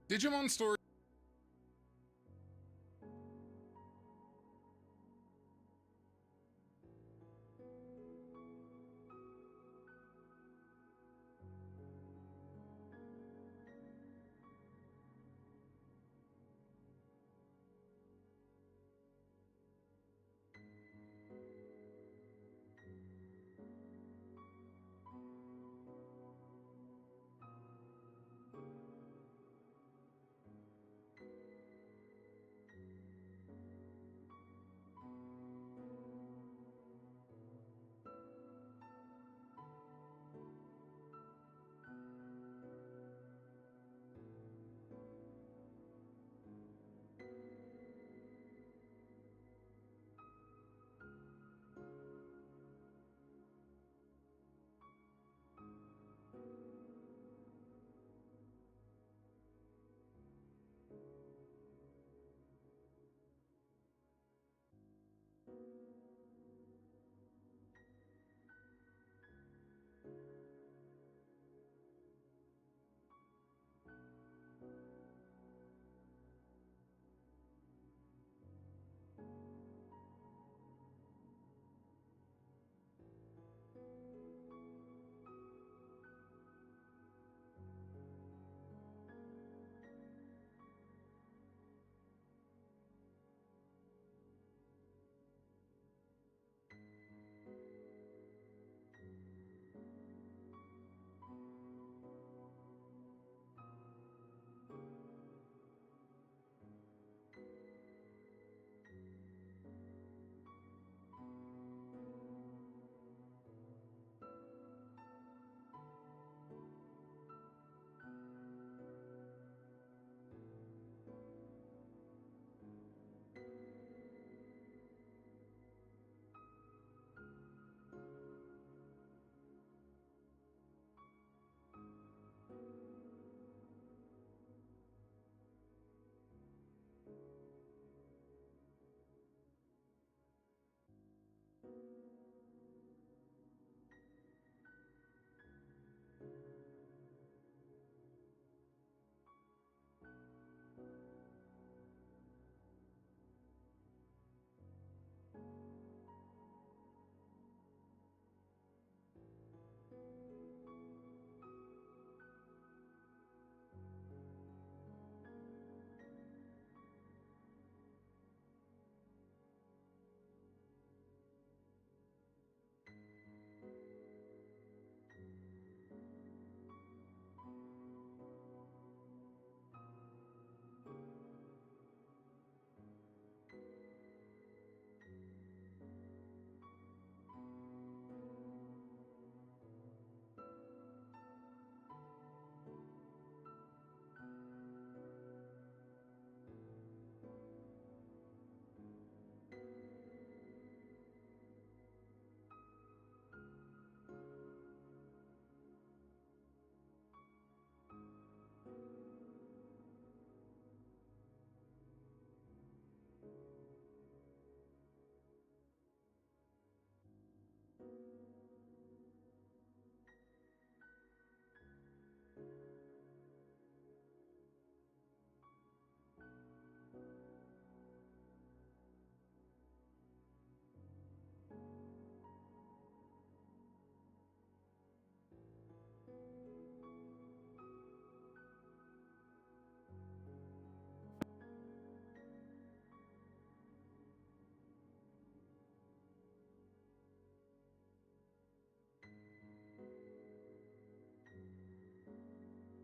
Digimon story.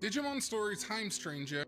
Digimon story Time Stranger.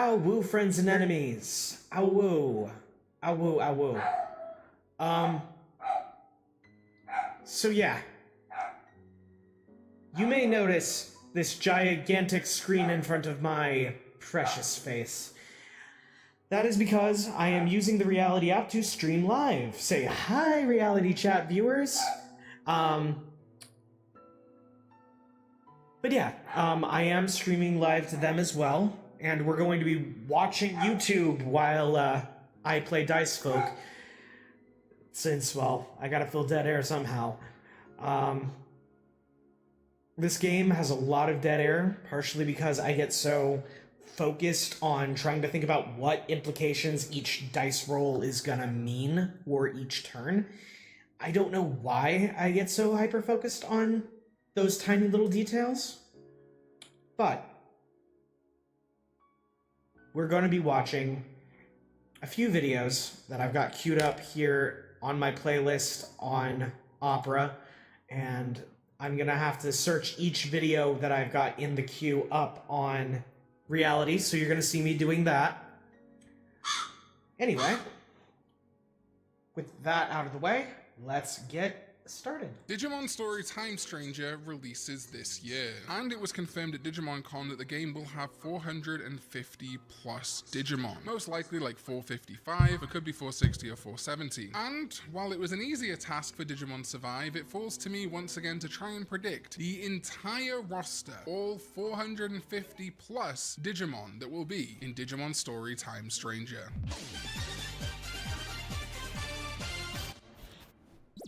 Ow, woo, friends and enemies. Ow, woo. Ow, woo, ow, woo. So yeah. You may notice this gigantic screen in front of my precious face. That is because I am using the Reality app to stream live. Say hi, Reality Chat viewers. But yeah, I am streaming live to them as well, and we're going to be watching YouTube while I play DiceFolk. Since, well, I gotta fill dead air somehow. This game has a lot of dead air, partially because I get so focused on trying to think about what implications each dice roll is gonna mean for each turn. I don't know why I get so hyper-focused on those tiny little details, but we're going to be watching a few videos that I've got queued up here on my playlist on Opera, and I'm going to have to search each video that I've got in the queue up on Reality, so you're going to see me doing that. Anyway, with that out of the way, let's get started. Digimon Story Time Stranger releases this year, and it was confirmed at DigimonCon that the game will have 450 plus Digimon. Most likely like 455, it could be 460 or 470. And while it was an easier task for Digimon Survive, it falls to me once again to try and predict the entire roster, all 450 plus Digimon that will be in Digimon Story Time Stranger.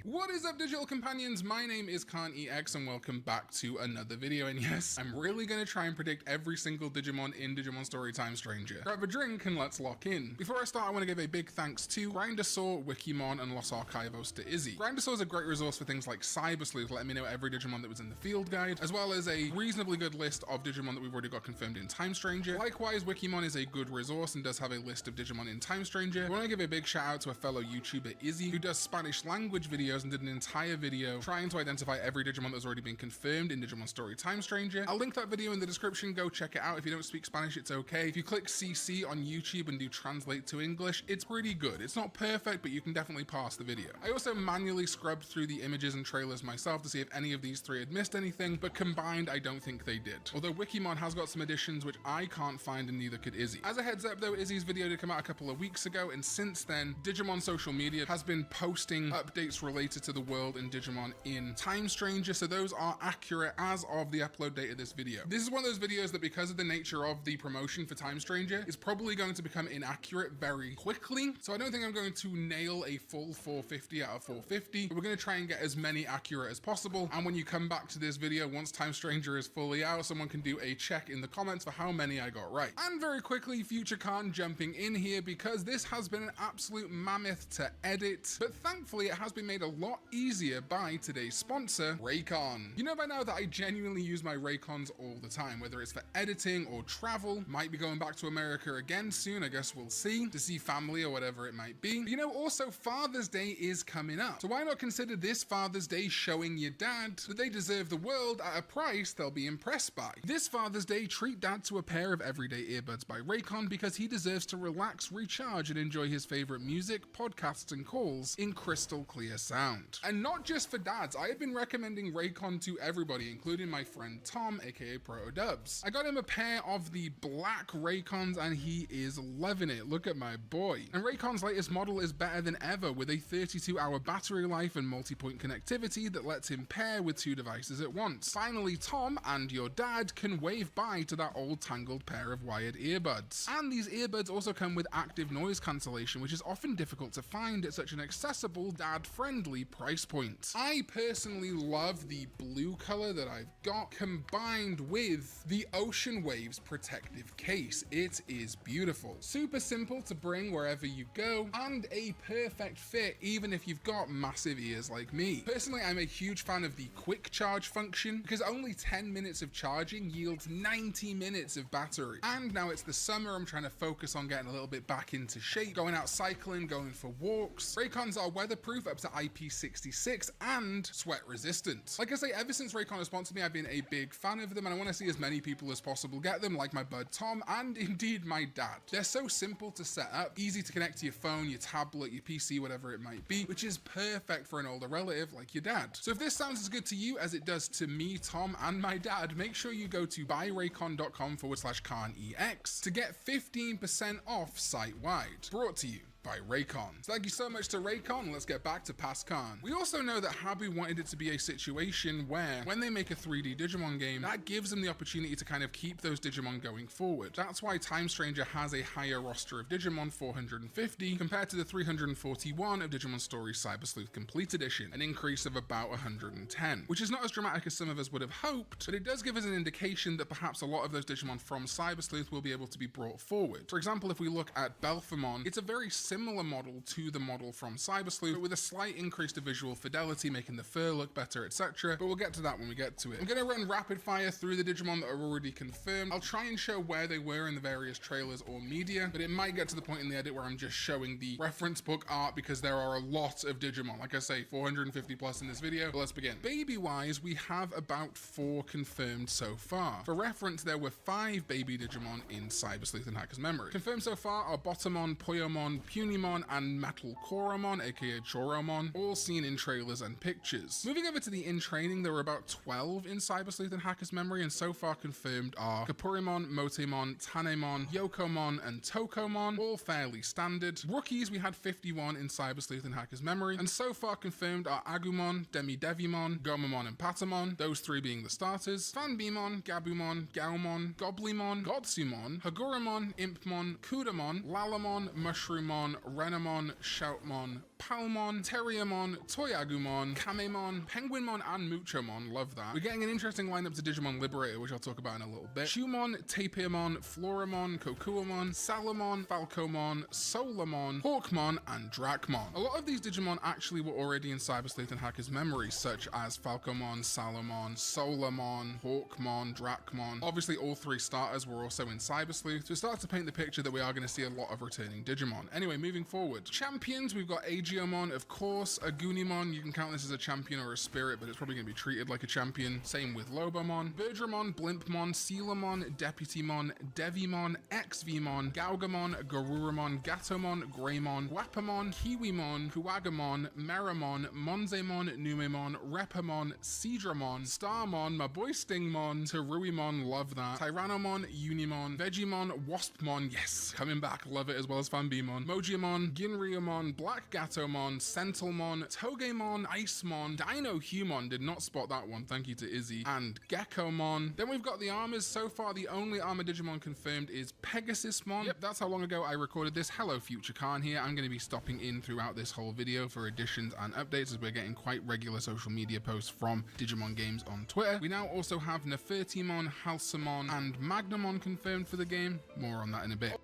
What is up, digital companions? My name is KhanEX and welcome back to another video. And yes, I'm really going to try and predict every single Digimon in Digimon Story Time Stranger. Grab a drink and let's lock in. Before I start, I want to give a big thanks to Grindosaur, Wikimon, and Los Archivos to Izzy. Grindosaur is a great resource for things like Cyber Sleuth, letting me know every Digimon that was in the field guide, as well as a reasonably good list of Digimon that we've already got confirmed in Time Stranger. Likewise, Wikimon is a good resource and does have a list of Digimon in Time Stranger. I want to give a big shout out to a fellow YouTuber, Izzy, who does Spanish language videos and did an entire video trying to identify every Digimon that's already been confirmed in Digimon Story Time Stranger. I'll link that video in the description, go check it out. If you don't speak Spanish, it's okay. If you click CC on YouTube and do translate to English, it's pretty good. It's not perfect, but you can definitely pass the video. I also manually scrubbed through the images and trailers myself to see if any of these three had missed anything, but combined, I don't think they did. Although Wikimon has got some additions which I can't find and neither could Izzy. As a heads up though, Izzy's video did come out a couple of weeks ago, and since then, Digimon social media has been posting updates related to the world in Digimon in Time Stranger, so those are accurate as of the upload date of this video. This is one of those videos that, because of the nature of the promotion for Time Stranger, is probably going to become inaccurate very quickly, so I don't think I'm going to nail a full 450 out of 450, but we're going to try and get as many accurate as possible, and when you come back to this video, once Time Stranger is fully out, someone can do a check in the comments for how many I got right. And very quickly, Future Khan jumping in here, because this has been an absolute mammoth to edit, but thankfully it has been made a lot easier by today's sponsor, Raycon. You know by now that I genuinely use my Raycons all the time, whether it's for editing or travel. Might be going back to America again soon, I guess we'll see, to see family or whatever it might be. But you know, also Father's Day is coming up, so why not consider this Father's Day showing your dad that they deserve the world at a price they'll be impressed by. This Father's Day, treat dad to a pair of everyday earbuds by Raycon, because he deserves to relax, recharge, and enjoy his favorite music, podcasts, and calls in crystal clear sound. And not just for dads, I have been recommending Raycon to everybody, including my friend Tom, aka Protodubs. I got him a pair of the black Raycons and he is loving it. Look at my boy. And Raycon's latest model is better than ever, with a 32-hour battery life and multi-point connectivity that lets him pair with two devices at once. Finally, Tom and your dad can wave bye to that old tangled pair of wired earbuds. And these earbuds also come with active noise cancellation, which is often difficult to find at such an accessible, dad-friendly price point. I personally love the blue color that I've got, combined with the Ocean Waves protective case. It is beautiful. Super simple to bring wherever you go, and a perfect fit even if you've got massive ears like me. Personally, I'm a huge fan of the quick charge function, because only 10 minutes of charging yields 90 minutes of battery. And now it's the summer, I'm trying to focus on getting a little bit back into shape, going out cycling, going for walks. Raycons are weatherproof up to IP66, and sweat resistant. Like I say, ever since Raycon has sponsored me, I've been a big fan of them, and I want to see as many people as possible get them, like my bud Tom, and indeed my dad. They're so simple to set up, easy to connect to your phone, your tablet, your PC, whatever it might be, which is perfect for an older relative like your dad. So if this sounds as good to you as it does to me, Tom, and my dad, make sure you go to buyraycon.com/KhanEX to get 15% off site-wide. Brought to you by Raycon. So thank you so much to Raycon. Let's get back to past Khan. We also know that Habu wanted it to be a situation where when they make a 3D Digimon game, that gives them the opportunity to kind of keep those Digimon going forward. That's why Time Stranger has a higher roster of Digimon, 450, compared to the 341 of Digimon Story Cyber Sleuth Complete Edition, an increase of about 110, which is not as dramatic as some of us would have hoped, but it does give us an indication that perhaps a lot of those Digimon from Cyber Sleuth will be able to be brought forward. For example, if we look at Belphamon, it's a very similar model to the model from Cyber Sleuth, but with a slight increase to visual fidelity, making the fur look better, etc. But we'll get to that when we get to it. I'm going to run rapid fire through the Digimon that are already confirmed. I'll try and show where they were in the various trailers or media, but it might get to the point in the edit where I'm just showing the reference book art because there are a lot of Digimon. Like I say, 450 plus in this video. But let's begin. Baby-wise, we have about 4 confirmed so far. For reference, there were 5 baby Digimon in Cyber Sleuth and Hacker's Memory. Confirmed so far are Botamon, Poyomon, Punimon, and Metal Koromon, aka Choromon, all seen in trailers and pictures. Moving over to the in-training, there were about 12 in Cyber Sleuth and Hacker's Memory, and so far confirmed are Kapurimon, Motemon, Tanemon, Yokomon, and Tokomon, all fairly standard. Rookies, we had 51 in Cyber Sleuth and Hacker's Memory, and so far confirmed are Agumon, Demidevimon, Gomamon, and Patamon, those 3 being the starters, Fanbimon, Gabumon, Gaomon, Goblimon, Godsumon, Haguramon, Impmon, Kudamon, Lalamon, Mushroomon, Renamon, Shoutmon, Palmon, Terriamon, Toyagumon, Kamemon, Penguinmon, and Muchomon. Love that. We're getting an interesting lineup to Digimon Liberator, which I'll talk about in a little bit. Shumon, Tapirmon, Floramon, Kokuamon, Salamon, Falcomon, Solamon, Hawkmon, and Dracmon. A lot of these Digimon actually were already in Cyber Sleuth and Hacker's Memory, such as Falcomon, Salamon, Solamon, Hawkmon, Dracmon. Obviously, all 3 starters were also in Cyber Sleuth, so it starts to paint the picture that we are going to see a lot of returning Digimon. Anyway, moving forward. Champions, we've got Aegiomon, of course, Agunimon, you can count this as a champion or a spirit, but it's probably going to be treated like a champion. Same with Lobomon, Birdramon, Blimpmon, Sealamon, Deputymon, Devimon, Xvmon, Gaugamon, Garuramon, Gatomon, Greymon, Guapamon, Kiwimon, Kuagamon, Meramon, Monzemon, Numemon, Repamon, Seadramon, Starmon, my boy Stingmon, Teruimon, love that, Tyrannomon, Unimon, Vegemon, Waspmon, yes, coming back, love it, as well as Fanbimon, Mojiamon, Ginryamon, Black Gatomon, Sentilmon, Togemon, Icemon, Dinohumon, did not spot that one, thank you to Izzy, and Geckomon. Then we've got the armors. So far, the only armor Digimon confirmed is Pegasusmon. Yep, that's how long ago I recorded this. Hello, Future Khan here. I'm going to be stopping in throughout this whole video for additions and updates as we're getting quite regular social media posts from Digimon Games on Twitter. We now also have Nefertimon, Halsamon, and Magnamon confirmed for the game. More on that in a bit.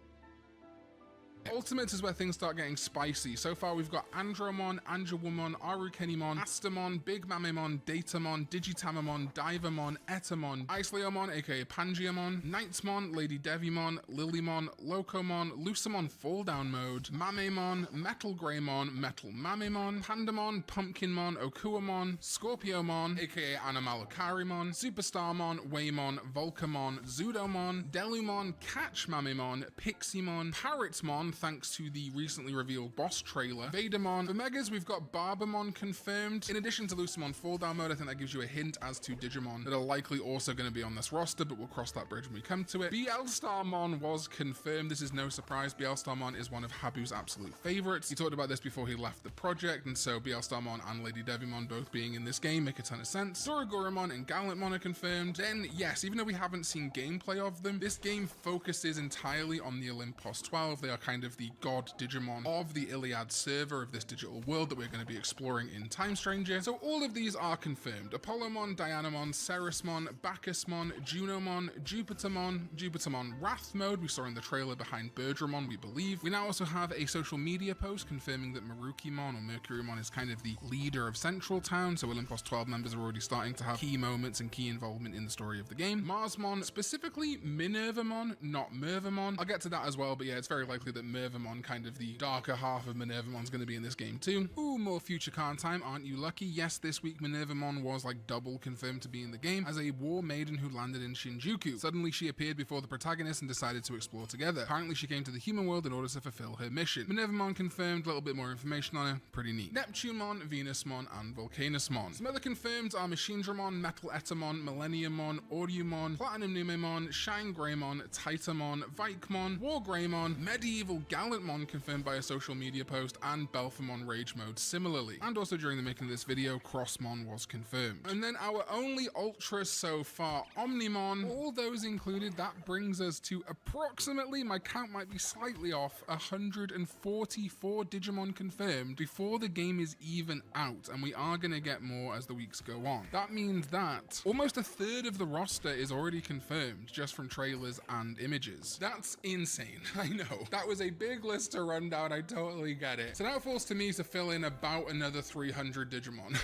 Ultimates is where things start getting spicy. So far, we've got Andromon, Anjawumon, Arukenimon, Astamon, Big Mamemon, Datamon, Digitamamon, Divamon, Etamon, Iceleomon, aka Pangeamon, Knightsmon, Lady Devimon, Lilymon, Locomon, Lusamon Fall Down Mode, Mamemon, Metal Greymon, Metal Mamemon, Pandamon, Pumpkinmon, Okuamon, Scorpiomon, aka Animalocarimon, Superstarmon, Waymon, Volcamon, Zudomon, Delumon, Catch Mamemon, Piximon, Parrotsmon, thanks to the recently revealed boss trailer, Vadermon. For Megas, we've got Barbamon confirmed. In addition to Lusamon Fall Down Mode, I think that gives you a hint as to Digimon that are likely also going to be on this roster, but we'll cross that bridge when we come to it. Bielstarmon was confirmed. This is no surprise. Bielstarmon is one of Habu's absolute favorites. He talked about this before he left the project, and so Bielstarmon and Lady Devimon both being in this game make a ton of sense. Dorogoramon and Gallantmon are confirmed. Then, yes, even though we haven't seen gameplay of them, this game focuses entirely on the Olympos 12. They are kind of the god Digimon of the Iliad server of this digital world that we're going to be exploring in Time Stranger. So all of these are confirmed. Apollomon, Dianamon, Ceresmon, Bacchusmon, Junomon, Jupitermon Wrath Mode we saw in the trailer behind Birdramon, we believe. We now also have a social media post confirming that Marukimon or Mercurymon is kind of the leader of Central Town, so Olympos 12 members are already starting to have key moments and key involvement in the story of the game. Marsmon, specifically Minervamon, not Mervamon. I'll get to that as well, but yeah, it's very likely that Minervamon, kind of the darker half of Minervamon, is going to be in this game too. Ooh, more future card time, aren't you lucky? Yes, this week Minervamon was like double confirmed to be in the game as a war maiden who landed in Shinjuku. Suddenly she appeared before the protagonist and decided to explore together. Apparently she came to the human world in order to fulfill her mission. Minervamon confirmed, a little bit more information on her, pretty neat. Neptunemon, Venusmon, and Volcanusmon. Some other confirmed are Machinedramon, Metal Etamon, Millenniummon, Audiumon, Platinum Numemon, Shine Greymon, Titamon, Vikemon, War Greymon, Medieval Gallantmon confirmed by a social media post, and Belphamon Rage Mode similarly. And also during the making of this video, Crossmon was confirmed. And then our only Ultras so far, Omnimon, all those included, that brings us to approximately, my count might be slightly off, 144 Digimon confirmed before the game is even out, and we are going to get more as the weeks go on. That means that almost a third of the roster is already confirmed just from trailers and images. That's insane. I know. That was a big list to run down, I totally get it. So now it falls to me to fill in about another 300 Digimon.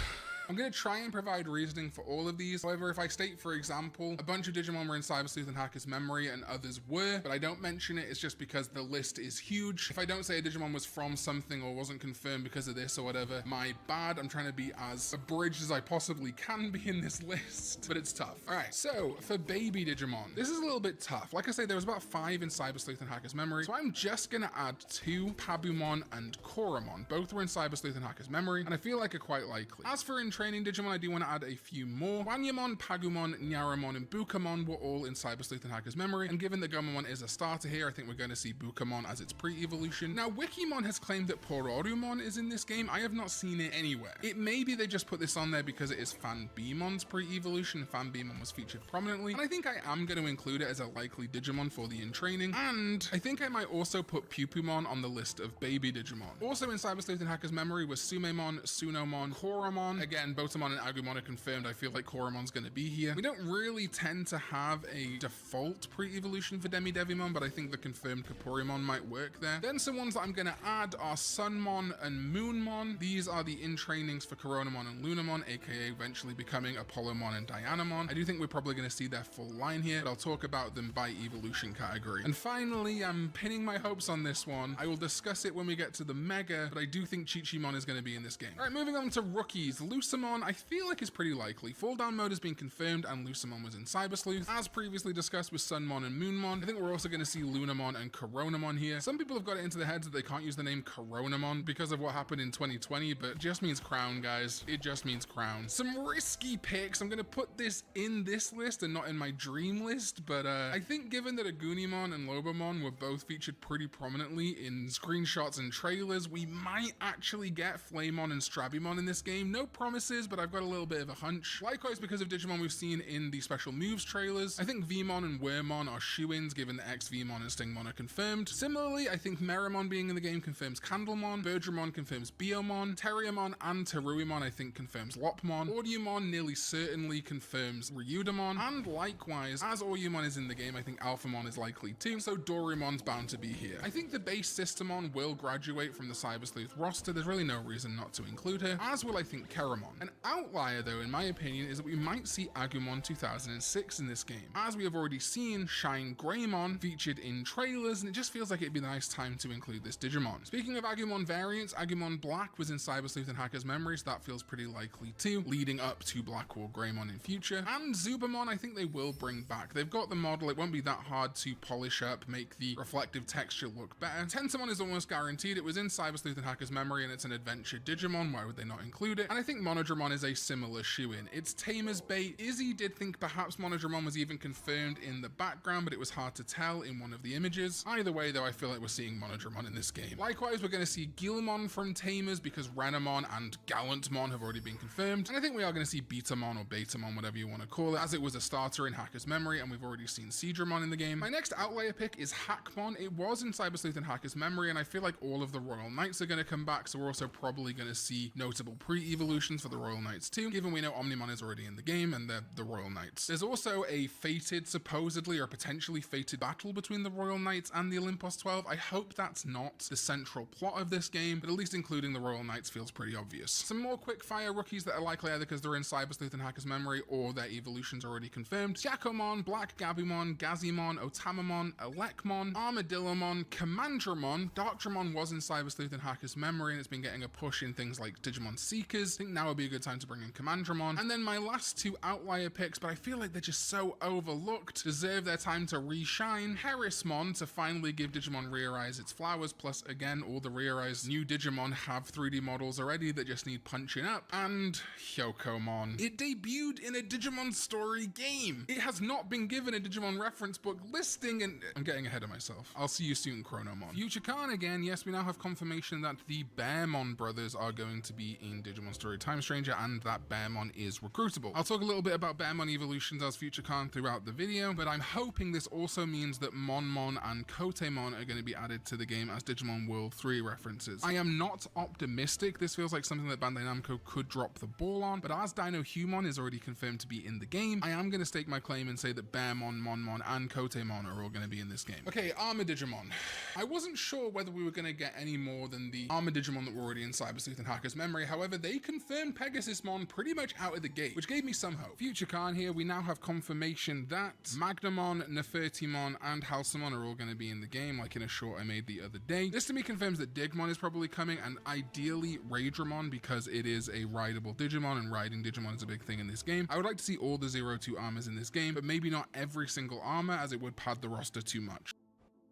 I'm going to try and provide reasoning for all of these. However, if I state, for example, a bunch of Digimon were in Cyber Sleuth and Hacker's memory and others were, but I don't mention it, it's just because the list is huge. If I don't say a Digimon was from something or wasn't confirmed because of this or whatever, my bad. I'm trying to be as abridged as I possibly can be in this list, but it's tough. All right, so for baby Digimon, this is a little bit tough. Like I say, there was about 5 in Cyber Sleuth and Hacker's memory, so I'm just going to add 2, Pabumon and Koromon. Both were in Cyber Sleuth and Hacker's memory, and I feel like are quite likely. As for in training Digimon, I do want to add a few more. Wanyamon, Pagumon, Nyaramon, and Bukamon were all in Cyber Sleuth and Hacker's memory, and given that Gomamon is a starter here, I think we're going to see Bukamon as its pre-evolution. Now, Wikimon has claimed that Pororumon is in this game. I have not seen it anywhere. It may be they just put this on there because it is Fan Beamon's pre-evolution. Fan Beamon was featured prominently, and I think I am going to include it as a likely Digimon for the in-training, and I think I might also put Pupumon on the list of baby Digimon. Also in Cyber Sleuth and Hacker's memory was Sumemon, Sunomon, Koromon. Again, Botamon and Agumon are confirmed. I feel like Koromon's going to be here. We don't really tend to have a default pre-evolution for Demi-Devimon, but I think the confirmed Kapurimon might work there. Then some ones that I'm going to add are Sunmon and Moonmon. These are the in-trainings for Coronamon and Lunamon, aka eventually becoming Apollomon and Dianamon. I do think we're probably going to see their full line here, but I'll talk about them by evolution category. And finally, I'm pinning my hopes on this one. I will discuss it when we get to the Mega, but I do think Chichimon is going to be in this game. All right, moving on to rookies. Lusamon, I feel like is pretty likely. Fall down mode has been confirmed and Lusamon was in Cyber Sleuth. As previously discussed with Sunmon and Moonmon, I think we're also going to see Lunamon and Coronamon here. Some people have got it into their heads that they can't use the name Coronamon because of what happened in 2020, but it just means crown, guys. It just means crown. Some risky picks. I'm going to put this in this list and not in my dream list, but I think given that Agunimon and Lobomon were both featured pretty prominently in screenshots and trailers, we might actually get Flamemon and Strabimon in this game. No promises, but I've got a little bit of a hunch. Likewise, because of Digimon we've seen in the special moves trailers, I think Vmon and Wormmon are shoo-ins given that X-Vmon and Stingmon are confirmed. Similarly, I think Meramon being in the game confirms Candlemon, Birdramon confirms Biomon, Terriamon and Teruimon I think confirms Lopmon, Audiumon nearly certainly confirms Ryudamon, and likewise, as Oyumon is in the game, I think Alphamon is likely too, so Dorumon's bound to be here. I think the base Systemon will graduate from the Cyber Sleuth roster. There's really no reason not to include her, as will I think Keramon. An outlier though, in my opinion, is that we might see Agumon 2006 in this game, as we have already seen Shine Greymon featured in trailers, and it just feels like it'd be a nice time to include this Digimon. Speaking of Agumon variants, Agumon Black was in Cyber Sleuth and Hacker's memory, so that feels pretty likely too, leading up to Black War Greymon in future. And Zubamon, I think they will bring back. They've got the model, it won't be that hard to polish up, make the reflective texture look better. Tentamon is almost guaranteed. It was in Cyber Sleuth and Hacker's memory, and it's an adventure Digimon. Why would they not include it? And I think Monodramon is a similar shoe-in. It's Tamer's bait. Izzy did think perhaps Monodramon was even confirmed in the background, but it was hard to tell in one of the images. Either way though, I feel like we're seeing Monodramon in this game. Likewise, we're going to see Gilmon from Tamers because Renamon and Gallantmon have already been confirmed, and I think we are going to see Betamon or Betamon, whatever you want to call it, as it was a starter in Hacker's memory, and we've already seen Seadramon in the game. My next outlier pick is Hackmon. It was in Cyber Sleuth and Hacker's memory, and I feel like all of the Royal Knights are going to come back, so we're also probably going to see notable pre-evolutions for the the Royal Knights too, given we know Omnimon is already in the game and they're the Royal Knights. There's also a fated, supposedly or potentially fated battle between the Royal Knights and the Olympus 12. I hope that's not the central plot of this game, but at least including the Royal Knights feels pretty obvious. Some more quick fire rookies that are likely either because they're in Cyber Sleuth and Hacker's Memory or their evolutions already confirmed. Jackomon, Black Gabumon, Gazimon, Otamamon, Elekmon, Armadillomon, Commandramon. Darkdramon was in Cyber Sleuth and Hacker's Memory and it's been getting a push in things like Digimon Seekers. I think now would be a good time to bring in Commandramon. And then my last two outlier picks, but I feel like they're just so overlooked, deserve their time to reshine. Harrismon to finally give Digimon Rear Eyes its flowers, plus again, all the Rear Eyes new Digimon have 3D models already that just need punching up. And Hyokomon. It debuted in a Digimon story game. It has not been given a Digimon reference book listing, and I'm getting ahead of myself. I'll see you soon, Chronomon. Future Khan again. Yes, we now have confirmation that the Bearmon brothers are going to be in Digimon Story Time Stranger and that Bearmon is recruitable. I'll talk a little bit about Bearmon evolutions as Future Khan throughout the video, but I'm hoping this also means that Monmon and Kotemon are going to be added to the game as Digimon World 3 references. I am not optimistic. This feels like something that Bandai Namco could drop the ball on, but as Dino Humon is already confirmed to be in the game, I am going to stake my claim and say that Bearmon, Monmon, and Kotemon are all going to be in this game. Okay, Armadigimon. I wasn't sure whether we were going to get any more than the Armadigimon that were already in Cyber Sleuth and Hacker's Memory. However, they confirmed Pegasusmon pretty much out of the gate, which gave me some hope. Future Khan here, we now have confirmation that Magnamon, Nefertimon, and Halcyon are all going to be in the game, like in a short I made the other day. This to me confirms that Digmon is probably coming, and ideally Raidramon, because it is a rideable Digimon, and riding Digimon is a big thing in this game. I would like to see all the 0-2 armors in this game, but maybe not every single armor, as it would pad the roster too much.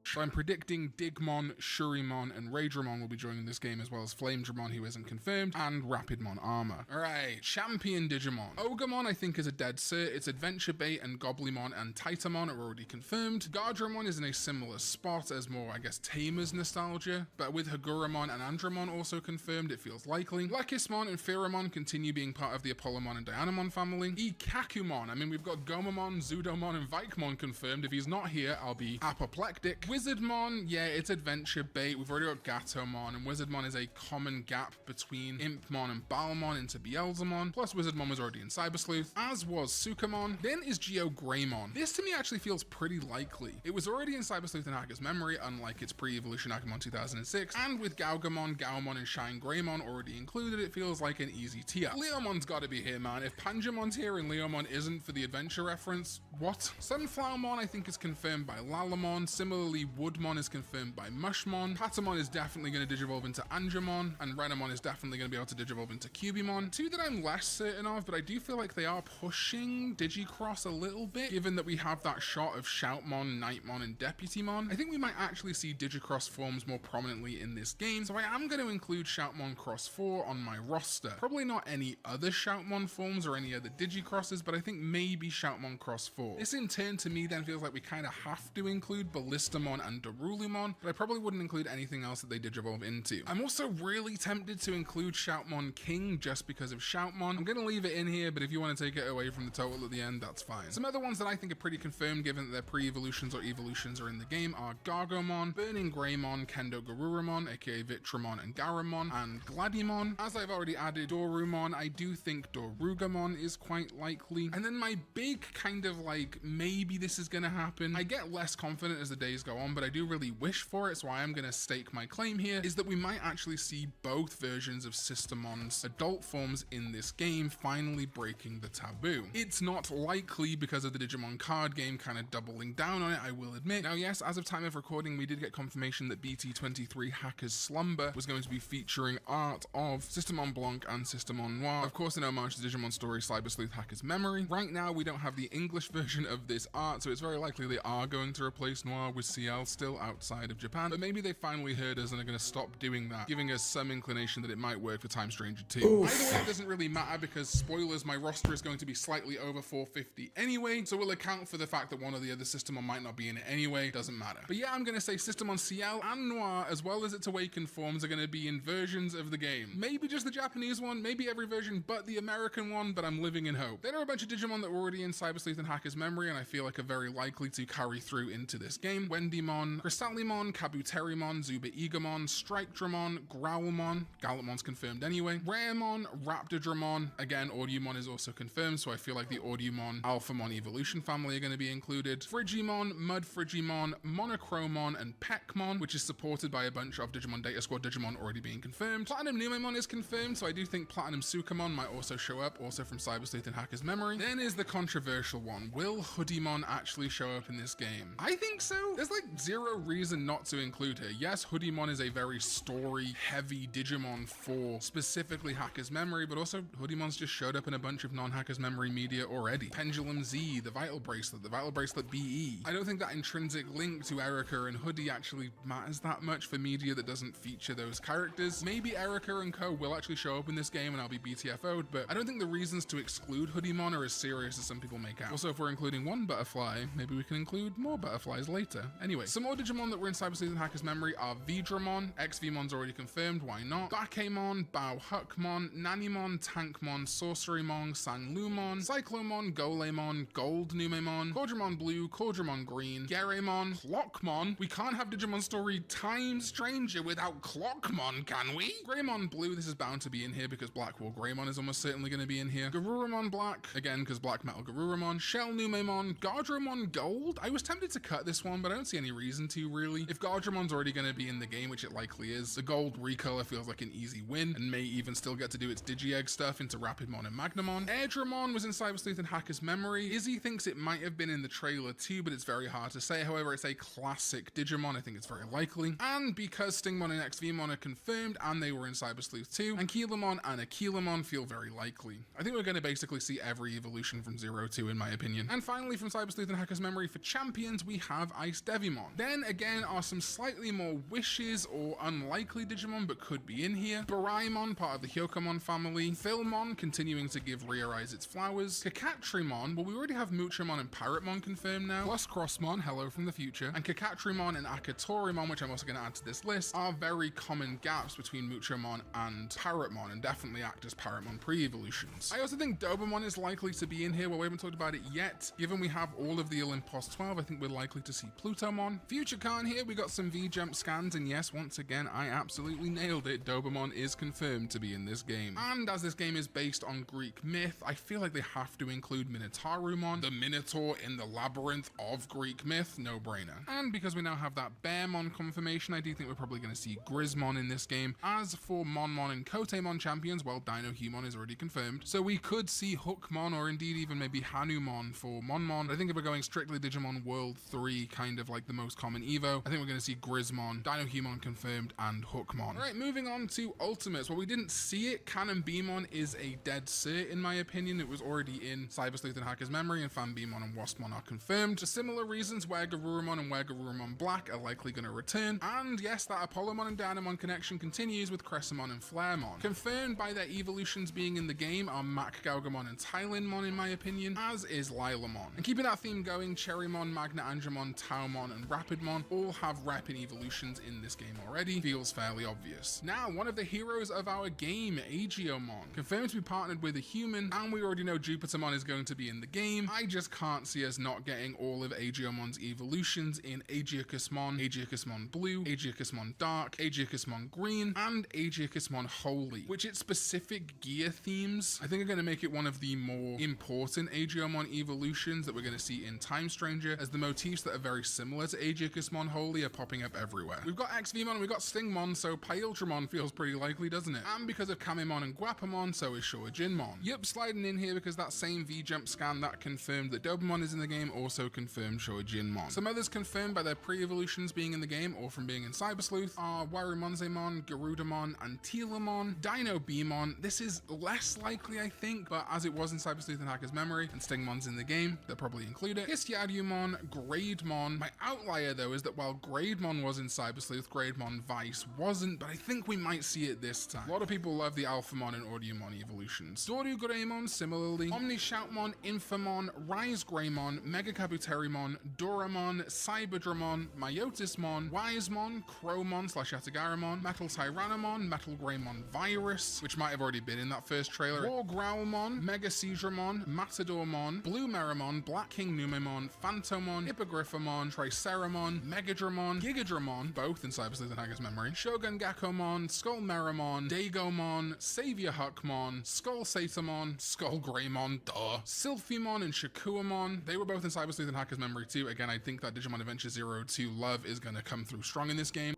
So I'm predicting Digmon, Shurimon, and Raidramon will be joining this game, as well as Flamedramon, who isn't confirmed, and Rapidmon armor. Alright, Champion Digimon. Ogamon I think is a dead cert. It's Adventure Bait and Goblimon and Titamon are already confirmed. Gardramon is in a similar spot as more, I guess, Tamers nostalgia, but with Haguramon and Andromon also confirmed, it feels likely. Lekismon and Pheramon continue being part of the Apollomon and Dianamon family. Ikakumon, I mean, we've got Gomamon, Zudomon, and Vikemon confirmed. If he's not here, I'll be apoplectic. Wizardmon, yeah, it's Adventure Bait. We've already got Gatomon, and Wizardmon is a common gap between Impmon and Balmon into Beelzemon, plus Wizardmon was already in Cyber Sleuth, as was Sukamon. Then is Geogreymon. This to me actually feels pretty likely. It was already in Cyber Sleuth and Hacker's Memory, unlike its pre-evolution Agumon 2006, and with Gaugamon, Gaomon, and Shine Greymon already included, it feels like an easy tier. Leomon's gotta be here, man. If Panjamon's here and Leomon isn't for the adventure reference, what? Sunflowermon I think is confirmed by Lalamon. Similarly, Woodmon is confirmed by Mushmon. Patamon is definitely going to digivolve into Angemon, and Renamon is definitely going to be able to digivolve into Cubimon. Two that I'm less certain of, but I do feel like they are pushing Digicross a little bit, given that we have that shot of Shoutmon, Nightmon, and Deputymon. I think we might actually see Digicross forms more prominently in this game, so I am going to include Shoutmon Cross 4 on my roster. Probably not any other Shoutmon forms or any other Digicrosses, but I think maybe Shoutmon Cross 4. This in turn to me then feels like we kind of have to include Ballistamon and Darulymon, but I probably wouldn't include anything else that they digivolve into. I'm also really tempted to include Shoutmon King just because of Shoutmon. I'm going to leave it in here, but if you want to take it away from the total at the end, that's fine. Some other ones that I think are pretty confirmed given that their pre-evolutions or evolutions are in the game are Gargomon, Burning Greymon, Kendo Garurumon, aka Vitramon and Garamon, and Gladimon. As I've already added Dorumon, I do think Dorugamon is quite likely. And then my big kind of like, maybe this is going to happen. I get less confident as the days go on, but I do really wish for it, so I am going to stake my claim here, is that we might actually see both versions of Systemon's adult forms in this game finally breaking the taboo. It's not likely because of the Digimon card game kind of doubling down on it, I will admit. Now yes, as of time of recording, we did get confirmation that BT23 Hacker's Slumber was going to be featuring art of Systemon Blanc and Systemon Noir, of course in homage to Digimon Story Cyber Sleuth Hacker's Memory. Right now we don't have the English version of this art, so it's very likely they are going to replace Noir with CL still outside of Japan, but maybe they finally heard us and are going to stop doing that, giving us some inclination that it might work for Time Stranger 2. Either way, it doesn't really matter because, spoilers, my roster is going to be slightly over 450 anyway, so we'll account for the fact that one or the other Systemon might not be in it anyway, doesn't matter. But yeah, I'm going to say Systemon CL and Noir, as well as its awakened forms, are going to be in versions of the game. Maybe just the Japanese one, maybe every version but the American one, but I'm living in hope. There are a bunch of Digimon that were already in Cyber Sleuth and Hacker's Memory, and I feel like are very likely to carry through into this game. Wendymon, Vivimon, Crystallimon, Kabuterimon, Zuba Egamon, Strike-Dramon, Growlmon, Gallantmon's confirmed anyway, Raремon, Raptordramon, again Audumon is also confirmed, so I feel like the Audumon Alphamon evolution family are going to be included, Frigimon, Mudfrigimon, Monochromon, and Peckmon, which is supported by a bunch of Digimon Data Squad Digimon already being confirmed. Platinum Numemon is confirmed, so I do think Platinum Sukamon might also show up, also from Cyber Sleuth and Hacker's Memory. Then is the controversial one. Will Hoodiemon actually show up in this game? I think so. There's like zero reason not to include her. Yes, Hoodiemon is a very story-heavy Digimon for specifically Hacker's Memory, but also Hoodiemon's just showed up in a bunch of non-Hacker's Memory media already. Pendulum Z, the Vital Bracelet BE. I don't think that intrinsic link to Erica and Hoodie actually matters that much for media that doesn't feature those characters. Maybe Erica and co will actually show up in this game and I'll be BTFO'd, but I don't think the reasons to exclude Hoodiemon are as serious as some people make out. Also, if we're including one butterfly, maybe we can include more butterflies later. Anyway, some more Digimon that were in Cyber Sleuth and Hacker's Memory are Vidramon, XVmon's already confirmed, why not? Bakemon, Bauhuckmon, Nanimon, Tankmon, Sorcerymon, Sanglumon, Cyclomon, Golemon, Gold Numemon, Cordramon Blue, Cordramon Green, Geremon, Clockmon. We can't have Digimon Story Time Stranger without Clockmon, can we? Greymon Blue, this is bound to be in here because Blackwall Greymon is almost certainly going to be in here. Garurumon Black, again because Black Metal Garurumon, Shell Numemon, Gardramon Gold. I was tempted to cut this one, but I don't see any reason to really. If Gardramon's already going to be in the game, which it likely is, the Gold recolor feels like an easy win and may even still get to do its Digi-Egg stuff into Rapidmon and Magnamon. Airdramon was in Cyber Sleuth and Hacker's Memory. Izzy thinks it might have been in the trailer too, but it's very hard to say. However, it's a classic Digimon. I think it's very likely. And because Stingmon and XVmon are confirmed and they were in Cyber Sleuth 2, Ankylamon and Aquilamon feel very likely. I think we're going to basically see every evolution from 0-2 in my opinion. And finally, from Cyber Sleuth and Hacker's Memory for champions, we have Ice Devimon. Then again are some slightly more wishes or unlikely Digimon, but could be in here. Baraimon, part of the Hyokomon family. Philmon, continuing to give Rear Eyes its flowers. Kakatrimon, well, we already have Muchomon and Parrotmon confirmed now. Plus Crossmon, hello from the future. And Kakatrimon and Akatorimon, which I'm also going to add to this list, are very common gaps between Muchomon and Parrotmon, and definitely act as Parrotmon pre-evolutions. I also think Dobamon is likely to be in here. Well, we haven't talked about it yet. Given we have all of the Olympos 12, I think we're likely to see Plutomon. Future Khan here, we got some V-Jump scans, and yes, once again, I absolutely nailed it. Dobamon is confirmed to be in this game. And as this game is based on Greek myth, I feel like they have to include Minotaurumon, the Minotaur in the labyrinth of Greek myth, no-brainer. And because we now have that Bearmon confirmation, I do think we're probably going to see Grismon in this game. As for Monmon and Kotemon champions, well, Dinohumon is already confirmed, so we could see Hookmon or indeed even maybe Hanumon for Monmon. I think if we're going strictly Digimon World 3, kind of like the most common Evo, I think we're going to see Grismon, Dinohumon confirmed, and Hookmon. Alright, moving on to Ultimates. Well, we didn't see it. Canonbeemon is a dead cert in my opinion. It was already in Cyber Sleuth and Hacker's Memory, and Fanbeemon and Waspmon are confirmed. For similar reasons, where Garurumon and where Garurumon Black are likely going to return. And yes, that Apollomon and Dynamon connection continues with Cressamon and Flaremon. Confirmed by their evolutions being in the game are Mac Gaugamon and Tylinmon in my opinion, as is Lilamon. And keeping that theme going, Cherrymon, Magna Angemon, Taumon, and Rapidmon all have rep and evolutions in this game already. Feels fairly obvious. Now, one of the heroes of our game, Aegiomon, confirmed to be partnered with a human, and we already know Jupitermon is going to be in the game. I just can't see us not getting all of Aegiomon's evolutions in Aegiacusmon, Aegiacusmon Blue, Aegiacusmon Dark, Aegiacusmon Green, and Aegiacusmon Holy, which its specific gear themes I think are going to make it one of the more important Aegiomon evolutions that we're going to see in Time Stranger, as the motifs that are very similar to Aegiacusmon Holy are popping up everywhere. We've got XVmon and we've got Stingmon, so Paildramon feels pretty likely, doesn't it? And because of Kamimon and Guapamon, so is Shoujinmon. Yup, sliding in here because that same V-Jump scan that confirmed that Dobamon is in the game also confirmed Shoujinmon. Some others confirmed by their pre-evolutions being in the game or from being in Cyber Sleuth are Warumonzemon, Garudamon, and Telamon. Dinobeemon, this is less likely I think, but as it was in Cyber Sleuth and Hacker's Memory, and Stingmon's in the game, they'll probably include it. Histyadiumon, Grademon. My outlier though is that while Grademon was in Cyber Sleuth, Grademon Vice wasn't, but I think we might see it this time. A lot of people love the Alphamon and Audumon evolutions. Doryugoraemon similarly, Omnishoutmon, Infamon, Rise Greymon, Mega Kabuterimon, Doramon, Cyberdramon, Myotismon, Wisemon, Crowmon / Yatagaramon, Metal Tyrannomon, Metal Greymon Virus, which might have already been in that first trailer, War Growlmon, Mega Seedramon, Matadormon, Blue Meramon, Black King Numemon, Phantomon, Hippogriffamon, Triceratops, Pheramon, Megadramon, Gigadramon, both in Cyber Sleuth and Hacker's Memory, Shogun Gakomon, Skullmeramon, Dagomon, Savior Huckmon, Skull Satamon, Skull Greymon, Sylphimon and Shakuamon. They were both in Cyber Sleuth and Hacker's Memory too. Again, I think that Digimon Adventure 02 love is going to come through strong in this game.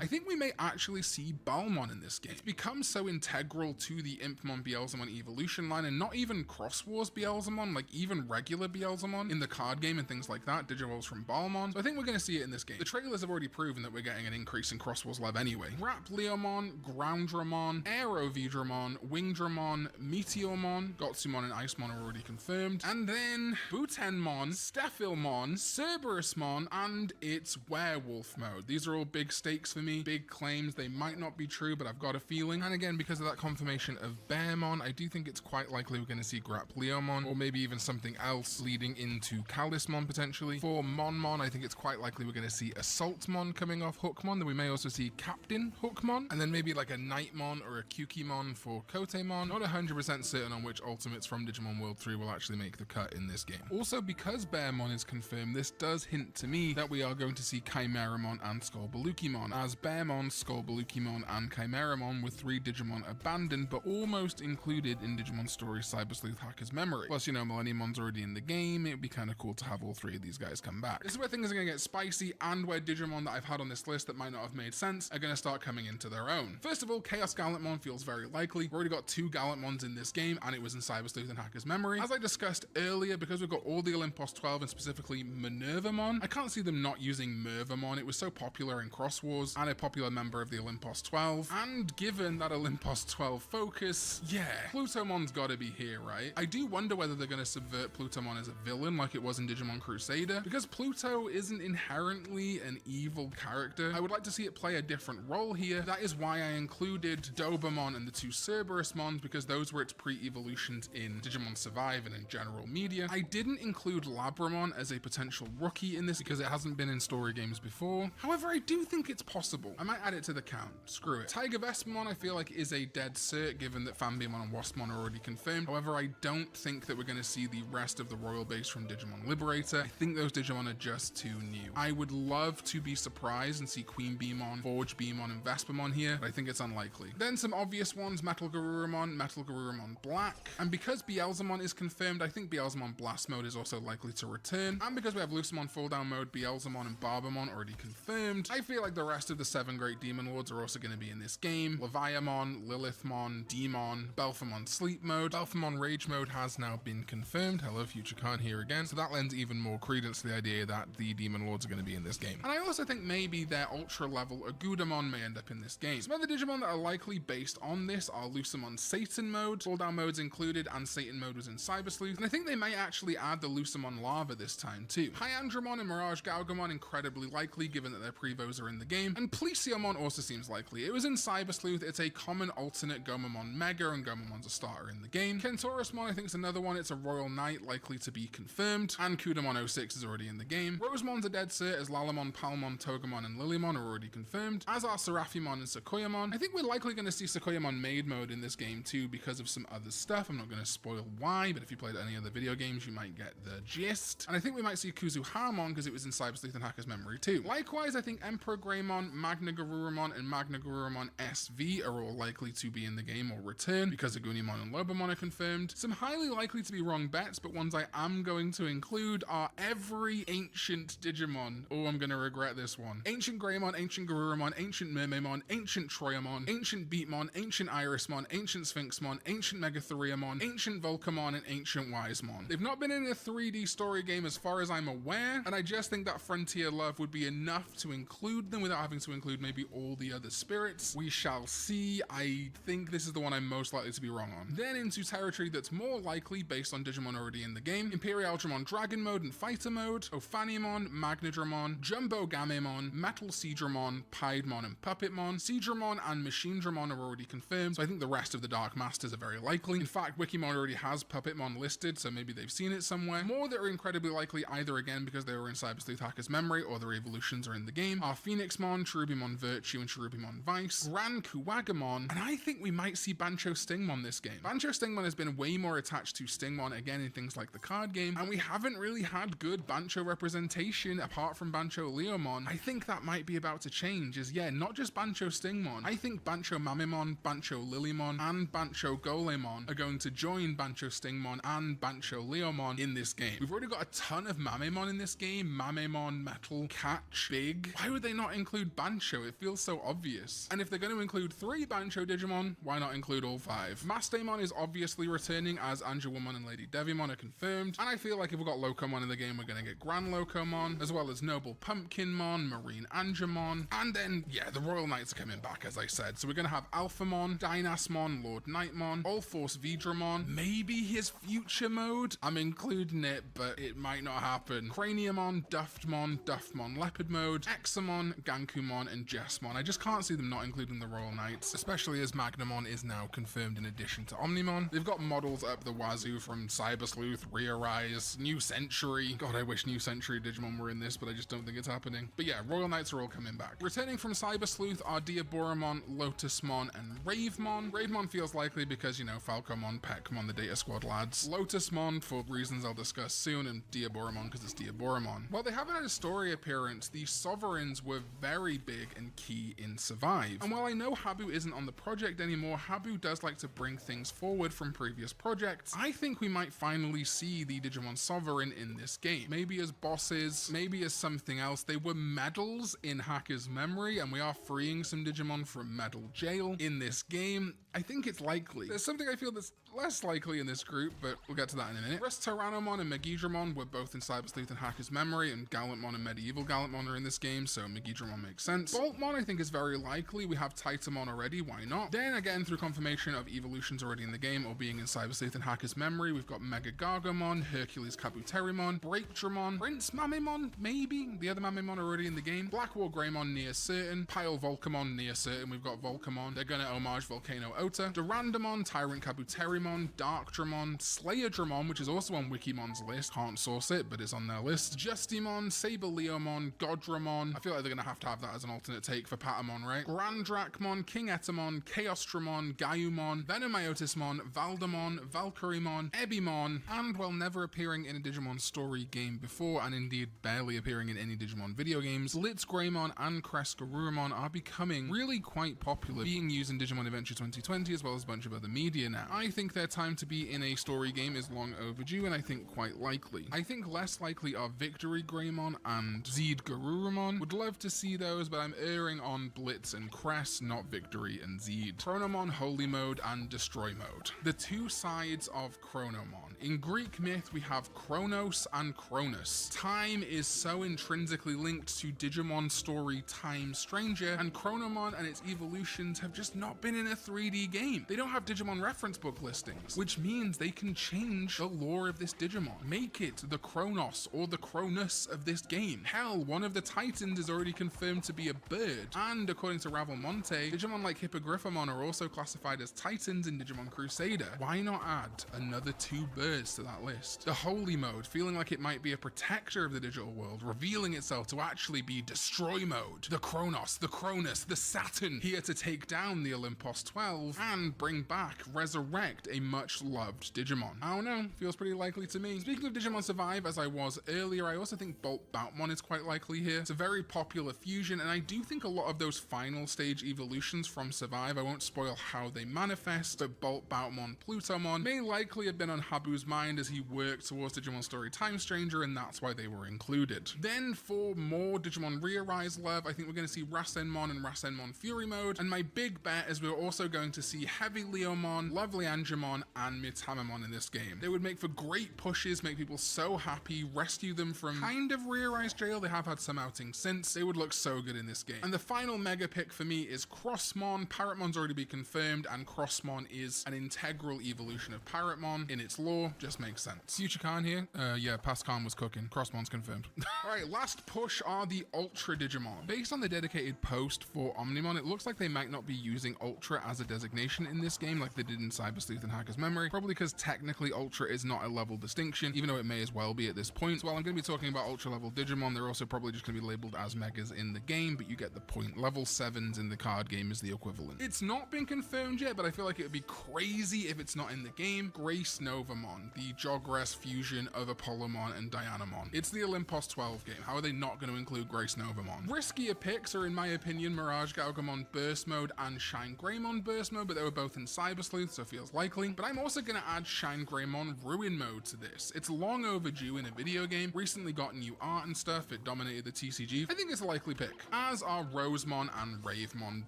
I think we may actually see Balmon in this game. It's become so integral to the Impmon Beelzemon evolution line, and not even Cross Wars Beelzemon, like even regular Beelzemon in the card game and things like that, Digivolves from Balmon. So I think we're going to see it in this game. The trailers have already proven that we're getting an increase in Cross Wars love anyway. Rapleomon, Groundramon, Aerovedramon, Wingdramon, Meteormon, Gotsumon and Icemon are already confirmed. And then Butenmon, Stephilmon, Cerberusmon, and its Werewolf mode. These are all big stakes for me, big claims. They might not be true, but I've got a feeling. And again, because of that confirmation of Bearmon, I do think it's quite likely we're going to see Grapleomon, or maybe even something else leading into Calismon potentially. For Monmon, I think it's quite likely we're going to see Assaultmon coming off Hookmon. Then we may also see Captain Hookmon, and then maybe like a Nightmon or a Kyukimon for Kotemon. Not 100% certain on which ultimates from Digimon World 3 will actually make the cut in this game. Also, because Bearmon is confirmed, this does hint to me that we are going to see Chimeramon and Skullbalukimon, as Bearmon, Skullbalukimon, and Chimeramon were 3 Digimon abandoned but almost included in Digimon Story Cyber Sleuth Hacker's Memory. Plus, you know, Millenniumon's already in the game. It would be kind of cool to have all 3 of these guys come back. This is where things are going to get spicy, and where Digimon that I've had on this list that might not have made sense are going to start coming into their own. First of all, Chaos Gallantmon feels very likely. We've already got 2 Gallantmons in this game, and it was in Cyber Sleuth and Hacker's Memory. As I discussed earlier, because we've got all the Olympos 12 and specifically Minervamon, I can't see them not using Mervamon. It was so popular in Cross Wars and a popular member of the Olympos 12, and given that Olympos 12 focus, yeah, Plutomon's gotta be here, right? I do wonder whether they're gonna subvert Plutomon as a villain like it was in Digimon Crusader, because Pluto isn't inherently an evil character. I would like to see it play a different role here. That is why I included Dobamon and the 2 Cerberusmons, because those were its pre-evolutions in Digimon Survive and in general media. I didn't include Labramon as a potential rookie in this because it hasn't been in story games before. However, I do think it's possible. I might add it to the count. Screw it. Tiger Vespamon I feel like is a dead cert given that Fanbimon and Waspmon are already confirmed. However, I don't think that we're going to see the rest of the royal base from Digimon Liberator. I think those Digimon are just too new. I would love to be surprised and see Queen Beamon, Forge Beamon, and Vespamon here, but I think it's unlikely. Then some obvious ones, Metal Garurumon Black, and because Beelzemon is confirmed, I think Beelzemon Blast mode is also likely to return, and because we have Lucemon Full Down mode, Beelzemon and Barbamon already confirmed, I feel like the rest of the 7 Great Demon Lords are also going to be in this game. Leviamon, Lilithmon, Demon, Belphamon Sleep mode, Belphamon Rage mode has now been confirmed. Hello, Future Khan here again. So that lends even more credence to the idea that the Demon Lords are going to be in this game. And I also think maybe their ultra level Agudamon may end up in this game. Some other Digimon that are likely based on this are Lucemon Satan mode, Full Down modes included, and Satan mode was in Cyber Sleuth. And I think they may actually add the Lucemon Lava this time too. Hyandramon and Mirage Gaugamon incredibly likely given that their Prevos are in the game. And Plesiomon also seems likely. It was in Cyber Sleuth. It's a common alternate Gomamon Mega, and Gomamon's a starter in the game. Kentorusmon I think is another one. It's a Royal Knight likely to be confirmed. And Kudamon 06 is already in the game. Rosemon's a dead cert as Lalamon, Palmon, Togemon, and Lilymon are already confirmed, as are Seraphimon and Sequoiamon. I think we're likely going to see Sequoiamon Maid mode in this game too because of some other stuff. I'm not going to spoil why, but if you played any other video games, you might get the gist. And I think we might see Kuzuhamon because it was in Cyber Sleuth and Hacker's Memory too. Likewise, I think Emperor Greymon, Magna Garurumon, and Magna Garurumon SV are all likely to be in the game or return because Agunimon and Lobamon are confirmed. Some highly likely to be wrong bets, but ones I am going to include are every ancient Digimon. Oh, I'm going to regret this one. Ancient Greymon, Ancient Garurumon, Ancient Mermaimon, Ancient Troyamon, Ancient Beatmon, Ancient Irismon, Ancient Sphinxmon, Ancient Megatheriumon, Ancient Volcamon, and Ancient Wisemon. They've not been in a 3D story game as far as I'm aware, and I just think that Frontier love would be enough to include them without having to include maybe all the other spirits. We shall see. I think this is the one I'm most likely to be wrong on. Then into territory that's more likely based on Digimon already in the game, Imperialdramon Dragon mode and Fighter mode, Ophanimon, Magnadramon, Jumbo Gamemon, Metal Seadramon, Piedmon, and Puppetmon, Seadramon and Machinedramon are already confirmed, so I think the rest of the Dark Masters are very likely. In fact, Wikimon already has Puppetmon listed, so maybe they've seen it somewhere. More that are incredibly likely either again because they were in Cyber Sleuth Hacker's Memory or their evolutions are in the game are Phoenixmon, Cherubimon Virtue and Cherubimon Vice, Gran Kuwagamon, and I think we might see Bancho Stingmon this game. Bancho Stingmon has been way more attached to Stingmon again in things like the card game, and we haven't really had good Bancho representation apart from Bancho Leomon. I think that might be about to change, is not just Bancho Stingmon. I think Bancho Mamemon, Bancho Lilymon, and Bancho Golemon are going to join Bancho Stingmon and Bancho Leomon in this game. We've already got a ton of Mamemon in this game. Mamemon, Metal, Catch, Big. Why would they not include Bancho? It feels so obvious. And if they're going to include 3 Bancho Digimon, why not include all 5? Mastemon is obviously returning, as Angelwomon and Lady Devimon are confirmed, and I feel like if we've got Locomon in the game, we're going to get Gran Locomon, as well as Noble Pumpkinmon, Marine Angemon, and then, the Royal Knights are coming back, as I said. So we're going to have Alphamon, Dynasmon, Lord Nightmon, All Force Vidramon, maybe his future mode? I'm including it, but it might not happen. Craniumon, Duftmon Leopard mode, Examon, Gankumon, and Jessmon. I just can't see them not including the Royal Knights, especially as Magnamon is now confirmed in addition to Omnimon. They've got models up the wazoo from Cyber Sleuth, Rearise, New Century. God, I wish New Century Digimon were in this, but I just don't think it's happening. But Royal Knights are all coming back. Returning from Cyber Sleuth are Diaboromon, Lotusmon, and Ravemon. Ravemon feels likely because, Falcomon, Peckmon, the Data Squad lads. Lotusmon for reasons I'll discuss soon, and Diaboromon because it's Diaboromon. While they haven't had a story appearance, the Sovereigns were very big and key in Survive. And while I know Habu isn't on the project anymore, Habu does like to bring things forward from previous projects. I think we might finally see the Digimon Sovereign in this game. Maybe as bosses, maybe as something else. They were medals in Hacker's Memory, and we are freeing some Digimon from Medal Jail in this game. I think it's likely. There's something I feel that's less likely in this group, but we'll get to that in a minute. Rest Tyrannomon and Megidramon were both in Cyber Sleuth and Hacker's Memory, and Gallantmon and Medieval Gallantmon are in this game, so Megidramon makes sense. Boltmon I think is very likely. We have Titamon already, why not? Then again, through confirmation of evolutions already in the game or being in Cyber Sleuth and Hacker's Memory, we've got Mega Gargomon, Hercules Kabuterimon, Breakdramon, Prince Mamemon, maybe? The other Mamemon are already in the game. Black War Greymon near certain, Pile Volcamon near certain, we've got Volcamon, they're gonna homage Volcano Ota, Durandamon, Tyrant Kabuterimon, Darkdramon, Slayerdramon, which is also on Wikimon's list, can't source it, but it's on their list, Justimon, Saber Leomon, Godramon, I feel like they're gonna have that as an alternate take for Patamon, right? Grandrakmon, King Etamon, Chaosdramon, Gaiumon, Venomiotismon, Valdemon, Valkyremon, Ebimon, and while never appearing in a Digimon story game before, and indeed barely appearing in any Digimon video games, Blitzgreymon and Crescarurumon are becoming really quite popular, being used in Digimon Adventure 2020 as well as a bunch of other media now. I think their time to be in a story game is long overdue, and I think quite likely. I think less likely are Victory Greymon and Zed Garurumon. Would love to see those, but I'm erring on Blitz and Cress, not Victory and Zed. Chronomon, Holy Mode, and Destroy Mode. The two sides of Chronomon. In Greek myth, we have Chronos and Cronus. Time is so intrinsically linked to Digimon story Time Stranger, and Chronomon and its evolutions have just not been in a 3D game. They don't have Digimon reference book listings, which means they can change the lore of this Digimon. Make it the Chronos or the Cronus of this game. Hell, one of the Titans is already confirmed to be a bird, and according to Ravelmonte, Digimon like Hippogriffamon are also classified as Titans in Digimon Crusader. Why not add another 2 birds to that list? The Holy Mode, feeling like it might be a protector of the digital world, revealing itself to actually be Destroy Mode. The Kronos, the Cronus, the Saturn, here to take down the Olympos 12 and bring back, resurrect a much loved Digimon. I don't know, feels pretty likely to me. Speaking of Digimon Survive, as I was earlier, I also think Bolt Boutmon is quite likely here. It's a very popular fusion, and I do think a lot of those final stage evolutions from Survive, I won't spoil how they manifest, but Bolt Boutmon, Plutomon may likely have been on Habu's mind as he worked towards Digimon Story Time Stranger, and that's why they were included. Then for more Digimon Rearise love, I think we're going to see Rasenmon and Rasenmon Fury Mode, and my big bet is we're also going to see Heavy Leomon, Lovely Angemon, and Mitamamon in this game. They would make for great pushes, make people so happy, rescue them from kind of Rearise jail. They have had some outings since. They would look so good in this game. And the final mega pick for me is Crossmon. Parrotmon's already been confirmed, and Crossmon is an integral evolution of Parrotmon in its lore. Just makes sense. Future Khan here. Yeah, past Khan was cooking. Crossmon's confirmed. Alright, last push are the Ultra Digimon. Based on the dedicated post for Omnimon, it looks like they might not be using Ultra as a designated designation in this game like they did in Cyber Sleuth and Hacker's Memory, probably because technically Ultra is not a level distinction, even though it may as well be at this point. So while I'm going to be talking about Ultra level Digimon, they're also probably just going to be labeled as Megas in the game, but you get the point. Level 7s in the card game is the equivalent. It's not been confirmed yet, but I feel like it would be crazy if it's not in the game. Grace Novamon, the Jogress fusion of Apollomon and Dianamon. It's the Olympus 12 game. How are they not going to include Grace Novamon? Riskier picks are, in my opinion, Mirage Gaugamon Burst Mode and Shine Greymon Burst Mode, but they were both in Cyber Sleuth, so it feels likely. But I'm also going to add Shine Greymon Ruin Mode to this. It's long overdue in a video game, recently got new art and stuff, it dominated the TCG. I think it's a likely pick, as are Rosemon and Ravemon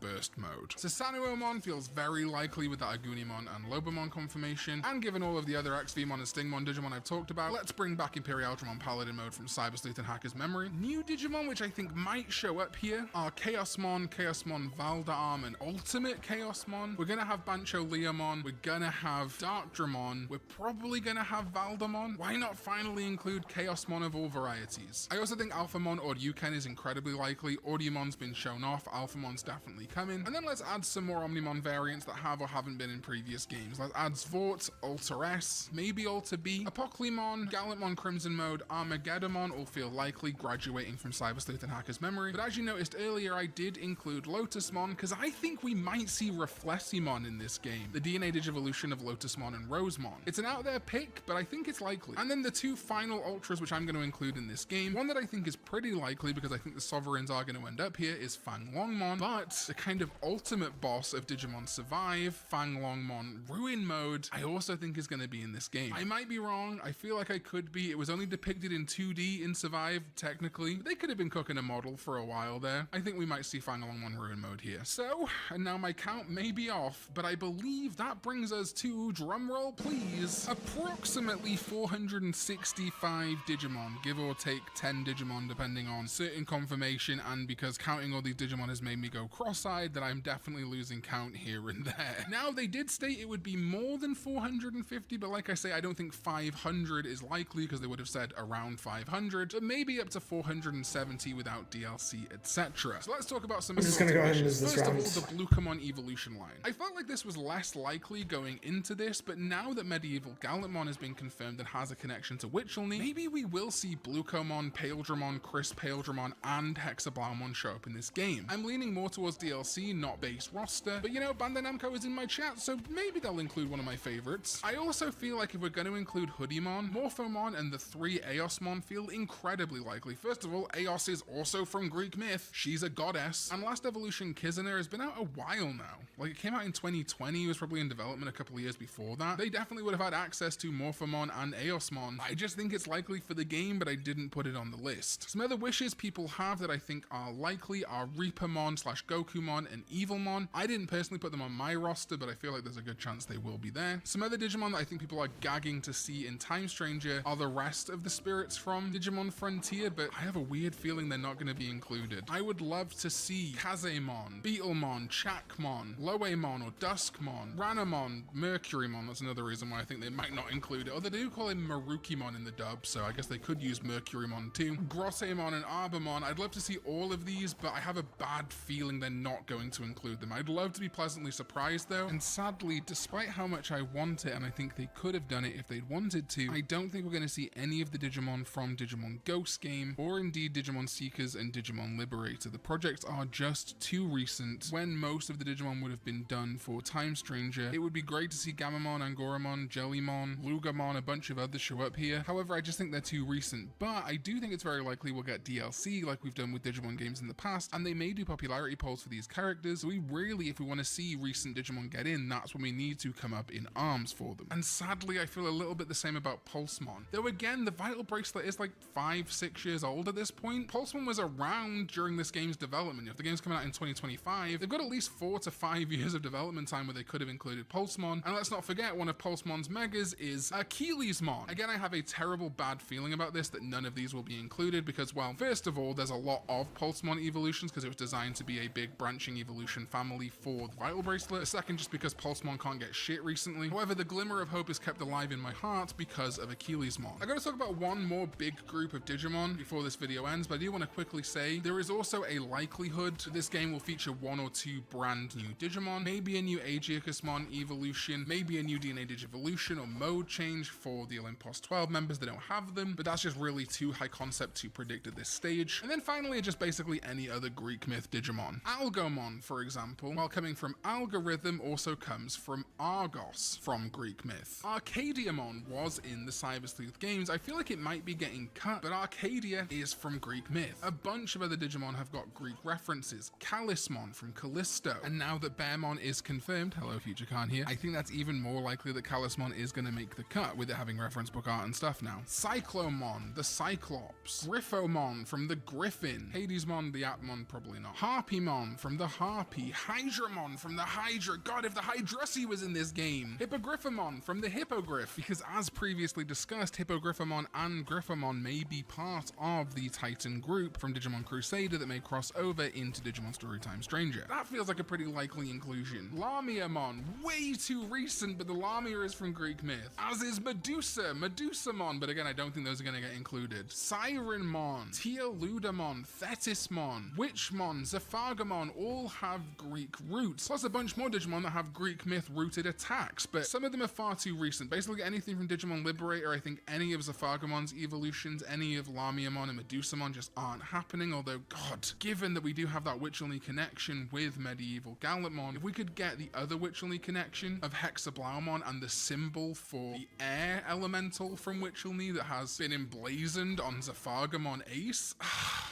Burst Mode. Susanuomon feels very likely with that Agunimon and Lobomon confirmation, and given all of the other XVmon and Stingmon Digimon I've talked about, let's bring back Imperialdramon Paladin Mode from Cyber Sleuth and Hacker's Memory. New Digimon which I think might show up here are Chaosmon, Chaosmon Valdarm, and Ultimate Chaosmon. We're gonna have Bancho Leomon, we're gonna have Darkdramon, we're probably gonna have Valdamon. Why not finally include Chaosmon of all varieties? I also think Alphamon or Yuken is incredibly likely. Audiomon's been shown off, Alphamon's definitely coming. And then let's add some more Omnimon variants that have or haven't been in previous games. Let's add Zvort, Alter S, maybe Alter B, Apoclymon, Gallantmon Crimson Mode, Armageddonmon all feel likely, graduating from Cyber Sleuth and Hacker's Memory. But as you noticed earlier, I did include Lotusmon because I think we might see Refleximon in this game, the DNA Digivolution of Lotusmon and Rosemon. It's an out there pick, but I think it's likely. And then the two final Ultras which I'm going to include in this game, one that I think is pretty likely because I think the Sovereigns are going to end up here, is Fanglongmon, but the kind of ultimate boss of Digimon Survive, Fanglongmon Ruin Mode, I also think is going to be in this game. I might be wrong, I feel like I could be. It was only depicted in 2D in Survive, technically. They could have been cooking a model for a while there. I think we might see Fanglongmon Ruin Mode here. So, and now my count may be off, but I believe that brings us to, drumroll please, approximately 465 Digimon, give or take 10 Digimon depending on certain confirmation, and because counting all these Digimon has made me go cross-eyed, that I'm definitely losing count here and there. Now, they did state it would be more than 450, but like I say, I don't think 500 is likely because they would have said around 500, but maybe up to 470 without DLC, etc. So let's talk about some I'm just gonna go ahead and lose this First round. of all, the Blucomon evolution line. I felt like this was less likely going into this, but now that Medieval Gallantmon has been confirmed and has a connection to Witchelney, maybe we will see Blucomon, Paildramon, Chris Paildramon, and Hexablaumon show up in this game. I'm leaning more towards DLC, not base roster, but you know, Bandai Namco is in my chat, so maybe they'll include one of my favorites. I also feel like if we're going to include Hoodiemon, Morphomon, and the 3 Eosmon feel incredibly likely. First of all, Eos is also from Greek myth. She's a goddess. And Last Evolution Kizuna has been out a while now. Like, it came out in 2020, it was probably in development a couple of years before that. They definitely would have had access to Morphomon and Eosmon. I just think it's likely for the game, but I didn't put it on the list. Some other wishes people have that I think are likely are Reapermon / Gokumon and Evilmon. I didn't personally put them on my roster, but I feel like there's a good chance they will be there. Some other Digimon that I think people are gagging to see in Time Stranger are the rest of the spirits from Digimon Frontier, but I have a weird feeling they're not going to be included. I would love to see Kazemon, Beetlemon, Chakmon, Loemon or Duskmon, Ranamon, Mercurymon. That's another reason why I think they might not include it. Or they do call him Marukimon in the dub, so I guess they could use Mercurymon too. Grosseimon and Arbamon, I'd love to see all of these, but I have a bad feeling they're not going to include them. I'd love to be pleasantly surprised though, and sadly, despite how much I want it, and I think they could have done it if they'd wanted to, I don't think we're going to see any of the Digimon from Digimon Ghost game, or indeed Digimon Seekers and Digimon Liberator. The projects are just too recent when most of the Digimon would have been done for Time Stranger. It would be great to see Gamamon, Angoramon, Jellymon, Lugamon, a bunch of others show up here. However, I just think they're too recent, but I do think it's very likely we'll get DLC like we've done with Digimon games in the past, and they may do popularity polls for these characters. So we really, if we want to see recent Digimon get in, that's when we need to come up in arms for them. And sadly, I feel a little bit the same about Pulsemon. Though again, the Vital Bracelet is like 5-6 years old at this point. Pulsemon was around during this game's development. If the game's coming out in 2025, they've got at least 4 to 5 years of development time where they could have included Pulsemon. And let's not forget, one of Pulsemon's megas is Achillesmon. Again, I have a terrible bad feeling about this, that none of these will be included because, well, first of all, there's a lot of Pulsemon evolutions because it was designed to be a big branching evolution family for the Vital Bracelet. Second, just because Pulsemon can't get shit recently. However, the glimmer of hope is kept alive in my heart because of Achillesmon. I gotta talk about one more big group of Digimon before this video ends, but I do want to quickly say there is also a likelihood this game will feature 1 or 2 brand new Digimon. maybe a new Aegiacusmon evolution, maybe a new DNA Digivolution or mode change for the Olympus 12 members that don't have them, but that's just really too high concept to predict at this stage. And then finally, just basically any other Greek myth Digimon. Algomon, for example, while coming from Algorithm, also comes from Argos from Greek myth. Arcadiamon was in the Cyber Sleuth games. I feel like it might be getting cut, but Arcadia is from Greek myth. A bunch of other Digimon have got Greek references. Callismon from Callisto. And now that Bearmon is confirmed, hello Future Khan here, I think that's even more likely that Callismon is going to make the cut with it having reference book art and stuff now. Cyclomon, the Cyclops. Griffomon from the Griffin. Hadesmon, the Atmon, probably not. Harpymon from the Harpy. Hydramon from the Hydra. God, if the Hydrassi was in this game. Hippogriffamon from the Hippogriff, because as previously discussed, Hippogriffamon and Griffamon may be part of the Titan group from Digimon Crusader that may cross over into Digimon Storytime Stranger. That feels like a pretty likely inclusion. Lamiamon, way too recent, but the Lamia is from Greek myth. As is Medusa, Medusamon, but again, I don't think those are going to get included. Sirenmon, Teoludamon, Thetismon, Witchmon, Zephagamon all have Greek roots, plus a bunch more Digimon that have Greek myth rooted attacks, but some of them are far too recent. Basically anything from Digimon Liberator, I think any of Zephagamon's evolutions, any of Lamiamon and Medusamon just aren't happening, although god, given that we do have that Witchelny connection with Medieval Gallantmon, if we could get the other Witchelny connection of Hexablaumon and the symbol for the air elemental from Witchelny that has been emblazoned on Zephagamon Ace,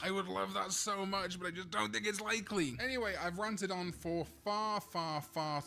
I would love that so much, but I just don't think it's likely. Anyway, I've ranted on for far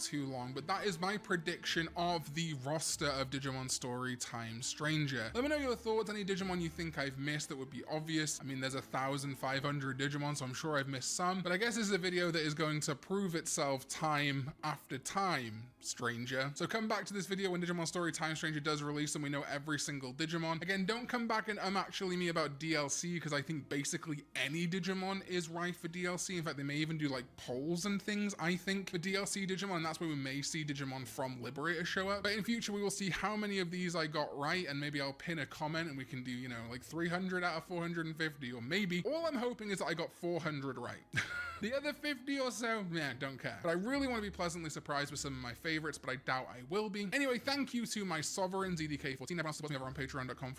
too long, but that is my prediction of the roster of Digimon Storytime Stranger. Let me know your thoughts, any Digimon you think I've missed that would be obvious. I mean, there's 1,500 Digimon, so I'm sure I've missed some, but I guess this is a video that is going to prove itself time after time, Stranger. So come back to this video when Digimon Storytime Stranger does release and we know every single Digimon. Again, don't come back and actually me about DLC, because I think basically any Digimon is rife for DLC. In fact, they may even do like polls and things, I think, for DLC Digimon, and that's where we may see Digimon from Liberator show up. But in future, we will see how many of these I got right, and maybe I'll pin a comment and we can do, you know, like 300 out of 450, or maybe all I'm hoping is that I got 400 right. The other 50 or so, yeah, don't care. But I really want to be pleasantly surprised with some of my favorites, but I doubt I will be. Anyway, thank you to my sovereigns, EDK14. Everyone else supports me over on patreon.com/.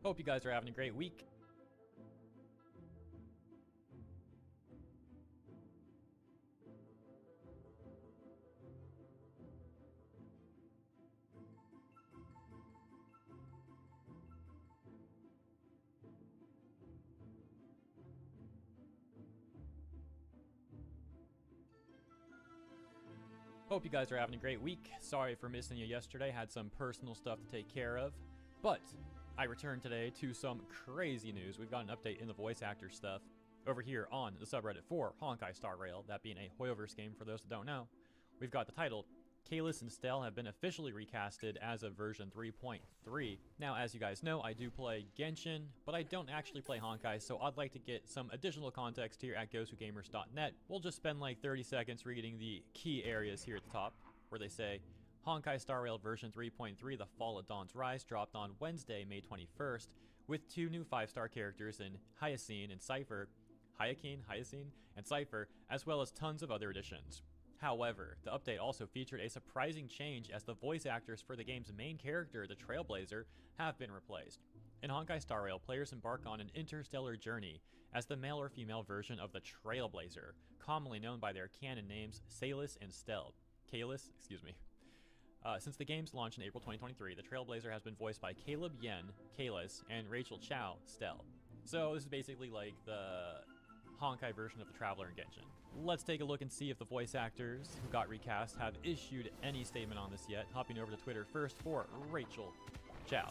Hope you guys are having a great week. Hope you guys are having a great week. Sorry for missing you yesterday. Had some personal stuff to take care of. But I returned today to some crazy news. We've got an update in the voice actor stuff over here on the subreddit for Honkai Star Rail, that being a Hoyoverse game for those that don't know. We've got the title, Kalis and Stell have been officially recasted as of version 3.3. Now, as you guys know, I do play Genshin, but I don't actually play Honkai, so I'd like to get some additional context here at GoToGamers.net. We'll just spend like 30 seconds reading the key areas here at the top, where they say, Honkai Star Rail version 3.3, The Fall of Dawn's Rise, dropped on Wednesday, May 21st, with 2 new 5-star characters in Hyacine and Cypher, Hyacine and Cypher, as well as tons of other additions. However, the update also featured a surprising change as the voice actors for the game's main character, the Trailblazer, have been replaced. In Honkai Star Rail, players embark on an interstellar journey as the male or female version of the Trailblazer, commonly known by their canon names Kalis and Stell. Since the game's launch in April 2023, the Trailblazer has been voiced by Caleb Yen, Kalis, and Rachel Chow, Stell. So this is basically like the Honkai version of the Traveler in Genshin. Let's take a look and see if the voice actors who got recast have issued any statement on this yet. Hopping over to Twitter first for Rachel Chow.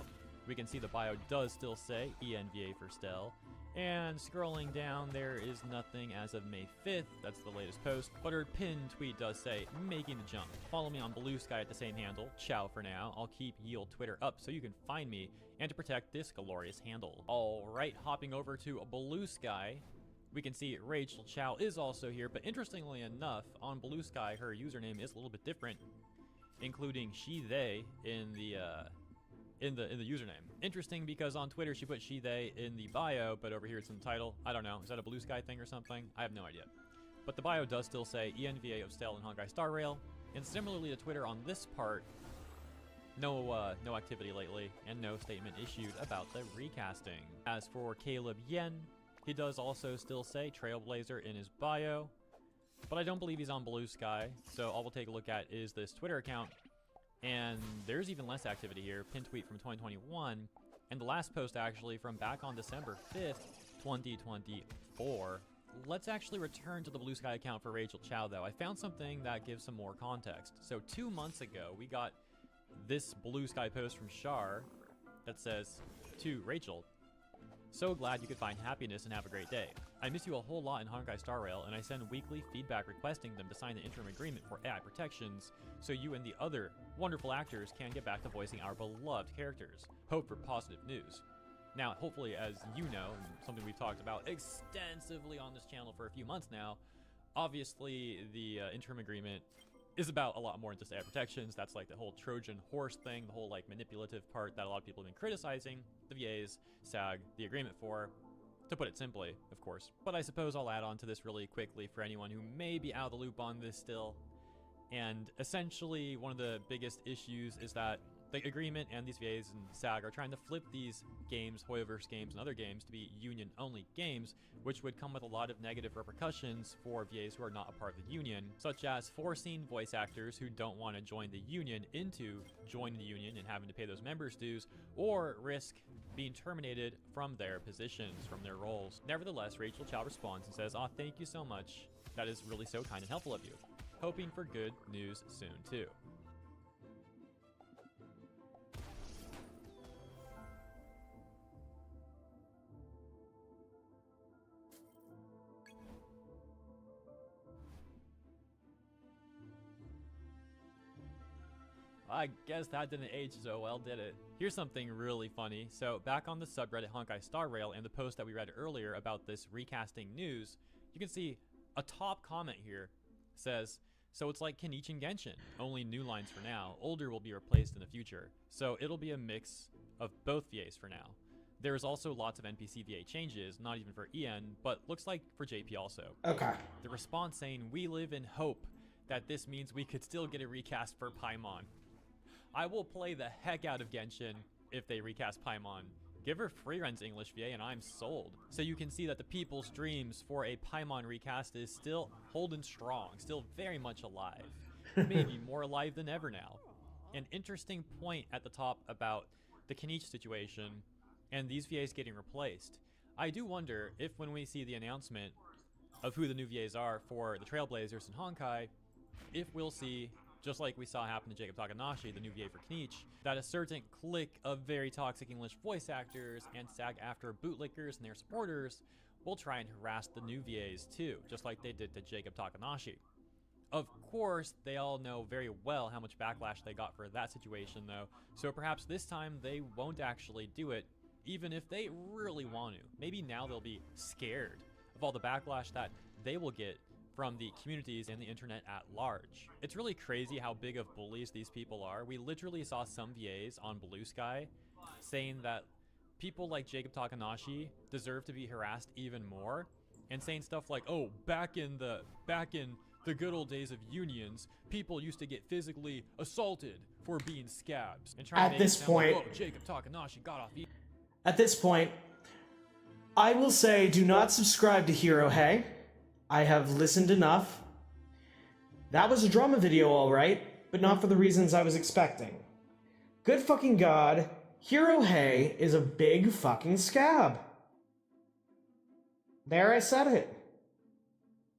We can see the bio does still say ENVA for Stell. And scrolling down, there is nothing as of May 5th. That's the latest post. But her pinned tweet does say, making the jump. Follow me on Blue Sky at the same handle. Chow for now. I'll keep Yield Twitter up so you can find me and to protect this glorious handle. Alright, hopping over to Blue Sky. We can see Rachel Chow is also here, but interestingly enough, on Blue Sky, her username is a little bit different, including she, they in the username. Interesting because on Twitter she put she, they in the bio, but over here it's in the title. I don't know. Is that a Blue Sky thing or something? I have no idea. But the bio does still say ENVA of Stell and Honkai Star Rail. And similarly to Twitter on this part, no activity lately and no statement issued about the recasting. As for Caleb Yen, he does also still say Trailblazer in his bio, but I don't believe he's on Blue Sky. So all we'll take a look at is this Twitter account. And there's even less activity here. Pin tweet from 2021. And the last post actually from back on December 5th, 2024. Let's actually return to the Blue Sky account for Rachel Chow though. I found something that gives some more context. So 2 months ago, we got this Blue Sky post from Shar that says, to Rachel, so glad you could find happiness and have a great day. I miss you a whole lot in Honkai Star Rail, and I send weekly feedback requesting them to sign the interim agreement for AI protections so you and the other wonderful actors can get back to voicing our beloved characters. Hope for positive news. Now, hopefully, as you know, and something we've talked about extensively on this channel for a few months now, obviously the interim agreement is about a lot more than just AI protections. That's like the whole Trojan horse thing, the whole like manipulative part that a lot of people have been criticizing the VAs, SAG, the agreement for, to put it simply, of course. But I suppose I'll add on to this really quickly for anyone who may be out of the loop on this still. And essentially, one of the biggest issues is that the agreement and these VAs and SAG are trying to flip these games, Hoyoverse games and other games, to be union-only games, which would come with a lot of negative repercussions for VAs who are not a part of the union, such as forcing voice actors who don't want to join the union into joining the union and having to pay those members' dues, or risk being terminated from their positions, from their roles. Nevertheless, Rachel Chow responds and says, "Aw, thank you so much. That is really so kind and helpful of you. Hoping for good news soon, too." I guess that didn't age so well, did it? Here's something really funny. So back on the subreddit Honkai Star Rail and the post that we read earlier about this recasting news, you can see a top comment here says, so it's like Kenichi Genshin, only new lines for now. Older will be replaced in the future. So it'll be a mix of both VAs for now. There's also lots of NPC VA changes, not even for EN, but looks like for JP also. Okay. The response saying, we live in hope that this means we could still get a recast for Paimon. I will play the heck out of Genshin if they recast Paimon. Give her free runs English VA and I'm sold. So you can see that the people's dreams for a Paimon recast is still holding strong, still very much alive. Maybe more alive than ever now. An interesting point at the top about the Kenichi situation and these VAs getting replaced. I do wonder if when we see the announcement of who the new VAs are for the Trailblazers and Honkai, if we'll see, just like we saw happen to Jacob Takanashi, the new VA for Kenichi, that a certain clique of very toxic English voice actors and SAG-AFTRA bootlickers and their supporters will try and harass the new VAs too, just like they did to Jacob Takanashi. Of course, they all know very well how much backlash they got for that situation though, so perhaps this time they won't actually do it, even if they really want to. Maybe now they'll be scared of all the backlash that they will get from the communities and the internet at large. It's really crazy how big of bullies these people are. We literally saw some VAs on Blue Sky saying that people like Jacob Takanashi deserve to be harassed even more, and saying stuff like, oh, back in the good old days of unions, people used to get physically assaulted for being scabs. And trying at to this point, like, oh, Jacob Takanashi got off. At this point, I will say do not subscribe to Hero Hey. I have listened enough. That was a drama video, all right, but not for the reasons I was expecting. Good fucking god, Hero Hey is a big fucking scab. There, I said it.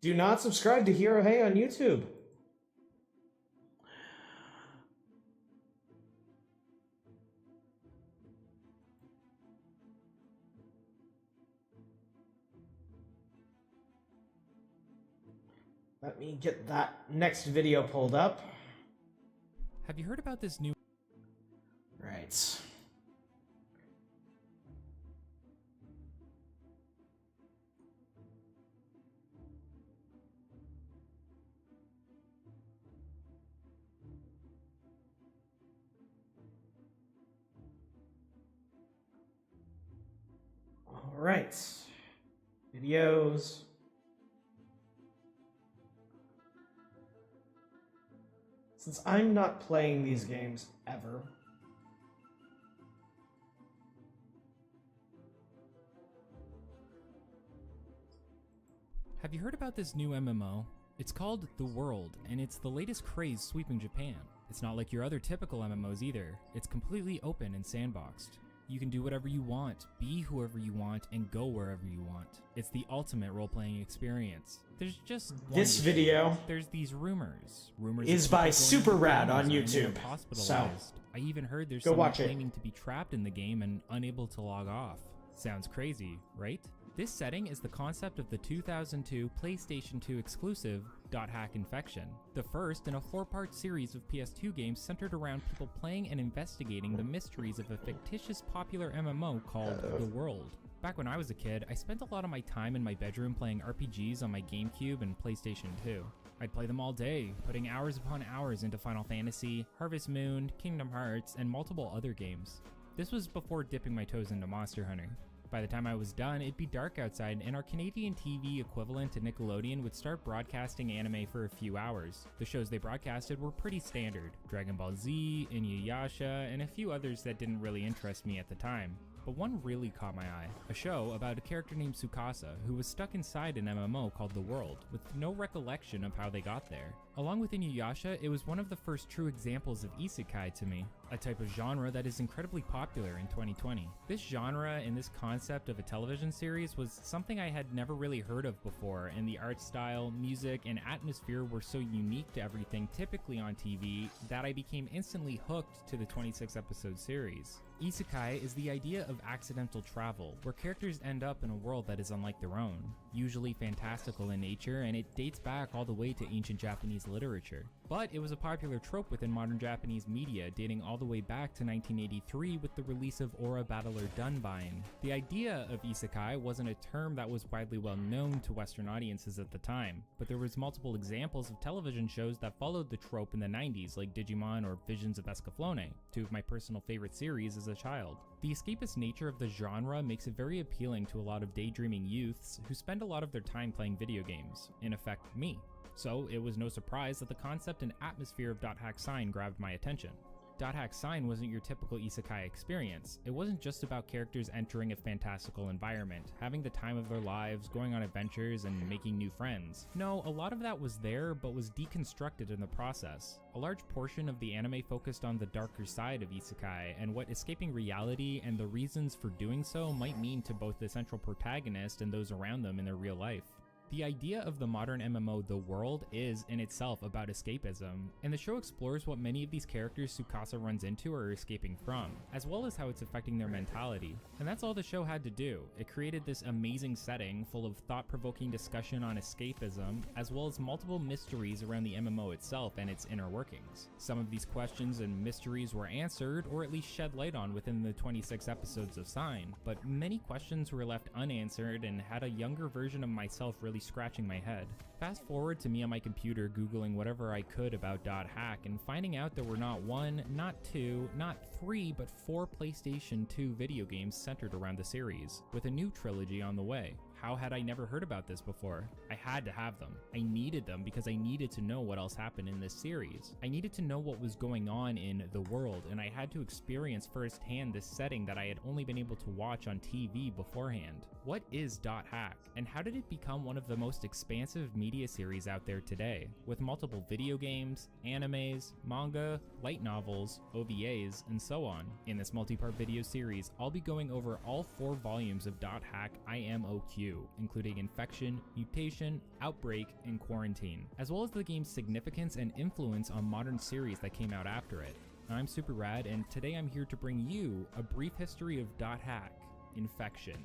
Do not subscribe to Hero Hey on YouTube. Let me get that next video pulled up. Have you heard about this new... Right. All right. Videos. Since I'm not playing these games ever, Have you heard about this new MMO? It's called The World, and it's the latest craze sweeping Japan. It's not like your other typical MMOs either. It's completely open and sandboxed. You can do whatever you want, be whoever you want, and go wherever you want. It's the ultimate role-playing experience. There's just this video There's these rumors. is of by people going Super into Rad games on and ending YouTube. up hospitalized. So, I even heard there's go someone watch it. claiming to be trapped in the game and unable to log off. Sounds crazy, right? This setting is the concept of the 2002 PlayStation 2 exclusive .hack Infection, the first in a 4-part series of PS2 games centered around people playing and investigating the mysteries of a fictitious popular MMO called The World. Back when I was a kid, I spent a lot of my time in my bedroom playing RPGs on my GameCube and PlayStation 2. I'd play them all day, putting hours upon hours into Final Fantasy, Harvest Moon, Kingdom Hearts, and multiple other games. This was before dipping my toes into Monster Hunter. By the time I was done, it'd be dark outside, and our Canadian TV equivalent to Nickelodeon would start broadcasting anime for a few hours. The shows they broadcasted were pretty standard: Dragon Ball Z, Inuyasha, and a few others that didn't really interest me at the time. But one really caught my eye, a show about a character named Tsukasa who was stuck inside an MMO called The World, with no recollection of how they got there. Along with Inuyasha, it was one of the first true examples of isekai to me, a type of genre that is incredibly popular in 2020. This genre and this concept of a television series was something I had never really heard of before, and the art style, music, and atmosphere were so unique to everything typically on TV that I became instantly hooked to the 26-episode series. Isekai is the idea of accidental travel, where characters end up in a world that is unlike their own, usually fantastical in nature, and it dates back all the way to ancient Japanese literature. But it was a popular trope within modern Japanese media, dating all the way back to 1983 with the release of Aura Battler Dunbine. The idea of isekai wasn't a term that was widely well known to Western audiences at the time, but there was multiple examples of television shows that followed the trope in the 90s, like Digimon or Visions of Escaflowne, two of my personal favorite series as a child. The escapist nature of the genre makes it very appealing to a lot of daydreaming youths who spend a lot of their time playing video games, in effect me. So it was no surprise that the concept and atmosphere of .hack Sign grabbed my attention. .hack Sign wasn't your typical isekai experience. It wasn't just about characters entering a fantastical environment, having the time of their lives, going on adventures, and making new friends. No, a lot of that was there, but was deconstructed in the process. A large portion of the anime focused on the darker side of isekai, and what escaping reality and the reasons for doing so might mean to both the central protagonist and those around them in their real life. The idea of the modern MMO The World is, in itself, about escapism, and the show explores what many of these characters Tsukasa runs into or are escaping from, as well as how it's affecting their mentality. And that's all the show had to do. It created this amazing setting full of thought-provoking discussion on escapism, as well as multiple mysteries around the MMO itself and its inner workings. Some of these questions and mysteries were answered, or at least shed light on within the 26 episodes of Sign, but many questions were left unanswered and had a younger version of myself really scratching my head. Fast forward to me on my computer googling whatever I could about .hack and finding out there were not one, not two, not three, but 4 PlayStation 2 video games centered around the series, with a new trilogy on the way. How had I never heard about this before? I had to have them. I needed them because I needed to know what else happened in this series. I needed to know what was going on in The World, and I had to experience firsthand this setting that I had only been able to watch on TV beforehand. What is .hack, and how did it become one of the most expansive media series out there today, with multiple video games, animes, manga, light novels, OVAs, and so on? In this multi-part video series, I'll be going over all 4 volumes of .hack IMOQ. IMOQ, including infection, mutation, outbreak, and quarantine, as well as the game's significance and influence on modern series that came out after it. I'm Super Rad, and today I'm here to bring you a brief history of .hack, Infection.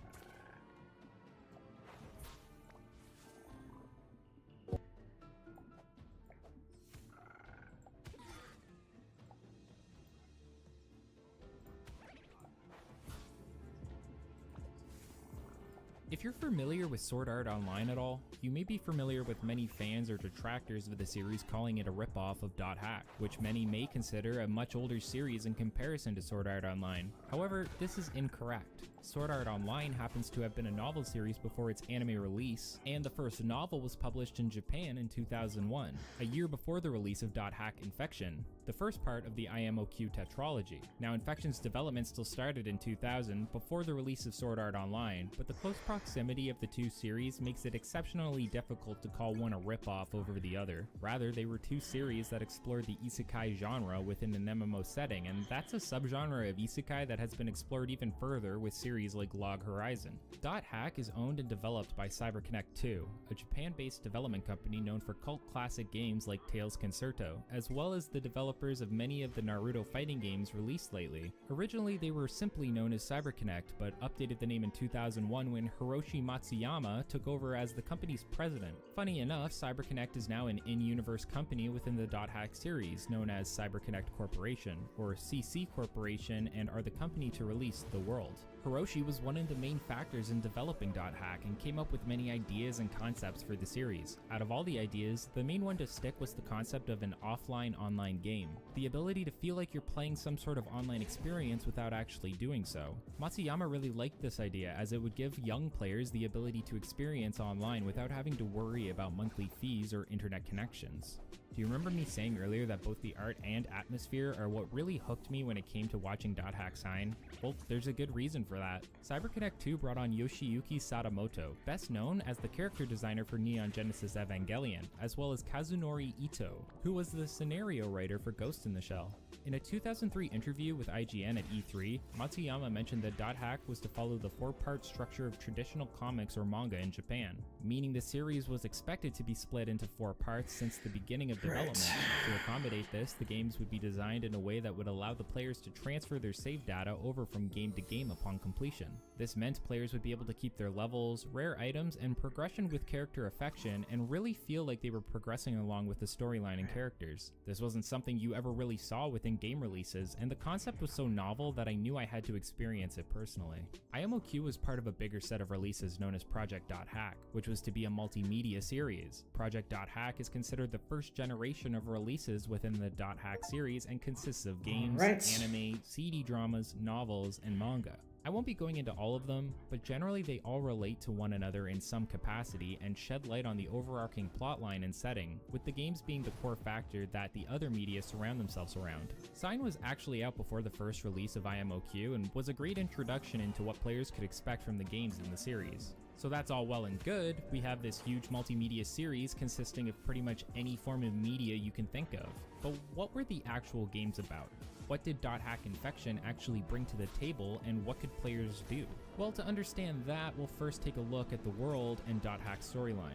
If you're familiar with Sword Art Online at all, you may be familiar with many fans or detractors of the series calling it a ripoff of .hack, which many may consider a much older series in comparison to Sword Art Online. However, this is incorrect. Sword Art Online happens to have been a novel series before its anime release, and the first novel was published in Japan in 2001, a year before the release of .hack Infection, the first part of the IMOQ tetralogy. Now, Infection's development still started in 2000 before the release of Sword Art Online, but the close proximity of the two series makes it exceptionally difficult to call one a ripoff over the other. Rather, they were two series that explored the isekai genre within an MMO setting, and that's a subgenre of isekai that has been explored even further with series like Log Horizon. .hack is owned and developed by CyberConnect 2, a Japan-based development company known for cult classic games like Tales Concerto, as well as the developers of many of the Naruto fighting games released lately. Originally, they were simply known as CyberConnect, but updated the name in 2001 when Hiroshi Matsuyama took over as the company's president. Funny enough, CyberConnect is now an in-universe company within the .hack series, known as CyberConnect Corporation, or CC Corporation, and are the company to release The World. Hiroshi was one of the main factors in developing .hack and came up with many ideas and concepts for the series. Out of all the ideas, the main one to stick was the concept of an offline-online game, the ability to feel like you're playing some sort of online experience without actually doing so. Matsuyama really liked this idea as it would give young players the ability to experience online without having to worry about monthly fees or internet connections. Do you remember me saying earlier that both the art and atmosphere are what really hooked me when it came to watching .hack shine? Well, there's a good reason for that. CyberConnect 2 brought on Yoshiyuki Sadamoto, best known as the character designer for Neon Genesis Evangelion, as well as Kazunori Ito, who was the scenario writer for Ghost in the Shell. In a 2003 interview with IGN at E3, Matsuyama mentioned that .hack was to follow the four-part structure of traditional comics or manga in Japan, meaning the series was expected to be split into 4 parts since the beginning of development. To accommodate this, the games would be designed in a way that would allow the players to transfer their save data over from game to game upon completion. This meant players would be able to keep their levels, rare items, and progression with character affection and really feel like they were progressing along with the storyline and characters. This wasn't something you ever really saw within game releases, and the concept was so novel that I knew I had to experience it personally. IMOQ was part of a bigger set of releases known as Project .hack, which was to be a multimedia series. Project .hack is considered the first generation of releases within the .hack series and consists of games, anime, CD dramas, novels, and manga. I won't be going into all of them, but generally they all relate to one another in some capacity and shed light on the overarching plotline and setting, with the games being the core factor that the other media surround themselves around. Sign was actually out before the first release of IMOQ and was a great introduction into what players could expect from the games in the series. So that's all well and good. We have this huge multimedia series consisting of pretty much any form of media you can think of. But what were the actual games about? What did .hack Infection actually bring to the table, and what could players do? Well, to understand that, we'll first take a look at the world and .hack storyline.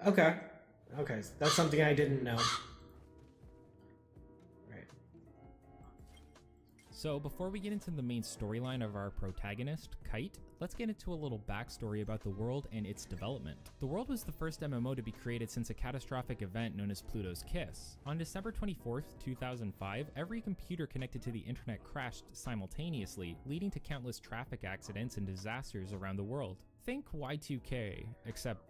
Okay, that's something I didn't know. So before we get into the main storyline of our protagonist, Kite, let's get into a little backstory about the world and its development. The world was the first MMO to be created since a catastrophic event known as Pluto's Kiss. On December 24th, 2005, every computer connected to the internet crashed simultaneously, leading to countless traffic accidents and disasters around the world. Think Y2K, except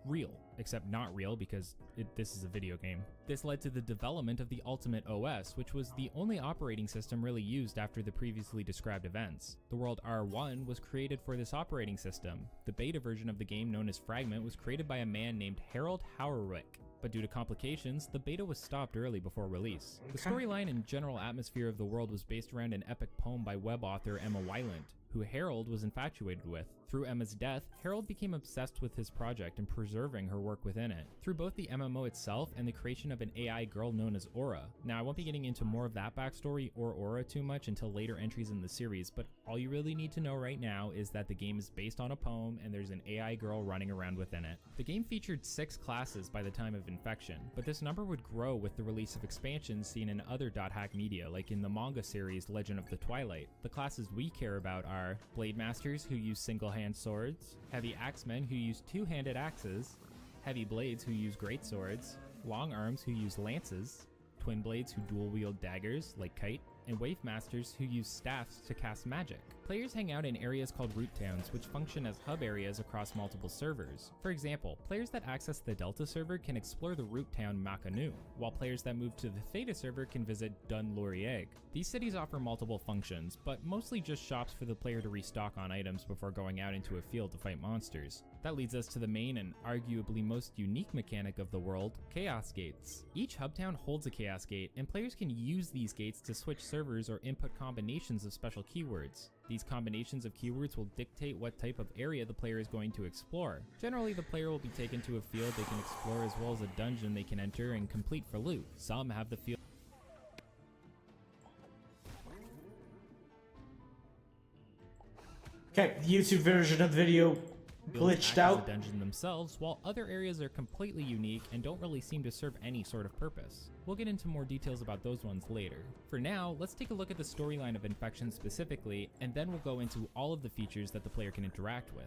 not real because this is a video game. This led to the development of the Ultimate OS, which was the only operating system really used after the previously described events. The world R1 was created for this operating system. The beta version of the game, known as Fragment, was created by a man named Harold Hauerwick, but due to complications, the beta was stopped early before release. The storyline and general atmosphere of the world was based around an epic poem by web author Emma Weiland, who Harold was infatuated with. Through Emma's death, Harold became obsessed with his project and preserving her work within it, through both the MMO itself and the creation of an AI girl known as Aura. Now, I won't be getting into more of that backstory or Aura too much until later entries in the series, but all you really need to know right now is that the game is based on a poem and there's an AI girl running around within it. The game featured 6 classes by the time of Infection, but this number would grow with the release of expansions seen in other .hack media, like in the manga series Legend of the Twilight. The classes we care about are Blade Masters, who use single-hand swords, Heavy Axemen, who use two-handed axes, Heavy Blades, who use great swords, Long Arms, who use lances, Twin Blades, who dual-wield daggers, like Kite, and Wave Masters, who use staffs to cast magic. Players hang out in areas called root towns, which function as hub areas across multiple servers. For example, players that access the Delta server can explore the root town Makanu, while players that move to the Theta server can visit Dun Laurieg. These cities offer multiple functions, but mostly just shops for the player to restock on items before going out into a field to fight monsters. That leads us to the main and arguably most unique mechanic of the world, Chaos Gates. Each hub town holds a Chaos Gate, and players can use these gates to switch servers or input combinations of special keywords. These combinations of keywords will dictate what type of area the player is going to explore. Generally, the player will be taken to a field they can explore as well as a dungeon they can enter and complete for loot. Some have the field. Okay, the YouTube version of the video glitched act as a out. dungeon themselves, while other areas are completely unique and don't really seem to serve any sort of purpose. We'll get into more details about those ones later. For now, let's take a look at the storyline of Infection specifically, and then we'll go into all of the features that the player can interact with.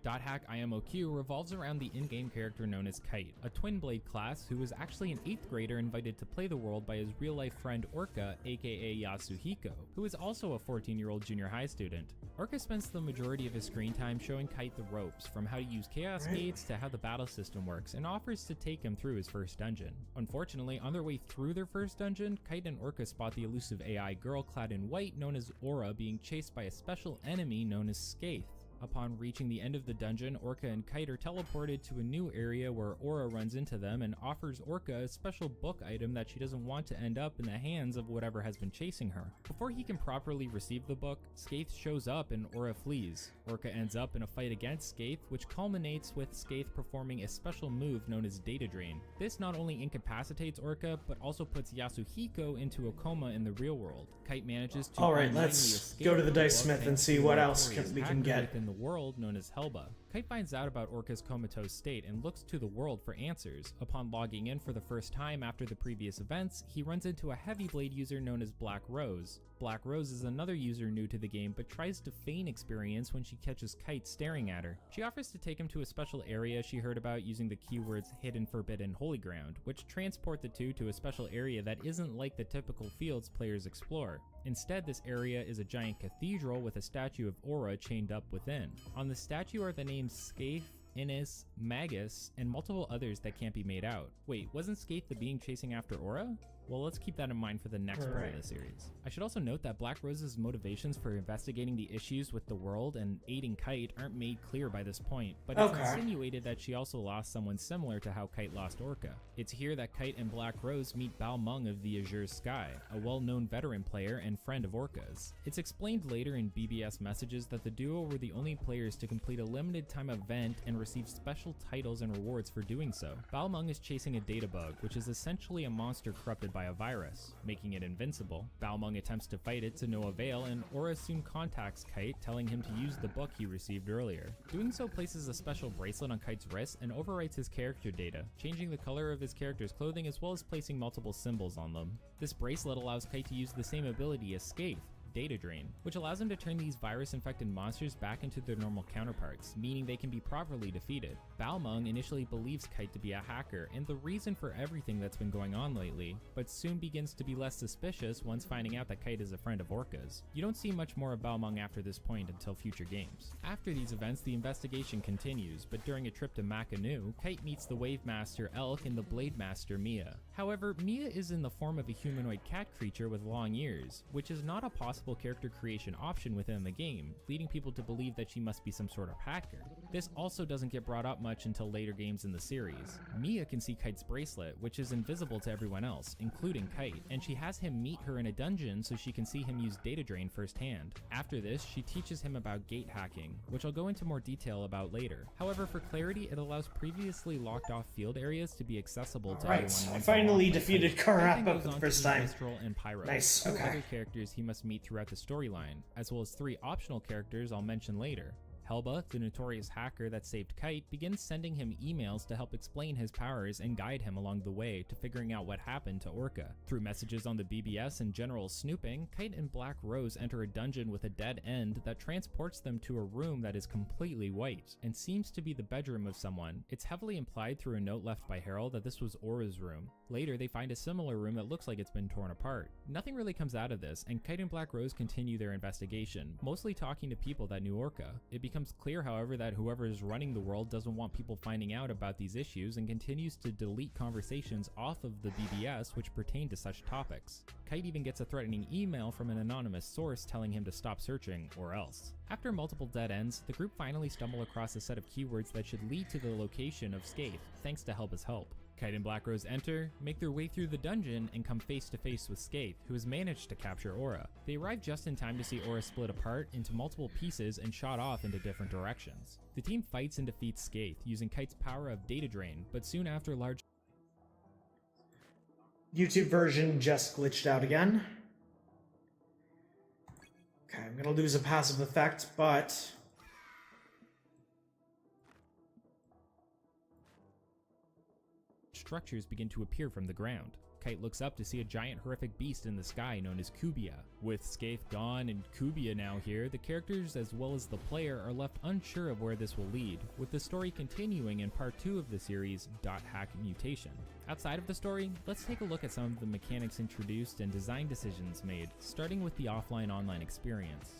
.hack IMOQ revolves around the in-game character known as Kite, a twin blade class who was actually an 8th grader invited to play the world by his real-life friend Orca, aka Yasuhiko, who is also a 14-year-old junior high student. Orca spends the majority of his screen time showing Kite the ropes, from how to use Chaos Gates to how the battle system works, and offers to take him through his first dungeon. Unfortunately, on their way through their first dungeon, Kite and Orca spot the elusive AI girl clad in white known as Aura being chased by a special enemy known as Skaith. Upon reaching the end of the dungeon, Orca and Kite are teleported to a new area where Aura runs into them and offers Orca a special book item that she doesn't want to end up in the hands of whatever has been chasing her. Before he can properly receive the book, Skaith shows up and Aura flees. Orca ends up in a fight against Skaith, which culminates with Skaith performing a special move known as Data Drain. This not only incapacitates Orca, but also puts Yasuhiko into a coma in the real world. Kite manages to Alright, let's go to the Dice Smith and see what else we can get. In the world known as Helba. Kite finds out about Orca's comatose state and looks to the world for answers. Upon logging in for the first time after the previous events, he runs into a heavy blade user known as Black Rose. Black Rose is another user new to the game, but tries to feign experience when she catches Kite staring at her. She offers to take him to a special area she heard about using the keywords Hidden, Forbidden, Holy Ground, which transport the two to a special area that isn't like the typical fields players explore. Instead, this area is a giant cathedral with a statue of Aura chained up within. On the statue are the names Skaith, Innis, Magus, and multiple others that can't be made out. Wait, wasn't Skaith the being chasing after Aura? Well, let's keep that in mind for the next part of the series. I should also note that Black Rose's motivations for investigating the issues with the world and aiding Kite aren't made clear by this point, but it's insinuated that she also lost someone similar to how Kite lost Orca. It's here that Kite and Black Rose meet Balmung of the Azure Sky, a well-known veteran player and friend of Orca's. It's explained later in BBS messages that the duo were the only players to complete a limited time event and receive special titles and rewards for doing so. Balmung is chasing a data bug, which is essentially a monster corrupted by a virus, making it invincible. Balmung attempts to fight it to no avail, and Aura soon contacts Kite, telling him to use the book he received earlier. Doing so places a special bracelet on Kite's wrist and overwrites his character data, changing the color of his character's clothing as well as placing multiple symbols on them. This bracelet allows Kite to use the same ability as Skaith, Data Drain, which allows him to turn these virus-infected monsters back into their normal counterparts, meaning they can be properly defeated. Balmung initially believes Kite to be a hacker and the reason for everything that's been going on lately, but soon begins to be less suspicious once finding out that Kite is a friend of Orca's. You don't see much more of Balmung after this point until future games. After these events, the investigation continues, but during a trip to Makanu, Kite meets the Wave Master Elk and the Blade Master Mia. However, Mia is in the form of a humanoid cat creature with long ears, which is not a possible character creation option within the game, leading people to believe that she must be some sort of hacker. This also doesn't get brought up much until later games in the series. Mia can see Kite's bracelet, which is invisible to everyone else, including Kite, and she has him meet her in a dungeon so she can see him use data drain firsthand. After this, she teaches him about gate hacking, which I'll go into more detail about later. However, for clarity, it allows previously locked off field areas to be accessible to everyone. I finally defeated Karappa for the first time. Mistral and Pyro. Nice, Two okay. other characters he must meet throughout the storyline, as well as 3 optional characters I'll mention later. Helba, the notorious hacker that saved Kite, begins sending him emails to help explain his powers and guide him along the way to figuring out what happened to Orca. Through messages on the BBS and general snooping, Kite and Black Rose enter a dungeon with a dead end that transports them to a room that is completely white and seems to be the bedroom of someone. It's heavily implied through a note left by Harold that this was Aura's room. Later, they find a similar room that looks like it's been torn apart. Nothing really comes out of this, and Kite and Black Rose continue their investigation, mostly talking to people that knew Orca. It becomes clear, however, that whoever is running the world doesn't want people finding out about these issues and continues to delete conversations off of the BBS which pertain to such topics. Kite even gets a threatening email from an anonymous source telling him to stop searching, or else. After multiple dead ends, the group finally stumble across a set of keywords that should lead to the location of Skaith, thanks to Helba's help. Kite and Black Rose enter, make their way through the dungeon, and come face to face with Skaith, who has managed to capture Aura. They arrive just in time to see Aura split apart into multiple pieces and shot off into different directions. The team fights and defeats Skaith using Kite's power of data drain, but soon after large YouTube version just glitched out again. Okay, I'm gonna lose a passive effect, but structures begin to appear from the ground. Kite looks up to see a giant horrific beast in the sky known as Kubia. With Skaith gone and Kubia now here, the characters as well as the player are left unsure of where this will lead, with the story continuing in part 2 of the series, .hack Mutation. Outside of the story, let's take a look at some of the mechanics introduced and design decisions made, starting with the offline-online experience.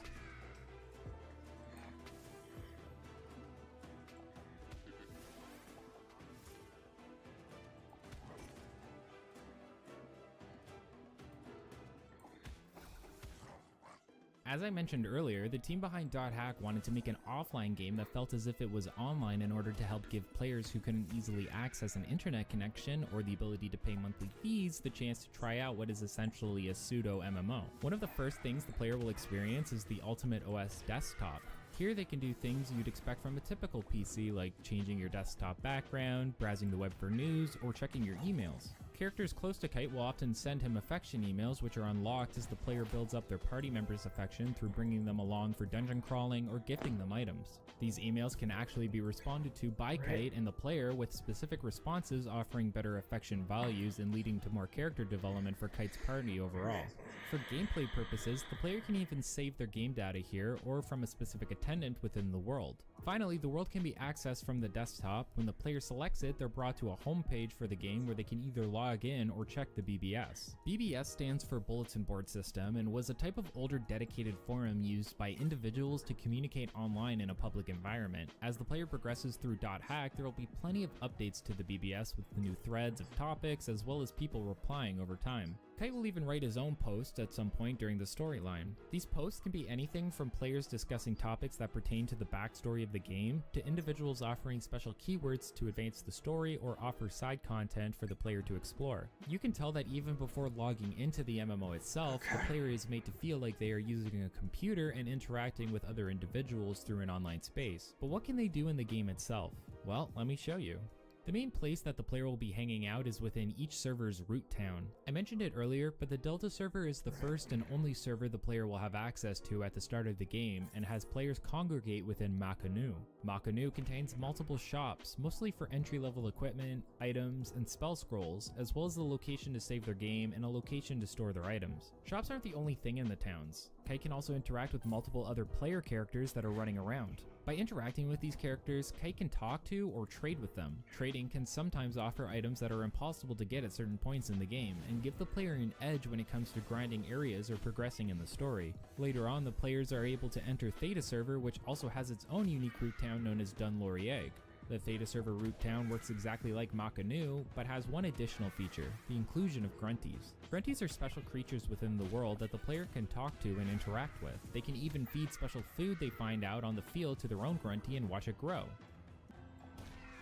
As I mentioned earlier, the team behind .hack wanted to make an offline game that felt as if it was online in order to help give players who couldn't easily access an internet connection or the ability to pay monthly fees the chance to try out what is essentially a pseudo MMO. One of the first things the player will experience is the Ultimate OS desktop. Here they can do things you'd expect from a typical PC, like changing your desktop background, browsing the web for news, or checking your emails. Characters close to Kite will often send him affection emails, which are unlocked as the player builds up their party members' affection through bringing them along for dungeon crawling or gifting them items. These emails can actually be responded to by Kite and the player, with specific responses offering better affection values and leading to more character development for Kite's party overall. For gameplay purposes, the player can even save their game data here or from a specific attendant within the world. Finally, the world can be accessed from the desktop. When the player selects it, they're brought to a home page for the game where they can either log in or check the BBS. BBS stands for Bulletin Board System and was a type of older dedicated forum used by individuals to communicate online in a public environment. As the player progresses through .hack, there will be plenty of updates to the BBS with the new threads of topics as well as people replying over time. Kite will even write his own post at some point during the storyline. These posts can be anything from players discussing topics that pertain to the backstory of the game, to individuals offering special keywords to advance the story or offer side content for the player to explore. You can tell that even before logging into the MMO itself, the player is made to feel like they are using a computer and interacting with other individuals through an online space. But what can they do in the game itself? Well, let me show you. The main place that the player will be hanging out is within each server's root town. I mentioned it earlier, but the Delta server is the first and only server the player will have access to at the start of the game and has players congregate within Makanu. Makanu contains multiple shops, mostly for entry-level equipment, items, and spell scrolls, as well as the location to save their game and a location to store their items. Shops aren't the only thing in the towns. Kite can also interact with multiple other player characters that are running around. By interacting with these characters, Kite can talk to or trade with them. Trading can sometimes offer items that are impossible to get at certain points in the game, and give the player an edge when it comes to grinding areas or progressing in the story. Later on, the players are able to enter Theta server, which also has its own unique root town known as Dunlaurieg. The Theta server root town works exactly like Makanu, but has one additional feature, the inclusion of grunties. Grunties are special creatures within the world that the player can talk to and interact with. They can even feed special food they find out on the field to their own grunty and watch it grow.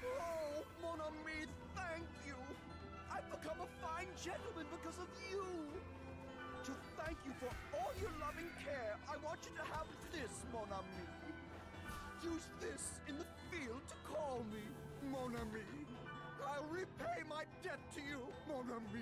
Oh, mon ami, thank you. I've become a fine gentleman because of you. To thank you for all your loving care, I want you to have this, mon ami. Use this in the field to call me, mon ami. I'll repay my debt to you, mon ami.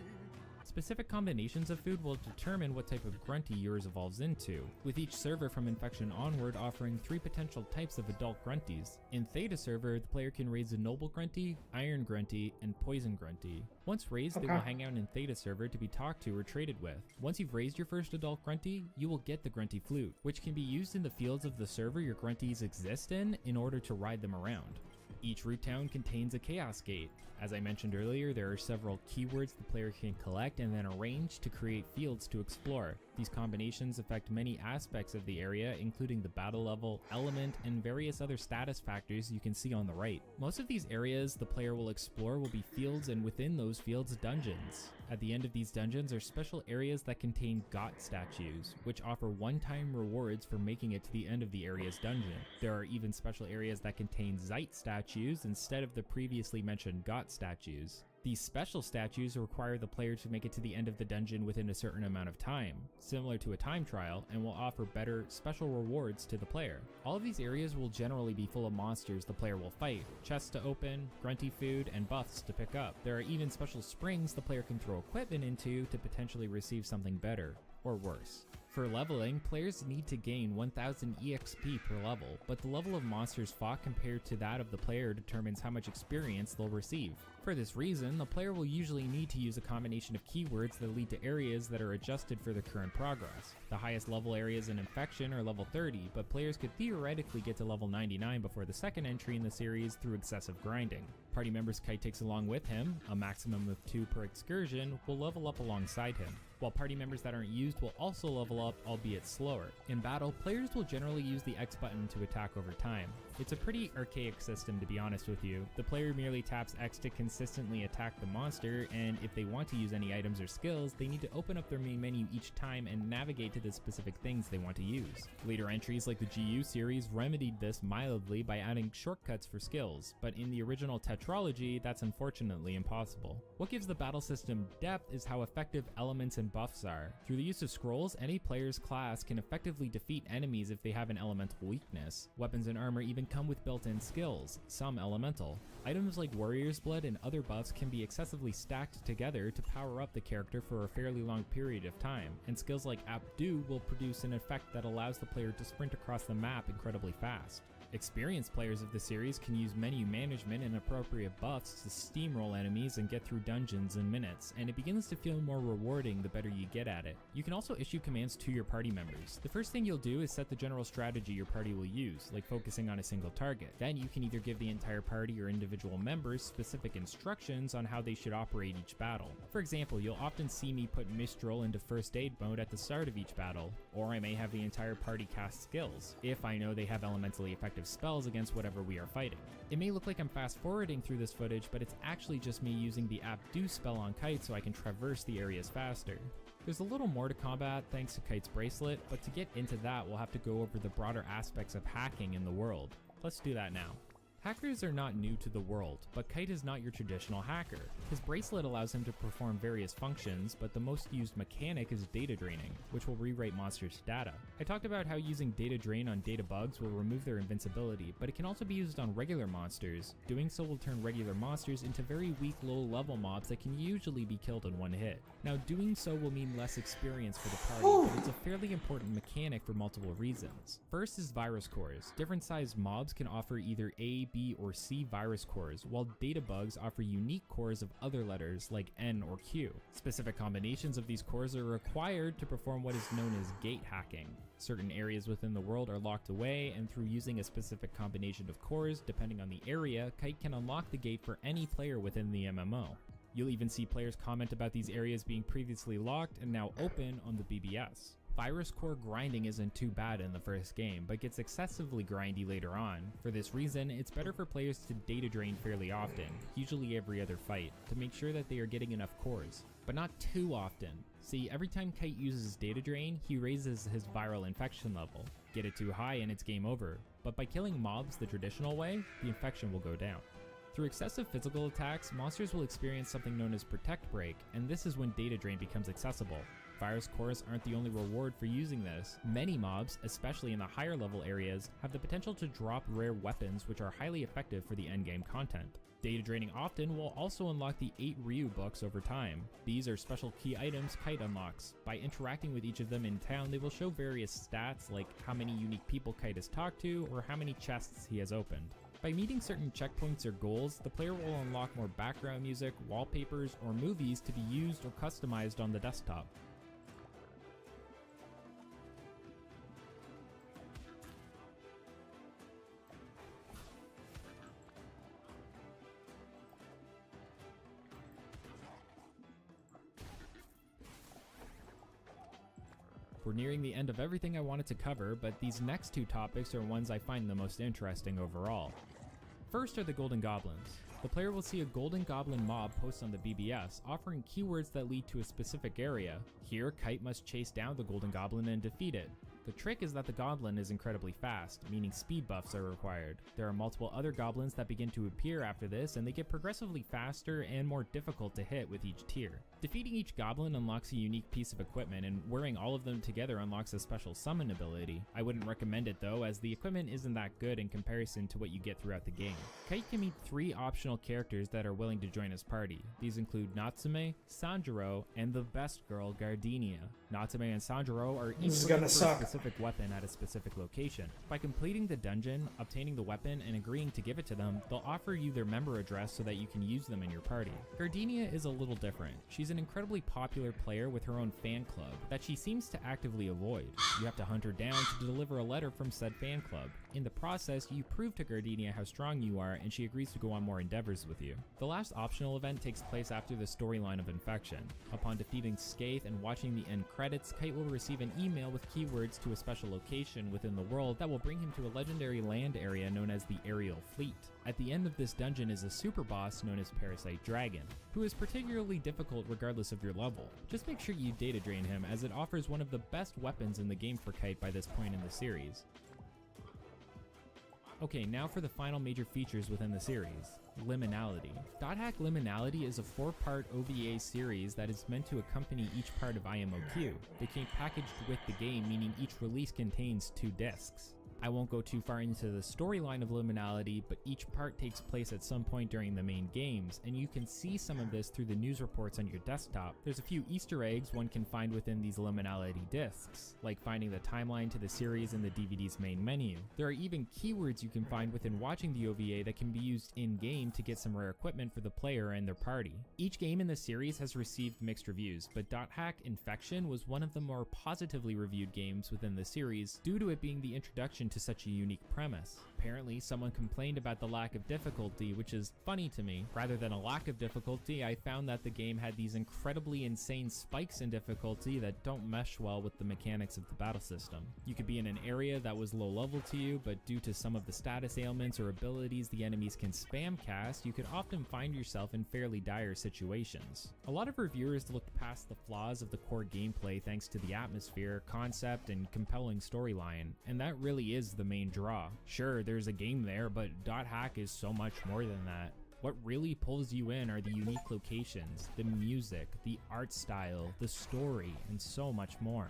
Specific combinations of food will determine what type of grunty yours evolves into, with each server from Infection onward offering 3 potential types of adult grunties. In Theta server, the player can raise a Noble Grunty, Iron Grunty, and Poison Grunty. Once raised, they will hang out in Theta server to be talked to or traded with. Once you've raised your first adult grunty, you will get the Grunty Flute, which can be used in the fields of the server your grunties exist in order to ride them around. Each root town contains a Chaos Gate. As I mentioned earlier, there are several keywords the player can collect and then arrange to create fields to explore. These combinations affect many aspects of the area, including the battle level, element, and various other status factors you can see on the right. Most of these areas the player will explore will be fields, and within those fields, dungeons. At the end of these dungeons are special areas that contain Got statues, which offer one-time rewards for making it to the end of the area's dungeon. There are even special areas that contain Zeit statues instead of the previously mentioned Got statues. These special statues require the player to make it to the end of the dungeon within a certain amount of time, similar to a time trial, and will offer better special rewards to the player. All of these areas will generally be full of monsters the player will fight, chests to open, grunty food, and buffs to pick up. There are even special springs the player can throw equipment into to potentially receive something better, or worse. For leveling, players need to gain 1000 EXP per level, but the level of monsters fought compared to that of the player determines how much experience they'll receive. For this reason, the player will usually need to use a combination of keywords that lead to areas that are adjusted for the current progress. The highest level areas in Infection are level 30, but players could theoretically get to level 99 before the second entry in the series through excessive grinding. Party members Kite takes along with him, a maximum of 2 per excursion, will level up alongside him, while party members that aren't used will also level up, albeit slower. In battle, players will generally use the X button to attack over time. It's a pretty archaic system, to be honest with you. The player merely taps X to consistently attack the monster, and if they want to use any items or skills, they need to open up their main menu each time and navigate to the specific things they want to use. Later entries like the GU series remedied this mildly by adding shortcuts for skills, but in the original tetralogy, that's unfortunately impossible. What gives the battle system depth is how effective elements and buffs are. Through the use of scrolls, any player's class can effectively defeat enemies if they have an elemental weakness. Weapons and armor even come with built-in skills, some elemental. Items like Warrior's Blood and other buffs can be excessively stacked together to power up the character for a fairly long period of time, and skills like Abdu will produce an effect that allows the player to sprint across the map incredibly fast. Experienced players of the series can use menu management and appropriate buffs to steamroll enemies and get through dungeons in minutes, and it begins to feel more rewarding the better you get at it. You can also issue commands to your party members. The first thing you'll do is set the general strategy your party will use, like focusing on a single target. Then you can either give the entire party or individual members specific instructions on how they should operate each battle. For example, you'll often see me put Mistral into first aid mode at the start of each battle, or I may have the entire party cast skills, if I know they have elementally effective spells against whatever we are fighting. It may look like I'm fast forwarding through this footage, but it's actually just me using the Abdu spell on Kite so I can traverse the areas faster. There's a little more to combat thanks to Kite's bracelet, but to get into that we'll have to go over the broader aspects of hacking in the world. Let's do that now. Hackers are not new to the world, but Kite is not your traditional hacker. His bracelet allows him to perform various functions, but the most used mechanic is data draining, which will rewrite monsters' data. I talked about how using data drain on data bugs will remove their invincibility, but it can also be used on regular monsters. Doing so will turn regular monsters into very weak low-level mobs that can usually be killed in one hit. Now, doing so will mean less experience for the party, but it's a fairly important mechanic for multiple reasons. First is virus cores. Different sized mobs can offer either A, B, or C virus cores, while data bugs offer unique cores of other letters like N or Q. Specific combinations of these cores are required to perform what is known as gate hacking. Certain areas within the world are locked away, and through using a specific combination of cores, depending on the area, Kite can unlock the gate for any player within the MMO. You'll even see players comment about these areas being previously locked and now open on the BBS. Virus core grinding isn't too bad in the first game, but gets excessively grindy later on. For this reason, it's better for players to data drain fairly often, usually every other fight, to make sure that they are getting enough cores, but not too often. See, every time Kite uses data drain, he raises his viral infection level. Get it too high and it's game over, but by killing mobs the traditional way, the infection will go down. Through excessive physical attacks, monsters will experience something known as Protect Break, and this is when data drain becomes accessible. Virus cores aren't the only reward for using this. Many mobs, especially in the higher level areas, have the potential to drop rare weapons which are highly effective for the endgame content. Data draining often will also unlock the 8 Ryu books over time. These are special key items Kite unlocks. By interacting with each of them in town, they will show various stats like how many unique people Kite has talked to or how many chests he has opened. By meeting certain checkpoints or goals, the player will unlock more background music, wallpapers, or movies to be used or customized on the desktop. We're nearing the end of everything I wanted to cover, but these next two topics are ones I find the most interesting overall. First are the Golden Goblins. The player will see a Golden Goblin mob post on the BBS, offering keywords that lead to a specific area. Here, Kite must chase down the Golden Goblin and defeat it. The trick is that the goblin is incredibly fast, meaning speed buffs are required. There are multiple other goblins that begin to appear after this, and they get progressively faster and more difficult to hit with each tier. Defeating each goblin unlocks a unique piece of equipment, and wearing all of them together unlocks a special summon ability. I wouldn't recommend it though, as the equipment isn't that good in comparison to what you get throughout the game. Kite can meet 3 optional characters that are willing to join his party. These include Natsume, Sanjuro, and the best girl, Gardenia. Natsume and Sanjuro are each looking for a specific weapon at a specific location. By completing the dungeon, obtaining the weapon, and agreeing to give it to them, they'll offer you their member address so that you can use them in your party. Gardenia is a little different. She's an incredibly popular player with her own fan club that she seems to actively avoid. You have to hunt her down to deliver a letter from said fan club. In the process, you prove to Gardenia how strong you are, and she agrees to go on more endeavors with you. The last optional event takes place after the storyline of Infection. Upon defeating Scathe and watching the end credits, Kite will receive an email with keywords to a special location within the world that will bring him to a legendary land area known as the Aerial Fleet. At the end of this dungeon is a super boss known as Parasite Dragon, who is particularly difficult regardless of your level. Just make sure you data drain him, as it offers one of the best weapons in the game for Kite by this point in the series. Okay, now for the final major features within the series. Liminality. .hack Liminality is a 4-part OVA series that is meant to accompany each part of IMOQ. They came packaged with the game, meaning each release contains 2 discs. I won't go too far into the storyline of Liminality, but each part takes place at some point during the main games, and you can see some of this through the news reports on your desktop. There's a few Easter eggs one can find within these Liminality discs, like finding the timeline to the series in the DVD's main menu. There are even keywords you can find within watching the OVA that can be used in-game to get some rare equipment for the player and their party. Each game in the series has received mixed reviews, but .hack Infection was one of the more positively reviewed games within the series due to it being the introduction to such a unique premise. Apparently, someone complained about the lack of difficulty, which is funny to me. Rather than a lack of difficulty, I found that the game had these incredibly insane spikes in difficulty that don't mesh well with the mechanics of the battle system. You could be in an area that was low level to you, but due to some of the status ailments or abilities the enemies can spam cast, you could often find yourself in fairly dire situations. A lot of reviewers looked past the flaws of the core gameplay thanks to the atmosphere, concept, and compelling storyline, and that really is the main draw. Sure, there's a game there, but .hack is so much more than that. What really pulls you in are the unique locations, the music, the art style, the story, and so much more.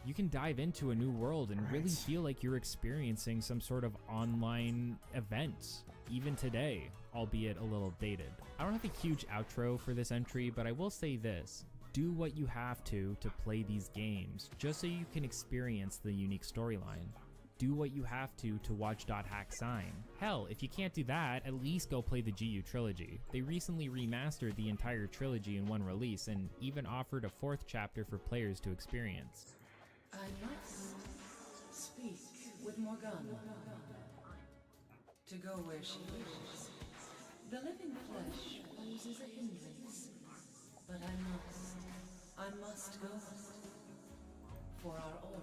You can dive into a new world and really feel like you're experiencing some sort of online event, even today, albeit a little dated. I don't have a huge outro for this entry, but I will say this. Do what you have to play these games, just so you can experience the unique storyline. Do what you have to watch .hack sign. Hell, if you can't do that, at least go play the GU trilogy. They recently remastered the entire trilogy in one release and even offered a 4th chapter for players to experience. I must speak with Morgana to go where she wishes. The living flesh poses a hindrance, but I must go. for our aura.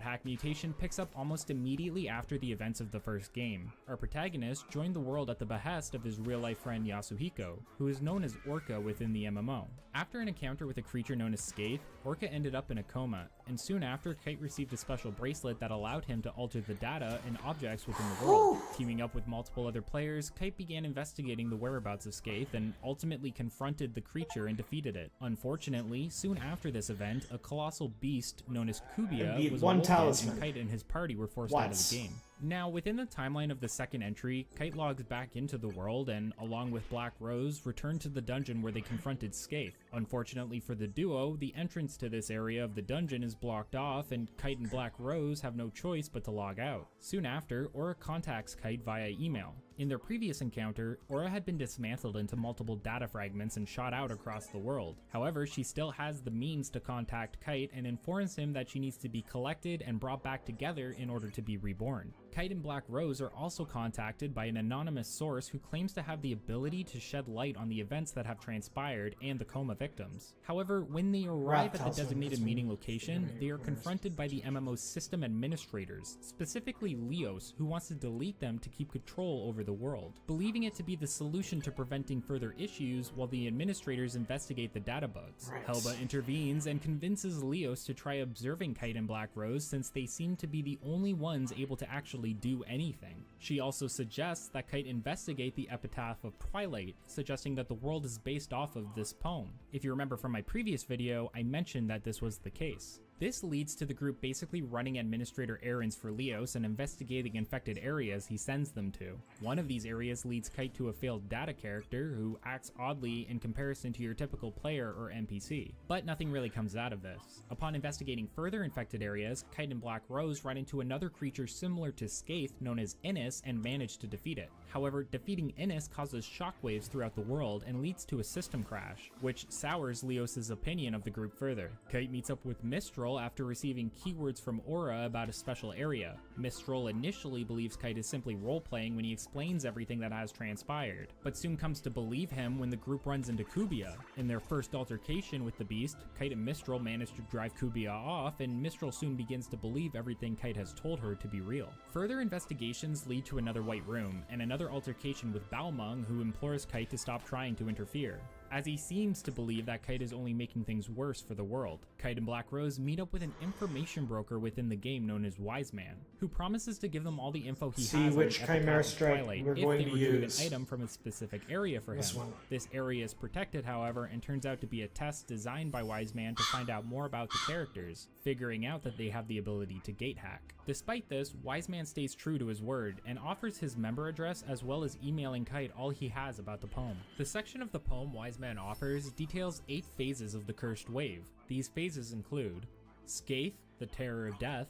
Hack Mutation picks up almost immediately after the events of the first game. Our protagonist joined the world at the behest of his real-life friend Yasuhiko, who is known as Orca within the MMO. After an encounter with a creature known as Skaith, Orca ended up in a coma, and soon after, Kite received a special bracelet that allowed him to alter the data and objects within the world. Teaming up with multiple other players, Kite began investigating the whereabouts of Skaith and ultimately confronted the creature and defeated it. Unfortunately, soon after this event, a colossal beast known as Kubia was one awoken, talisman. and Kite and his party were forced out of the game. Now, within the timeline of the second entry, Kite logs back into the world and, along with Black Rose, returned to the dungeon where they confronted Skaith. Unfortunately for the duo, the entrance to this area of the dungeon is blocked off, and Kite and Black Rose have no choice but to log out. Soon after, Aura contacts Kite via email. In their previous encounter, Aura had been dismantled into multiple data fragments and shot out across the world. However, she still has the means to contact Kite and informs him that she needs to be collected and brought back together in order to be reborn. Kite and Black Rose are also contacted by an anonymous source who claims to have the ability to shed light on the events that have transpired and the coma victims. However, when they arrive at the designated meeting location, they are confronted by the MMO's system administrators, specifically Leos, who wants to delete them to keep control over the world, believing it to be the solution to preventing further issues while the administrators investigate the data bugs. Helba intervenes and convinces Leos to try observing Kite and Black Rose since they seem to be the only ones able to actually do anything. She also suggests that Kite investigate the epitaph of Twilight, suggesting that the world is based off of this poem. If you remember from my previous video, I mentioned that this was the case. This leads to the group basically running administrator errands for Leos and investigating infected areas he sends them to. One of these areas leads Kite to a failed data character who acts oddly in comparison to your typical player or NPC. But nothing really comes out of this. Upon investigating further infected areas, Kite and Black Rose run into another creature similar to Skaith known as Innis and manage to defeat it. However, defeating Innis causes shockwaves throughout the world and leads to a system crash, which sours Leos' opinion of the group further. Kite meets up with Mistral after receiving keywords from Aura about a special area. Mistral initially believes Kite is simply role-playing when he explains everything that has transpired, but soon comes to believe him when the group runs into Kubia. In their first altercation with the beast, Kite and Mistral manage to drive Kubia off, and Mistral soon begins to believe everything Kite has told her to be real. Further investigations lead to another white room, and another altercation with Balmung, who implores Kite to stop trying to interfere, as he seems to believe that Kite is only making things worse for the world. Kite and Black Rose meet up with an information broker within the game known as Wise Man, who promises to give them all the info he has on which the Chimera epitaph of Strike Twilight we're if going they to retrieve use. an item from a specific area for him. One. This area is protected, however, and turns out to be a test designed by Wise Man to find out more about the characters, figuring out that they have the ability to gate hack. Despite this, Wise Man stays true to his word and offers his member address as well as emailing Kite all he has about the poem. The section of the poem Wise Man offers details 8 phases of the Cursed Wave. These phases include Skaith, the Terror of Death;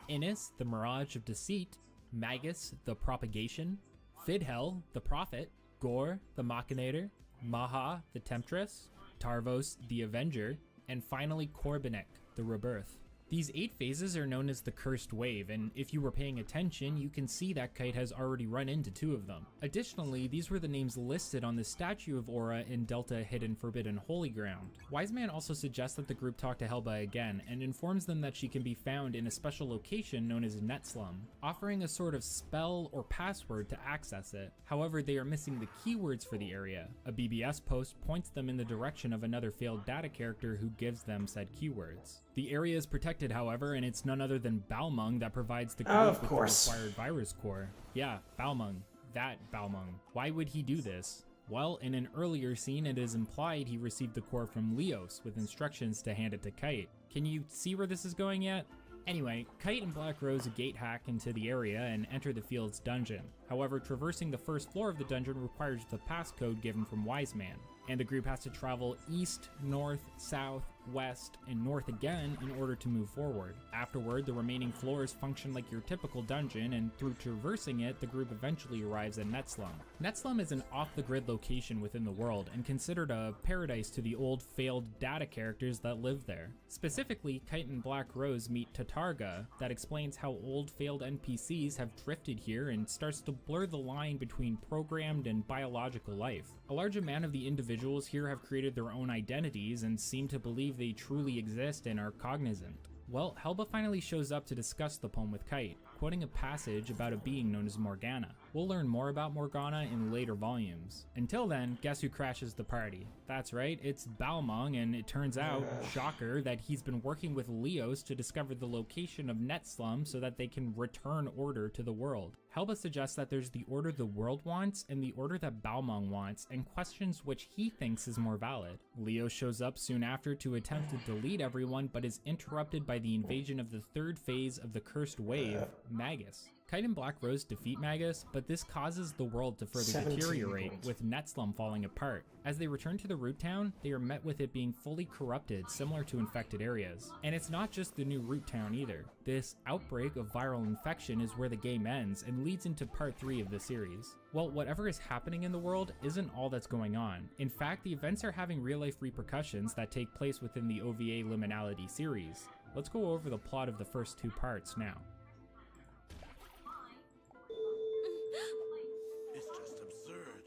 Innis, the Mirage of Deceit; Magus, the Propagation; Fidhel, the Prophet; Gore, the Machinator; Maha, the Temptress; Tarvos, the Avenger; and finally Korbanek, the Rebirth. These 8 phases are known as the Cursed Wave, and if you were paying attention, you can see that Kite has already run into 2 of them. Additionally, these were the names listed on the statue of Aura in Delta Hidden Forbidden Holy Ground. Wise Man also suggests that the group talk to Helba again, and informs them that she can be found in a special location known as Netslum, offering a sort of spell or password to access it. However, they are missing the keywords for the area. A BBS post points them in the direction of another failed data character who gives them said keywords. The area is protected, however, and it's none other than Balmung that provides the group with the required virus core. Yeah, Balmung. That Balmung. Why would he do this? Well, in an earlier scene, it is implied he received the core from Leos with instructions to hand it to Kite. Can you see where this is going yet? Anyway, Kite and Black Rose gate hack into the area and enter the field's dungeon. However, traversing the first floor of the dungeon requires the passcode given from Wise Man, and the group has to travel east, north, south, west, and north again in order to move forward. Afterward, the remaining floors function like your typical dungeon, and through traversing it, the group eventually arrives at Netslum. Netslum is an off-the-grid location within the world and considered a paradise to the old failed data characters that live there. Specifically, Kite and Black Rose meet Tatarga, that explains how old failed NPCs have drifted here and starts to blur the line between programmed and biological life. A large amount of the individuals here have created their own identities and seem to believe they truly exist and are cognizant. Well, Helba finally shows up to discuss the poem with Kite, quoting a passage about a being known as Morgana. We'll learn more about Morgana in later volumes. Until then, guess who crashes the party? That's right, it's Balmung, and it turns out, shocker, that he's been working with Leos to discover the location of Netslum so that they can return order to the world. Helba suggests that there's the order the world wants and the order that Balmung wants, and questions which he thinks is more valid. Leo shows up soon after to attempt to delete everyone, but is interrupted by the invasion of the third phase of the cursed wave, Magus. Kite and Black Rose defeat Magus, but this causes the world to further deteriorate, with Netslum falling apart. As they return to the root town, they are met with it being fully corrupted, similar to infected areas. And it's not just the new root town either. This outbreak of viral infection is where the game ends and leads into part 3 of the series. Well, whatever is happening in the world isn't all that's going on. In fact, the events are having real-life repercussions that take place within the OVA Liminality series. Let's go over the plot of the first 2 parts now. It's just absurd.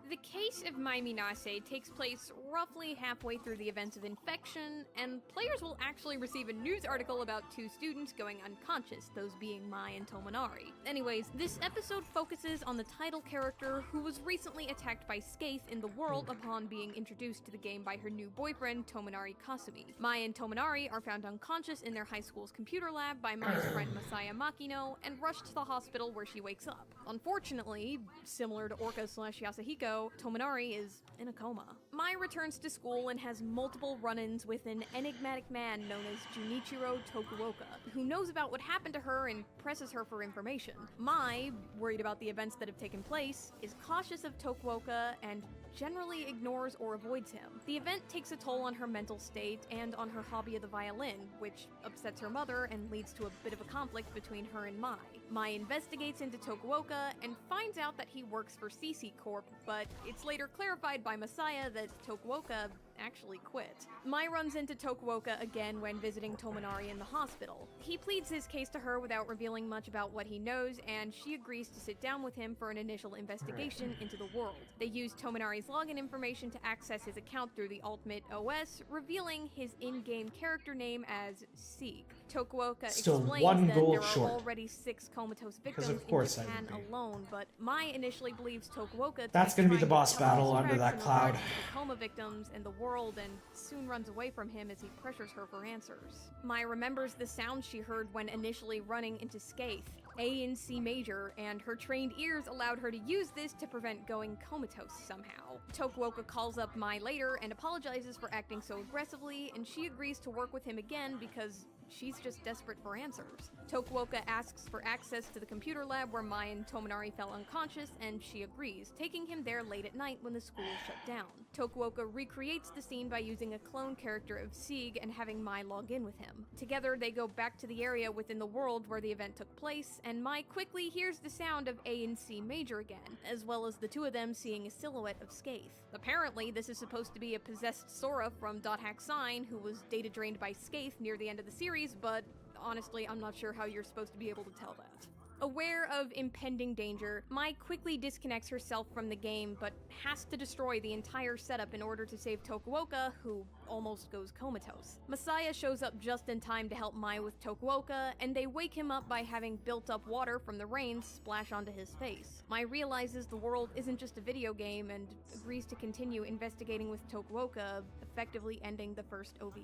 The case of Mai Minase takes place roughly halfway through the events of infection, and players will actually receive a news article about 2 students going unconscious, those being Mai and Tomonari. Anyways, this episode focuses on the title character who was recently attacked by Skaith in the world upon being introduced to the game by her new boyfriend, Tomonari Kasumi. Mai and Tomonari are found unconscious in their high school's computer lab by Mai's friend Masaya Makino and rushed to the hospital where she wakes up. Unfortunately, similar to Orca/Yasuhiko, Tomonari is in a coma. Mai returns to school and has multiple run-ins with an enigmatic man known as Junichiro Tokuoka, who knows about what happened to her and presses her for information. Mai, worried about the events that have taken place, is cautious of Tokuoka and generally ignores or avoids him. The event takes a toll on her mental state and on her hobby of the violin, which upsets her mother and leads to a bit of a conflict between her and Mai. Mai investigates into Tokuoka and finds out that he works for CC Corp, but it's later clarified by Masaya that Tokuoka actually quit. Mai runs into Tokuoka again when visiting Tomonari in the hospital. He pleads his case to her without revealing much about what he knows, and she agrees to sit down with him for an initial investigation into the world. They use Tomonari's login information to access his account through the Ultimate OS, revealing his in-game character name as Sieg. Tokuoka explains that there are already 6 comatose victims in Japan alone, but Mai initially believes Tokuoka that's going to be the boss battle under that cloud. The coma victims and the world, and soon runs away from him as he pressures her for answers. Mai remembers the sound she heard when initially running into Skaith, A in C major, and her trained ears allowed her to use this to prevent going comatose somehow. Tokuoka calls up Mai later and apologizes for acting so aggressively, and she agrees to work with him again because she's just desperate for answers. Tokuoka asks for access to the computer lab where Mai and Tomonari fell unconscious, and she agrees, taking him there late at night when the school is shut down. Tokuoka recreates the scene by using a clone character of Sieg and having Mai log in with him. Together, they go back to the area within the world where the event took place, and Mai quickly hears the sound of A and C major again, as well as the 2 of them seeing a silhouette of Skaith. Apparently, this is supposed to be a possessed Sora from .hack Sign who was data drained by Skaith near the end of the series, but honestly, I'm not sure how you're supposed to be able to tell that. Aware of impending danger, Mai quickly disconnects herself from the game, but has to destroy the entire setup in order to save Tokuoka, who almost goes comatose. Masaya shows up just in time to help Mai with Tokuoka, and they wake him up by having built up water from the rain splash onto his face. Mai realizes the world isn't just a video game and agrees to continue investigating with Tokuoka, effectively ending the first OVA.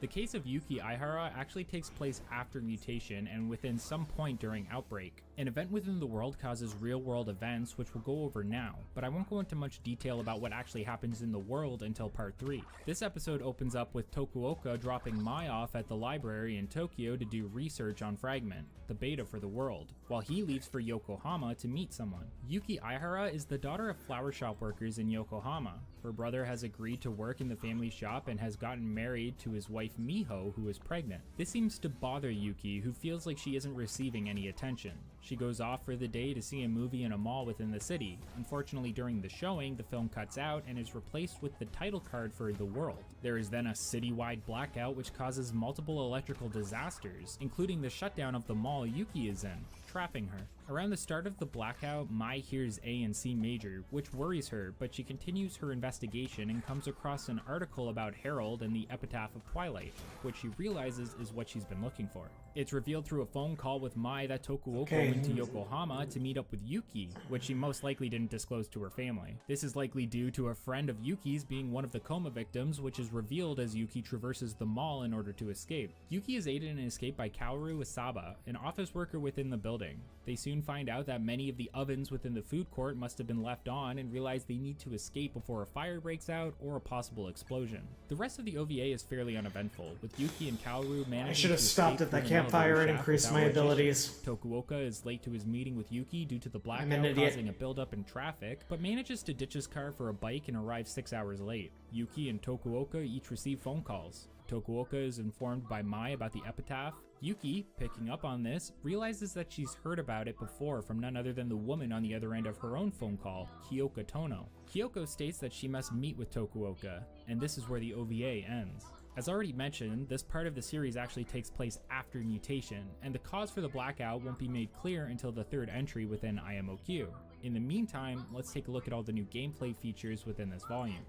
The case of Yuki Aihara actually takes place after mutation and within some point during Outbreak. An event within the world causes real-world events, which we'll go over now, but I won't go into much detail about what actually happens in the world until part 3. This episode opens up with Tokuoka dropping Mai off at the library in Tokyo to do research on Fragment, the beta for the world, while he leaves for Yokohama to meet someone. Yuki Aihara is the daughter of flower shop workers in Yokohama. Her brother has agreed to work in the family shop and has gotten married to his wife Miho, who is pregnant. This seems to bother Yuki, who feels like she isn't receiving any attention. She goes off for the day to see a movie in a mall within the city. Unfortunately, during the showing, the film cuts out and is replaced with the title card for The World. There is then a citywide blackout which causes multiple electrical disasters, including the shutdown of the mall Yuki is in, trapping her. Around the start of the blackout, Mai hears A and C major, which worries her, but she continues her investigation and comes across an article about Harold and the epitaph of Twilight, which she realizes is what she's been looking for. It's revealed through a phone call with Mai that Tokuoka went to Yokohama to meet up with Yuki, which she most likely didn't disclose to her family. This is likely due to a friend of Yuki's being one of the coma victims, which is revealed as Yuki traverses the mall in order to escape. Yuki is aided in an escape by Kaoru Asaba, an office worker within the building. They soon find out that many of the ovens within the food court must have been left on and realize they need to escape before a fire breaks out or a possible explosion. The rest of the OVA is fairly uneventful, with Yuki and Kaoru managing I should have to stopped escape at that through an campfire elevator and shaft increased my without much abilities. issue. Tokuoka is late to his meeting with Yuki due to the I'm an blackout idiot. causing a buildup in traffic, but manages to ditch his car for a bike and arrive 6 hours late. Yuki and Tokuoka each receive phone calls. Tokuoka is informed by Mai about the epitaph. Yuki, picking up on this, realizes that she's heard about it before from none other than the woman on the other end of her own phone call, Kyoko Tono. Kyoko states that she must meet with Tokuoka, and this is where the OVA ends. As already mentioned, this part of the series actually takes place after mutation, and the cause for the blackout won't be made clear until the third entry within IMOQ. In the meantime, let's take a look at all the new gameplay features within this volume.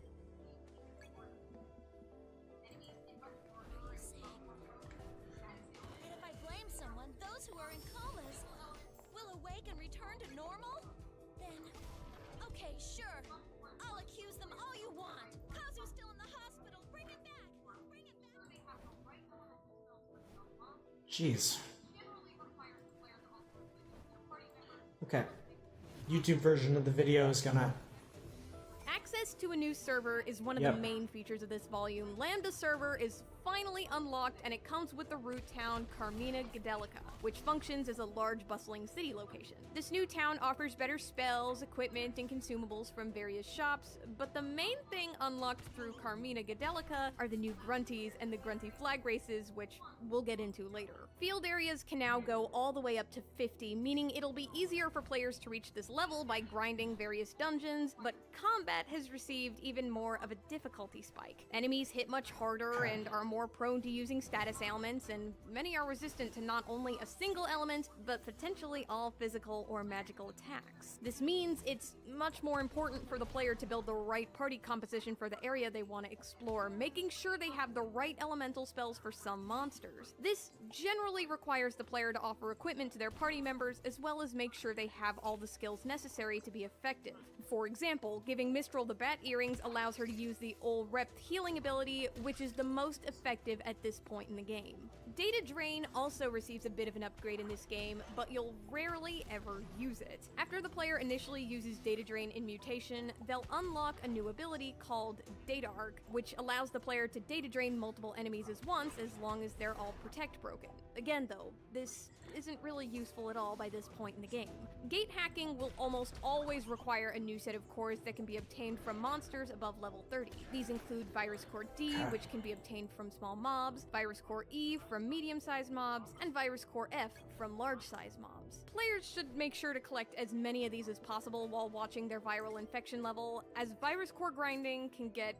And if I blame someone, those who are in comas will awake and return to normal? Then, okay, sure. I'll accuse them all you want. Kazu's still in the hospital. Bring him back. Bring him back. Jeez. Okay. YouTube version of the video is gonna... Access to a new server is one of Yep. the main features of this volume. Lambda server is finally unlocked, and it comes with the root town Carmina Gadelica, which functions as a large bustling city location. This new town offers better spells, equipment, and consumables from various shops, but the main thing unlocked through Carmina Gadelica are the new grunties and the grunty flag races, which we'll get into later. Field areas can now go all the way up to 50, meaning it'll be easier for players to reach this level by grinding various dungeons, but combat has received even more of a difficulty spike. Enemies hit much harder and are more prone to using status ailments, and many are resistant to not only a single element, but potentially all physical or magical attacks. This means it's much more important for the player to build the right party composition for the area they want to explore, making sure they have the right elemental spells for some monsters. This generally requires the player to offer equipment to their party members, as well as make sure they have all the skills necessary to be effective. For example, giving Mistral the bat earrings allows her to use the Ol Rept healing ability, which is the most effective at this point in the game. Data Drain also receives a bit of an upgrade in this game, but you'll rarely ever use it. After the player initially uses Data Drain in Mutation, they'll unlock a new ability called Data Arc, which allows the player to data drain multiple enemies at once as long as they're all Protect broken. Again though, this isn't really useful at all by this point in the game. Gate hacking will almost always require a new set of cores that can be obtained from monsters above level 30. These include Virus Core D, which can be obtained from small mobs, Virus Core E from medium-sized mobs, and Virus Core F from large-sized mobs. Players should make sure to collect as many of these as possible while watching their viral infection level, as Virus Core grinding can get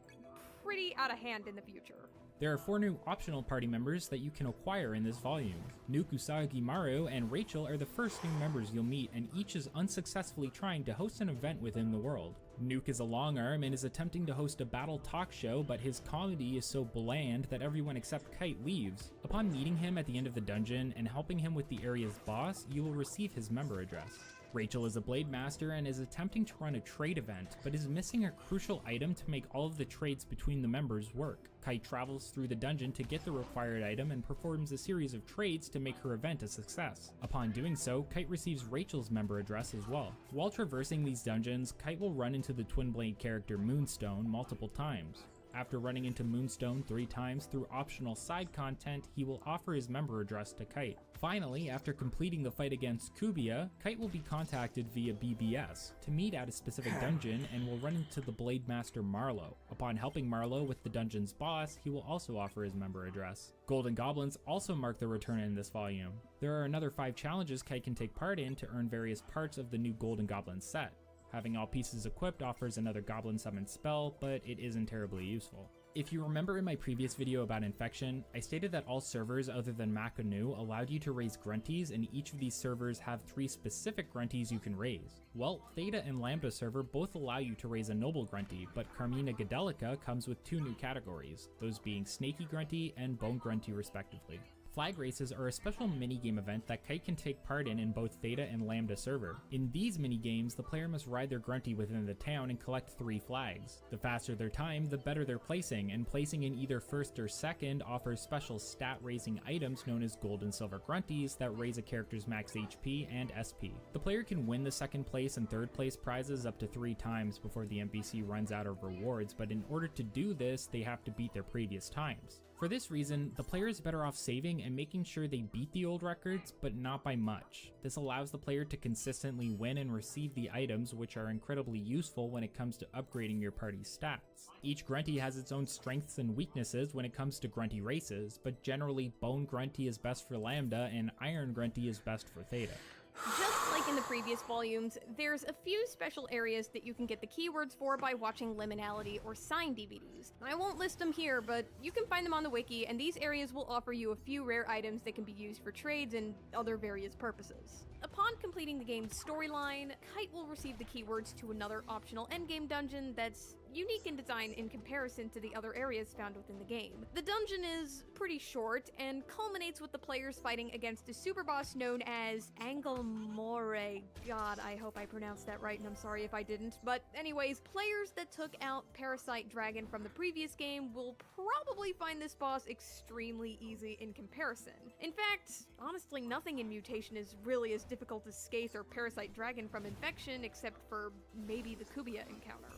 pretty out of hand in the future. There are 4 new optional party members that you can acquire in this volume. Nuke Usagi Maru and Rachel are the first new members you'll meet, and each is unsuccessfully trying to host an event within the world. Nuke is a long arm and is attempting to host a battle talk show, but his comedy is so bland that everyone except Kite leaves. Upon meeting him at the end of the dungeon and helping him with the area's boss, you will receive his member address. Rachel is a blade master and is attempting to run a trade event, but is missing a crucial item to make all of the trades between the members work. Kite travels through the dungeon to get the required item and performs a series of trades to make her event a success. Upon doing so, Kite receives Rachel's member address as well. While traversing these dungeons, Kite will run into the twin blade character Moonstone multiple times. After running into Moonstone 3 times through optional side content, he will offer his member address to Kite. Finally, after completing the fight against Kubia, Kite will be contacted via BBS to meet at a specific dungeon and will run into the Blade Master Marlowe. Upon helping Marlowe with the dungeon's boss, he will also offer his member address. Golden Goblins also mark their return in this volume. There are another 5 challenges Kite can take part in to earn various parts of the new Golden Goblin set. Having all pieces equipped offers another Goblin Summon spell, but it isn't terribly useful. If you remember in my previous video about Infection, I stated that all servers other than Makanu allowed you to raise grunties, and each of these servers have 3 specific grunties you can raise. Well, Theta and Lambda server both allow you to raise a Noble Grunty, but Carmina Gadelica comes with 2 new categories, those being Snaky Grunty and Bone Grunty respectively. Flag races are a special minigame event that Kite can take part in both Theta and Lambda server. In these minigames, the player must ride their grunty within the town and collect 3 flags. The faster their time, the better their placing, and placing in either first or second offers special stat raising items known as gold and silver grunties that raise a character's max HP and SP. The player can win the second place and third place prizes up to 3 times before the NPC runs out of rewards, but in order to do this, they have to beat their previous times. For this reason, the player is better off saving and making sure they beat the old records, but not by much. This allows the player to consistently win and receive the items, which are incredibly useful when it comes to upgrading your party's stats. Each grunty has its own strengths and weaknesses when it comes to grunty races, but generally Bone Grunty is best for Lambda and Iron Grunty is best for Theta. Just like in the previous volumes, there's a few special areas that you can get the keywords for by watching Liminality or Sign DVDs. I won't list them here, but you can find them on the wiki, and these areas will offer you a few rare items that can be used for trades and other various purposes. Upon completing the game's storyline, Kite will receive the keywords to another optional endgame dungeon that's unique in design in comparison to the other areas found within the game. The dungeon is pretty short and culminates with the players fighting against a super boss known as Anglemore. God, I hope I pronounced that right, and I'm sorry if I didn't. But anyways, players that took out Parasite Dragon from the previous game will probably find this boss extremely easy in comparison. In fact, honestly, nothing in Mutation is really as difficult as Scathe or Parasite Dragon from Infection, except for maybe the Kubia encounter.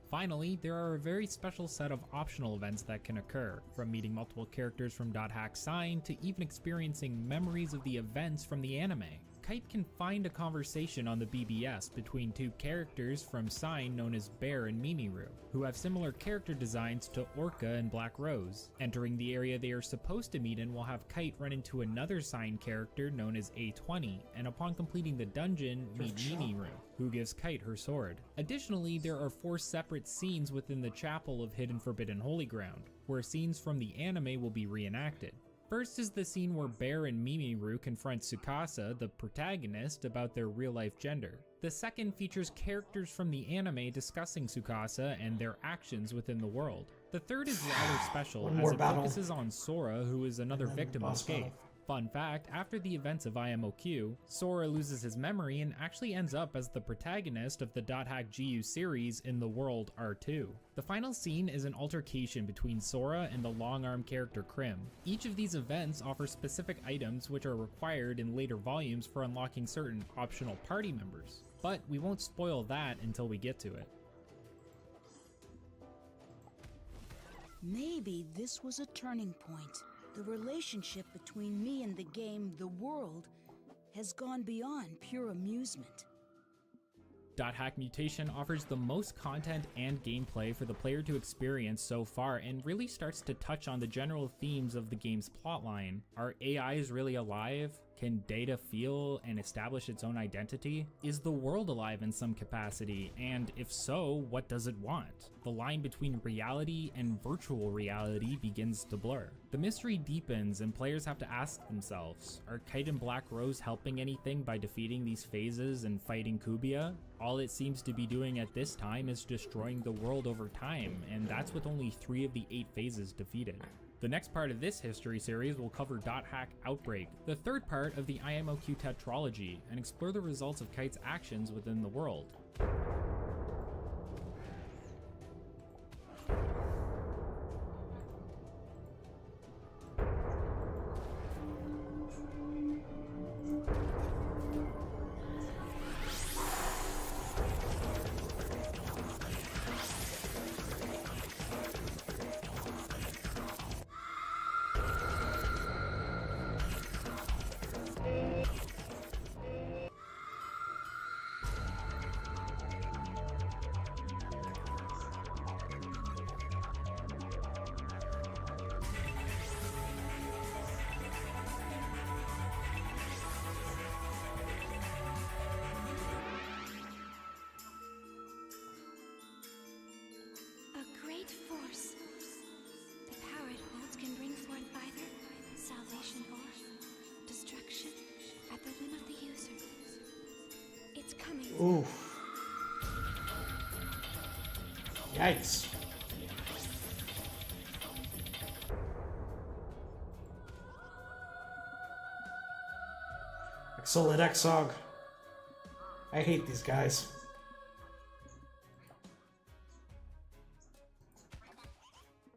Finally, there are a very special set of optional events that can occur, from meeting multiple characters from .hack Sign to even experiencing memories of the events from the anime. Kite can find a conversation on the BBS between 2 characters from Sign known as Bear and Mimiru, who have similar character designs to Orca and Black Rose. Entering the area they are supposed to meet in will have Kite run into another Sign character known as A20, and upon completing the dungeon, meet Mimiru, who gives Kite her sword. Additionally, there are 4 separate scenes within the Chapel of Hidden Forbidden Holy Ground, where scenes from the anime will be reenacted. First is the scene where Bear and Mimiru confront Tsukasa, the protagonist, about their real-life gender. The second features characters from the anime discussing Tsukasa and their actions within the world. The third is rather special as it focuses on Sora, who is another victim of Scathe. Fun fact, after the events of IMOQ, Sora loses his memory and actually ends up as the protagonist of the .hack GU series in the world R2. The final scene is an altercation between Sora and the long-arm character Krim. Each of these events offers specific items which are required in later volumes for unlocking certain optional party members, but we won't spoil that until we get to it. Maybe this was a turning point. The relationship between me and the game, the world, has gone beyond pure amusement. .hack Mutation offers the most content and gameplay for the player to experience so far and really starts to touch on the general themes of the game's plotline. Are AIs really alive? Can data feel and establish its own identity? Is the world alive in some capacity? And if so, what does it want? The line between reality and virtual reality begins to blur. The mystery deepens and players have to ask themselves, are Kite and Black Rose helping anything by defeating these phases and fighting Kubia? All it seems to be doing at this time is destroying the world over time, and that's with only 3 of the 8 phases defeated. The next part of this history series will cover .hack Outbreak, the third part of the IMOQ tetralogy, and explore the results of Kite's actions within the world. A great force. The power it holds can bring forth either salvation or destruction at the whim of the user. It's coming. Ooh. Yikes. Exolid Exog. I hate these guys.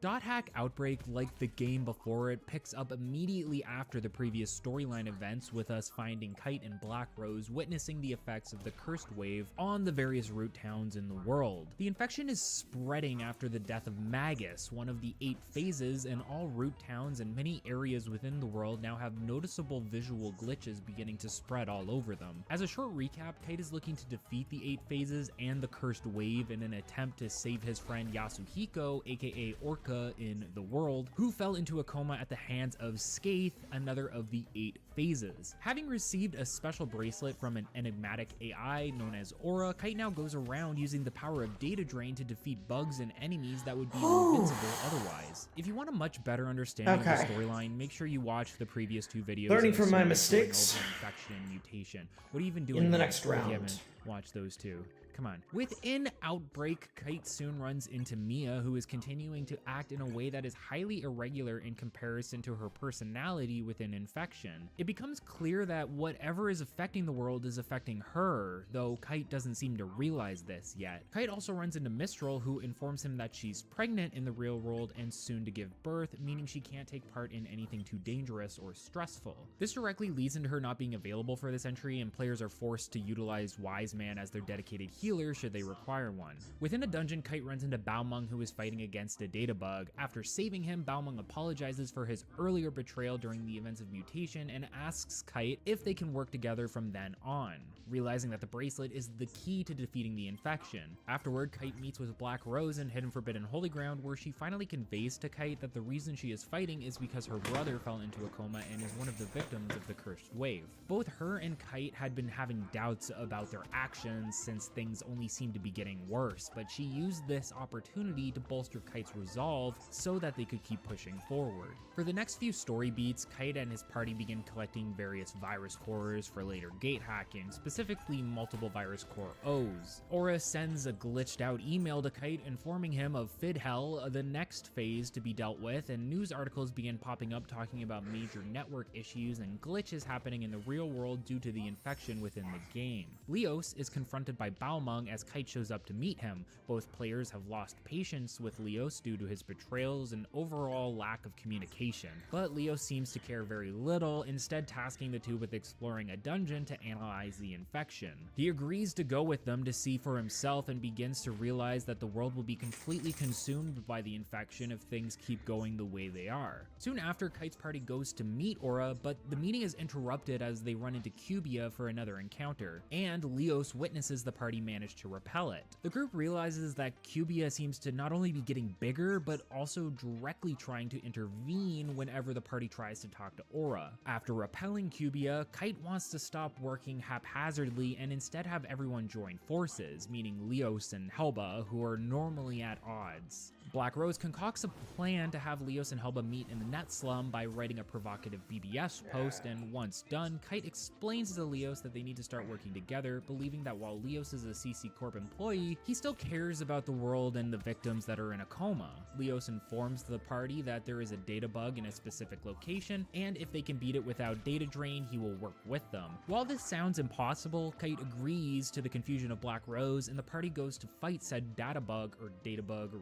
.hack Outbreak, like the game before it, picks up immediately after the previous storyline events, with us finding Kite and Black Rose witnessing the effects of the cursed wave on the various root towns in the world. The infection is spreading after the death of Magus, one of the 8 phases, and all root towns and many areas within the world now have noticeable visual glitches beginning to spread all over them. As a short recap, Kite is looking to defeat the 8 phases and the cursed wave in an attempt to save his friend Yasuhiko, aka Orca, in the world, who fell into a coma at the hands of Skaith, another of the 8 phases. Having received a special bracelet from an enigmatic AI known as Aura, Kite now goes around using the power of data drain to defeat bugs and enemies that would be invincible otherwise. If you want a much better understanding of the storyline, make sure you watch the previous 2 videos. Learning from my mistakes. Infection and mutation. What are you even doing in the next round? If you haven't watched those 2. Come on. Within Outbreak, Kite soon runs into Mia, who is continuing to act in a way that is highly irregular in comparison to her personality within Infection. It becomes clear that whatever is affecting the world is affecting her, though Kite doesn't seem to realize this yet. Kite also runs into Mistral, who informs him that she's pregnant in the real world and soon to give birth, meaning she can't take part in anything too dangerous or stressful. This directly leads into her not being available for this entry, and players are forced to utilize Wise Man as their dedicated healer should they require one. Within a dungeon, Kite runs into Baomeng, who is fighting against a data bug. After saving him, Baomeng apologizes for his earlier betrayal during the events of mutation and asks Kite if they can work together from then on, realizing that the bracelet is the key to defeating the infection. Afterward, Kite meets with Black Rose in Hidden Forbidden Holy Ground, where she finally conveys to Kite that the reason she is fighting is because her brother fell into a coma and is one of the victims of the cursed wave. Both her and Kite had been having doubts about their actions since things only seemed to be getting worse, but she used this opportunity to bolster Kite's resolve so that they could keep pushing forward. For the next few story beats, Kite and his party begin collecting various virus cores for later gate hacking, specifically multiple virus core O's. Aura sends a glitched out email to Kite informing him of Fidhel, the next phase to be dealt with, and news articles begin popping up talking about major network issues and glitches happening in the real world due to the infection within the game. Leos is confronted by Baomeng as Kite shows up to meet him. Both players have lost patience with Leos due to his betrayals and overall lack of communication, but Leos seems to care very little, instead tasking the two with exploring a dungeon to analyze the infection. He agrees to go with them to see for himself and begins to realize that the world will be completely consumed by the infection if things keep going the way they are. Soon after, Kite's party goes to meet Aura, but the meeting is interrupted as they run into Cubia for another encounter, and Leos witnesses the party manage to repel it. The group realizes that Cubia seems to not only be getting bigger, but also directly trying to intervene whenever the party tries to talk to Aura. After repelling Cubia, Kite wants to stop working haphazardly and instead have everyone join forces, meaning Leos and Helba, who are normally at odds. Black Rose concocts a plan to have Leos and Helba meet in the net slum by writing a provocative BBS post, and once done, Kite explains to Leos that they need to start working together, believing that while Leos is a CC Corp employee, he still cares about the world and the victims that are in a coma. Leos informs the party that there is a data bug in a specific location, and if they can beat it without data drain, he will work with them. While this sounds impossible, Kite agrees to the confusion of Black Rose, and the party goes to fight said data bug or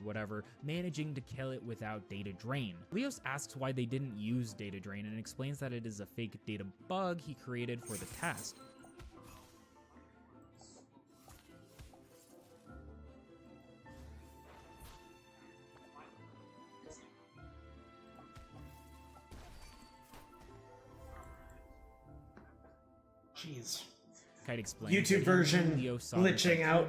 whatever, managing to kill it without data drain. Leos asks why they didn't use data drain and explains that it is a fake data bug he created for the test. Jeez. Kite explains YouTube version glitching out.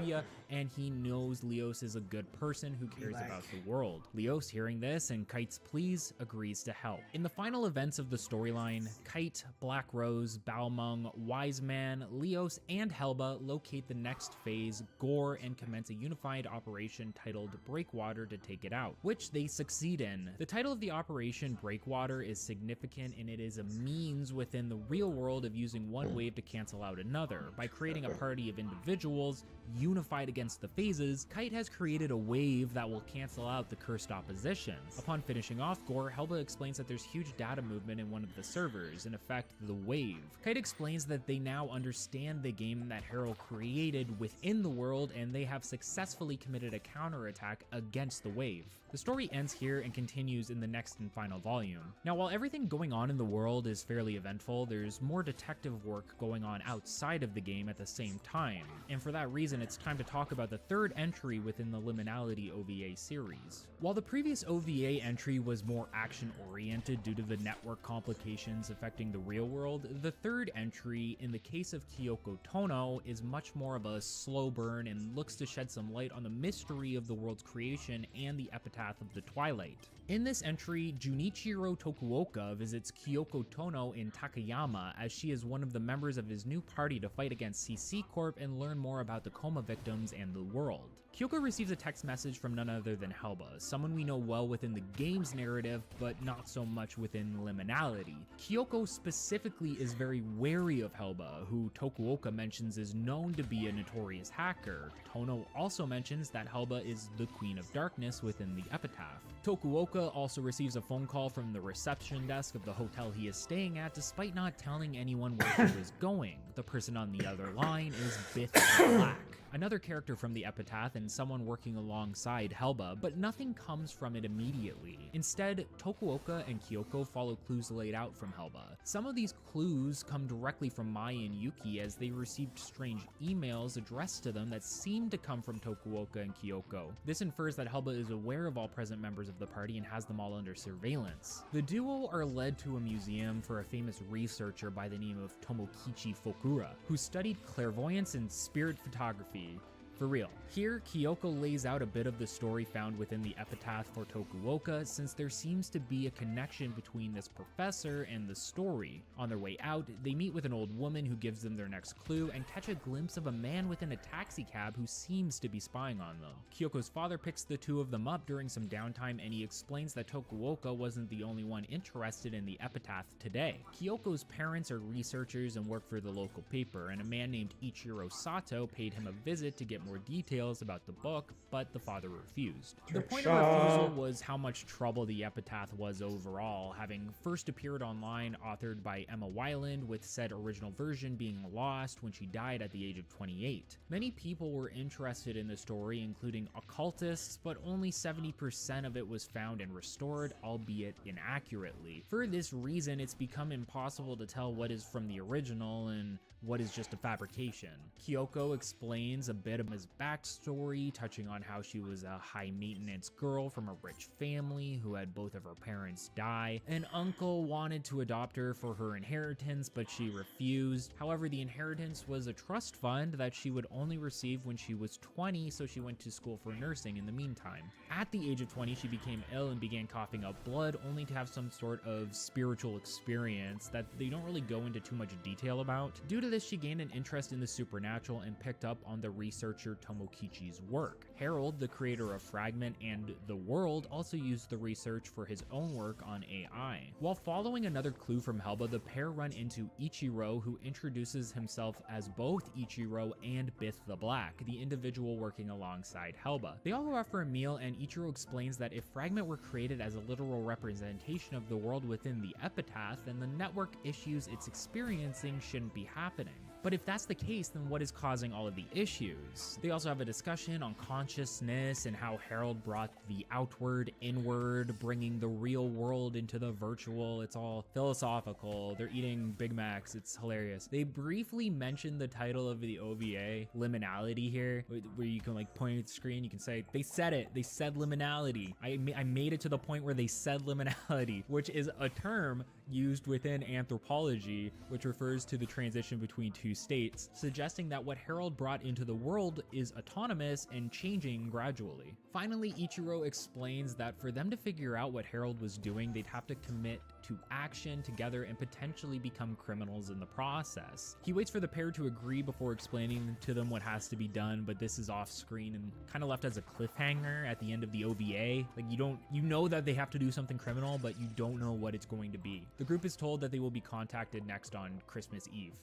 And he knows Leos is a good person who cares about the world. Leos, hearing this and Kite's pleas, agrees to help. In the final events of the storyline, Kite, Black Rose, Balmung, Wise Man, Leos, and Helba locate the next phase, Gore, and commence a unified operation titled Breakwater to take it out, which they succeed in. The title of the operation, Breakwater, is significant, and it is a means within the real world of using one wave to cancel out another. By creating a party of individuals unified against the phases, Kite has created a wave that will cancel out the cursed oppositions. Upon finishing off Gore, Helba explains that there's huge data movement in one of the servers, in effect the wave. Kite explains that they now understand the game that Harold created within the world, and they have successfully committed a counterattack against the wave. The story ends here and continues in the next and final volume. Now, while everything going on in the world is fairly eventful, there's more detective work going on outside of the game at the same time, and for that reason it's time to talk about the third entry within the Liminality OVA series. While the previous OVA entry was more action-oriented due to the network complications affecting the real world, the third entry, in the case of Kyoko Tono, is much more of a slow burn and looks to shed some light on the mystery of the world's creation and the epitaph of the Twilight. In this entry, Junichiro Tokuoka visits Kyoko Tono in Takayama as she is one of the members of his new party to fight against CC Corp and learn more about the coma victims and the world. Kyoko receives a text message from none other than Helba, someone we know well within the game's narrative, but not so much within Liminality. Kyoko specifically is very wary of Helba, who Tokuoka mentions is known to be a notorious hacker. Tono also mentions that Helba is the Queen of Darkness within the epitaph. Tokuoka also receives a phone call from the reception desk of the hotel he is staying at, despite not telling anyone where he was going. The person on the other line is Bith Black, another character from the epitaph and someone working alongside Helba, but nothing comes from it immediately. Instead, Tokuoka and Kyoko follow clues laid out from Helba. Some of these clues come directly from Mai and Yuki, as they received strange emails addressed to them that seem to come from Tokuoka and Kyoko. This infers that Helba is aware of all present members of the party and has them all under surveillance. The duo are led to a museum for a famous researcher by the name of Tomokichi Fokura, who studied clairvoyance and spirit photography. For real. Here, Kyoko lays out a bit of the story found within the epitaph for Tokuoka, since there seems to be a connection between this professor and the story. On their way out, they meet with an old woman who gives them their next clue and catch a glimpse of a man within a taxi cab who seems to be spying on them. Kyoko's father picks the two of them up during some downtime, and he explains that Tokuoka wasn't the only one interested in the epitaph today. Kyoko's parents are researchers and work for the local paper, and a man named Ichiro Sato paid him a visit to get more details about the book, but the father refused. The point of refusal was how much trouble the epitaph was overall, having first appeared online authored by Emma Weiland, with said original version being lost when she died at the age of 28. Many people were interested in the story, including occultists, but only 70% of it was found and restored, albeit inaccurately. For this reason, it's become impossible to tell what is from the original and what is just a fabrication. Kyoko explains a bit Fragma's backstory, touching on how she was a high-maintenance girl from a rich family who had both of her parents die. An uncle wanted to adopt her for her inheritance, but she refused. However, the inheritance was a trust fund that she would only receive when she was 20, so she went to school for nursing in the meantime. At the age of 20, she became ill and began coughing up blood, only to have some sort of spiritual experience that they don't really go into too much detail about. Due to this, she gained an interest in the supernatural and picked up on the researcher Tomokichi's work. Harold, the creator of Fragment and The World, also used the research for his own work on AI. While following another clue from Helba, the pair run into Ichiro, who introduces himself as both Ichiro and Bith the Black, the individual working alongside Helba. They all go out for a meal, and Ichiro explains that if Fragment were created as a literal representation of the world within the epitaph, then the network issues it's experiencing shouldn't be happening. But if that's the case, then what is causing all of the issues? They also have a discussion on consciousness and how Harold brought the outward inward, bringing the real world into the virtual. It's all philosophical. They're eating Big Macs. It's hilarious. They briefly mentioned the title of the OVA, Liminality, here, where you can like point at the screen. You can say, they said it. They said liminality. I made it to the point where they said liminality, which is a term used within anthropology, which refers to the transition between two states, suggesting that what Harold brought into the world is autonomous and changing gradually. Finally, Ichiro explains that for them to figure out what Harold was doing, they'd have to commit to action together and potentially become criminals in the process. He waits for the pair to agree before explaining to them what has to be done, but this is off screen and kind of left as a cliffhanger at the end of the OVA. Like you know that they have to do something criminal, but you don't know what it's going to be. The group is told that they will be contacted next on Christmas Eve.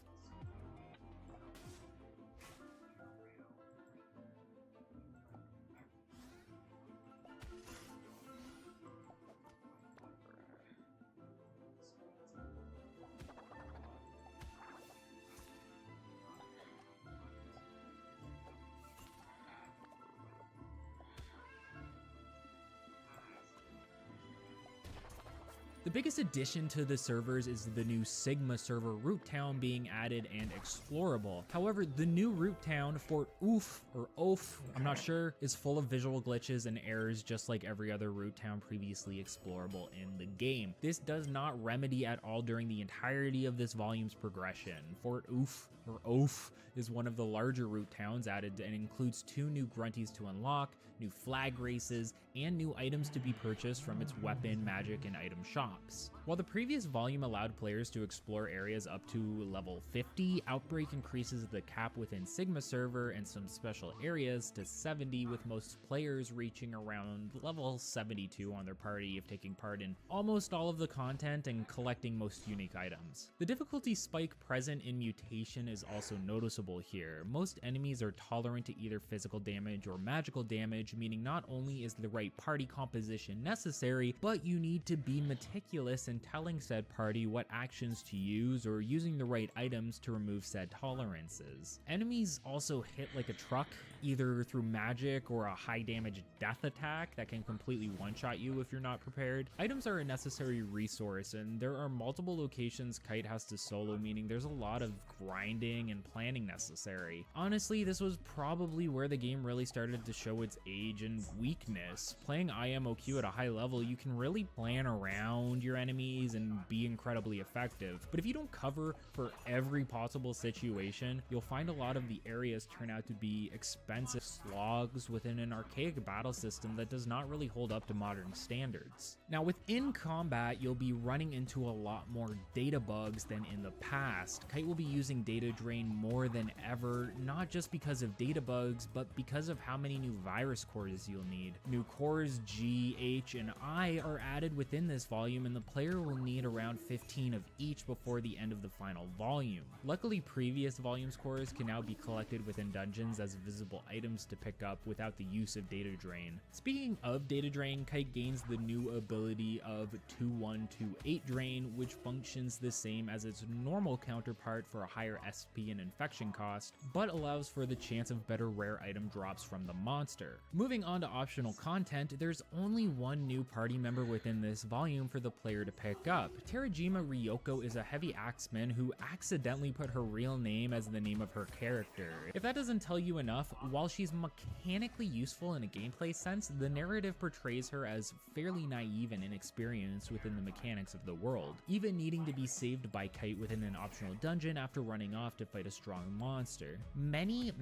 The biggest addition to the servers is the new Sigma server Root Town being added and explorable. However, the new Root Town, Fort Oof or Oof, I'm not sure, is full of visual glitches and errors just like every other Root Town previously explorable in the game. This does not remedy at all during the entirety of this volume's progression. Fort Oof or Oof is one of the larger Root Towns added and includes 2 new grunties to unlock, new flag races, and new items to be purchased from its weapon, magic, and item shops. While the previous volume allowed players to explore areas up to level 50, Outbreak increases the cap within Sigma server and some special areas to 70, with most players reaching around level 72 on their party if taking part in almost all of the content and collecting most unique items. The difficulty spike present in Mutation is also noticeable here. Most enemies are tolerant to either physical damage or magical damage, meaning not only is the right party composition necessary, but you need to be meticulous in telling said party what actions to use or using the right items to remove said tolerances. Enemies also hit like a truck, either through magic or a high damage death attack that can completely one-shot you if you're not prepared. Items are a necessary resource, and there are multiple locations Kite has to solo, meaning there's a lot of grinding and planning necessary. Honestly, this was probably where the game really started to show its age and weakness. Playing IMOQ at a high level, you can really plan around your enemies and be incredibly effective, but if you don't cover for every possible situation, you'll find a lot of the areas turn out to be expensive slogs within an archaic battle system that does not really hold up to modern standards. Now, within combat, you'll be running into a lot more data bugs than in the past. Kite will be using data drain more than ever, not just because of data bugs, but because of how many new virus cores you'll need. New cores G, H, and I are added within this volume, and the player will need around 15 of each before the end of the final volume. Luckily, previous volumes cores can now be collected within dungeons as visible items to pick up without the use of data drain. Speaking of data drain, Kite gains the new ability of 2128 drain, which functions the same as its normal counterpart for a higher SP and infection cost, but allows for the chance of better rare item drops from the monster. Moving on to optional content, there's only one new party member within this volume for the player to pick up. Terajima Ryoko is a heavy axeman who accidentally put her real name as the name of her character. If that doesn't tell you enough, while she's mechanically useful in a gameplay sense, the narrative portrays her as fairly naive and inexperienced within the mechanics of the world, even needing to be saved by Kite within an optional dungeon after running off to fight a strong monster. Many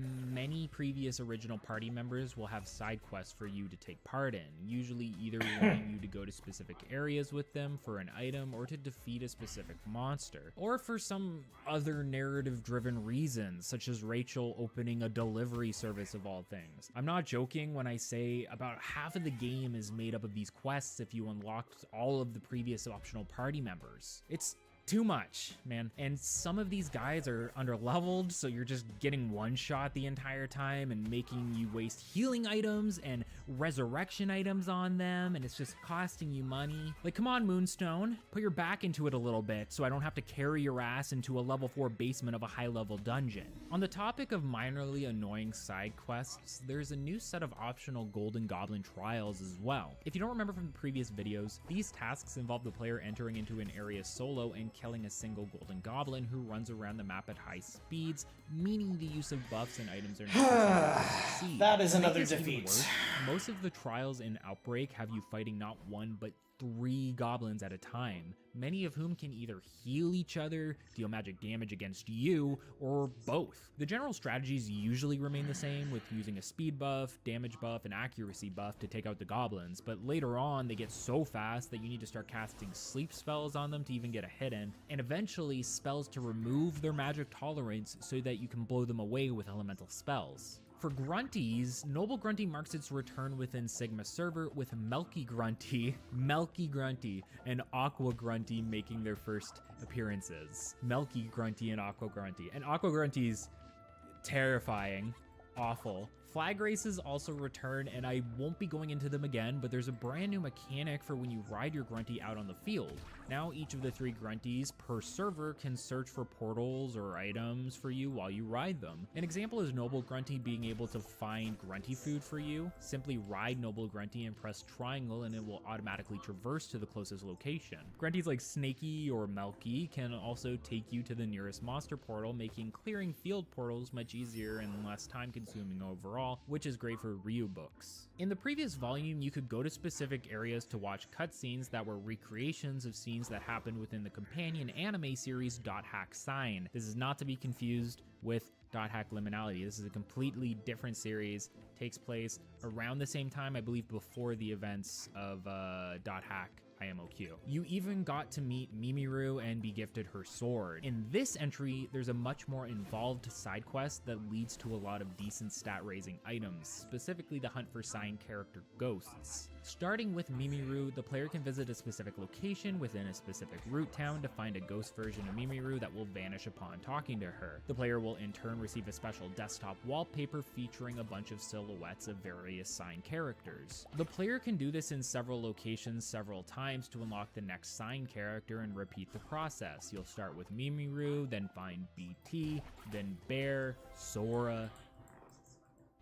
previous original party members will have side quests for you to take part in, usually either wanting you to go to specific areas with them for an item or to defeat a specific monster, or for some other narrative-driven reasons, such as Rachel opening a delivery service of all things. I'm not joking when I say about half of the game is made up of these quests if you unlocked all of the previous optional party members. It's too much, man. And some of these guys are under-leveled, so you're just getting one shot the entire time and making you waste healing items and resurrection items on them, and it's just costing you money. Like, come on, Moonstone, put your back into it a little bit so I don't have to carry your ass into a level 4 basement of a high-level dungeon. On the topic of minorly annoying side quests, there's a new set of optional Golden Goblin trials as well. If you don't remember from the previous videos, these tasks involve the player entering into an area solo and killing a single golden goblin who runs around the map at high speeds, meaning the use of buffs and items are necessary to succeed. That is To make another this even defeat. worse, most of the trials in Outbreak have you fighting not one but 3 goblins at a time, many of whom can either heal each other, deal magic damage against you, or both. The general strategies usually remain the same, with using a speed buff, damage buff, and accuracy buff to take out the goblins, but later on they get so fast that you need to start casting sleep spells on them to even get a hit in, and eventually spells to remove their magic tolerance so that you can blow them away with elemental spells. For Grunties, Noble Grunty marks its return within Sigma server, with Melky Grunty, and Aqua Grunty making their first appearances. Melky Grunty and Aqua Grunty. And Aqua Grunty's terrifying, awful. Flag races also return, and I won't be going into them again, but there's a brand new mechanic for when you ride your Grunty out on the field. Now each of the 3 Grunties per server can search for portals or items for you while you ride them. An example is Noble Grunty being able to find Grunty food for you. Simply ride Noble Grunty and press triangle and it will automatically traverse to the closest location. Grunties like Snaky or Melky can also take you to the nearest monster portal, making clearing field portals much easier and less time consuming overall, which is great for Ryu books. In the previous volume, you could go to specific areas to watch cutscenes that were recreations of scenes that happened within the companion anime series .hack Sign. This is not to be confused with .hack Liminality. This is a completely different series, takes place around the same time, I believe before the events of .hack IMOQ. You even got to meet Mimiru and be gifted her sword. In this entry, there's a much more involved side quest that leads to a lot of decent stat raising items, specifically the hunt for sign character ghosts. Starting with Mimiru, the player can visit a specific location within a specific root town to find a ghost version of Mimiru that will vanish upon talking to her. The player will in turn receive a special desktop wallpaper featuring a bunch of silhouettes of various sign characters. The player can do this in several locations several times to unlock the next sign character and repeat the process. You'll start with Mimiru, then find BT, then Bear, Sora,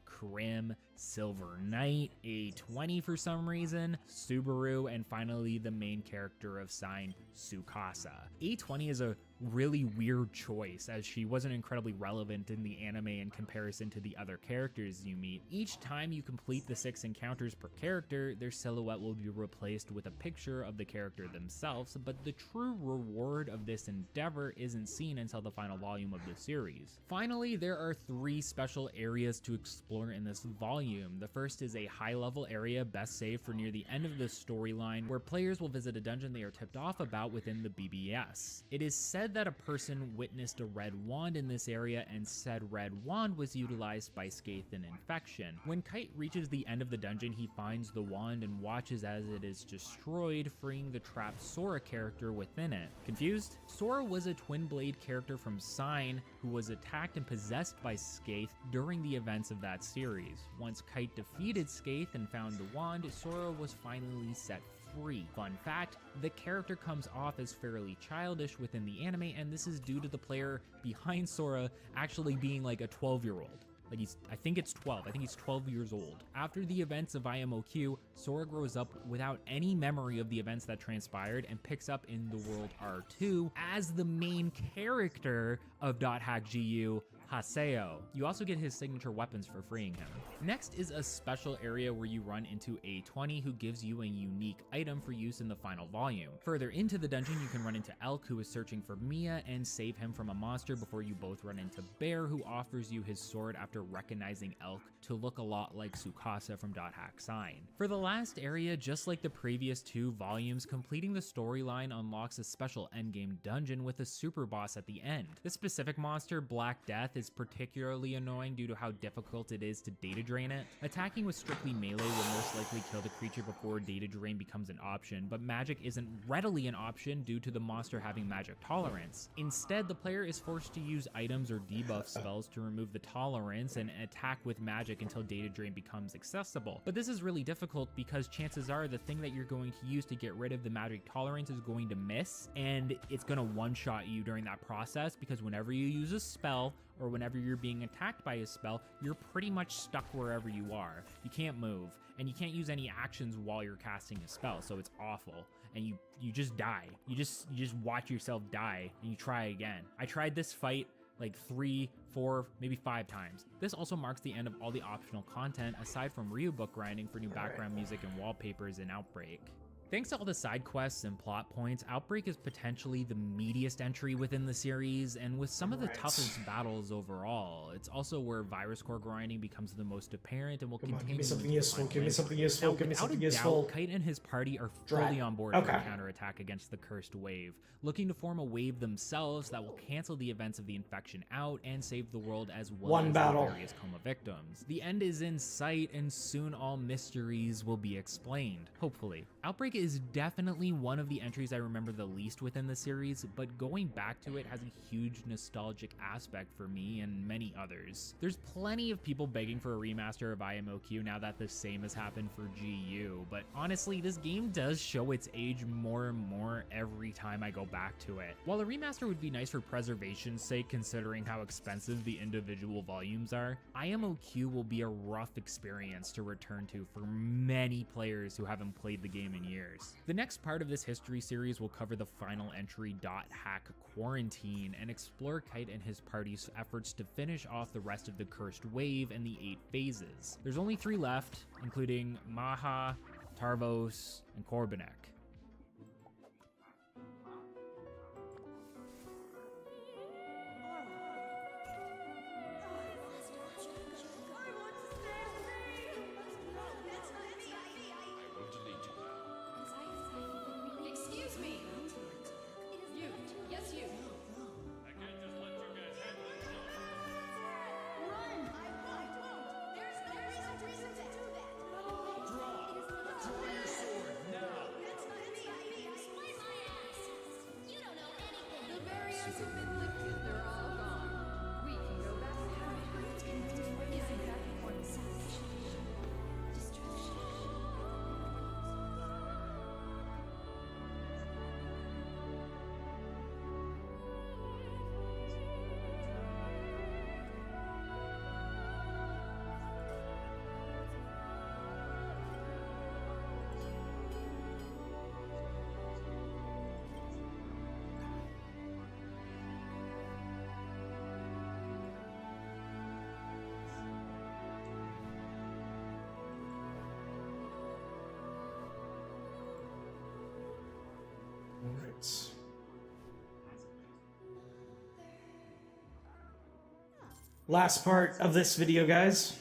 Krim, Silver Knight, A20 for some reason, Subaru, and finally the main character of Sign, Tsukasa. A20 is a really weird choice, as she wasn't incredibly relevant in the anime in comparison to the other characters you meet. Each time you complete the 6 encounters per character, their silhouette will be replaced with a picture of the character themselves, but the true reward of this endeavor isn't seen until the final volume of the series. Finally, there are 3 special areas to explore in this volume. The first is a high-level area best saved for near the end of the storyline, where players will visit a dungeon they are tipped off about within the BBS. It is said that a person witnessed a red wand in this area, and said red wand was utilized by Skaith and Infection. When Kite reaches the end of the dungeon, he finds the wand and watches as it is destroyed, freeing the trapped Sora character within it. Confused? Sora was a twin blade character from Sign who was attacked and possessed by Skaith during the events of that series. Once Kite defeated Skaith and found the wand, Sora was finally set free. Fun fact, the character comes off as fairly childish within the anime, and this is due to the player behind Sora actually being like a 12-year-old. Like I think it's 12. I think he's 12 years old. After the events of IMOQ, Sora grows up without any memory of the events that transpired and picks up in the world R2 as the main character of .hack GU, Haseo. You also get his signature weapons for freeing him. Next is a special area where you run into A20, who gives you a unique item for use in the final volume. Further into the dungeon, you can run into Elk, who is searching for Mia, and save him from a monster before you both run into Bear, who offers you his sword after recognizing Elk to look a lot like Tsukasa from .hack Sign. For the last area, just like the previous 2 volumes, completing the storyline unlocks a special endgame dungeon with a super boss at the end. This specific monster, Black Death, is particularly annoying due to how difficult it is to data drain it. Attacking with strictly melee will most likely kill the creature before data drain becomes an option, but magic isn't readily an option due to the monster having magic tolerance. Instead, the player is forced to use items or debuff spells to remove the tolerance and attack with magic until data drain becomes accessible. But this is really difficult because chances are the thing that you're going to use to get rid of the magic tolerance is going to miss, and it's going to one-shot you during that process, because whenever you use a spell or whenever you're being attacked by a spell, you're pretty much stuck wherever you are. You can't move, and you can't use any actions while you're casting a spell, so it's awful. And you just die. You just watch yourself die, and you try again. I tried this fight like 3, 4, maybe 5 times. This also marks the end of all the optional content aside from Ryu book grinding for new background music and wallpapers in Outbreak. Thanks to all the side quests and plot points, Outbreak is potentially the meatiest entry within the series, and with some of the toughest battles overall. It's also where virus core grinding becomes the most apparent and will continue. Give me something useful, give me something useful, give me something useful. Kite and his party are fully on board for a counterattack against the cursed wave, looking to form a wave themselves that will cancel the events of the infection out and save the world as well as the various coma victims. The end is in sight, and soon all mysteries will be explained, hopefully. Outbreak is definitely one of the entries I remember the least within the series, but going back to it has a huge nostalgic aspect for me and many others. There's plenty of people begging for a remaster of IMOQ now that the same has happened for GU, but honestly, this game does show its age more and more every time I go back to it. While a remaster would be nice for preservation's sake, considering how expensive the individual volumes are, IMOQ will be a rough experience to return to for many players who haven't played the game in years. The next part of this history series will cover the final entry, .hack Quarantine, and explore Kite and his party's efforts to finish off the rest of the cursed wave and the 8 phases. There's only 3 left, including Maha, Tarvos, and Korbanek. Alright. Last part of this video, guys.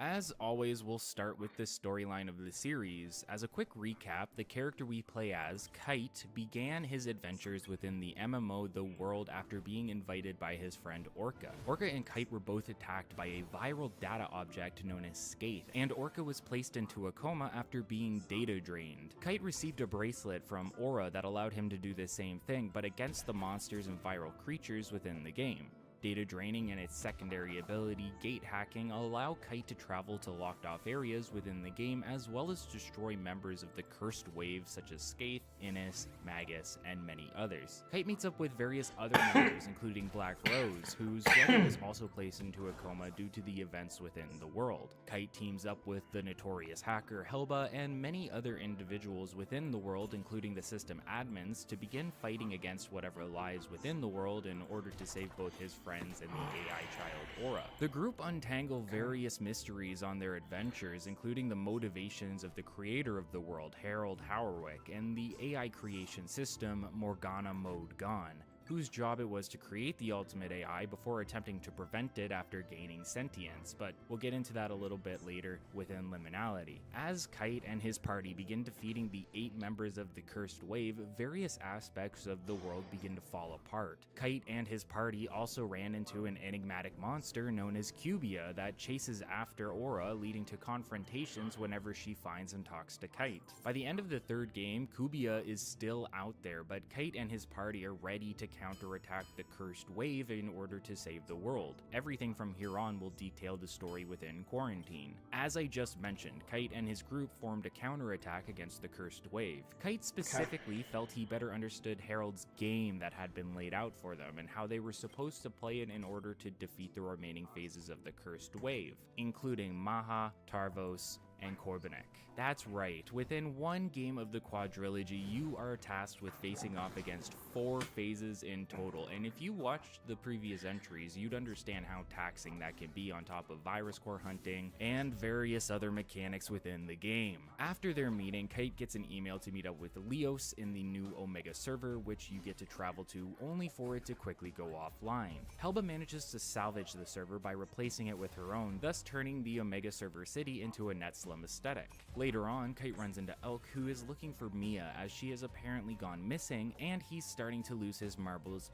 As always, we'll start with the storyline of the series. As a quick recap, the character we play as, Kite, began his adventures within the MMO The World after being invited by his friend Orca. Orca and Kite were both attacked by a viral data object known as Skaith, and Orca was placed into a coma after being data drained. Kite received a bracelet from Aura that allowed him to do the same thing, but against the monsters and viral creatures within the game. Data draining and its secondary ability, gate hacking, allow Kite to travel to locked off areas within the game as well as destroy members of the cursed wave such as Skaith, Innis, Magus, and many others. Kite meets up with various other members including Black Rose, whose brother was also placed into a coma due to the events within the world. Kite teams up with the notorious hacker Helba and many other individuals within the world including the system admins to begin fighting against whatever lies within the world in order to save both his friends and the AI child Aura. The group untangle various mysteries on their adventures, including the motivations of the creator of the world, Harold Howarwick, and the AI creation system, Morgana Mode Gone, whose job it was to create the ultimate AI before attempting to prevent it after gaining sentience, but we'll get into that a little bit later within Liminality. As Kite and his party begin defeating the 8 members of the Cursed Wave, various aspects of the world begin to fall apart. Kite and his party also ran into an enigmatic monster known as Cubia that chases after Aura, leading to confrontations whenever she finds and talks to Kite. By the end of the 3rd game, Cubia is still out there, but Kite and his party are ready to counterattack the Cursed Wave in order to save the world. Everything from here on will detail the story within Quarantine. As I just mentioned, Kite and his group formed a counterattack against the Cursed Wave. Kite specifically felt he better understood Harold's game that had been laid out for them and how they were supposed to play it in order to defeat the remaining phases of the Cursed Wave, including Maha, Tarvos, and Korbanek. That's right, within one game of the quadrilogy, you are tasked with facing off against 4 phases in total, and if you watched the previous entries, you'd understand how taxing that can be on top of virus core hunting and various other mechanics within the game. After their meeting, Kite gets an email to meet up with Leos in the new Omega server, which you get to travel to only for it to quickly go offline. Helba manages to salvage the server by replacing it with her own, thus turning the Omega server city into a net slum aesthetic. Later on, Kite runs into Elk, who is looking for Mia as she has apparently gone missing, and he's starting to lose his marbles,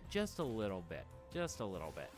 just a little bit.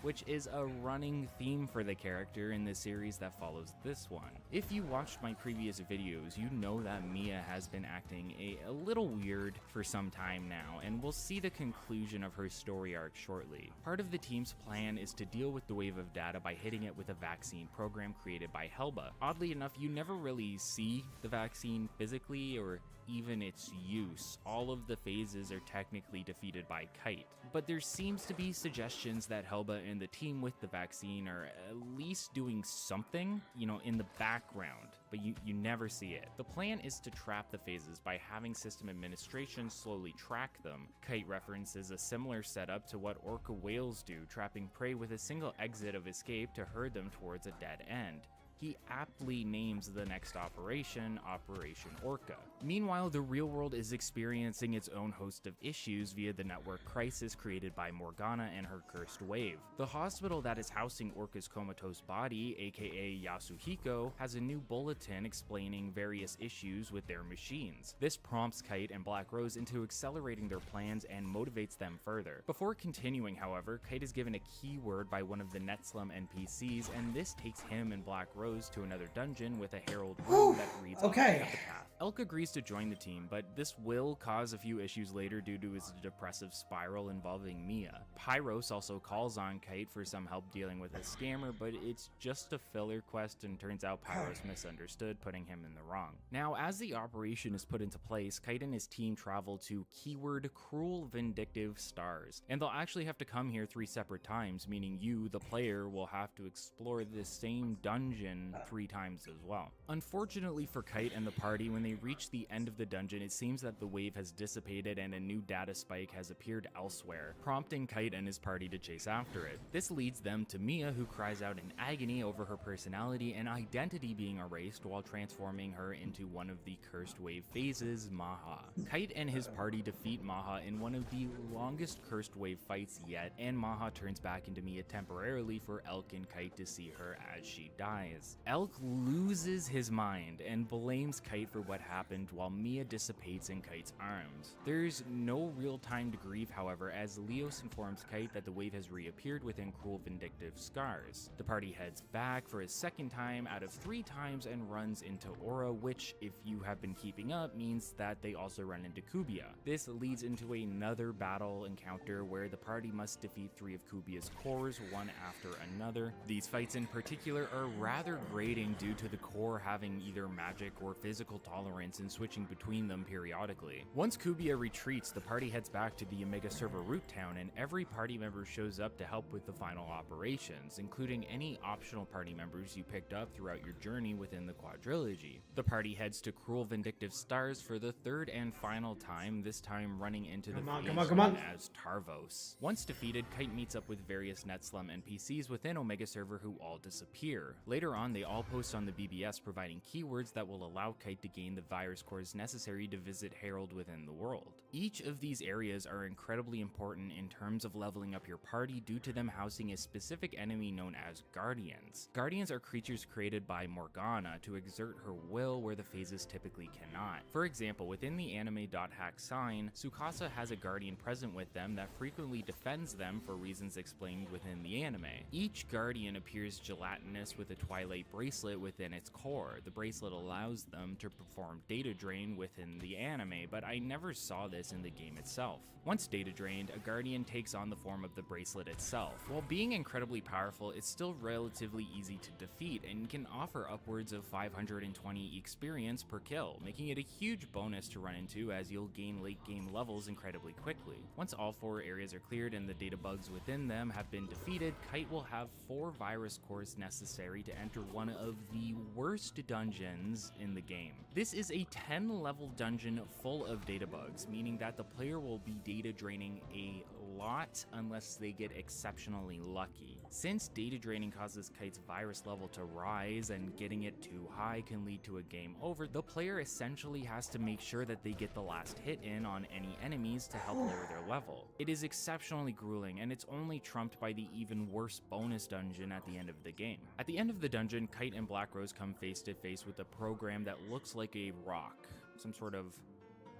Which is a running theme for the character in the series that follows this one. If you watched my previous videos, you know that Mia has been acting a little weird for some time now, and we'll see the conclusion of her story arc shortly. Part of the team's plan is to deal with the wave of data by hitting it with a vaccine program created by Helba. Oddly enough, you never really see the vaccine physically or even its use. All of the phases are technically defeated by Kite, but there seems to be suggestions that Helba and the team with the vaccine are at least doing something, in the background, but you never see it. The plan is to trap the phases by having system administration slowly track them. Kite references a similar setup to what orca whales do, trapping prey with a single exit of escape to herd them towards a dead end. He aptly names the next operation Operation Orca. Meanwhile, the real world is experiencing its own host of issues via the network crisis created by Morgana and her Cursed Wave. The hospital that is housing Orca's comatose body, aka Yasuhiko, has a new bulletin explaining various issues with their machines. This prompts Kite and Black Rose into accelerating their plans and motivates them further. Before continuing, however, Kite is given a keyword by one of the Netslum NPCs, and this takes him and Black Rose to another dungeon with a herald rune that reads on the path. Elk agrees to join the team, but this will cause a few issues later due to his depressive spiral involving Mia. Pyros also calls on Kite for some help dealing with a scammer, but it's just a filler quest and turns out Pyros misunderstood, putting him in the wrong. Now, as the operation is put into place, Kite and his team travel to keyword Cruel Vindictive Stars, and they'll actually have to come here 3 separate times, meaning you, the player, will have to explore this same dungeon 3 times as well. Unfortunately for Kite and the party, when they reach the end of the dungeon, it seems that the wave has dissipated and a new data spike has appeared elsewhere, prompting Kite and his party to chase after it. This leads them to Mia, who cries out in agony over her personality and identity being erased while transforming her into one of the cursed wave phases, Maha. Kite and his party defeat Maha in one of the longest cursed wave fights yet, and Maha turns back into Mia temporarily for Elk and Kite to see her as she dies. Elk loses his mind and blames Kite for what happened while Mia dissipates in Kite's arms. There's no real time to grieve, however, as Leos informs Kite that the wave has reappeared within cruel vindictive scars. The party heads back for a second time out of 3 times and runs into Aura, which, if you have been keeping up, means that they also run into Kubia. This leads into another battle encounter where the party must defeat 3 of Kubia's cores one after another. These fights in particular are rather grating due to the core having either magic or physical tolerance and switching between them periodically. Once Kubia retreats, the party heads back to the Omega server root town, and every party member shows up to help with the final operations, including any optional party members you picked up throughout your journey within the quadrilogy. The party heads to Cruel Vindictive Stars for the 3rd and final time, this time running into the phase known as Tarvos. Once defeated, Kite meets up with various Netslum NPCs within Omega server who all disappear. Later on, they all post on the BBS providing keywords that will allow Kite to gain the virus cores necessary to visit Herald within the world. Each of these areas are incredibly important in terms of leveling up your party due to them housing a specific enemy known as Guardians. Guardians are creatures created by Morgana to exert her will where the phases typically cannot. For example, within the anime.hack sign, Tsukasa has a Guardian present with them that frequently defends them for reasons explained within the anime. Each Guardian appears gelatinous with a Twilight bracelet within its core. The bracelet allows them to perform data drain within the anime, but I never saw this in the game itself. Once data drained, a Guardian takes on the form of the bracelet itself. While being incredibly powerful, it's still relatively easy to defeat and can offer upwards of 520 experience per kill, making it a huge bonus to run into as you'll gain late game levels incredibly quickly. Once all 4 areas are cleared and the data bugs within them have been defeated, Kite will have 4 virus cores necessary to enter one of the worst dungeons in the game. This is a 10 level dungeon full of data bugs, meaning that the player will be data draining a lot unless they get exceptionally lucky. Since data draining causes Kite's virus level to rise and getting it too high can lead to a game over, the player essentially has to make sure that they get the last hit in on any enemies to help lower their level. It is exceptionally grueling, and it's only trumped by the even worse bonus dungeon at the end of the game. At the end of the dungeon, Kite and Black Rose come face to face with a program that looks like a rock, some sort of,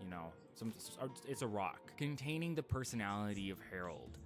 you know, it's a rock containing the personality of Herald.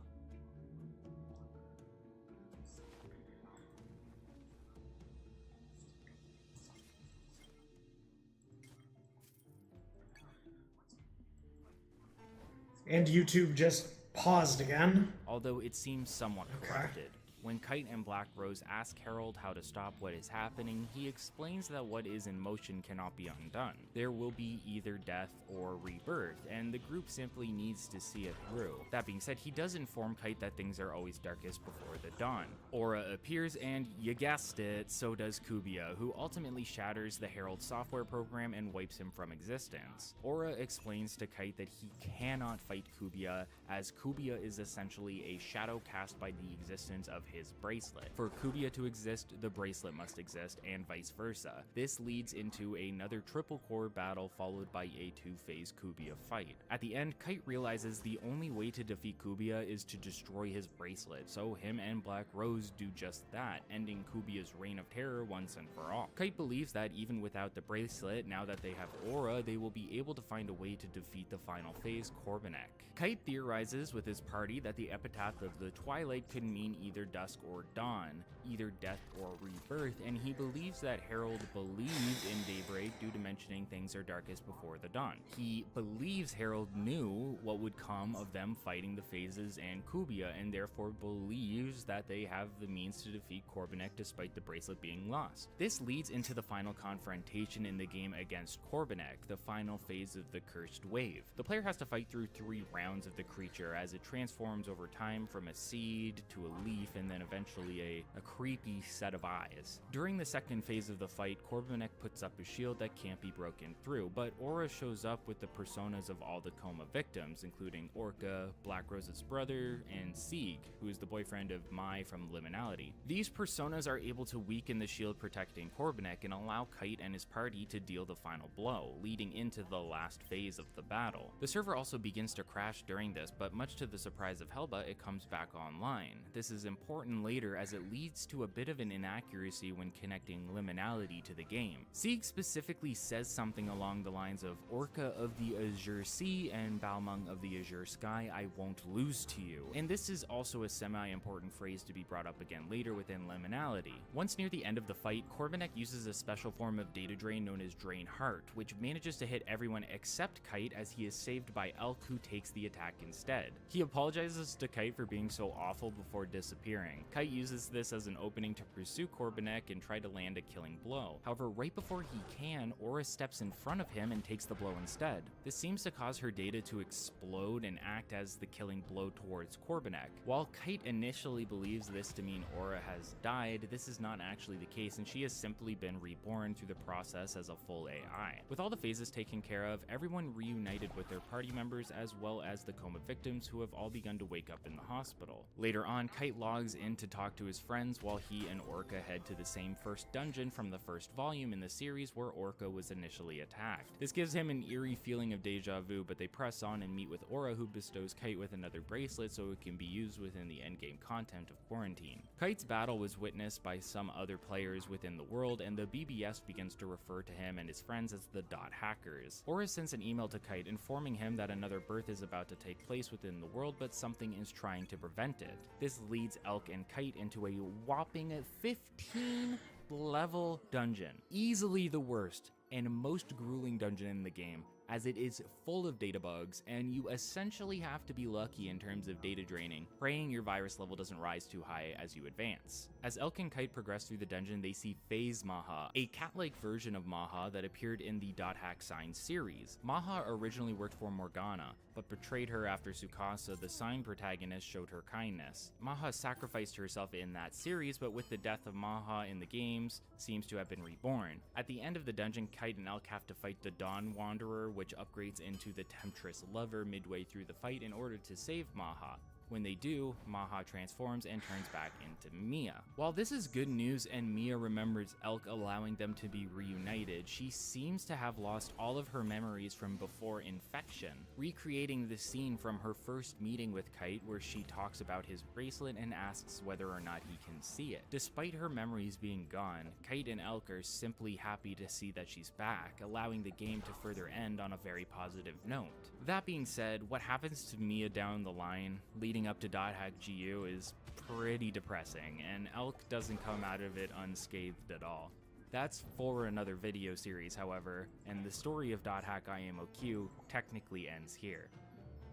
And YouTube just paused again. Although it seems somewhat corrupted. When Kite and Black Rose ask Herald how to stop what is happening, he explains that what is in motion cannot be undone. There will be either death or rebirth, and the group simply needs to see it through. That being said, he does inform Kite that things are always darkest before the dawn. Aura appears, and you guessed it, so does Kubia, who ultimately shatters the Herald software program and wipes him from existence. Aura explains to Kite that he cannot fight Kubia, as Kubia is essentially a shadow cast by the existence of his bracelet. For Kubia to exist, the bracelet must exist, and vice versa. This leads into another triple core battle followed by a 2-phase Kubia fight. At the end, Kite realizes the only way to defeat Kubia is to destroy his bracelet, so him and Black Rose do just that, ending Kubia's reign of terror once and for all. Kite believes that even without the bracelet, now that they have Aura, they will be able to find a way to defeat the final phase, Korbanek. Kite theorizes with his party that the epitaph of the Twilight could mean either dusk or dawn, either death or rebirth, and he believes that Herald believed in daybreak due to mentioning things are darkest before the dawn. He believes Herald knew what would come of them fighting the phases and Kubia, and therefore believes that they have the means to defeat Korbanek despite the bracelet being lost. This leads into the final confrontation in the game against Korbanek, the final phase of the Cursed Wave. The player has to fight through 3 rounds of the creature as it transforms over time from a seed to a leaf and and then eventually a creepy set of eyes. During the second phase of the fight, Korbanek puts up a shield that can't be broken through, but Aura shows up with the personas of all the coma victims, including Orca, Black Rose's brother, and Sieg, who is the boyfriend of Mai from Liminality. These personas are able to weaken the shield protecting Korbanek and allow Kite and his party to deal the final blow, leading into the last phase of the battle. The server also begins to crash during this, but much to the surprise of Helba, it comes back online. This is important later as it leads to a bit of an inaccuracy when connecting Liminality to the game. Sieg specifically says something along the lines of Orca of the Azure Sea and Balmung of the Azure Sky, I won't lose to you. And this is also a semi-important phrase to be brought up again later within Liminality. Once near the end of the fight, Korbanek uses a special form of data drain known as Drain Heart, which manages to hit everyone except Kite as he is saved by Elk, who takes the attack instead. He apologizes to Kite for being so awful before disappearing. Kite uses this as an opening to pursue Korbanek and try to land a killing blow. However, right before he can, Aura steps in front of him and takes the blow instead. This seems to cause her data to explode and act as the killing blow towards Korbanek. While Kite initially believes this to mean Aura has died, this is not actually the case, and she has simply been reborn through the process as a full AI. With all the phases taken care of, everyone reunited with their party members as well as the coma victims who have all begun to wake up in the hospital. Later on, Kite logs in to talk to his friends while he and Orca head to the same first dungeon from the first volume in the series where Orca was initially attacked. This gives him an eerie feeling of deja vu, but they press on and meet with Aura, who bestows Kite with another bracelet so it can be used within the endgame content of Quarantine. Kite's battle was witnessed by some other players within the world, and the BBS begins to refer to him and his friends as the Dot Hackers. Aura sends an email to Kite informing him that another birth is about to take place within the world, but something is trying to prevent it. This leads Elk and Kite into a whopping 15 level dungeon. Easily the worst and most grueling dungeon in the game, as it is full of data bugs, and you essentially have to be lucky in terms of data draining, praying your virus level doesn't rise too high as you advance. As Elk and Kite progress through the dungeon, they see Phase Maha, a cat-like version of Maha that appeared in the Dot Hack Sign series. Maha originally worked for Morgana, but betrayed her after Tsukasa, the Sign protagonist, showed her kindness. Maha sacrificed herself in that series, but with the death of Maha in the games, seems to have been reborn. At the end of the dungeon, Kite and Elk have to fight the Dawn Wanderer, which upgrades into the Temptress Lover midway through the fight in order to save Maha. When they do, Maha transforms and turns back into Mia. While this is good news and Mia remembers Elk allowing them to be reunited, she seems to have lost all of her memories from before infection, recreating the scene from her first meeting with Kite where she talks about his bracelet and asks whether or not he can see it. Despite her memories being gone, Kite and Elk are simply happy to see that she's back, allowing the game to further end on a very positive note. That being said, what happens to Mia down the line, leading up to Dot Hack GU, is pretty depressing, and Elk doesn't come out of it unscathed at all. That's for another video series, however, and the story of Dot Hack IMOQ technically ends here.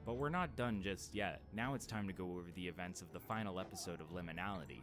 But we're not done just yet. Now it's time to go over the events of the final episode of Liminality.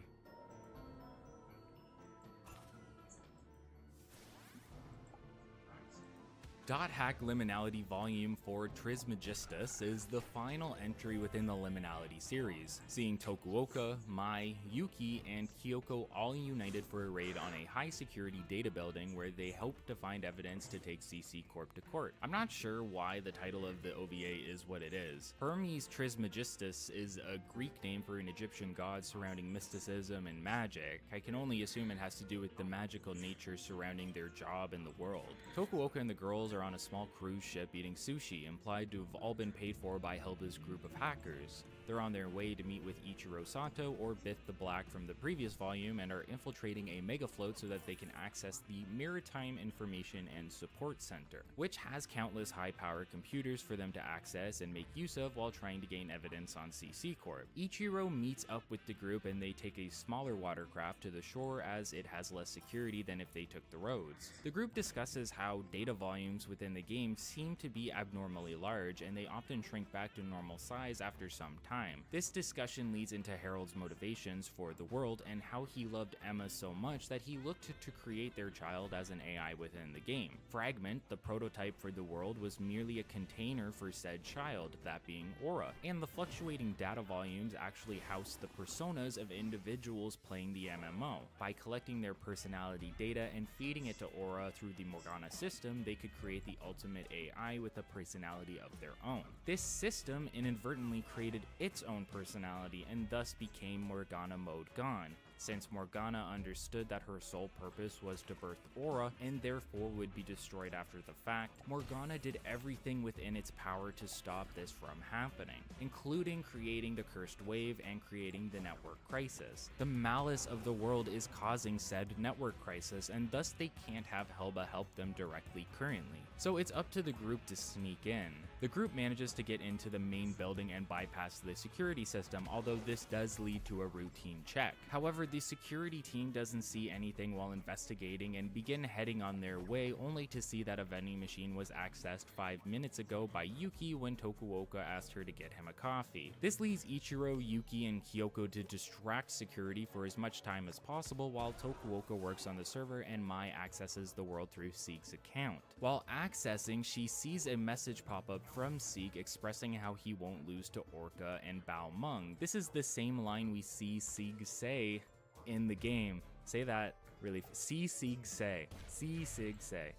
Dot Hack Liminality Volume 4 Trismegistus is the final entry within the Liminality series, seeing Tokuoka, Mai, Yuki, and Kyoko all united for a raid on a high-security data building where they hope to find evidence to take CC Corp to court. I'm not sure why the title of the OVA is what it is. Hermes Trismegistus is a Greek name for an Egyptian god surrounding mysticism and magic. I can only assume it has to do with the magical nature surrounding their job in the world. Tokuoka and the girls are on a small cruise ship eating sushi, implied to have all been paid for by Helba's group of hackers. They're on their way to meet with Ichiro Sato or Bith the Black from the previous volume and are infiltrating a mega float so that they can access the Maritime Information and Support Center, which has countless high-powered computers for them to access and make use of while trying to gain evidence on CC Corp. Ichiro meets up with the group and they take a smaller watercraft to the shore as it has less security than if they took the roads. The group discusses how data volumes volumes within the game seem to be abnormally large, and they often shrink back to normal size after some time. This discussion leads into Harold's motivations for the world and how he loved Emma so much that he looked to create their child as an AI within the game. Fragment, the prototype for the world, was merely a container for said child, that being Aura, and the fluctuating data volumes actually house the personas of individuals playing the MMO. By collecting their personality data and feeding it to Aura through the Morgana system, they could create the ultimate AI with a personality of their own. This system inadvertently created its own personality and thus became Morgana Mode Gone, since Morgana understood that her sole purpose was to birth Aura and therefore would be destroyed after the fact. Morgana did everything within its power to stop this from happening, including creating the cursed wave and creating the network crisis. The malice of the world is causing said network crisis, and thus they can't have Helba help them directly currently. So it's up to the group to sneak in. The group manages to get into the main building and bypass the security system, although this does lead to a routine check. However, the security team doesn't see anything while investigating and begin heading on their way, only to see that a vending machine was accessed 5 minutes ago by Yuki when Tokuoka asked her to get him a coffee. This leaves Ichiro, Yuki, and Kyoko to distract security for as much time as possible while Tokuoka works on the server and Mai accesses the world through Seek's account. While accessing, she sees a message pop up from Seek expressing how he won't lose to Orca and Bao Meng. This is the same line we see Sieg say in the game. Say that really. See Sieg say. See Sig say.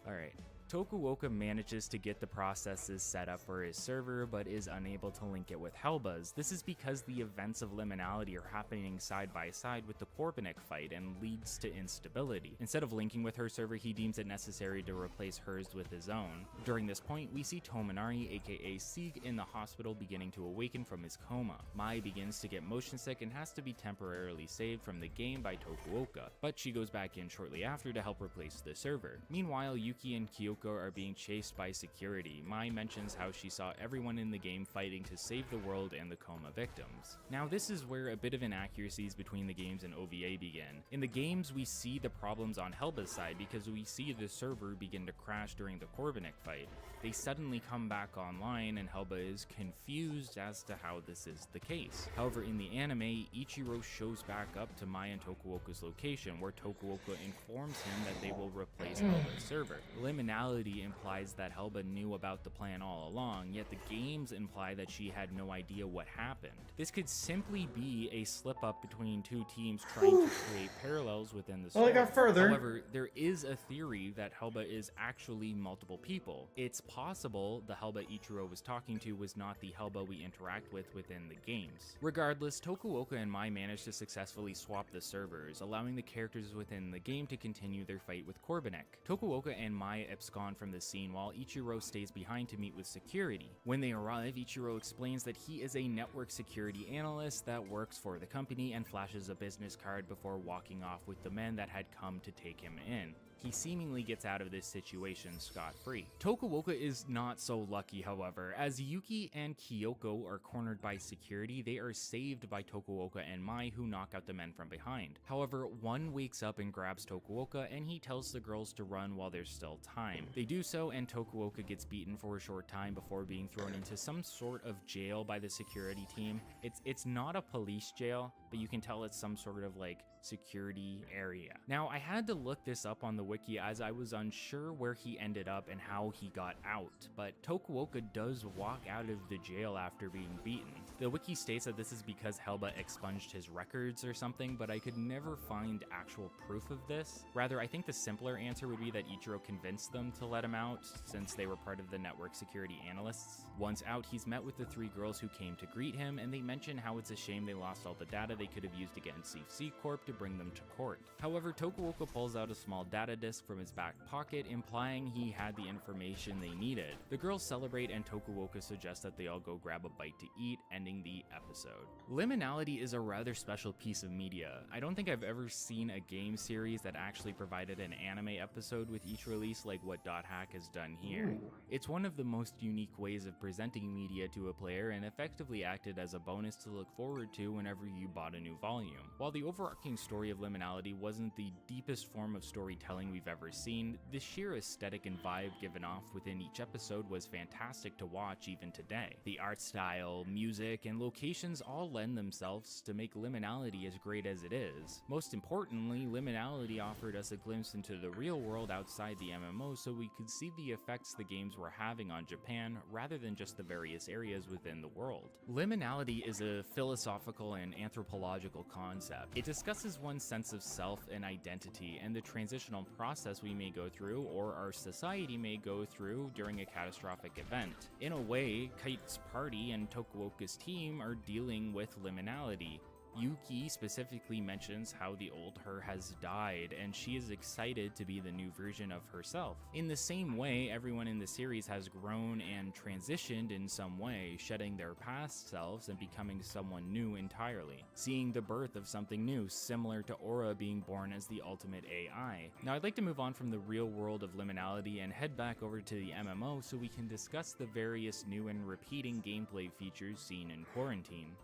Alright. Tokuoka manages to get the processes set up for his server, but is unable to link it with Helba's. This is because the events of Liminality are happening side by side with the Korbanek fight and leads to instability. Instead of linking with her server, he deems it necessary to replace hers with his own. During this point, we see Tominari, aka Sieg, in the hospital beginning to awaken from his coma. Mai begins to get motion sick and has to be temporarily saved from the game by Tokuoka, but she goes back in shortly after to help replace the server. Meanwhile, Yuki and Kyoko are being chased by security. Mai mentions how she saw everyone in the game fighting to save the world and the coma victims. Now this is where a bit of inaccuracies between the games and OVA begin. In the games, we see the problems on Helba's side because we see the server begin to crash during the Korbanek fight. They suddenly come back online and Helba is confused as to how this is the case. However, in the anime, Ichiro shows back up to Mai and Tokuoka's location, where Tokuoka informs him that they will replace Helba's server. Liminality implies that Helba knew about the plan all along, yet the games imply that she had no idea what happened. This could simply be a slip-up between two teams trying to create parallels within the story. Well, I got further. However, there is a theory that Helba is actually multiple people. It's possible the Helba Ichiro was talking to was not the Helba we interact with within the games. Regardless, Tokuoka and Mai managed to successfully swap the servers, allowing the characters within the game to continue their fight with Korbanek. Tokuoka and Mai abscond from the scene while Ichiro stays behind to meet with security. When they arrive, Ichiro explains that he is a network security analyst that works for the company and flashes a business card before walking off with the men that had come to take him in. He seemingly gets out of this situation scot-free. Tokuoka is not so lucky, however. As Yuki and Kyoko are cornered by security, they are saved by Tokuoka and Mai, who knock out the men from behind. However, one wakes up and grabs Tokuoka, and he tells the girls to run while there's still time. They do so, and Tokuoka gets beaten for a short time before being thrown into some sort of jail by the security team. It's not a police jail, but you can tell it's some sort of like security area. Now, I had to look this up on the wiki as I was unsure where he ended up and how he got out, but Tokuoka does walk out of the jail after being beaten. The wiki states that this is because Helba expunged his records or something, but I could never find actual proof of this. Rather, I think the simpler answer would be that Ichiro convinced them to let him out, since they were part of the network security analysts. Once out, he's met with the three girls who came to greet him, and they mention how it's a shame they lost all the data they could have used against C Corp to bring them to court. However, Tokuoka pulls out a small data disk from his back pocket, implying he had the information they needed. The girls celebrate, and Tokuoka suggests that they all go grab a bite to eat, ending the episode. Liminality is a rather special piece of media. I don't think I've ever seen a game series that actually provided an anime episode with each release like what .hack has done here. It's one of the most unique ways of presenting media to a player and effectively acted as a bonus to look forward to whenever you bought a new volume. While the overarching story of Liminality wasn't the deepest form of storytelling we've ever seen, the sheer aesthetic and vibe given off within each episode was fantastic to watch even today. The art style, music, and locations all lend themselves to make Liminality as great as it is. Most importantly, Liminality offered us a glimpse into the real world outside the MMO so we could see the effects the games were having on Japan rather than just the various areas within the world. Liminality is a philosophical and anthropological concept. It discusses one's sense of self and identity and the transitional process we may go through or our society may go through during a catastrophic event. In a way, Kite's party and Tokuoka's team are dealing with liminality. Yuki specifically mentions how the old her has died, and she is excited to be the new version of herself. In the same way, everyone in the series has grown and transitioned in some way, shedding their past selves and becoming someone new entirely, seeing the birth of something new, similar to Aura being born as the ultimate AI. Now I'd like to move on from the real world of Liminality and head back over to the MMO so we can discuss the various new and repeating gameplay features seen in Quarantine.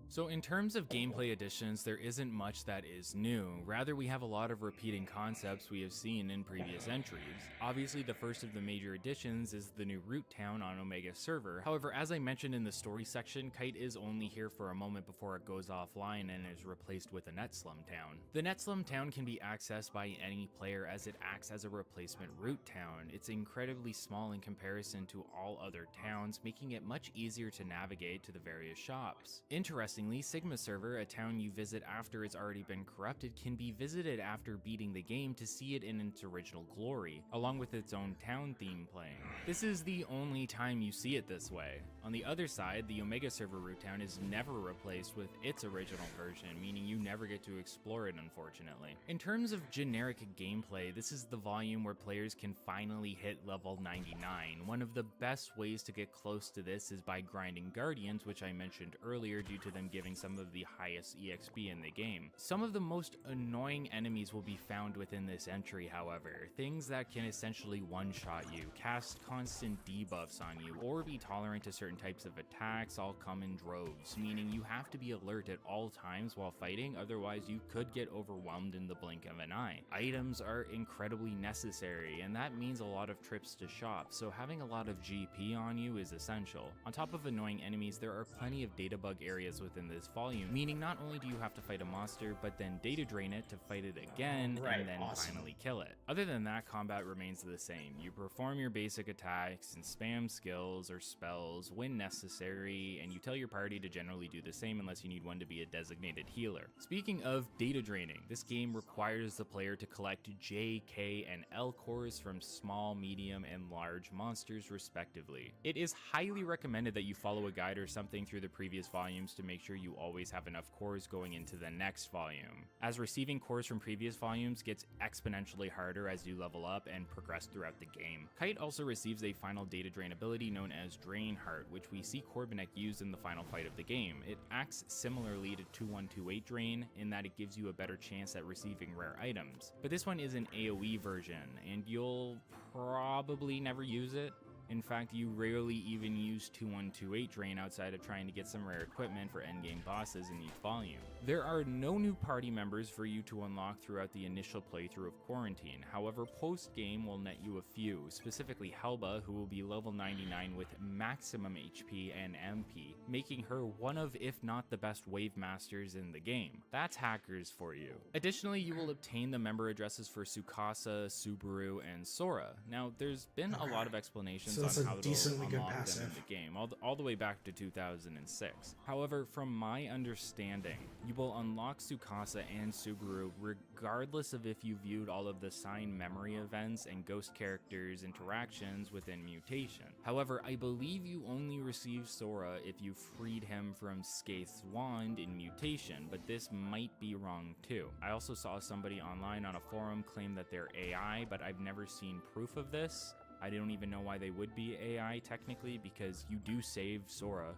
So in terms of gameplay additions, there isn't much that is new. Rather, we have a lot of repeating concepts we have seen in previous entries. Obviously, the first of the major additions is the new root town on Omega server. However, as I mentioned in the story section, Kite is only here for a moment before it goes offline and is replaced with a Netslum town. The Netslum town can be accessed by any player as it acts as a replacement root town. It's incredibly small in comparison to all other towns, making it much easier to navigate to the various shops. Interestingly, Sigma server, a town you visit after it's already been corrupted, can be visited after beating the game to see it in its original glory, along with its own town theme playing. This is the only time you see it this way. On the other side, the Omega server root town is never replaced with its original version, meaning you never get to explore it, unfortunately. In terms of generic gameplay, this is the volume where players can finally hit level 99. One of the best ways to get close to this is by grinding Guardians, which I mentioned earlier due to them giving some of the highest EXP in the game. Some of the most annoying enemies will be found within this entry, however. Things that can essentially one-shot you, cast constant debuffs on you, or be tolerant to certain types of attacks all come in droves, meaning you have to be alert at all times while fighting, otherwise you could get overwhelmed in the blink of an eye. Items are incredibly necessary, and that means a lot of trips to shops, so having a lot of GP on you is essential. On top of annoying enemies, there are plenty of data bug areas within this volume, meaning not only do you have to fight a monster, but then data drain it to fight it again, and then finally kill it. Other than that, combat remains the same. You perform your basic attacks and spam skills or spells when necessary, and you tell your party to generally do the same unless you need one to be a designated healer. Speaking of data draining, this game requires the player to collect J, K, and L cores from small, medium, and large monsters respectively. It is highly recommended that you follow a guide or something through the previous volumes to make sure you always have enough cores going into the next volume, as receiving cores from previous volumes gets exponentially harder as you level up and progress throughout the game. Kite also receives a final data drain ability known as Drain Heart, which we see Korbanek use in the final fight of the game. It acts similarly to 2128 Drain in that it gives you a better chance at receiving rare items, but this one is an AoE version, and you'll probably never use it. In fact, you rarely even use 2128 Drain outside of trying to get some rare equipment for endgame bosses in each volume. There are no new party members for you to unlock throughout the initial playthrough of Quarantine, however post-game will net you a few, specifically Helba, who will be level 99 with maximum HP and MP, making her one of, if not the best wave masters in the game. That's hackers for you. Additionally, you will obtain the member addresses for Tsukasa, Subaru, and Sora. Now, there's been a lot of explanations that's on a how to decently good unlock them passive in the game, all the way back to 2006. However, from my understanding, you will unlock Tsukasa and Subaru regardless of if you viewed all of the sign memory events and ghost characters interactions within Mutation. However, I believe you only receive Sora if you freed him from Skaith's wand in Mutation, but this might be wrong too. I also saw somebody online on a forum claim that they're AI, but I've never seen proof of this. I don't even know why they would be AI technically, because you do save Sora.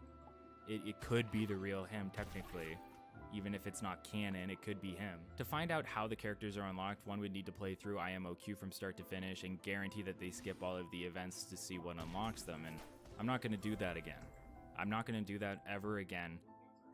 It could be the real him technically. Even if it's not canon, it could be him. To find out how the characters are unlocked, one would need to play through IMOQ from start to finish and guarantee that they skip all of the events to see what unlocks them, and I'm not going to do that again. I'm not going to do that ever again.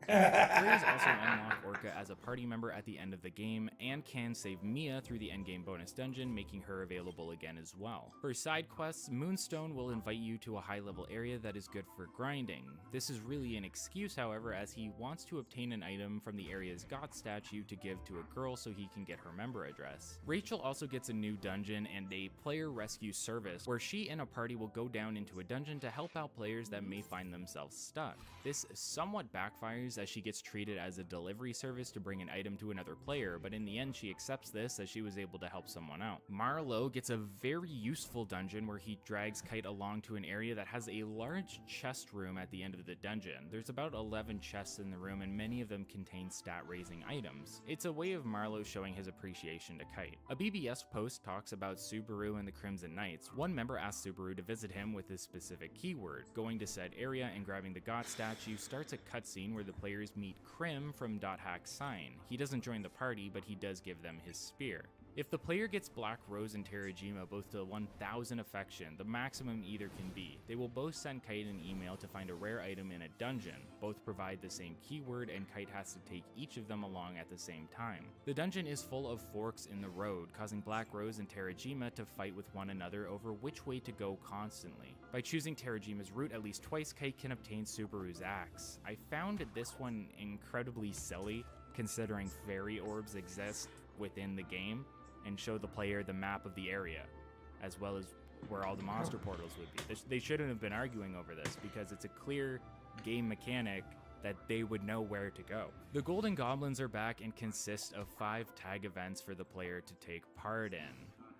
Players also unlock Orca as a party member at the end of the game and can save Mia through the endgame bonus dungeon, making her available again as well. For side quests, Moonstone will invite you to a high-level area that is good for grinding. This is really an excuse, however, as he wants to obtain an item from the area's god statue to give to a girl so he can get her member address. Rachel also gets a new dungeon and a player rescue service, where she and a party will go down into a dungeon to help out players that may find themselves stuck. This somewhat backfires as she gets treated as a delivery service to bring an item to another player, but in the end she accepts this as she was able to help someone out. Marlowe gets a very useful dungeon where he drags Kite along to an area that has a large chest room at the end of the dungeon. There's about 11 chests in the room and many of them contain stat-raising items. It's a way of Marlowe showing his appreciation to Kite. A BBS post talks about Subaru and the Crimson Knights. One member asks Subaru to visit him with a specific keyword. Going to said area and grabbing the god statue starts a cutscene where the players meet Krim from .hack's sign. He doesn't join the party, but he does give them his spear. If the player gets Black Rose and Terajima both to 1000 affection, the maximum either can be. They will both send Kite an email to find a rare item in a dungeon. Both provide the same keyword and Kite has to take each of them along at the same time. The dungeon is full of forks in the road, causing Black Rose and Terajima to fight with one another over which way to go constantly. By choosing Terajima's route at least twice, Kite can obtain Subaru's axe. I found this one incredibly silly, considering fairy orbs exist within the game and show the player the map of the area, as well as where all the monster portals would be. They shouldn't have been arguing over this because it's a clear game mechanic that they would know where to go. The Golden Goblins are back and consist of 5 tag events for the player to take part in.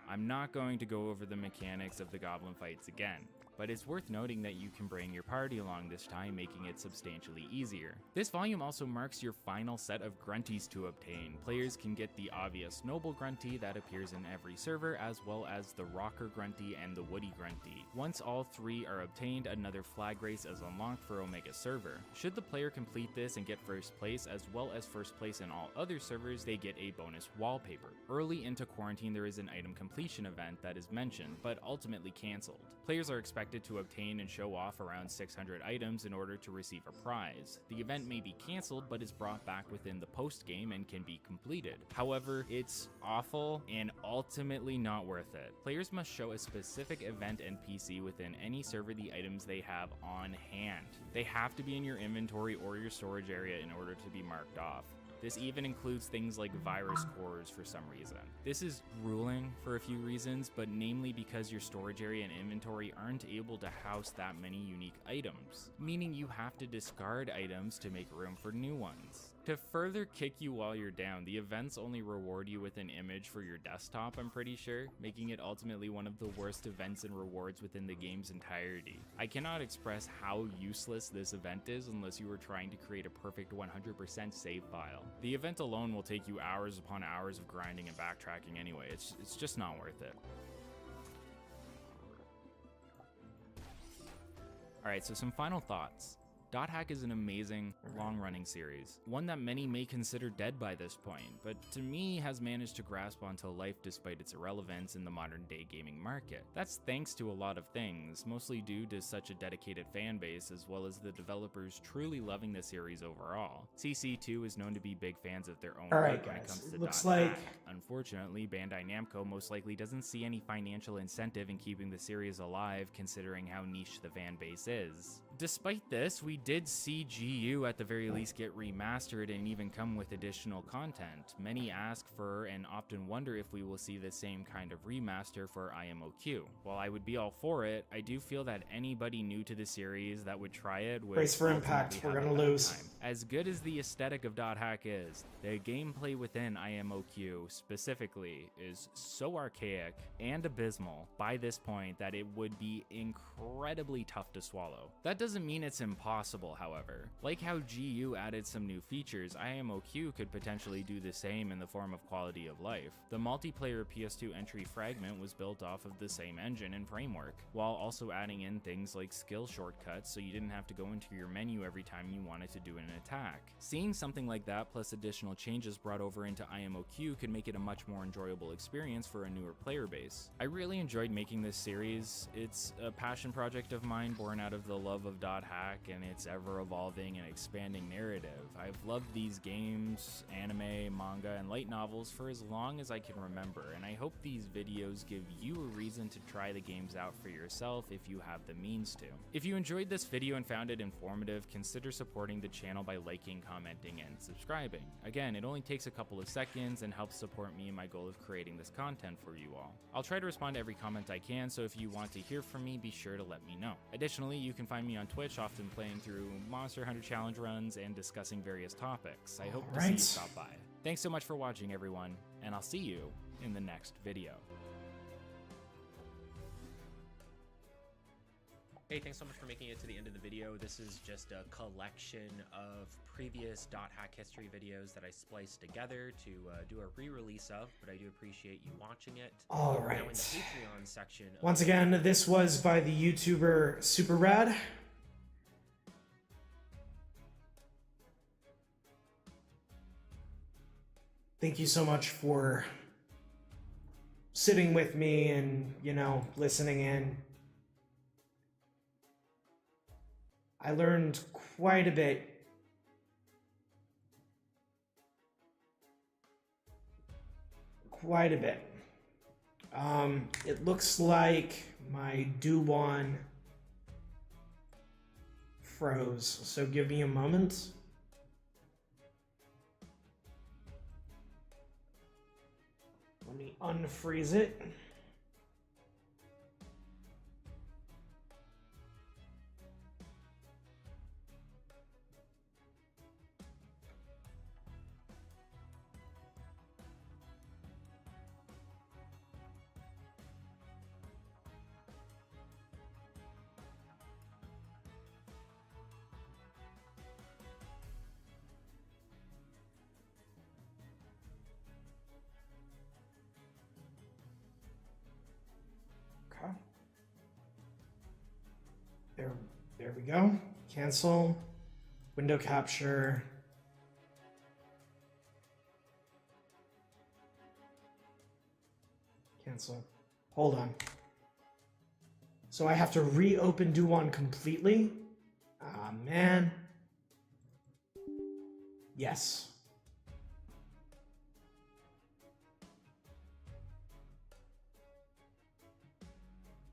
I'm not going to go over the mechanics of the goblin fights again, but it's worth noting that you can bring your party along this time, making it substantially easier. This volume also marks your final set of grunties to obtain. Players can get the obvious noble grunty that appears in every server, as well as the rocker grunty and the woody grunty. Once all 3 are obtained, another flag race is unlocked for Omega server. Should the player complete this and get first place, as well as first place in all other servers, they get a bonus wallpaper. Early into quarantine, there is an item completion event that is mentioned, but ultimately cancelled. Players are expected to obtain and show off around 600 items in order to receive a prize. The event may be cancelled, but is brought back within the post-game and can be completed. However, it's awful and ultimately not worth it. Players must show a specific event NPC within any server the items they have on hand. They have to be in your inventory or your storage area in order to be marked off. This even includes things like virus cores for some reason. This is grueling for a few reasons, but namely because your storage area and inventory aren't able to house that many unique items, meaning you have to discard items to make room for new ones. To further kick you while you're down, the events only reward you with an image for your desktop, I'm pretty sure, making it ultimately one of the worst events and rewards within the game's entirety. I cannot express how useless this event is unless you are trying to create a perfect 100% save file. The event alone will take you hours upon hours of grinding and backtracking anyway. It's just not worth it. Alright, so some final thoughts. .hack is an amazing, long-running series, one that many may consider dead by this point, but to me has managed to grasp onto life despite its irrelevance in the modern-day gaming market. That's thanks to a lot of things, mostly due to such a dedicated fan base as well as the developers truly loving the series overall. CC2 is known to be big fans of their own work when it comes to looks .hack. like Unfortunately, Bandai Namco most likely doesn't see any financial incentive in keeping the series alive considering how niche the fan base is. Despite this, we did see GU at the very least get remastered and even come with additional content. Many ask for and often wonder if we will see the same kind of remaster for IMOQ. While I would be all for it, I do feel that anybody new to the series that would try it would brace for impact. We're gonna lose. Time. As good as the aesthetic of .hack is, the gameplay within IMOQ specifically is so archaic and abysmal by this point that it would be incredibly tough to swallow. That doesn't doesn't mean it's impossible, however. Like how GU added some new features, IMOQ could potentially do the same in the form of quality of life. The multiplayer PS2 entry fragment was built off of the same engine and framework, while also adding in things like skill shortcuts so you didn't have to go into your menu every time you wanted to do an attack. Seeing something like that plus additional changes brought over into IMOQ could make it a much more enjoyable experience for a newer player base. I really enjoyed making this series. It's a passion project of mine born out of the love of .hack and its ever-evolving and expanding narrative. I've loved these games, anime, manga, and light novels for as long as I can remember, and I hope these videos give you a reason to try the games out for yourself if you have the means to. If you enjoyed this video and found it informative, consider supporting the channel by liking, commenting, and subscribing. Again, it only takes a couple of seconds and helps support me in my goal of creating this content for you all. I'll try to respond to every comment I can, so if you want to hear from me, be sure to let me know. Additionally, you can find me on Twitch, often playing through Monster Hunter Challenge runs and discussing various topics. I hope to see you stop by. Thanks so much for watching, everyone, and I'll see you in the next video. Hey, thanks so much for making it to the end of the video. This is just a collection of previous .hack history videos that I spliced together to do a re-release of, but I do appreciate you watching it. All Now in the right. Patreon section. Once again, this was by the YouTuber Super Rad. Thank you so much for sitting with me and, you know, listening in. I learned quite a bit. Quite a bit. It looks like my Duwan froze, so give me a moment. Let me unfreeze it. There we go. Cancel. Window capture. Cancel. Hold on. So I have to reopen Duwan completely? Ah, man. Yes.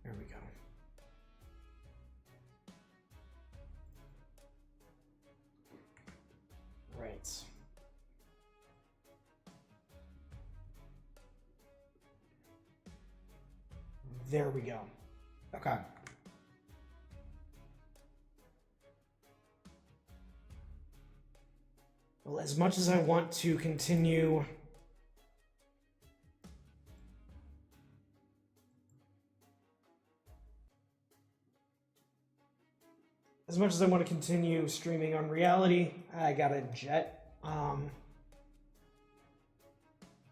There we go. Right. There we go. Okay. Well, as much as I want to continue streaming on Reality, I got a jet.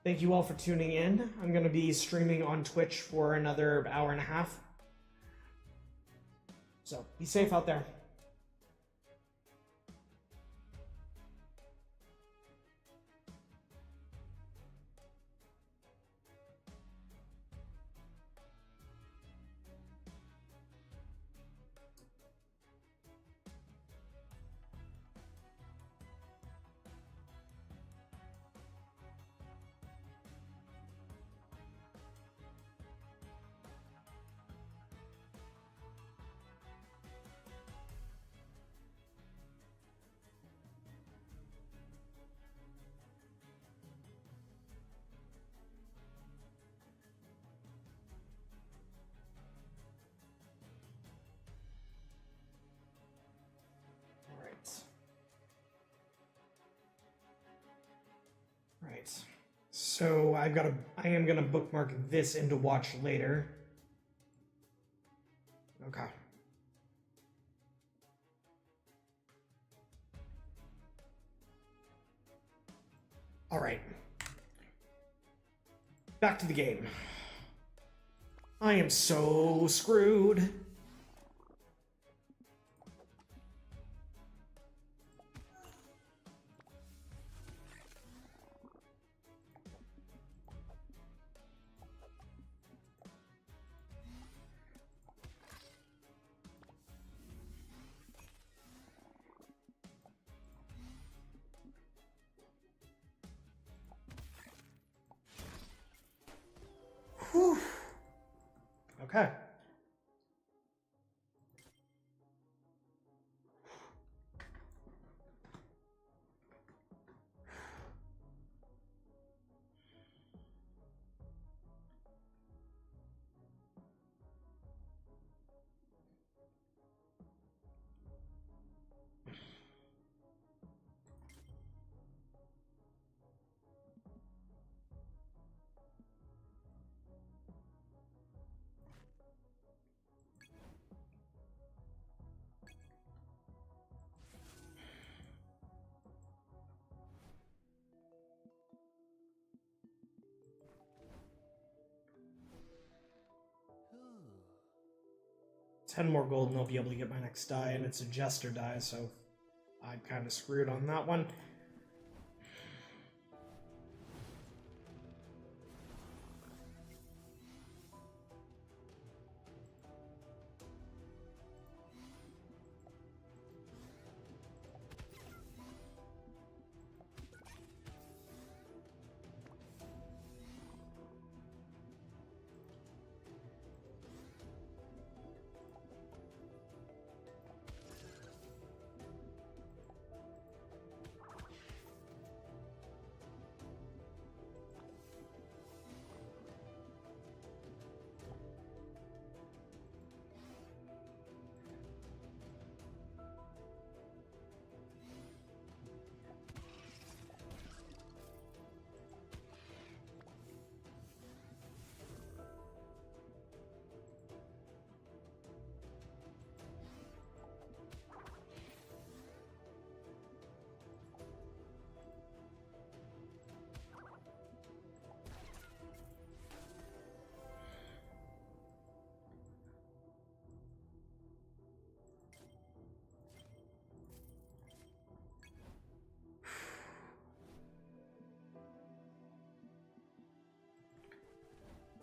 Thank you all for tuning in. I'm going to be streaming on Twitch for another hour and a half. So be safe out there. Right. So I am gonna bookmark this into watch later. Okay. Alright. Back to the game. I am so screwed. Whew. Okay. Ten more gold and I'll be able to get my next die, and it's a Jester die, so I'm kind of screwed on that one.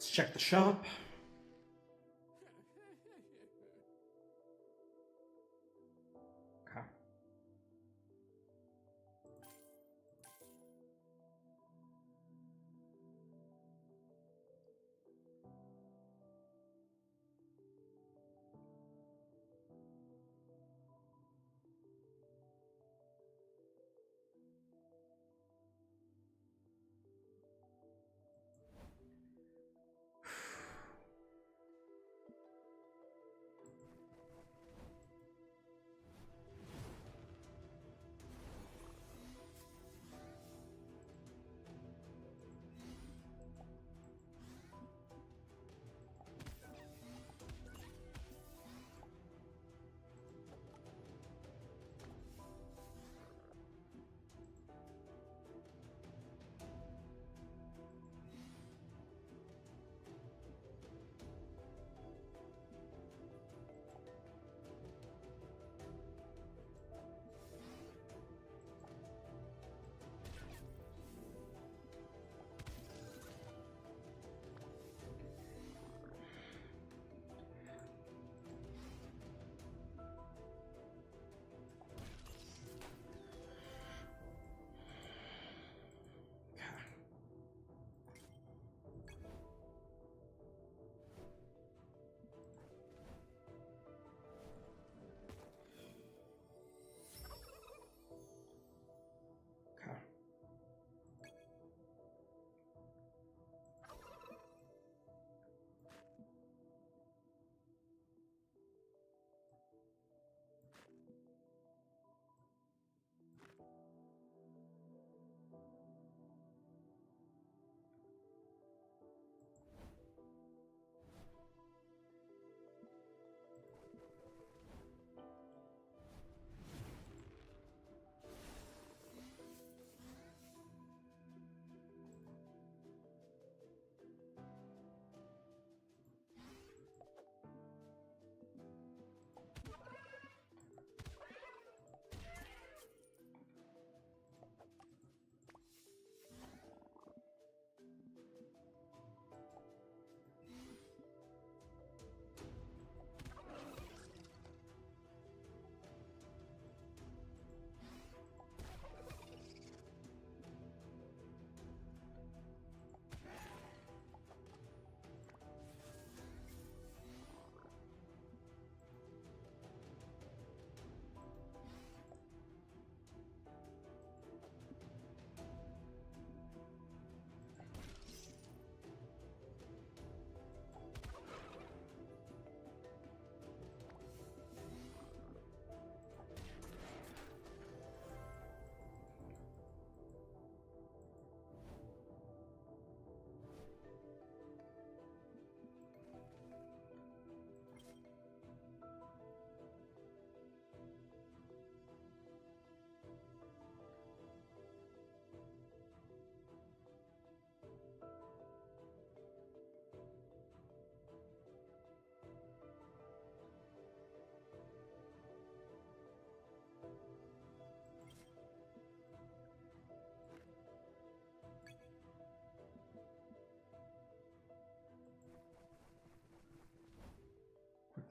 Let's check the shop. Okay.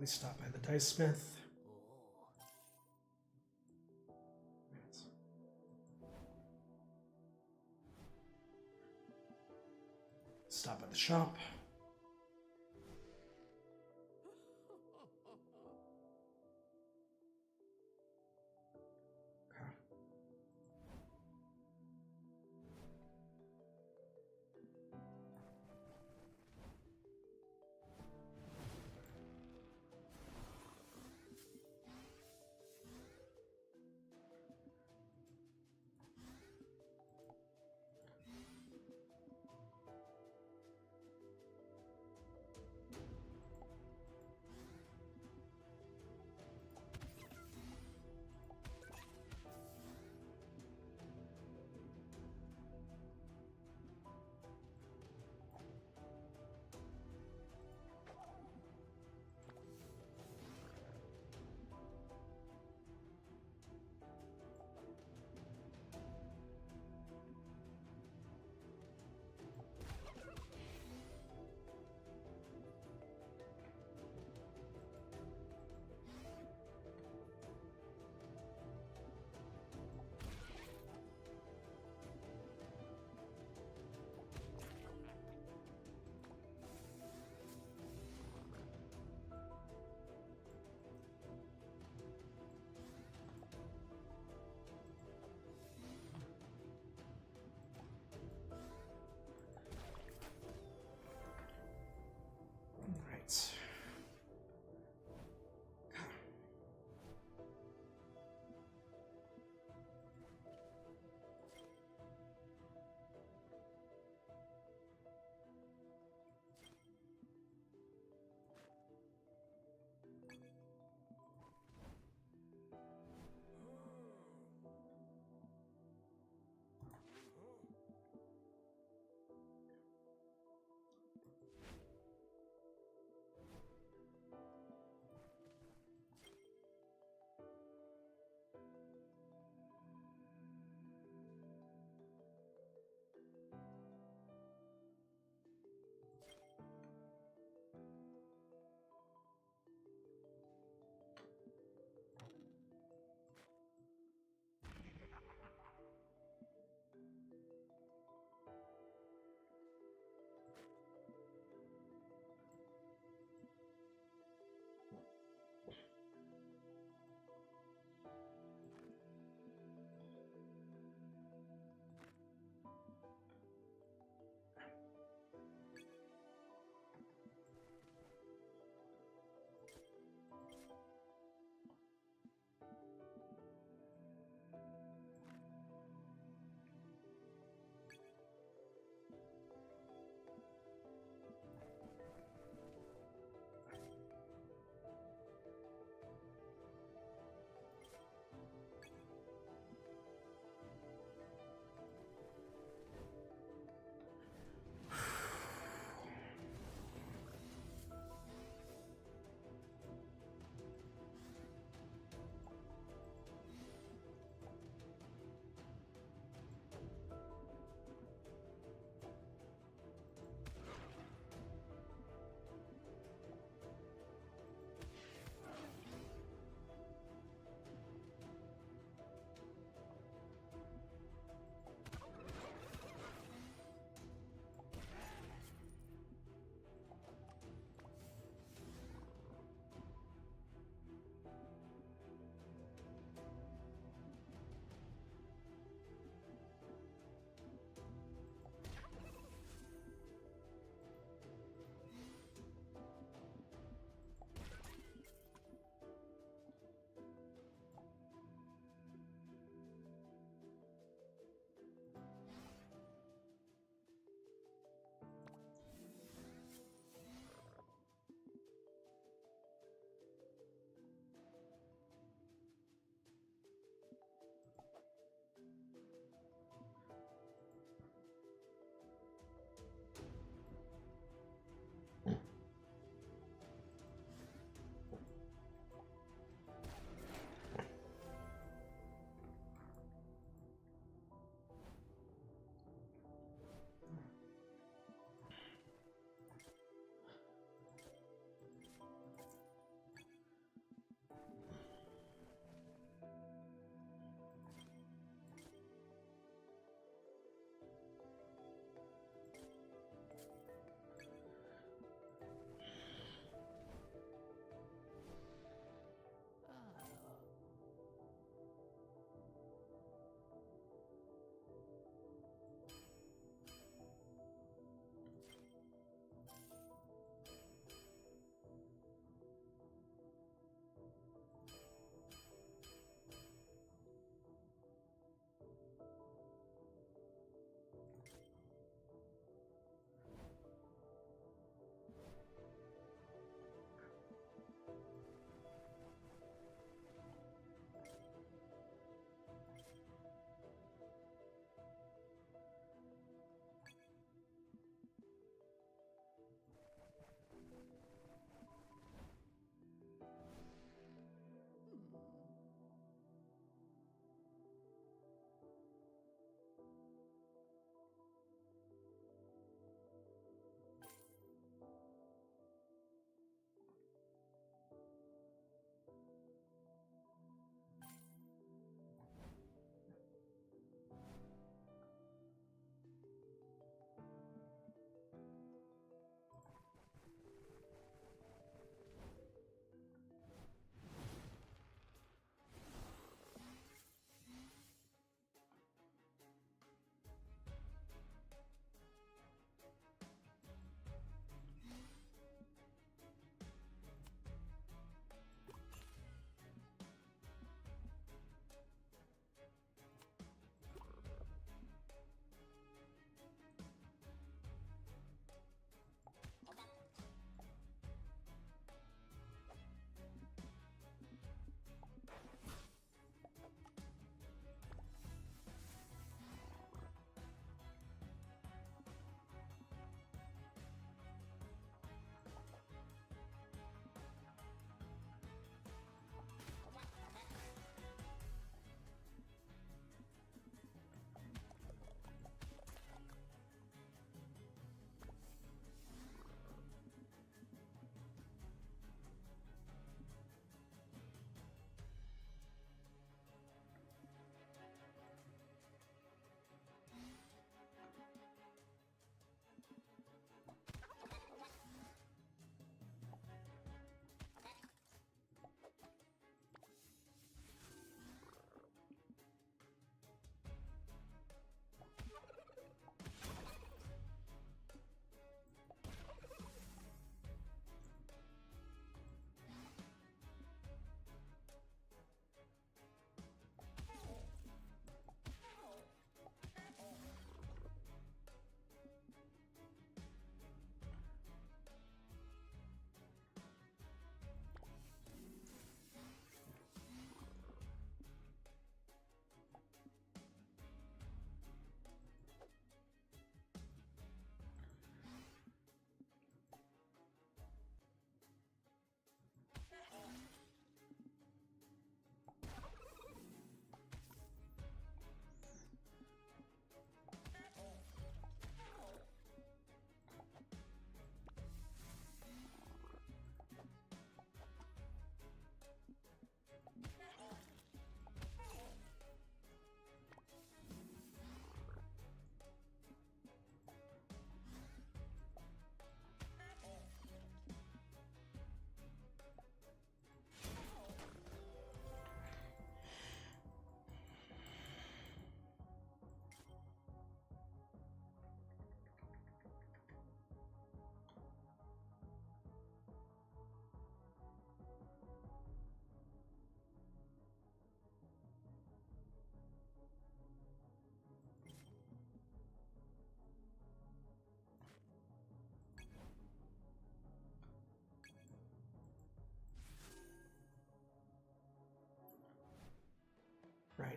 We stop by the dice smith. Stop at the shop. Okay.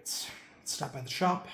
Let's stop by the shop.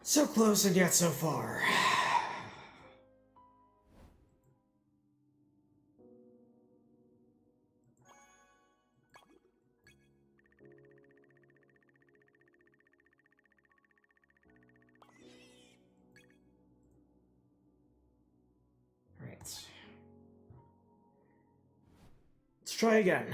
So close and yet so far. Alright. Let's try again.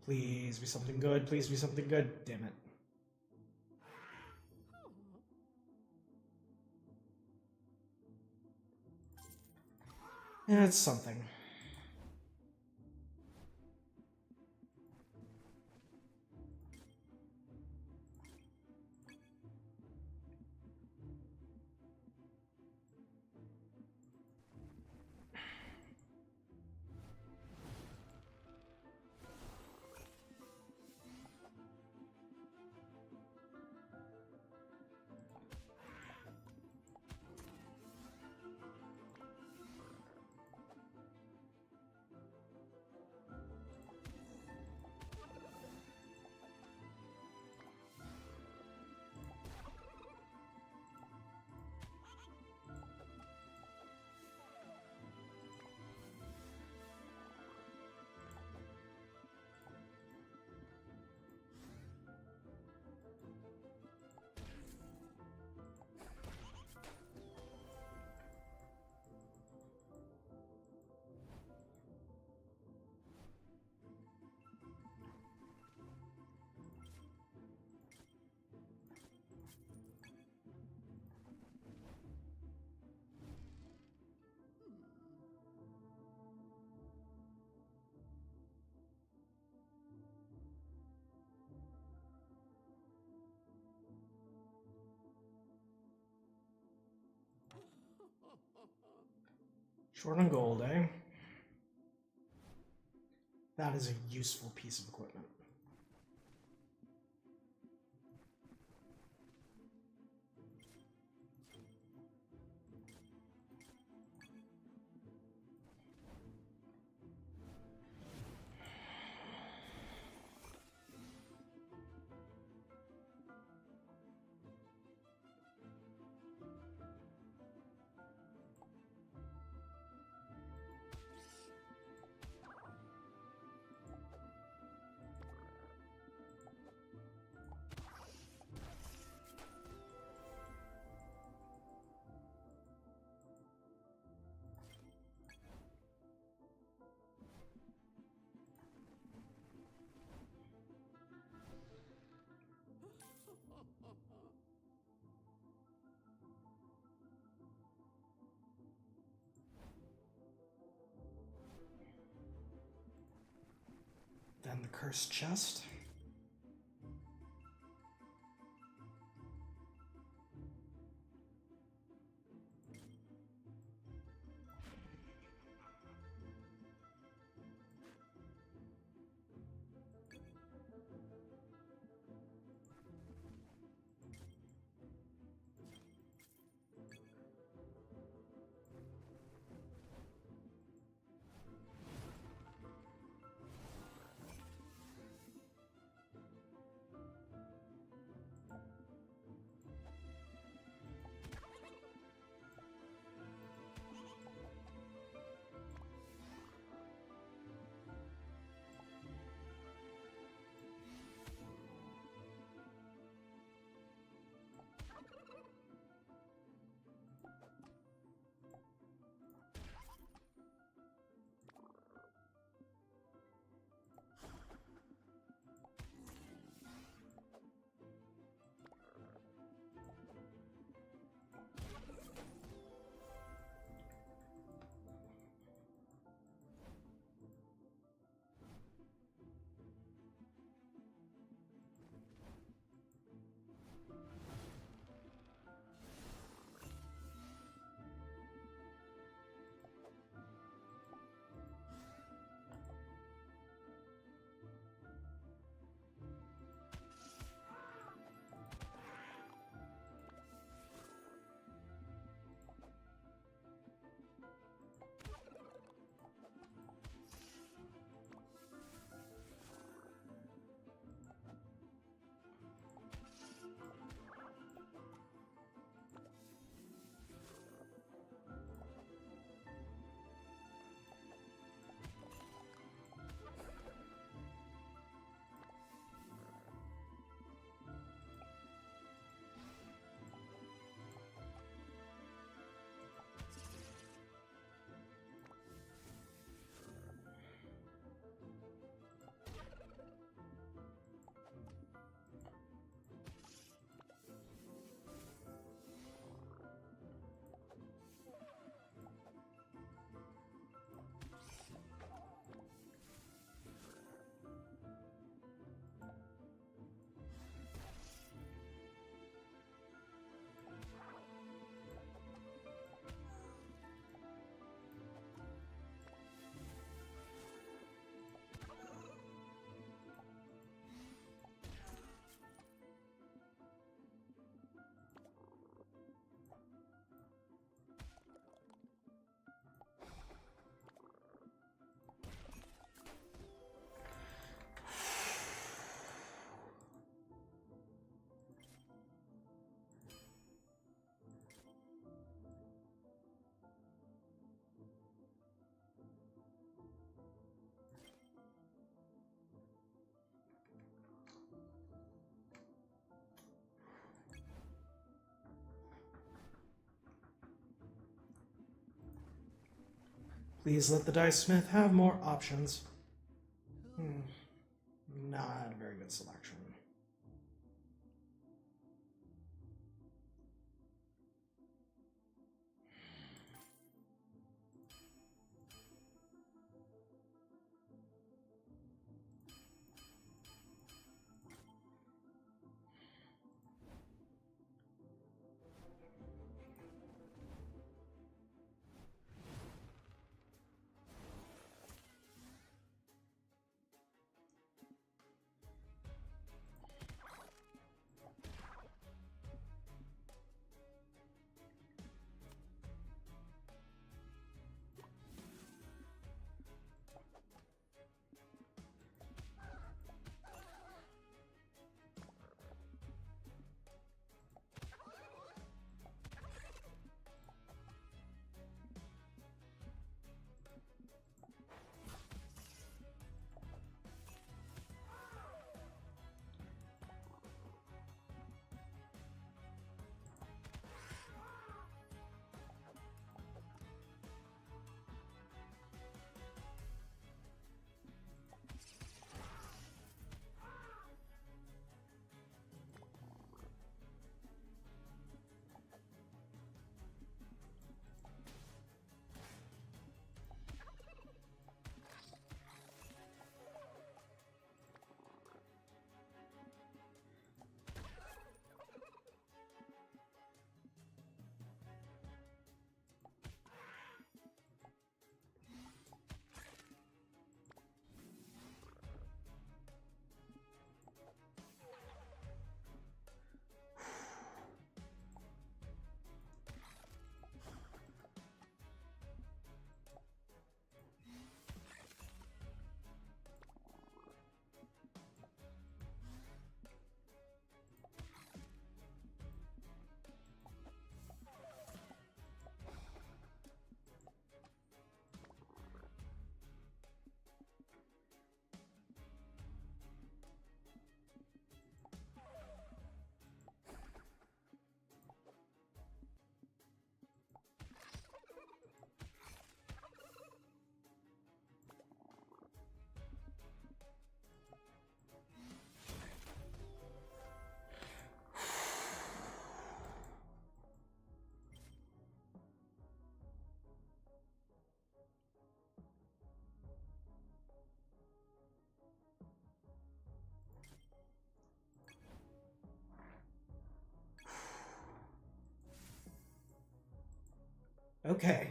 Please be something good. Please be something good. Damn it. It's something. Short on gold, eh? That is a useful piece of equipment. Then the cursed chest. Please let the Dice Smith have more options. Not a very good selection. Okay.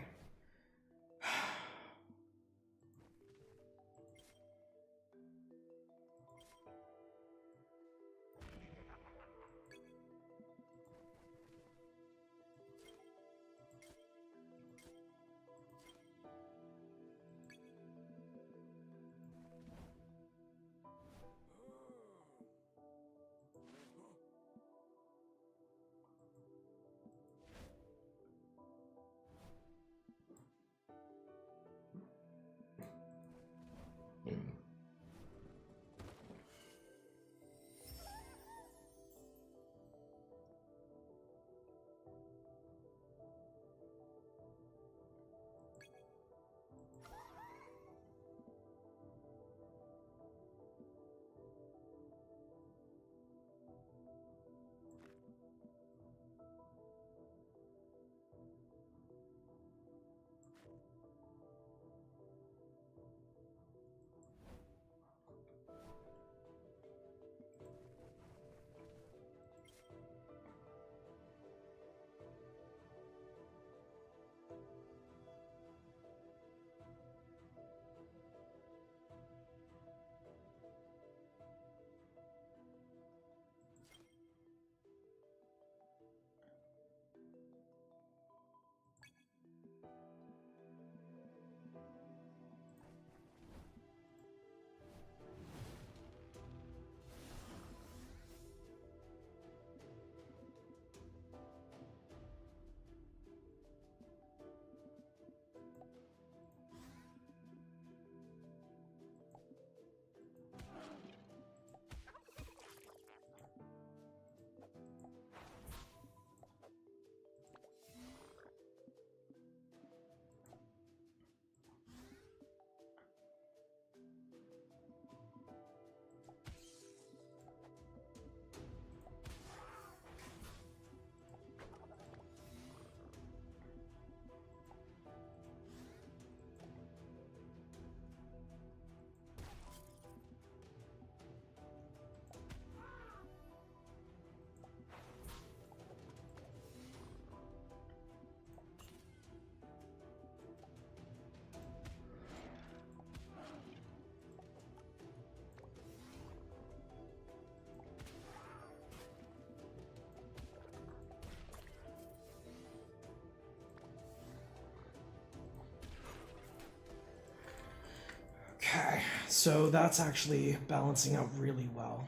Okay, so that's actually balancing out really well.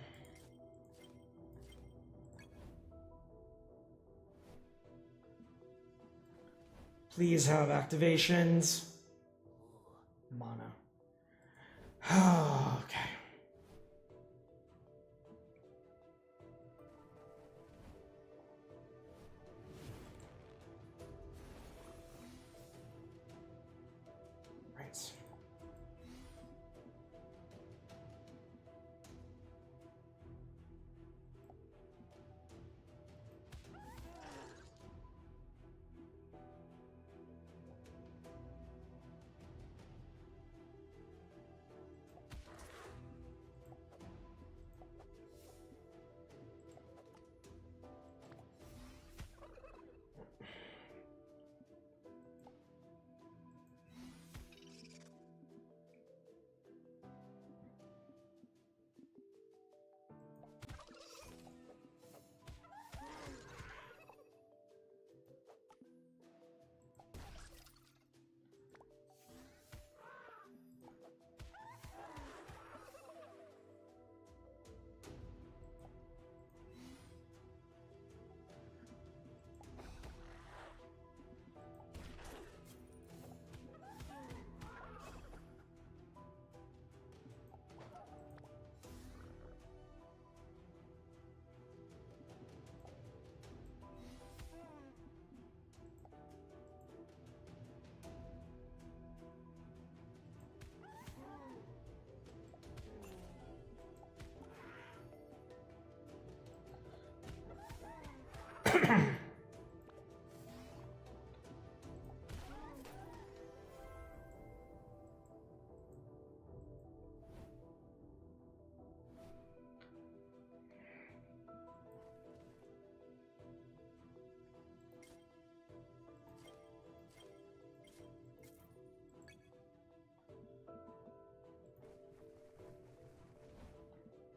Please have activations. Mana. Okay. Right.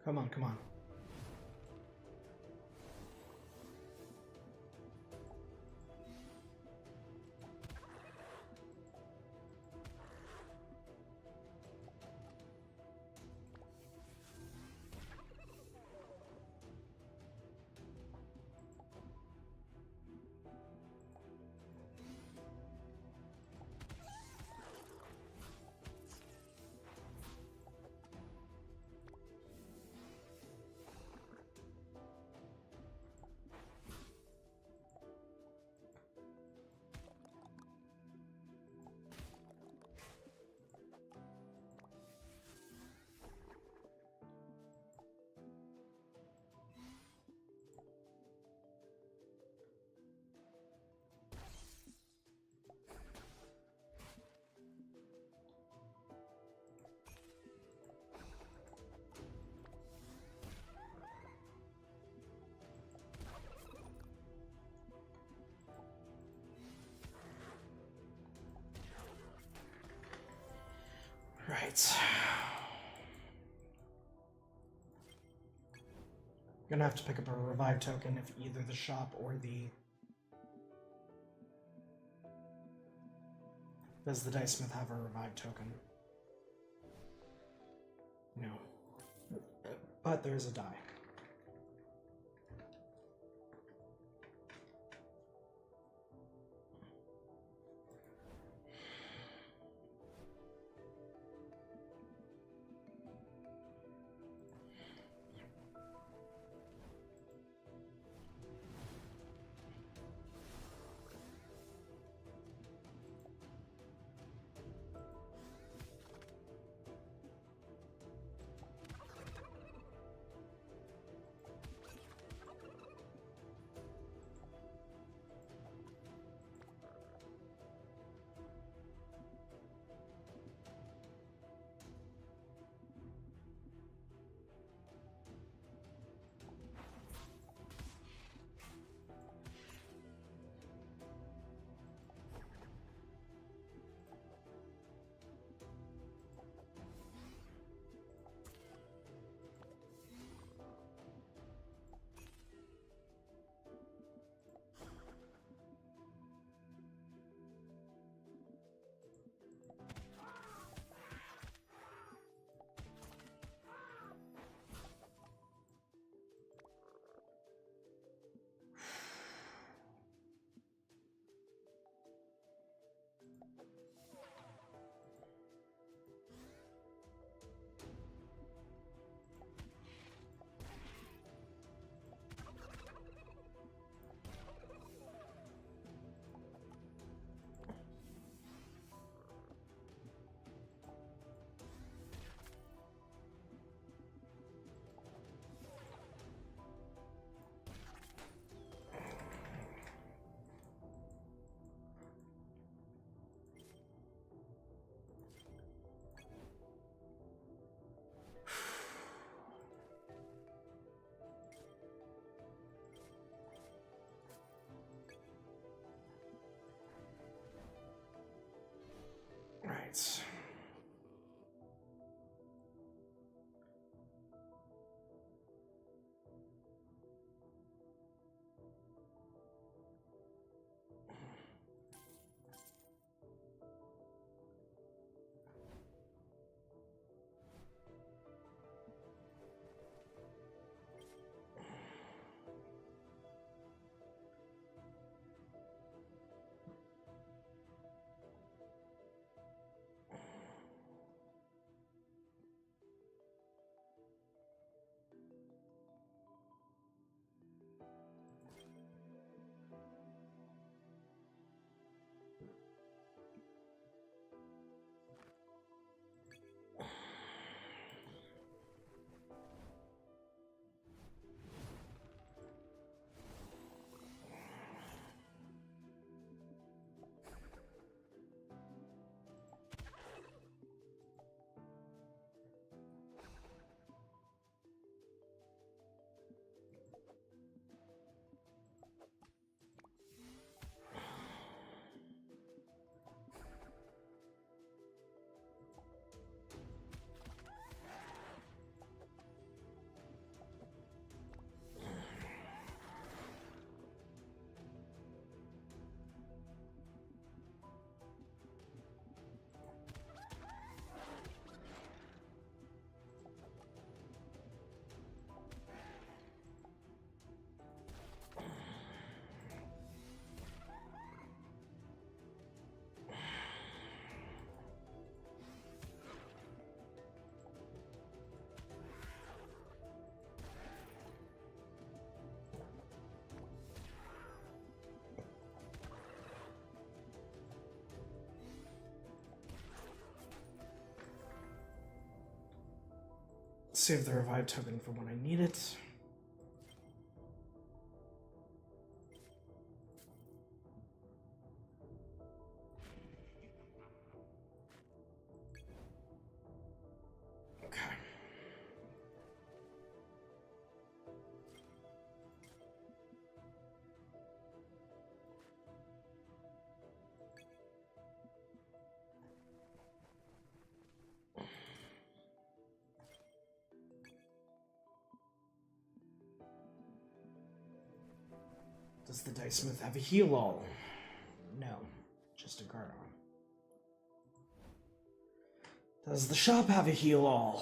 Come on, come on. Right. I'm gonna have to pick up a revive token if either the shop or the... Does the Dice Smith have a revive token? No. But there's a die. right. Save the revive token for when I need it. Okay. Does the Dice Smith have a heal all? No, just a guard on. Does the shop have a heal all?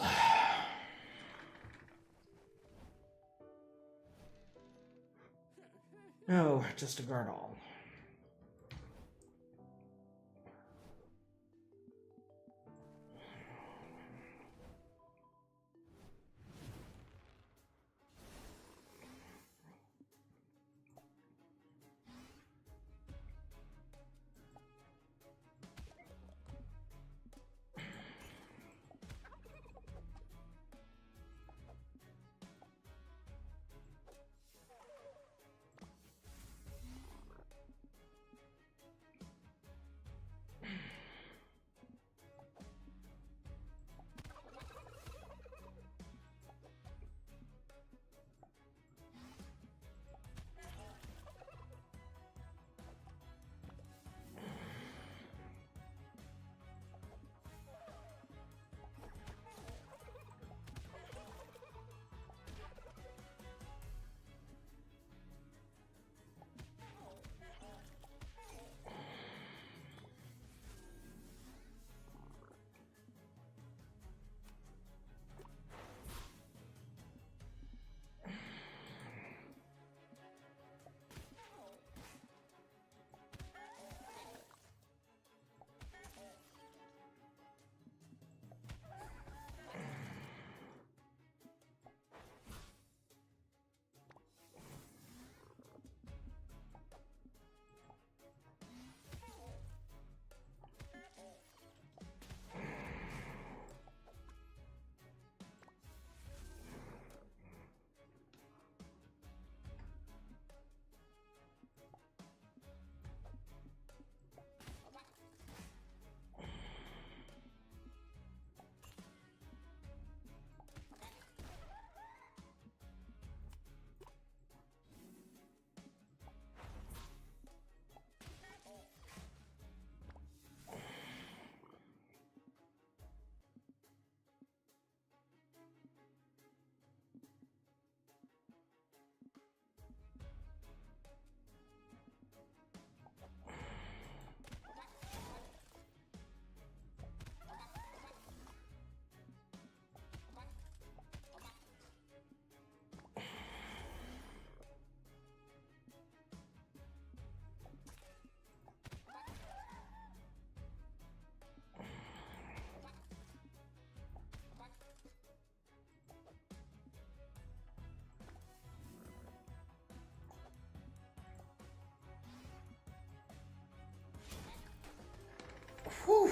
No, just a guard all. Whew.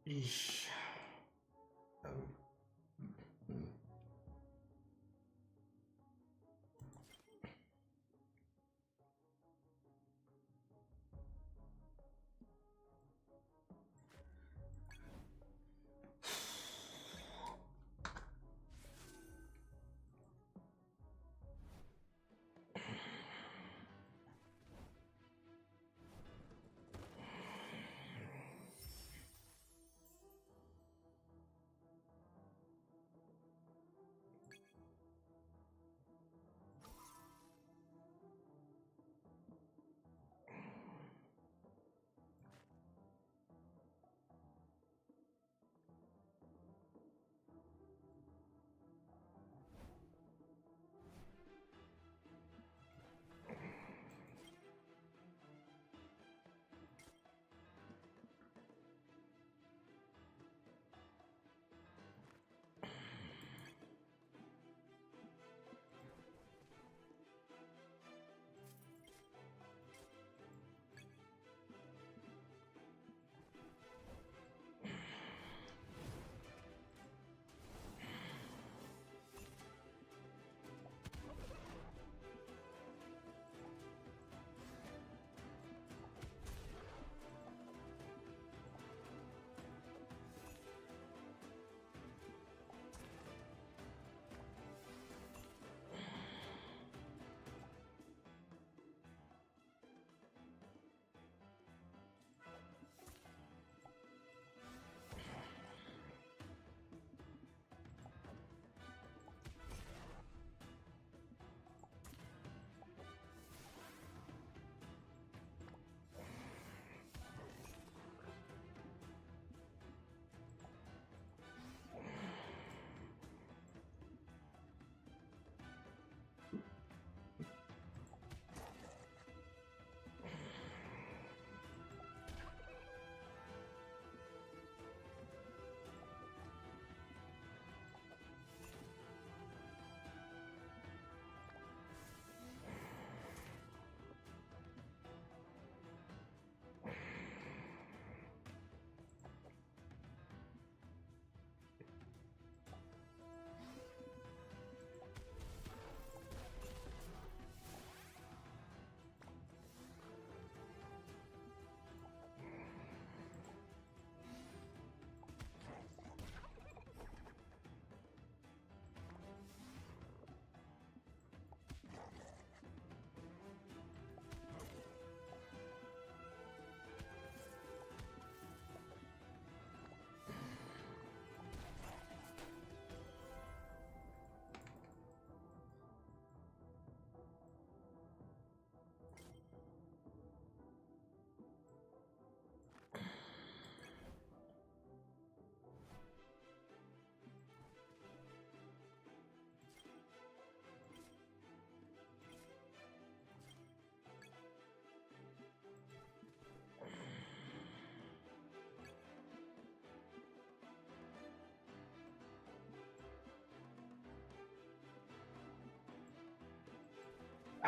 Eesh.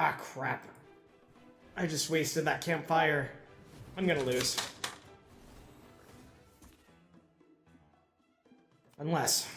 Ah, crap. I just wasted that campfire. I'm gonna lose. Unless...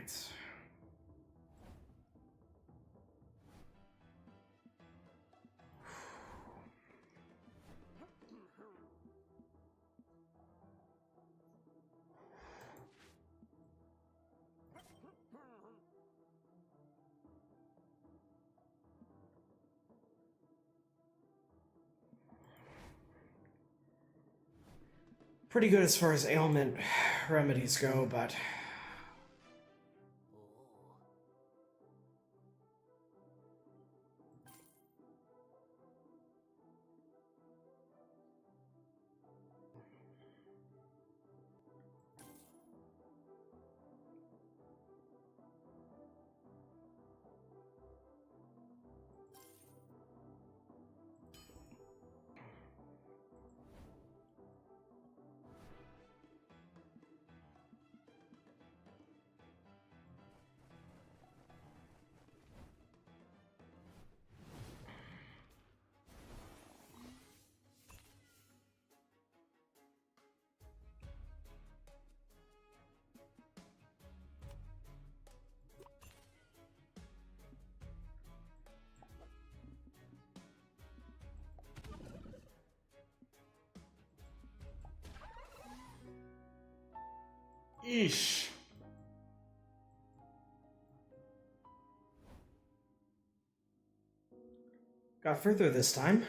right. Pretty good as far as ailment remedies go, but... Eesh. Got further this time.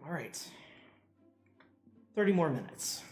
All right. 30 more minutes.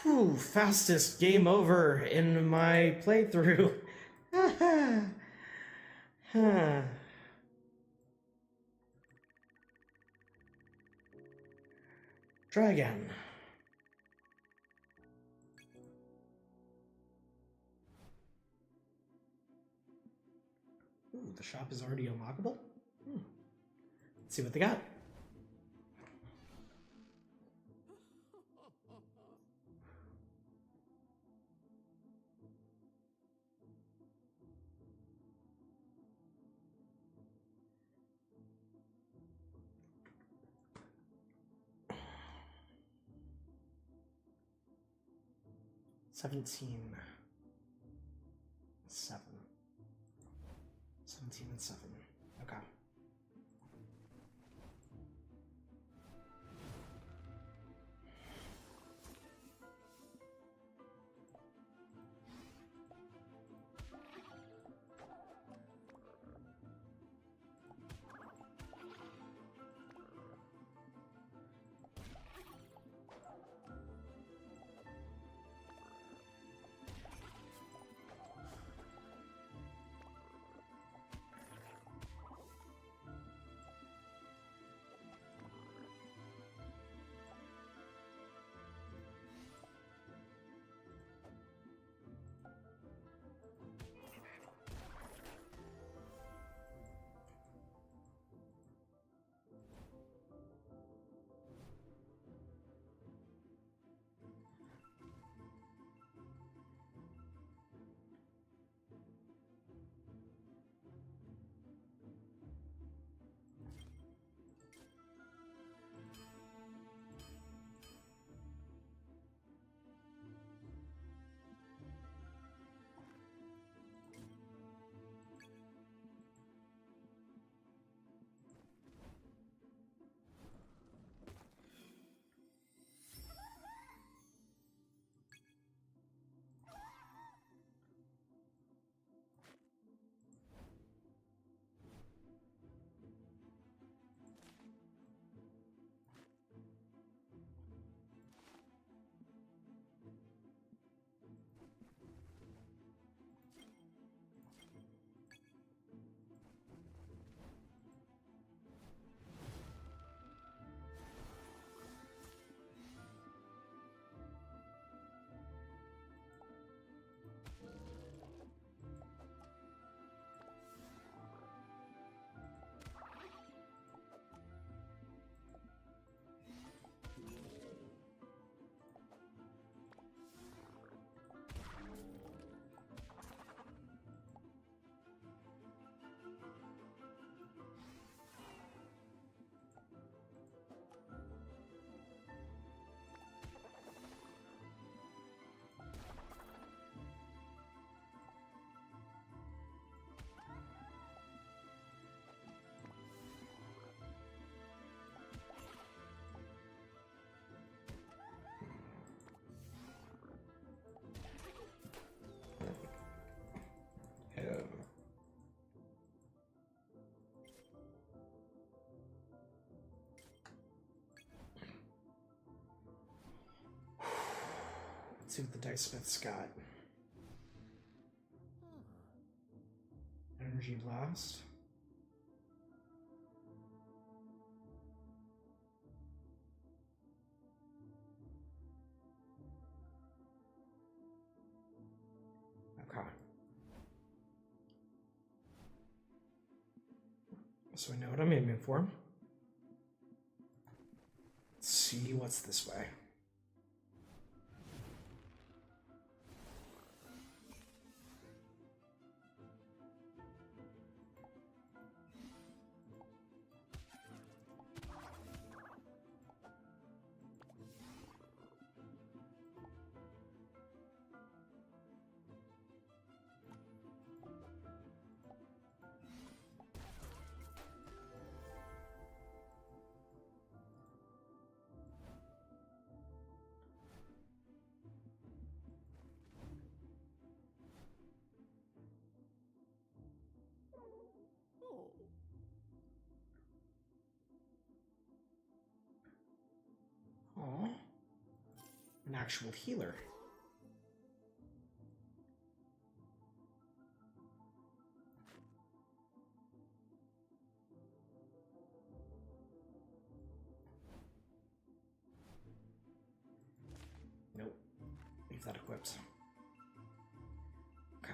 Whew, fastest game over in my playthrough. Try again. Ooh, the shop is already unlockable? Let's see what they got. $17. 7. 17 and 7. Okay. Let's see what the Dice Smith's got. Energy Blast. Okay. So I know what I'm aiming for. Let's see what's this way. Aw. An actual healer. Nope. Leave that equipped. Okay.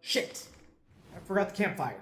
Shit! I forgot the campfire.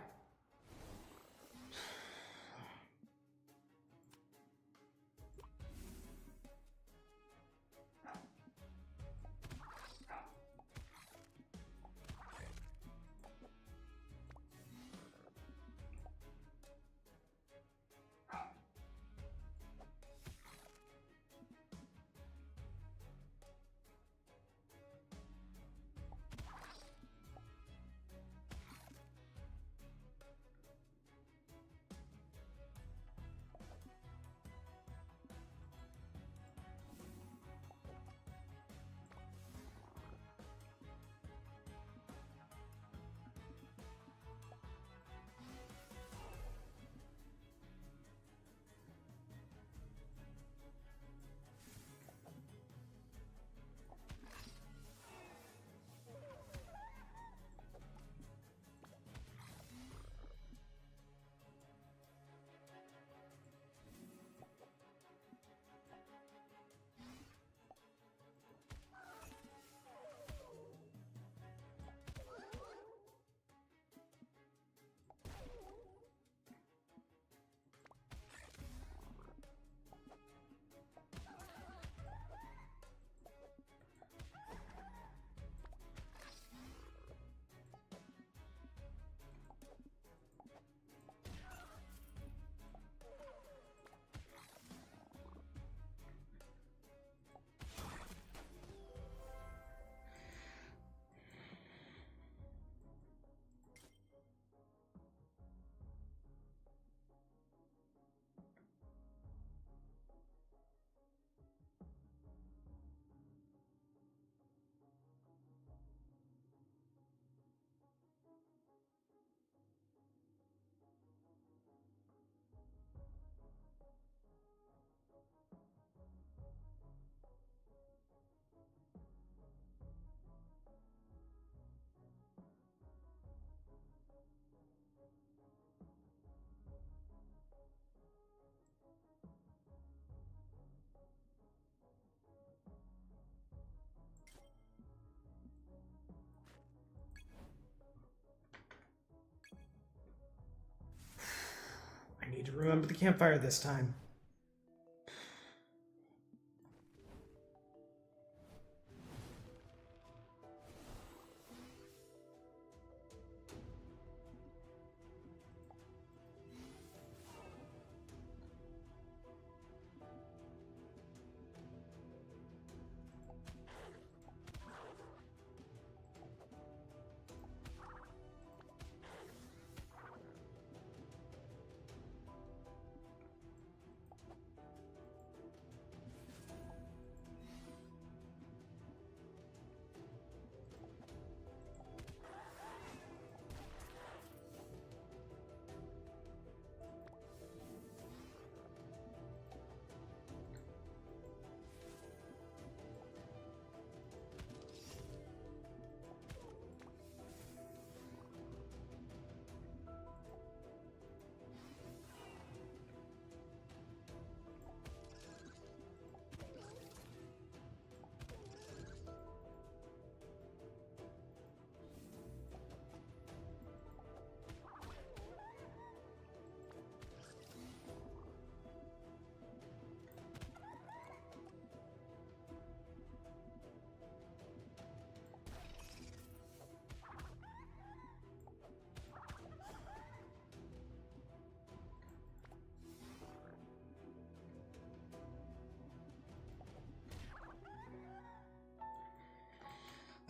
I need to remember the campfire this time.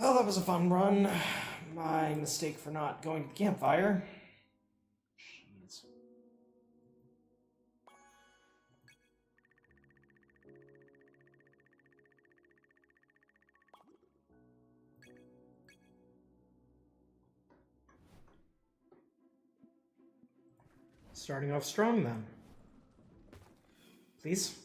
Well, that was a fun run. My mistake for not going to the campfire. Jeez. Starting off strong then. Please.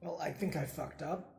Well, I think I fucked up.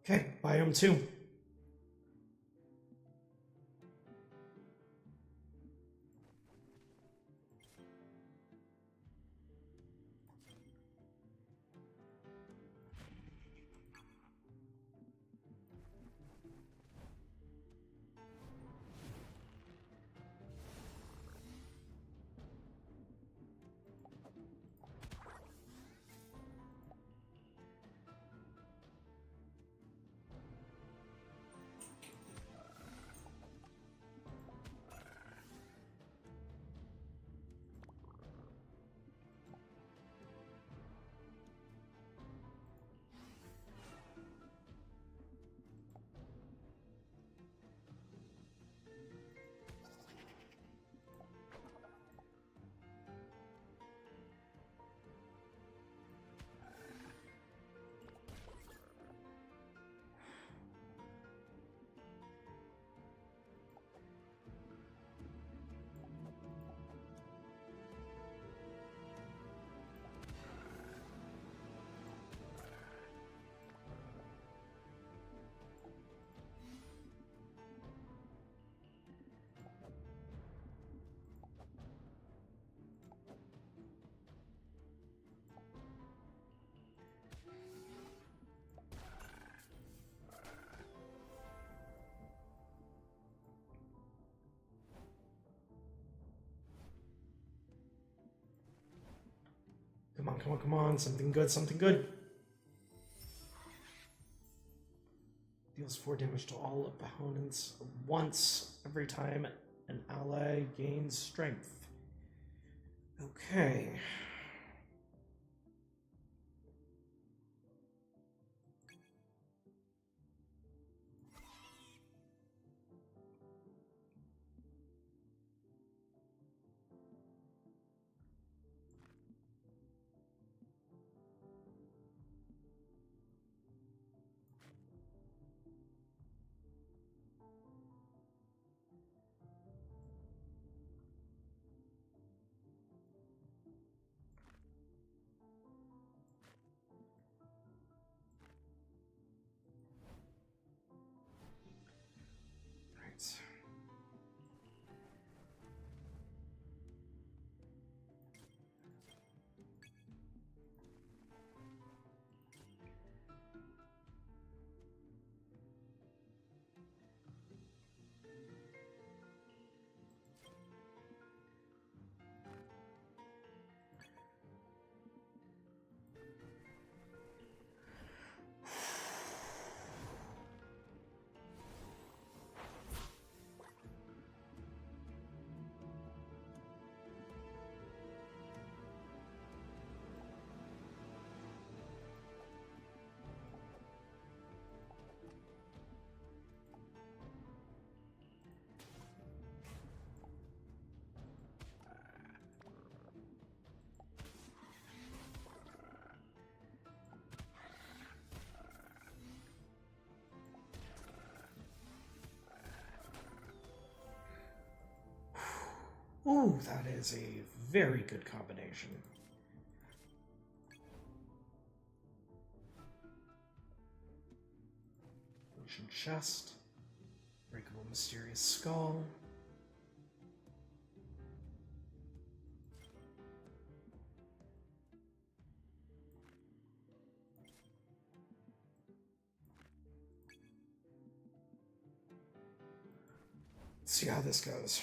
Okay, biome 2. Come on, come on, come on. Something good, something good. Deals 4 damage to all opponents once every time an ally gains strength. Okay. Right. Ooh, that is a very good combination. Ancient chest, breakable mysterious skull. Let's see how this goes.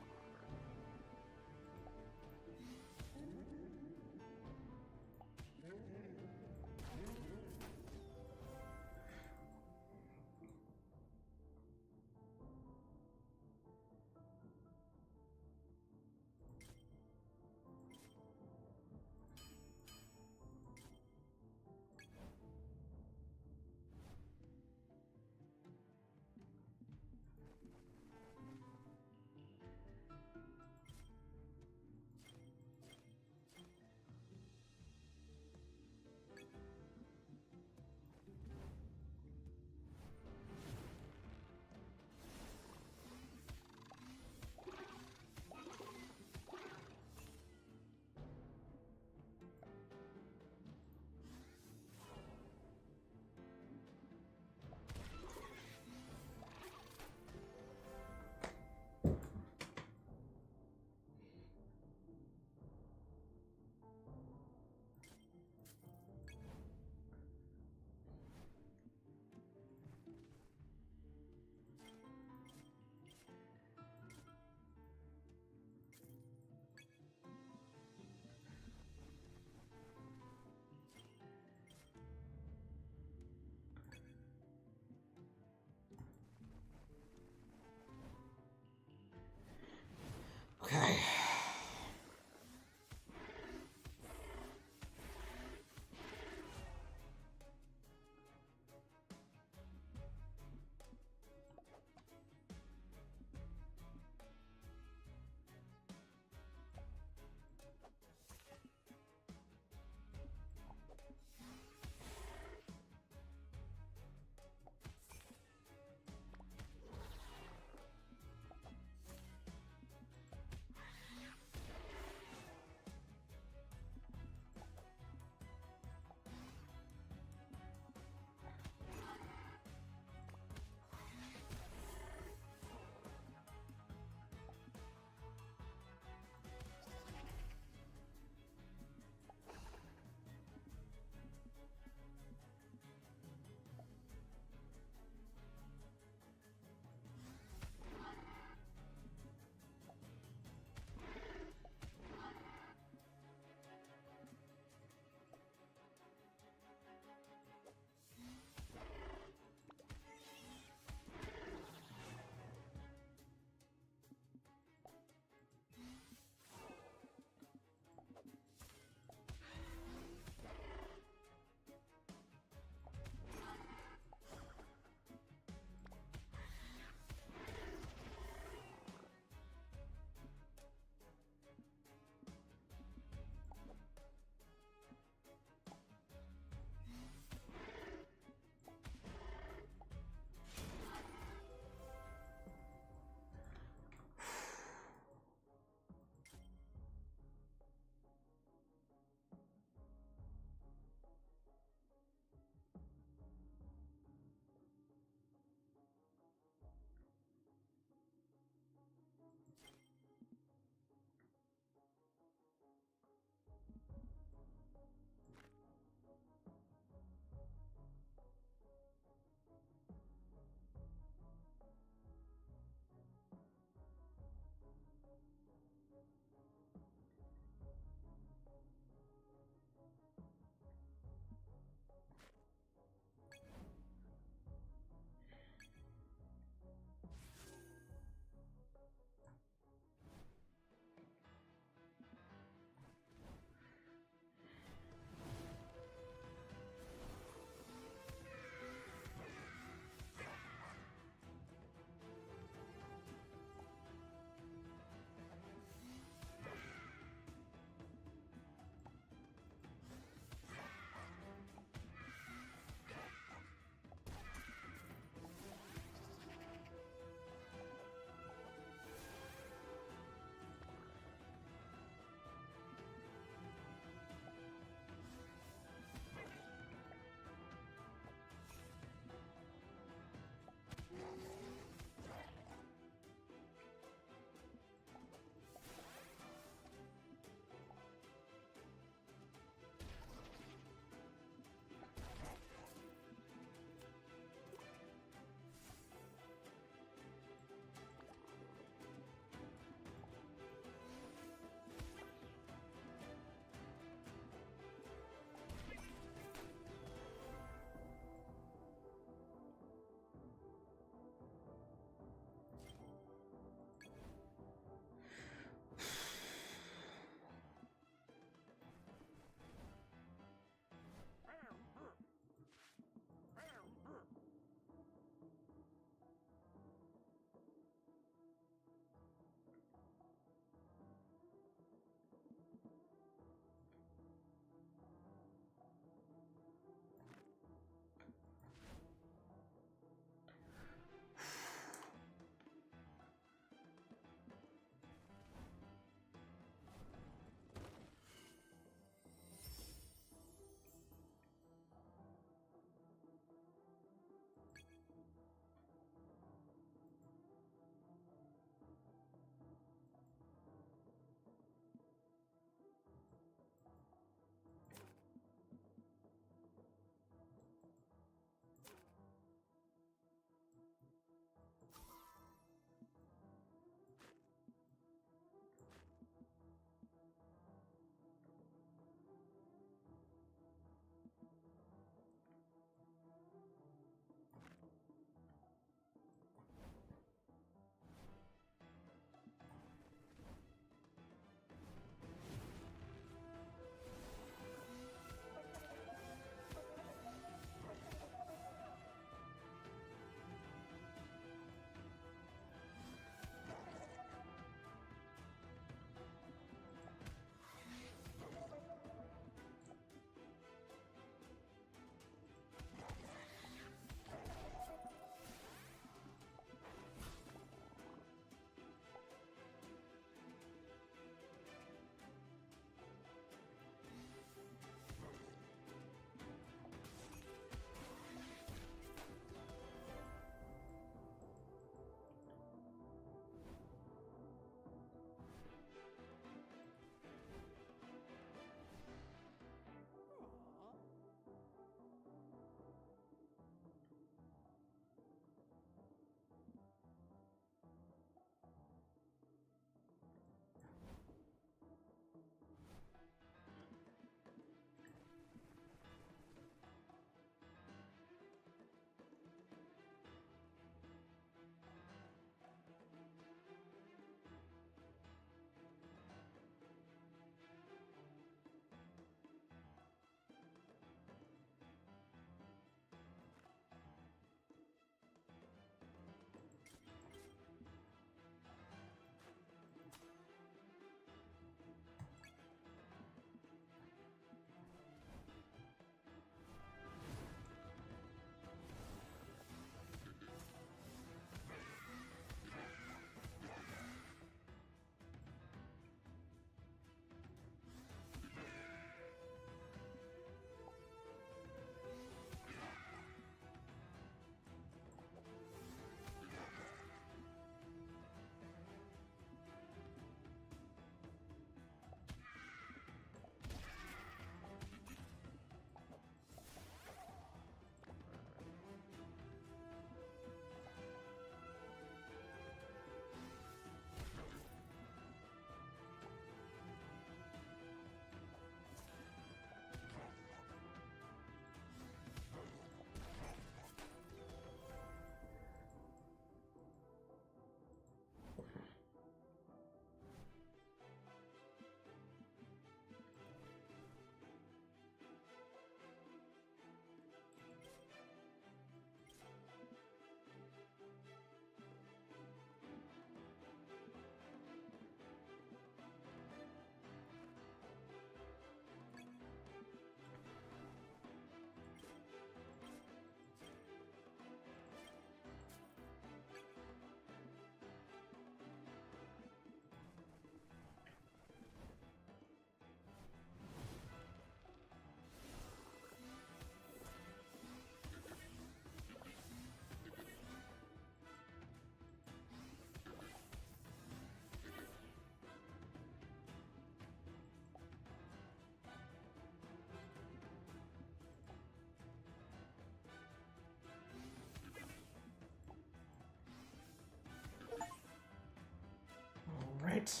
right.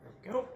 There we go.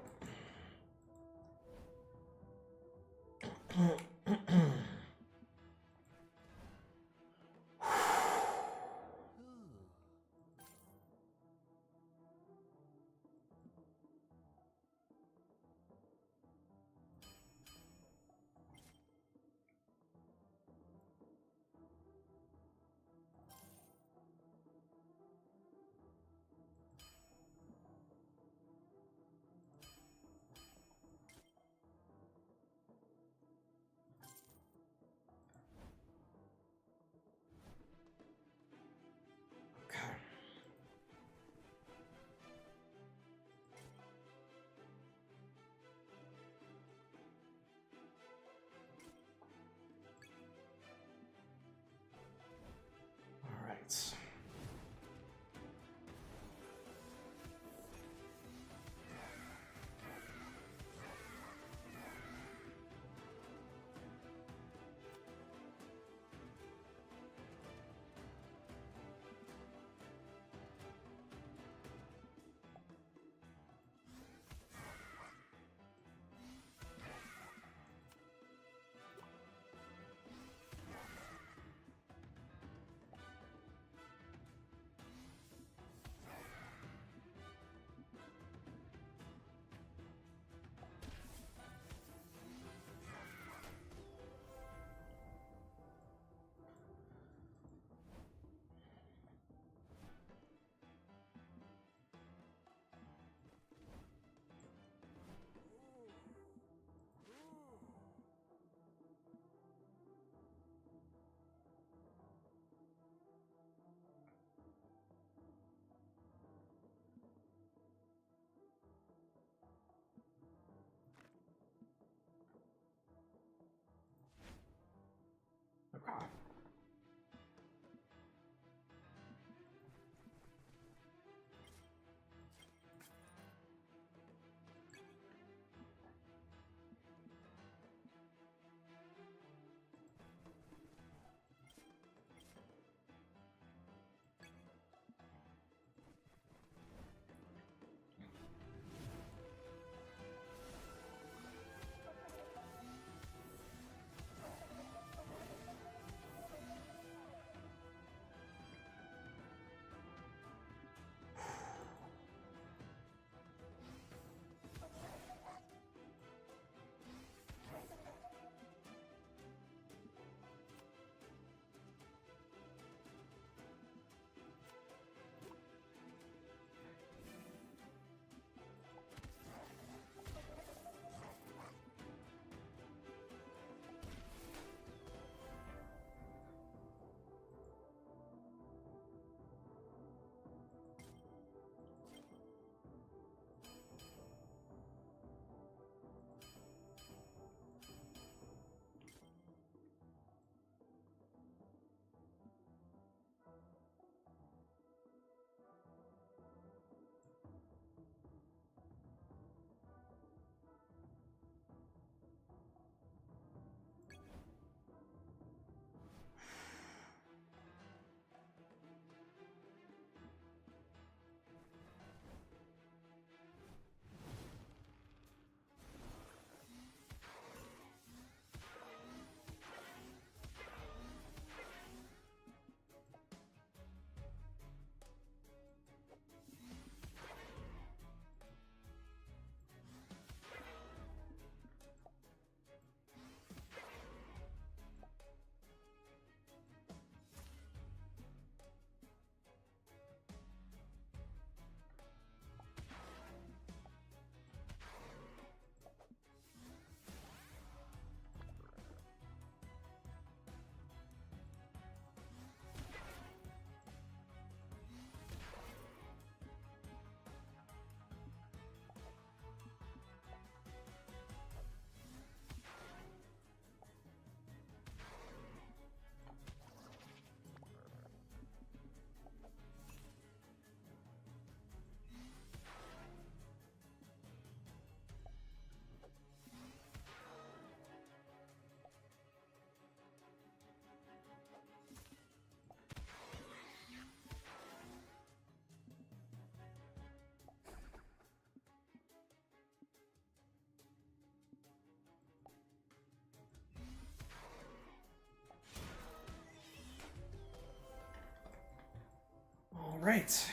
Alright.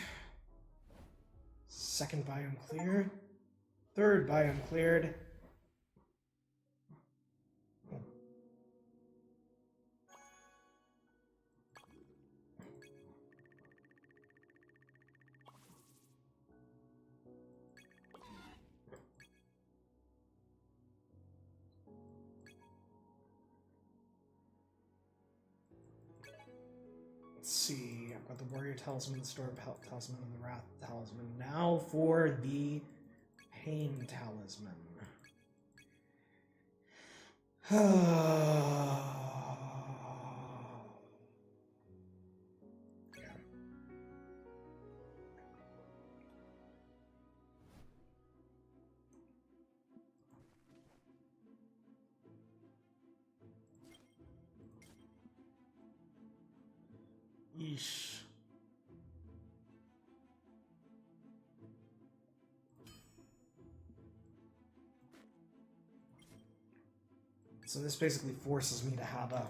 Second biome cleared. Third biome cleared. Let's see, I've got the Warrior Talisman, the Storm Talisman, and the Wrath Talisman. Now for the Pain Talisman. Yeesh. So this basically forces me to have a...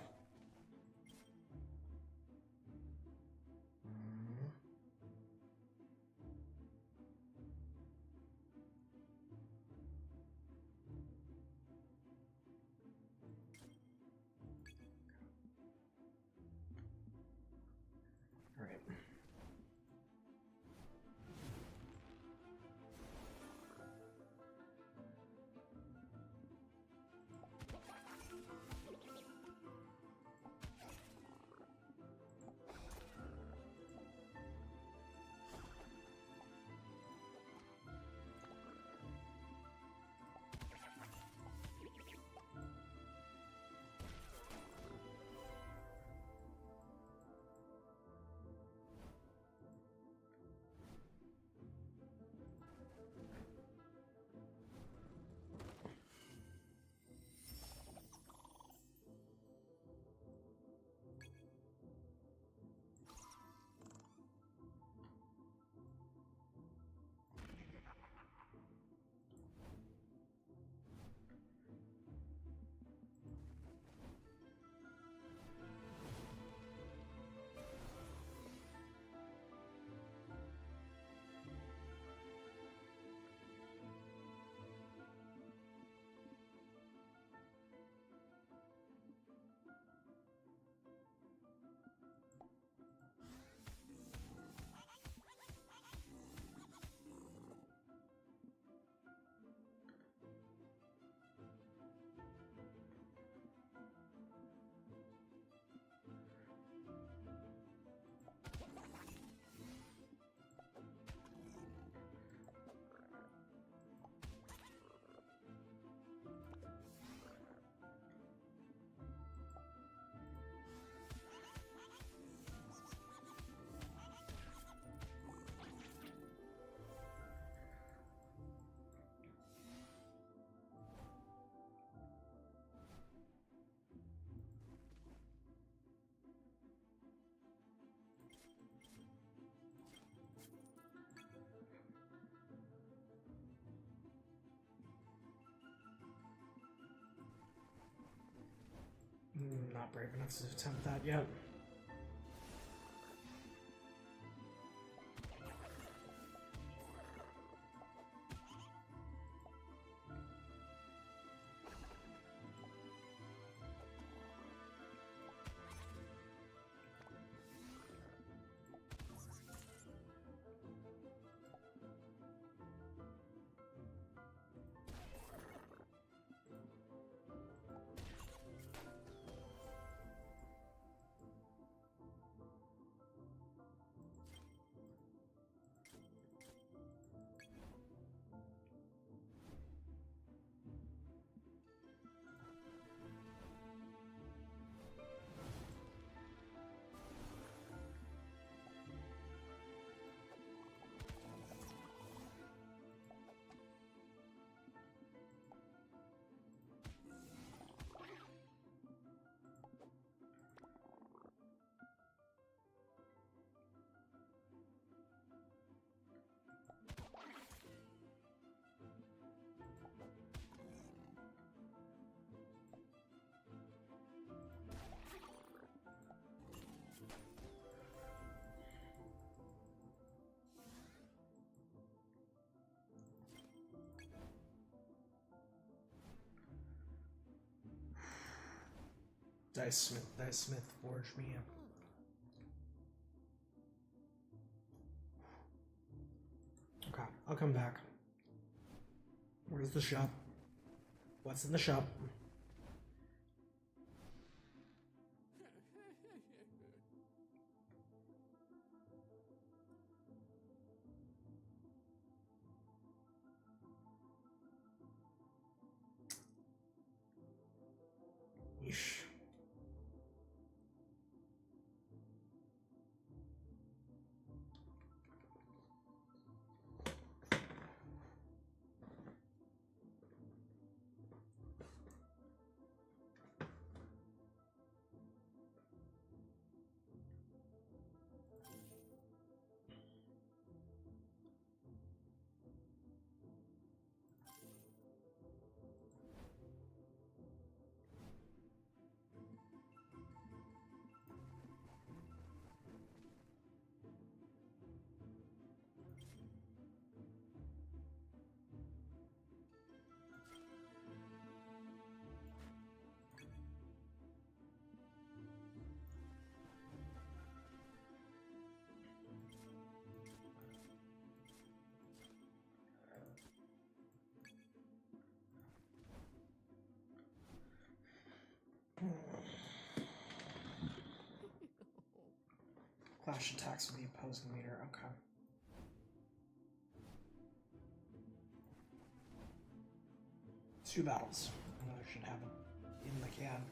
Alright. Not brave enough to attempt that yet. Dice Smith forged me. Okay, I'll come back. Where's the shop? What's in the shop? Yeesh. Clash attacks with the opposing leader. Okay. Two battles. Another should have it in the can.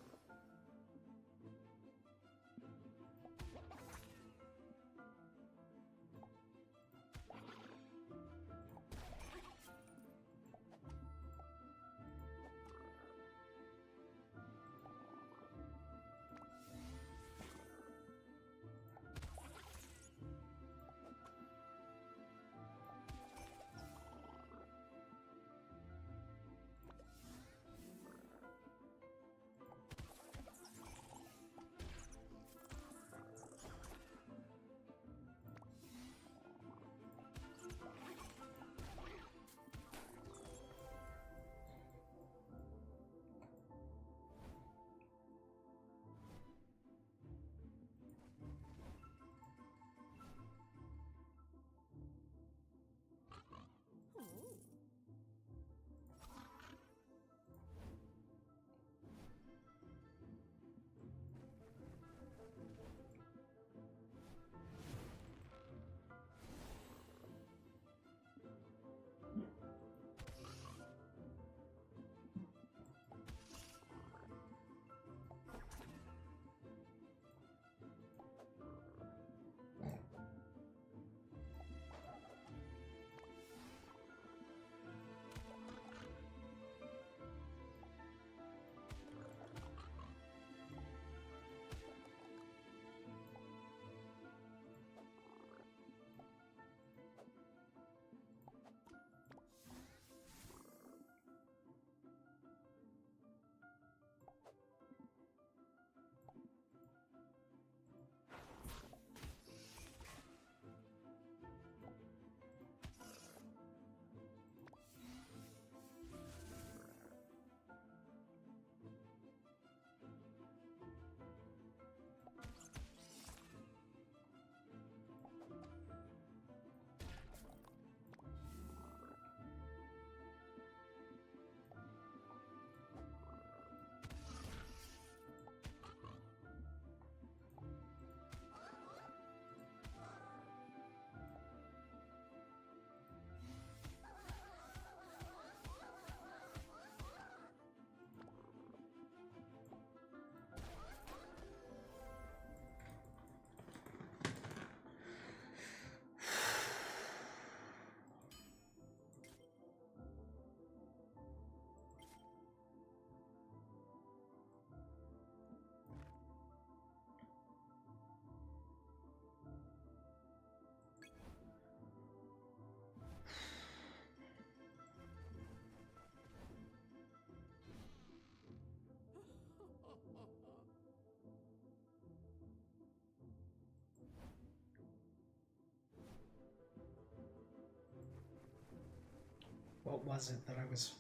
What was it that I was...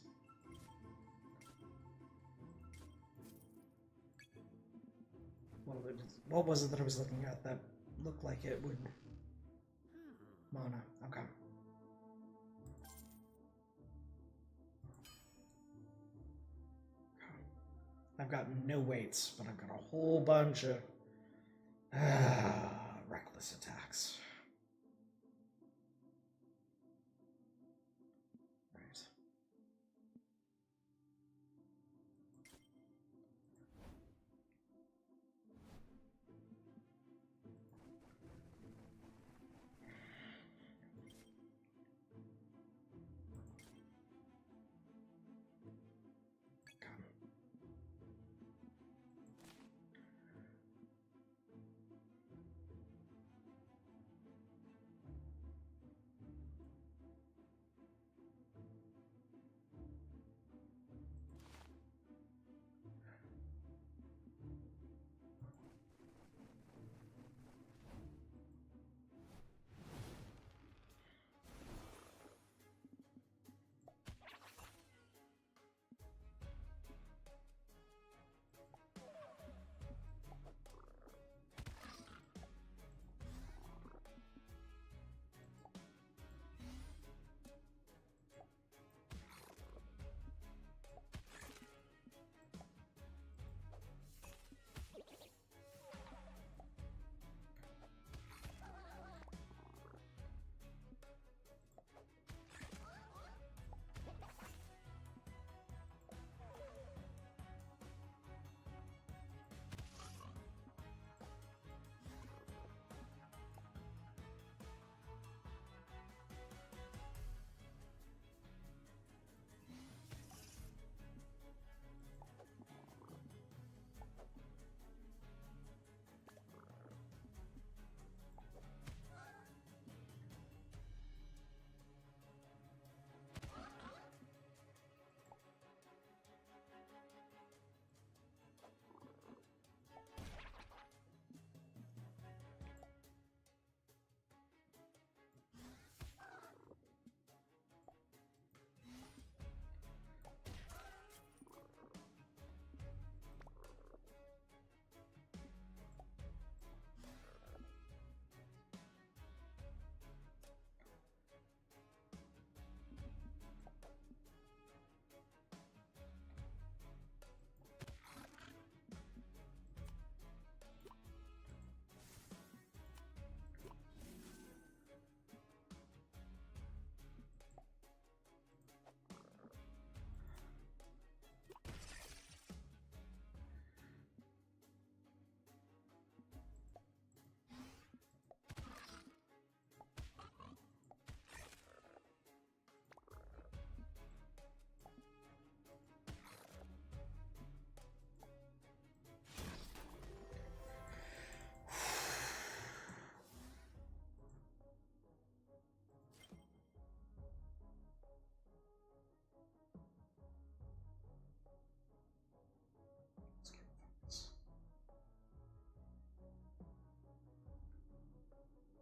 What was it that I was looking at that looked like it would... Mana. Okay. I've got no weights, but I've got a whole bunch of reckless attacks. Right.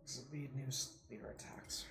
This will be new spear attacks.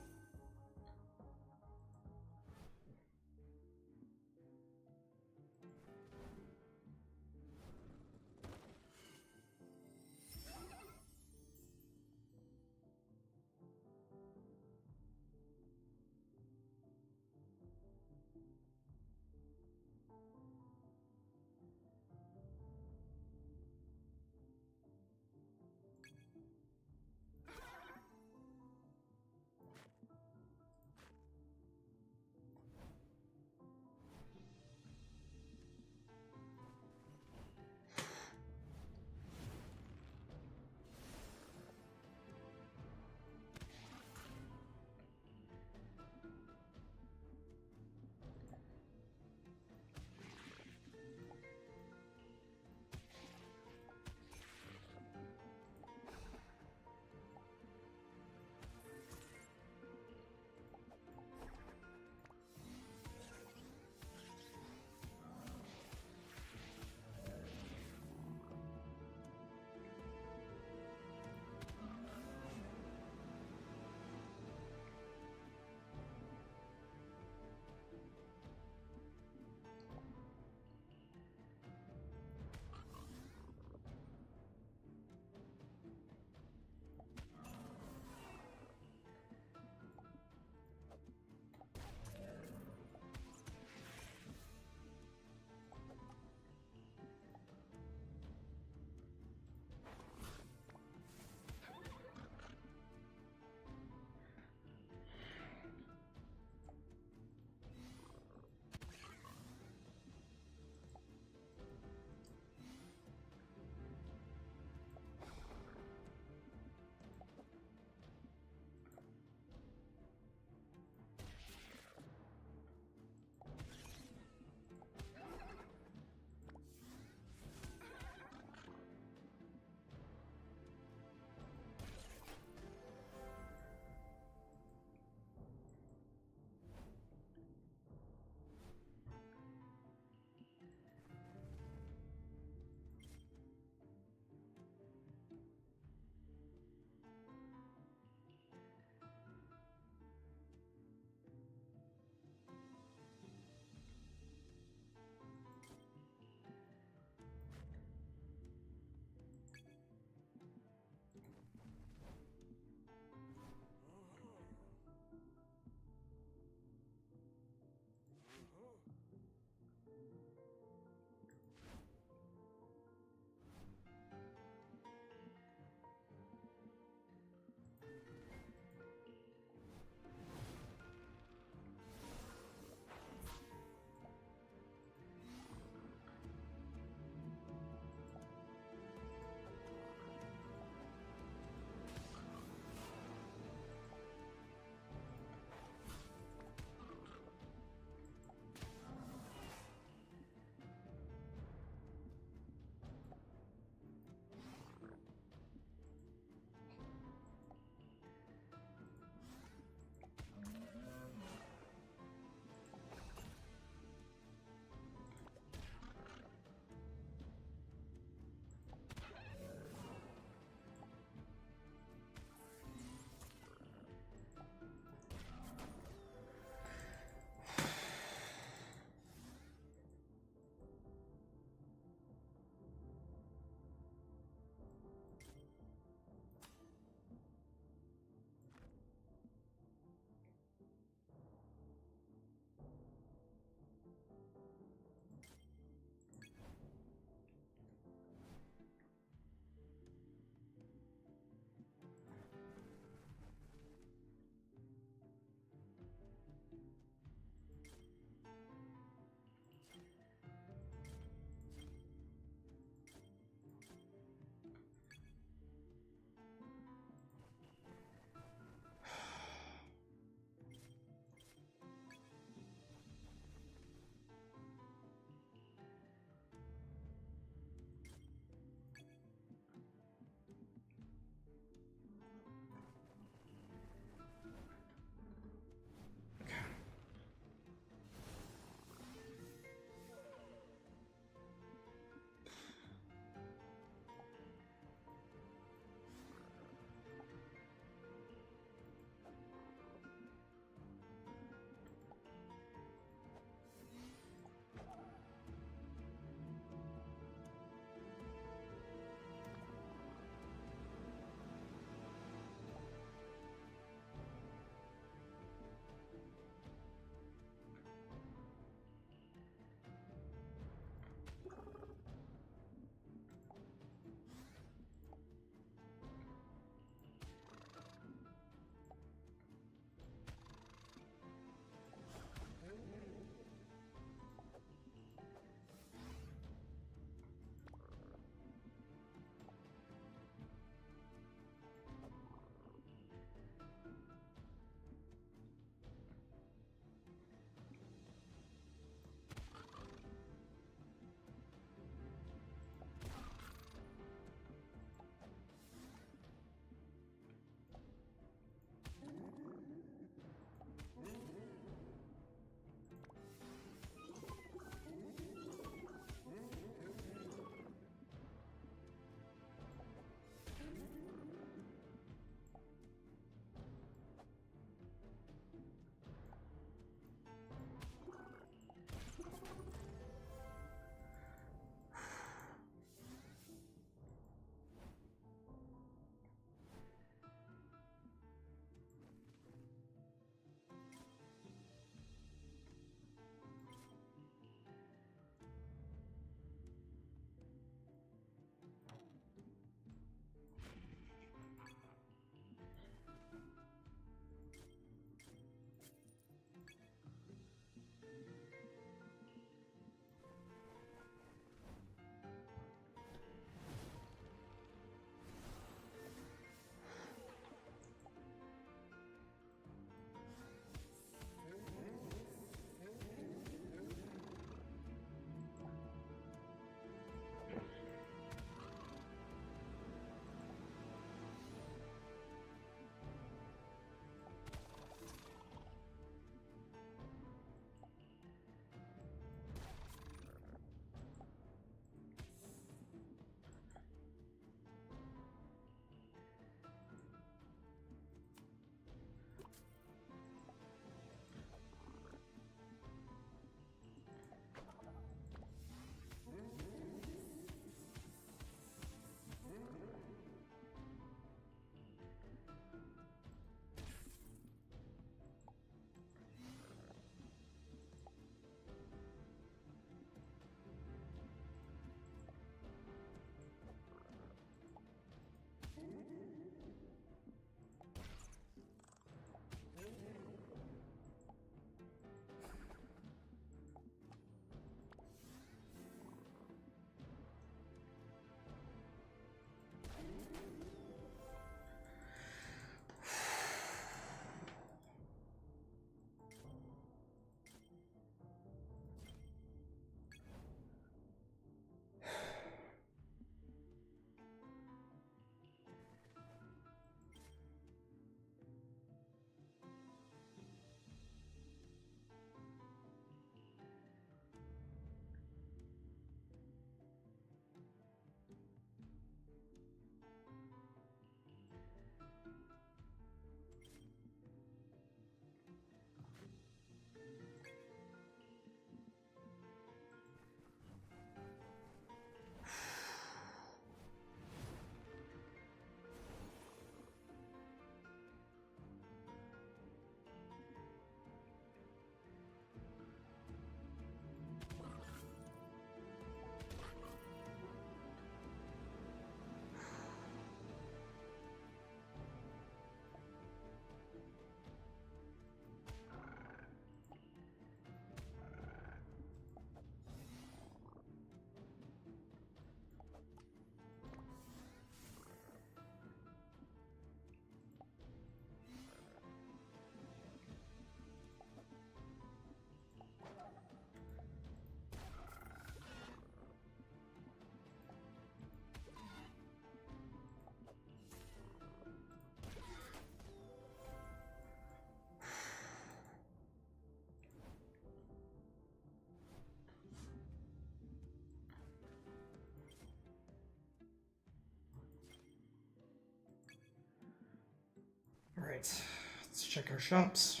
Alright, let's check our shops.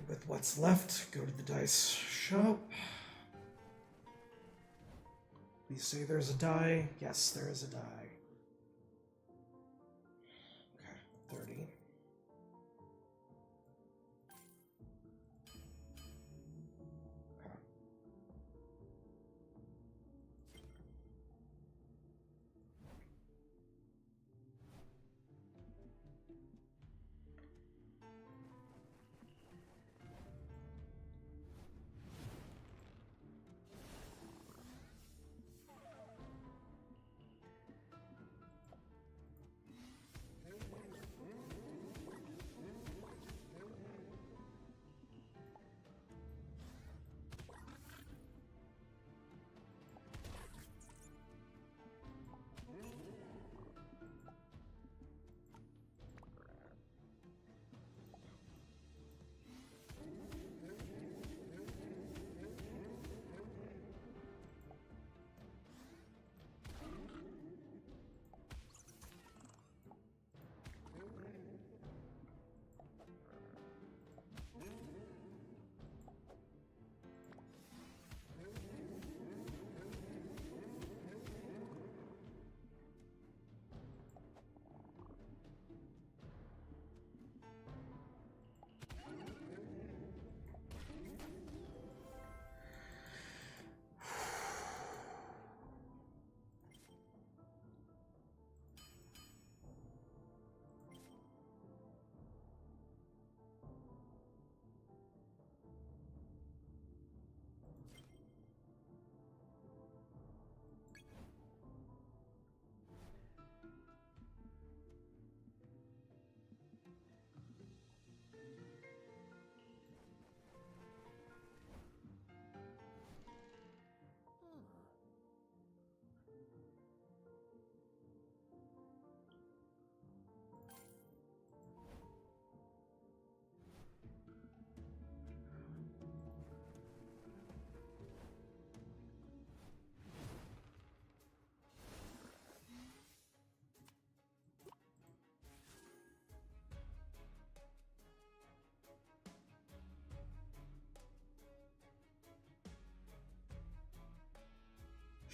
With what's left, go to the dice shop. Please say there's a die. Yes, there is a die. Okay, 30.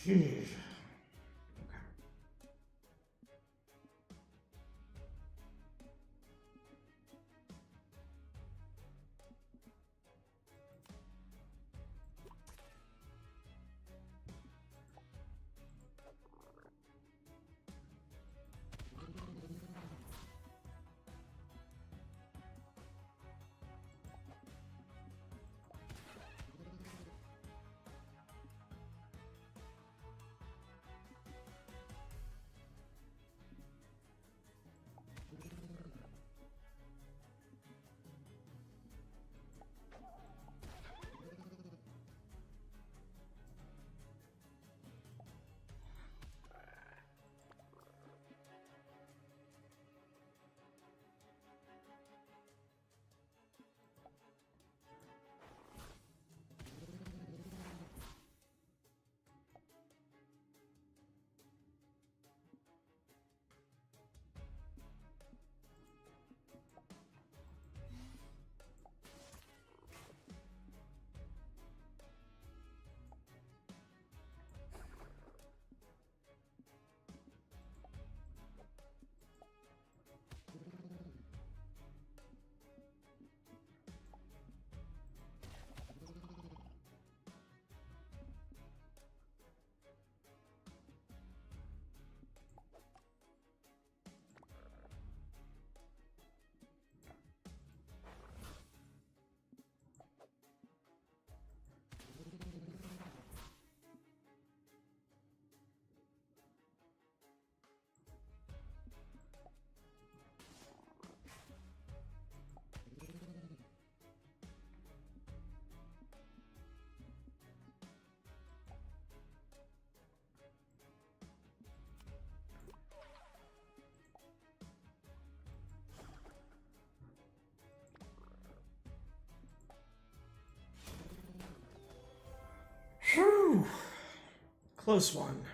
Okay. Close one.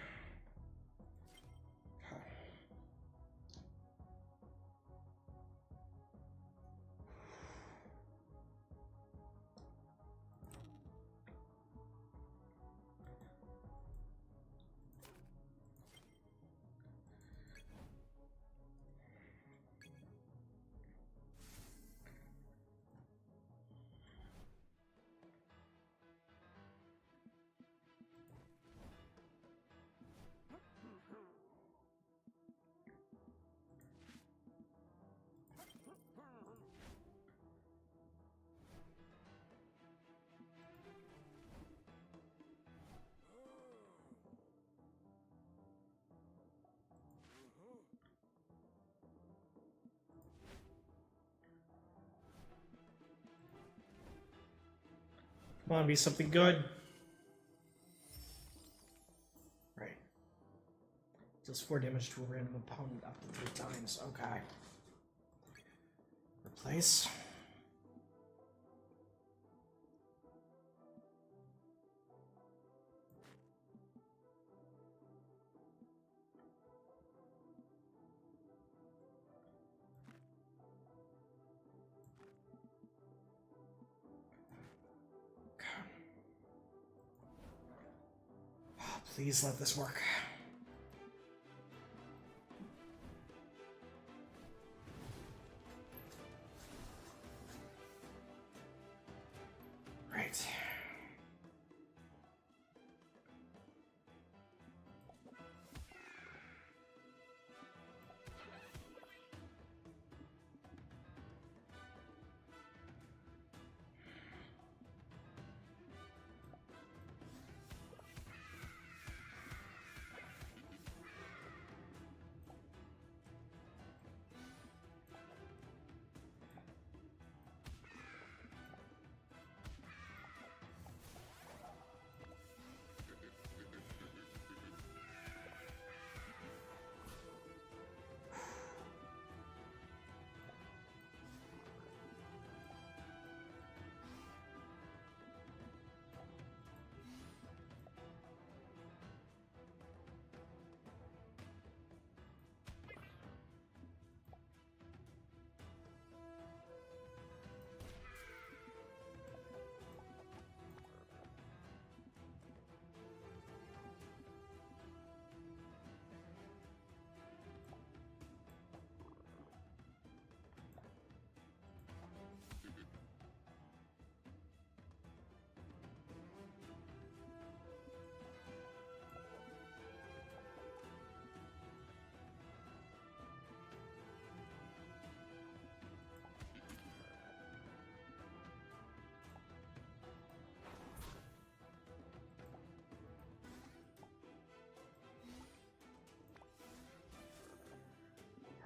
Come on, be something good. Right. Deals 4 damage to a random opponent up to 3 times. Okay. Replace. Please let this work. Right.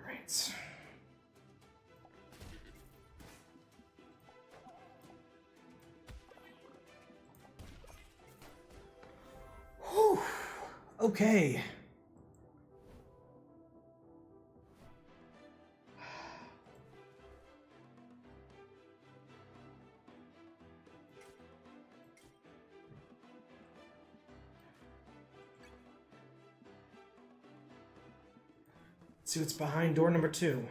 Right. Whew. Okay. Let's see what's behind door number 2.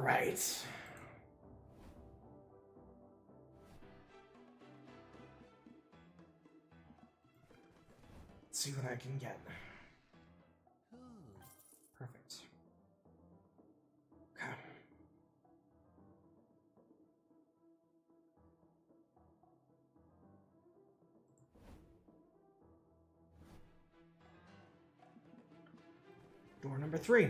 right. Let's see what I can get. Perfect. Okay. Door number 3.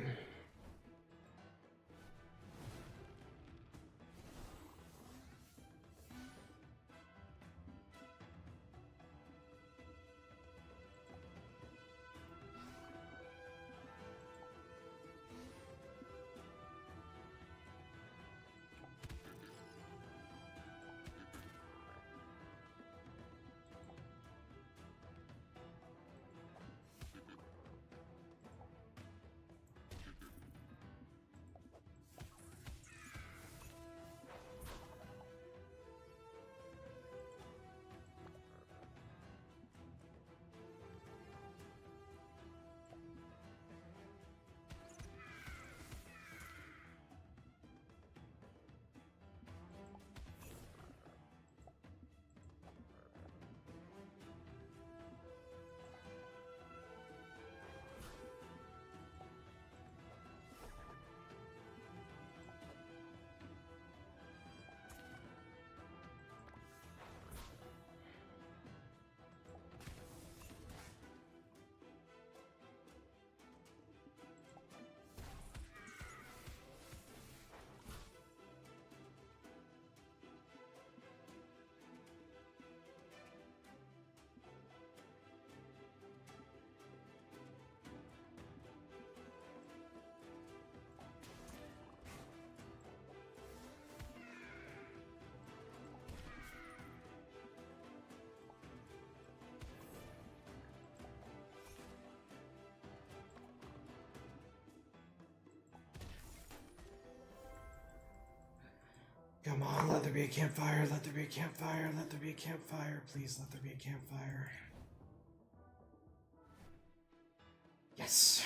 Come on, let there be a campfire, let there be a campfire, let there be a campfire, please let there be a campfire. Yes.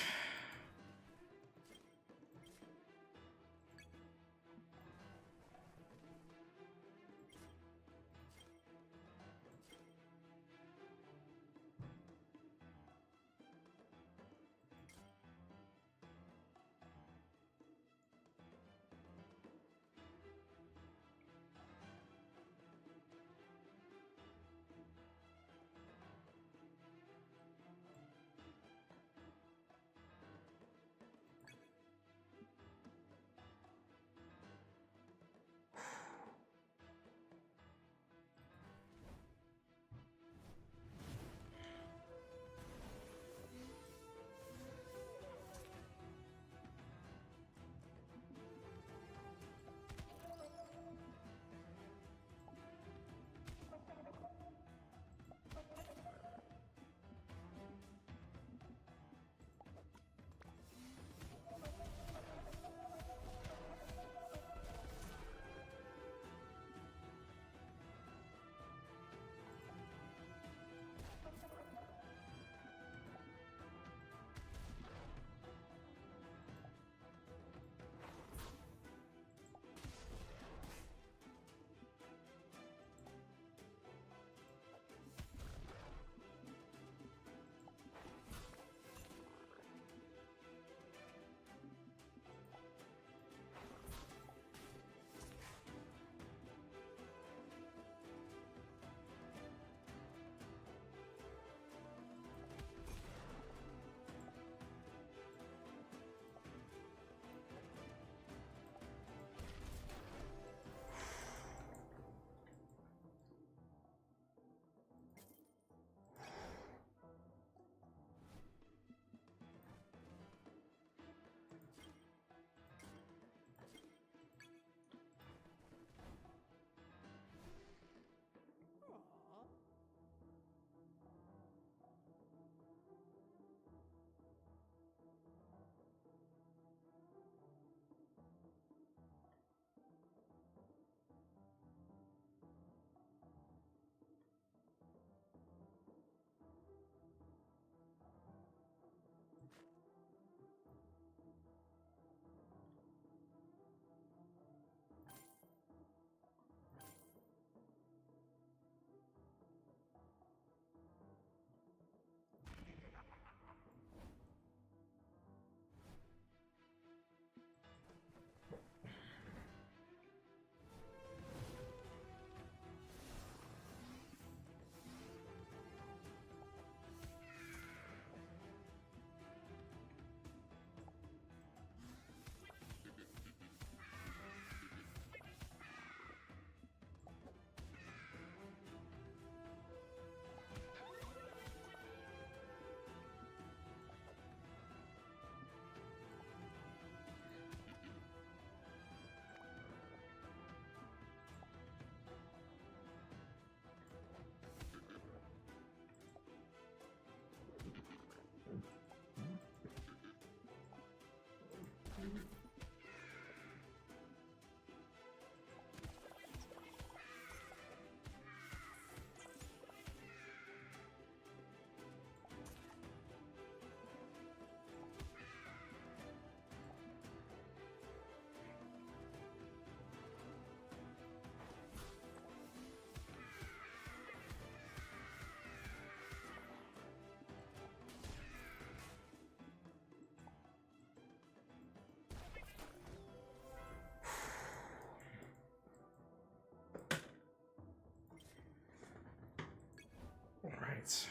All right.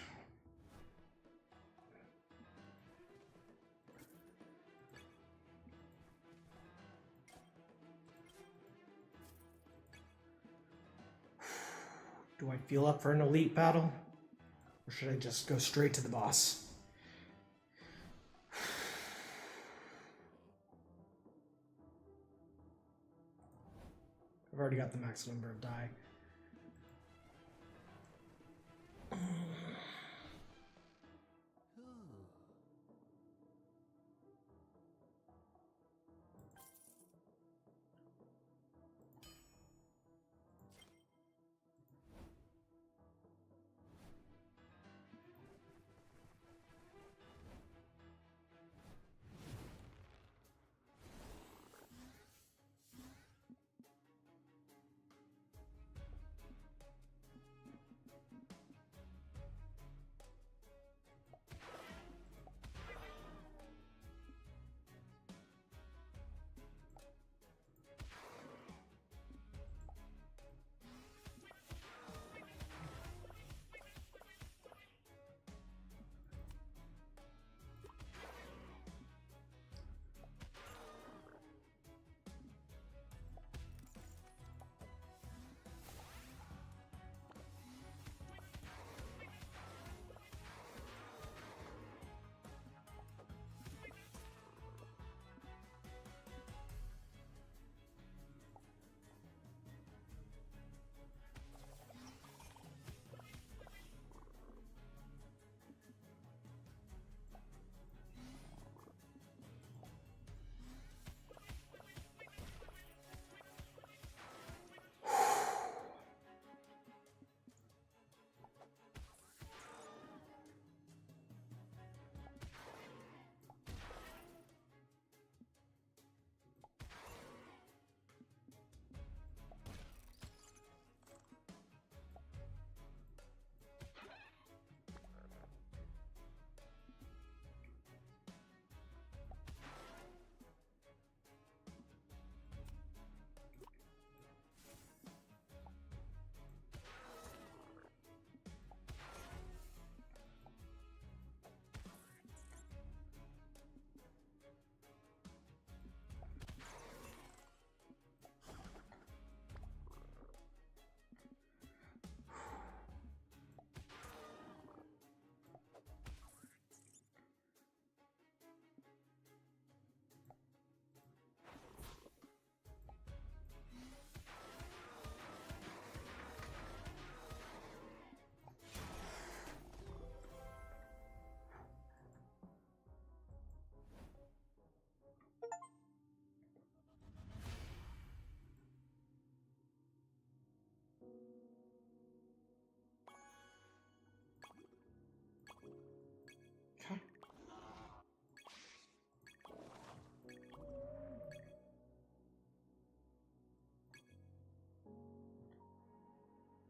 Do I feel up for an elite battle? Or should I just go straight to the boss? I've already got the max number of die.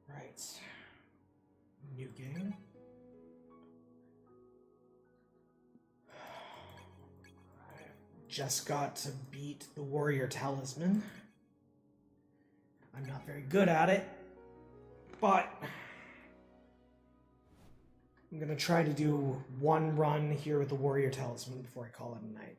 Right. New game. Just got to beat the Warrior Talisman. I'm not very good at it, but I'm gonna try to do one run here with the Warrior Talisman before I call it a night.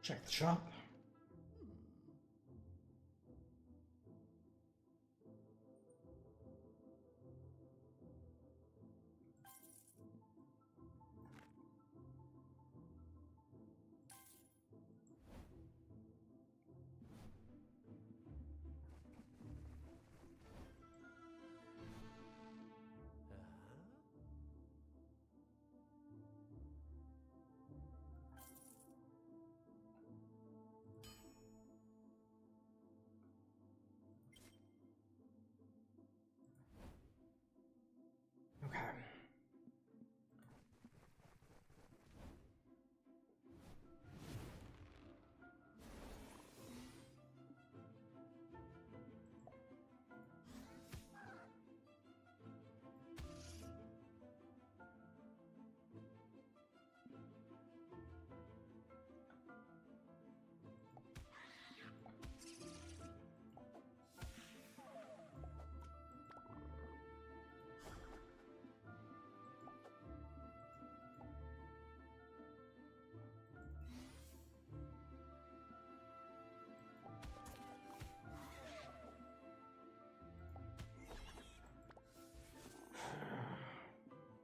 Check the shop. Okay.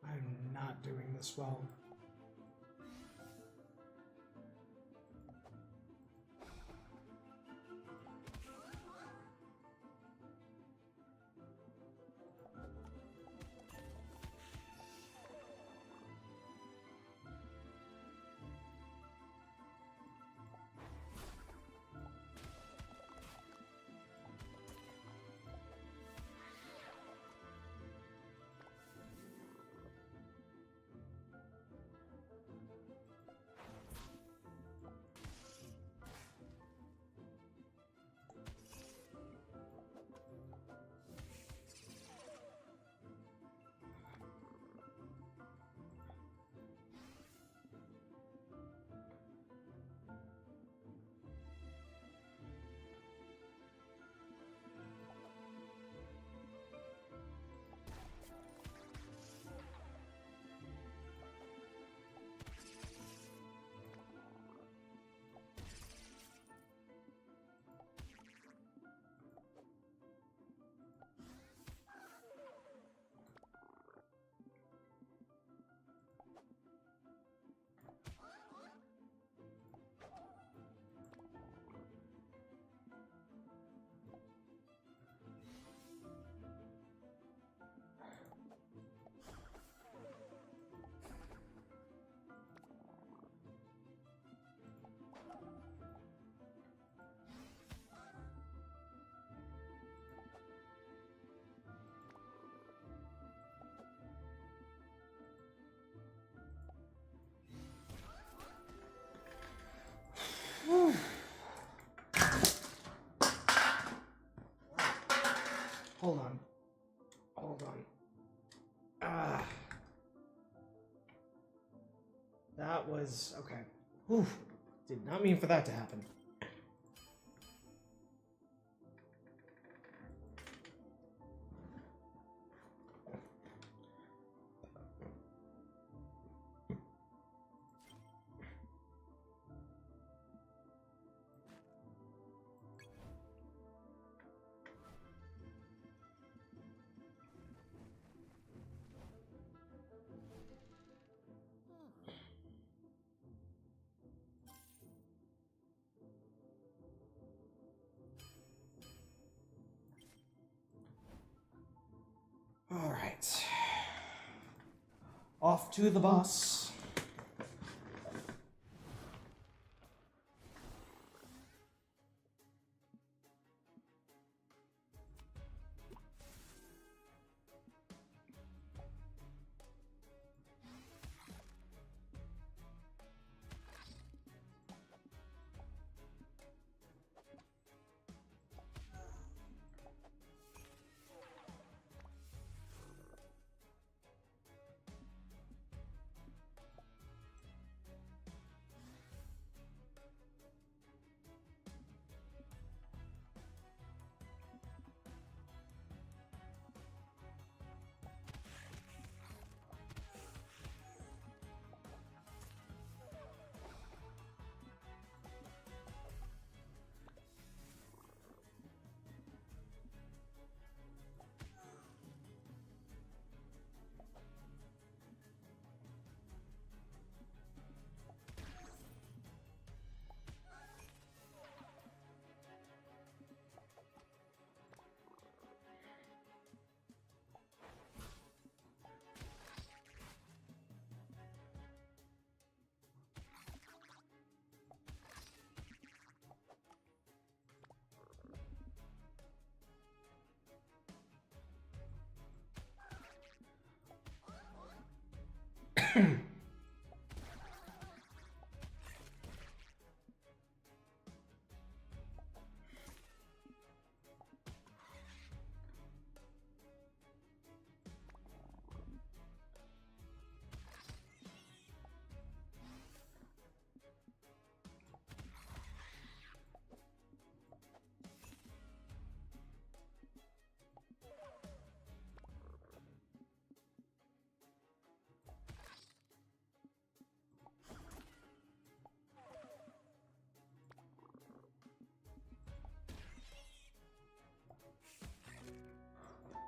I'm not doing this well. Hold on. Hold on. Ah. That was... okay. Whew. Did not mean for that to happen. All right. Off to the bus.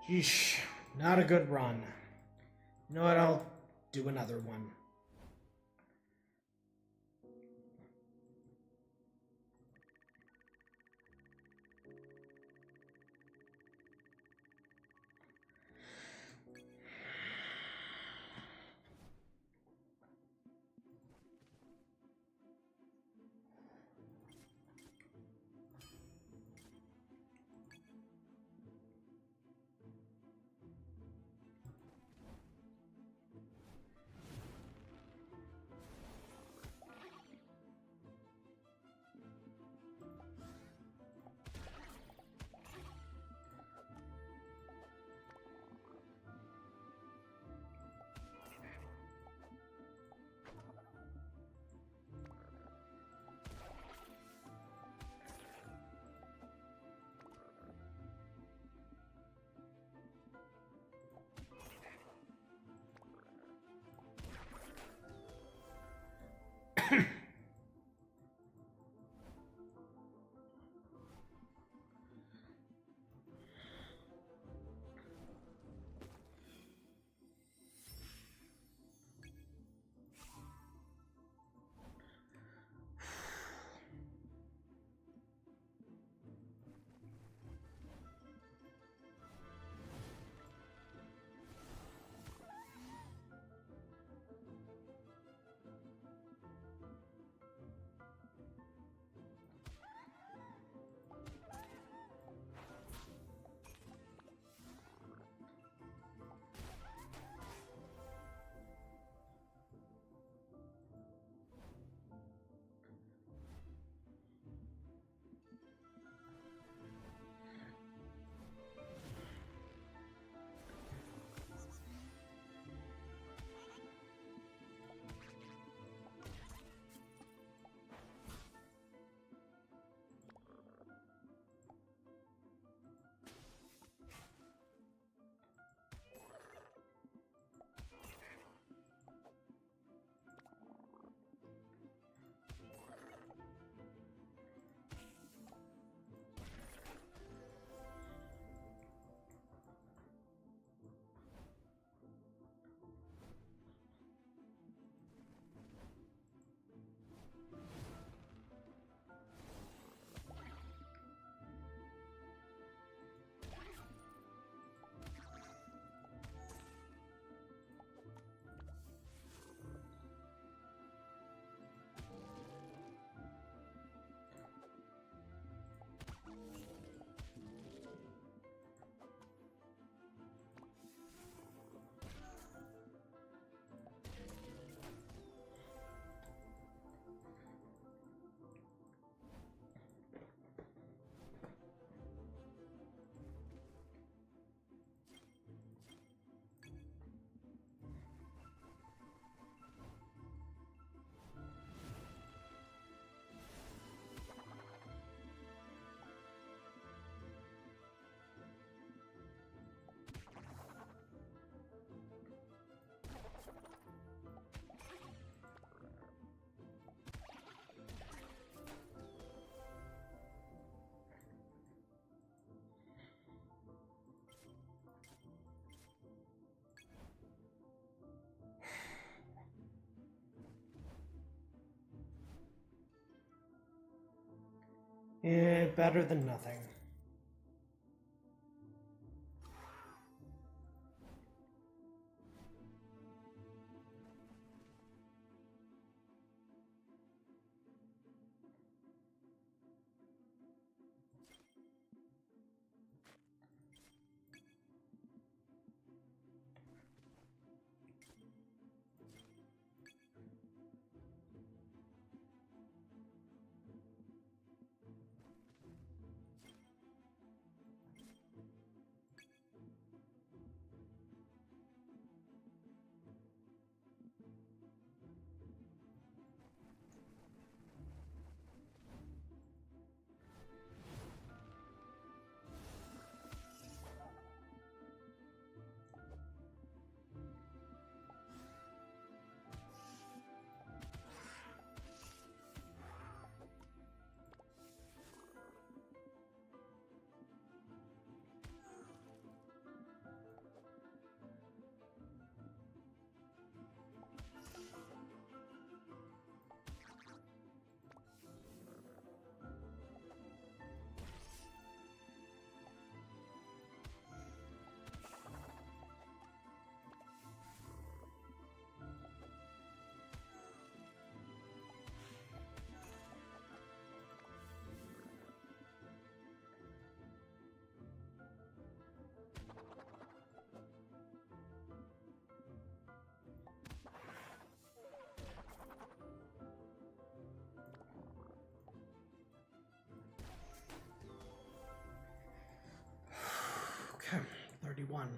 Yeesh, not a good run. You know what, I'll do another one. Better than nothing. one.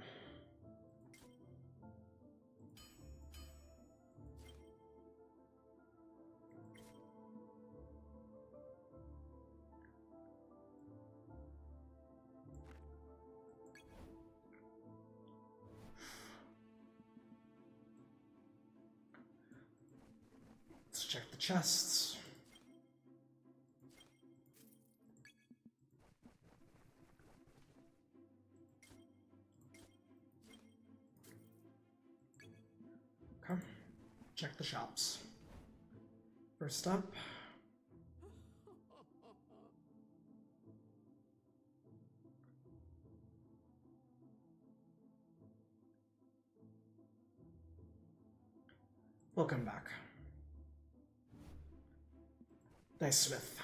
Let's check the chests. Okay. Check the shops. First up. Welcome back. Nice Smith.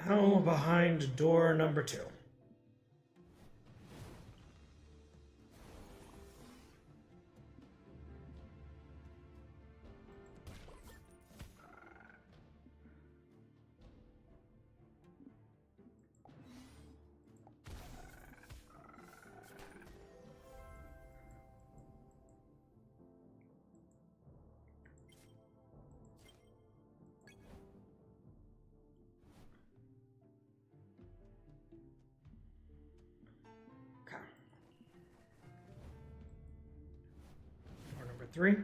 hell behind door number 2? Okay. Door number 3.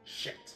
Shit.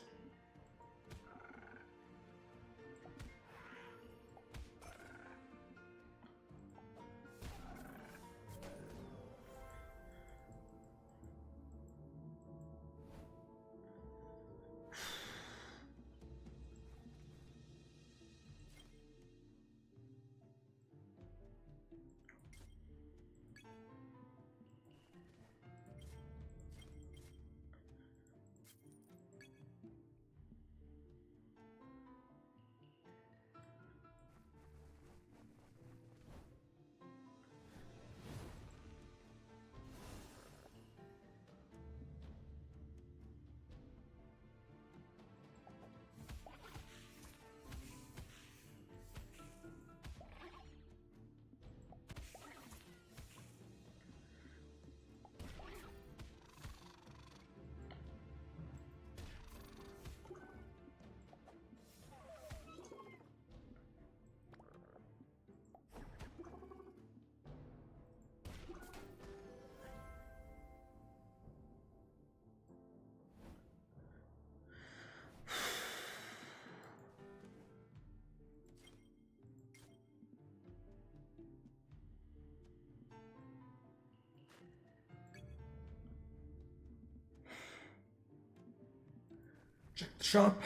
Check the shop.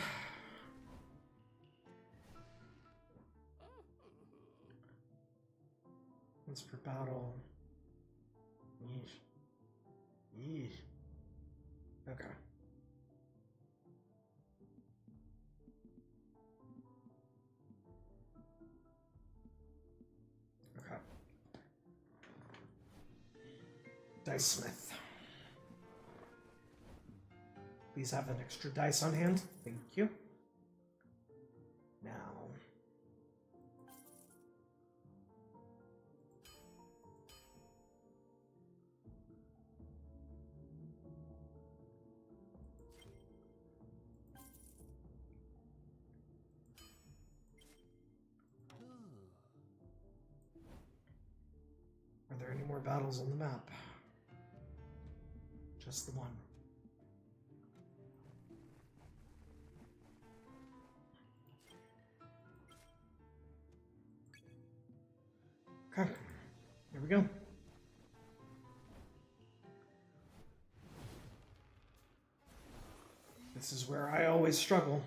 Once per battle. Yeesh. Yeesh. Okay. Okay. Dice Smith. Please have an extra dice on hand. Thank you. Now. Are there any more battles on the map? Just the one. Okay, here we go. This is where I always struggle.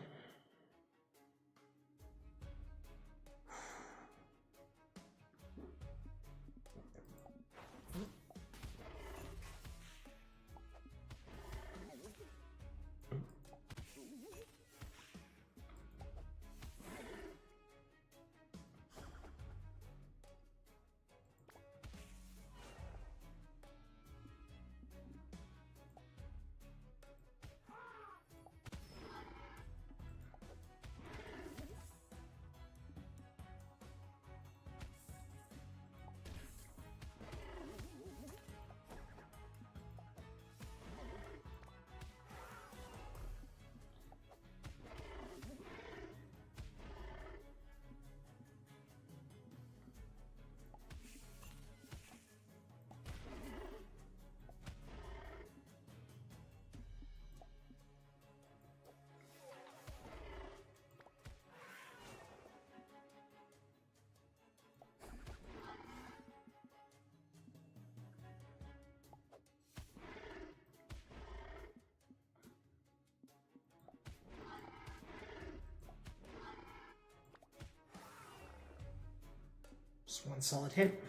Just one solid hit.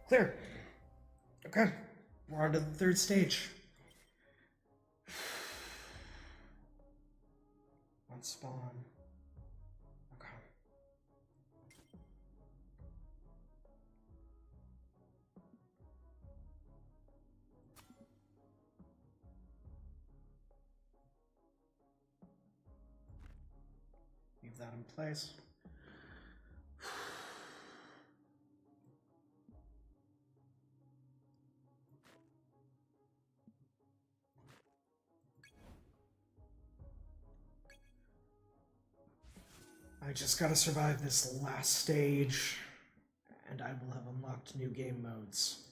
Clear. Okay. We're on to the third stage. One spawn. Okay. Leave that in place. I just gotta survive this last stage, and I will have unlocked new game modes.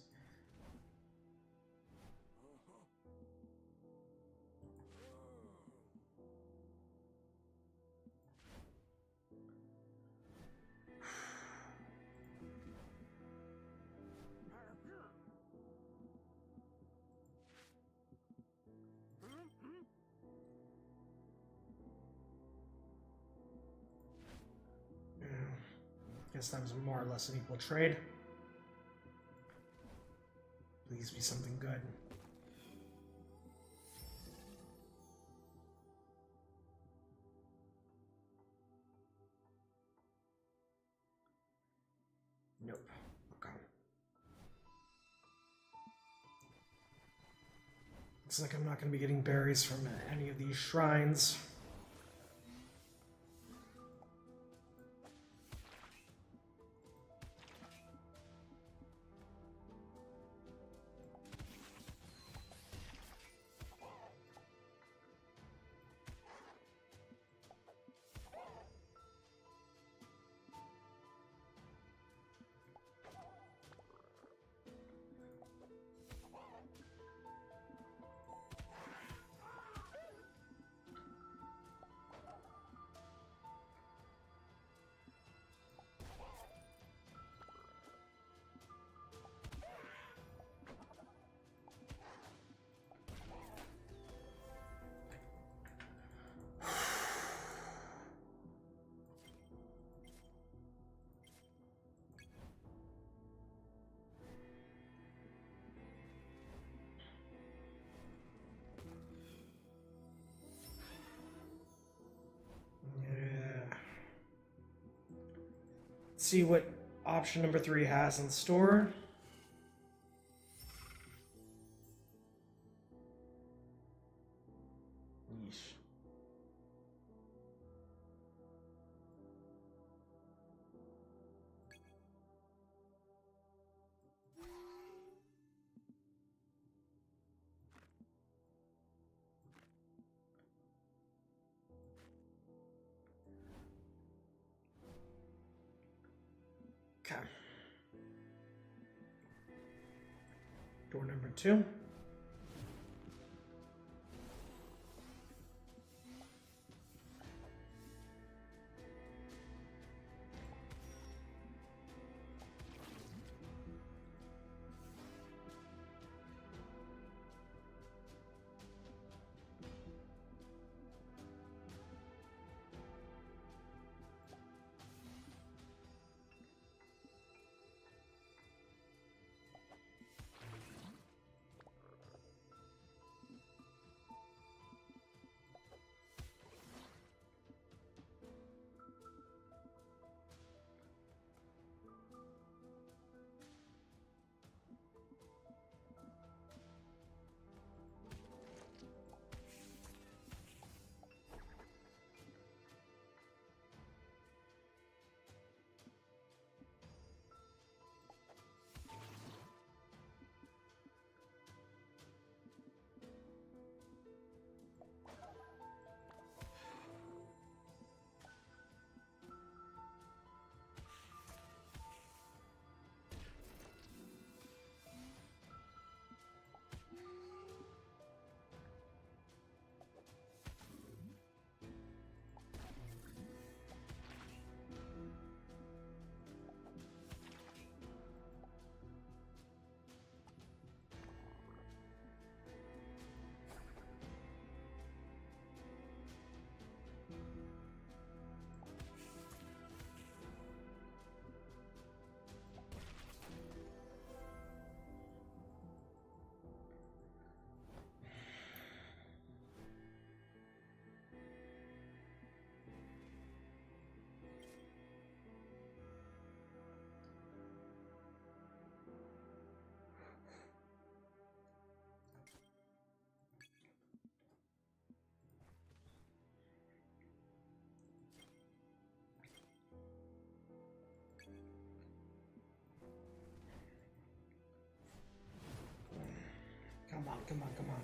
Guess that was more or less an equal trade. Please be something good. Nope. Okay. Looks like I'm not going to be getting berries from any of these shrines. See what option number 3 has in store. Yeesh. Okay. Door number 2. Come on, come on, come on.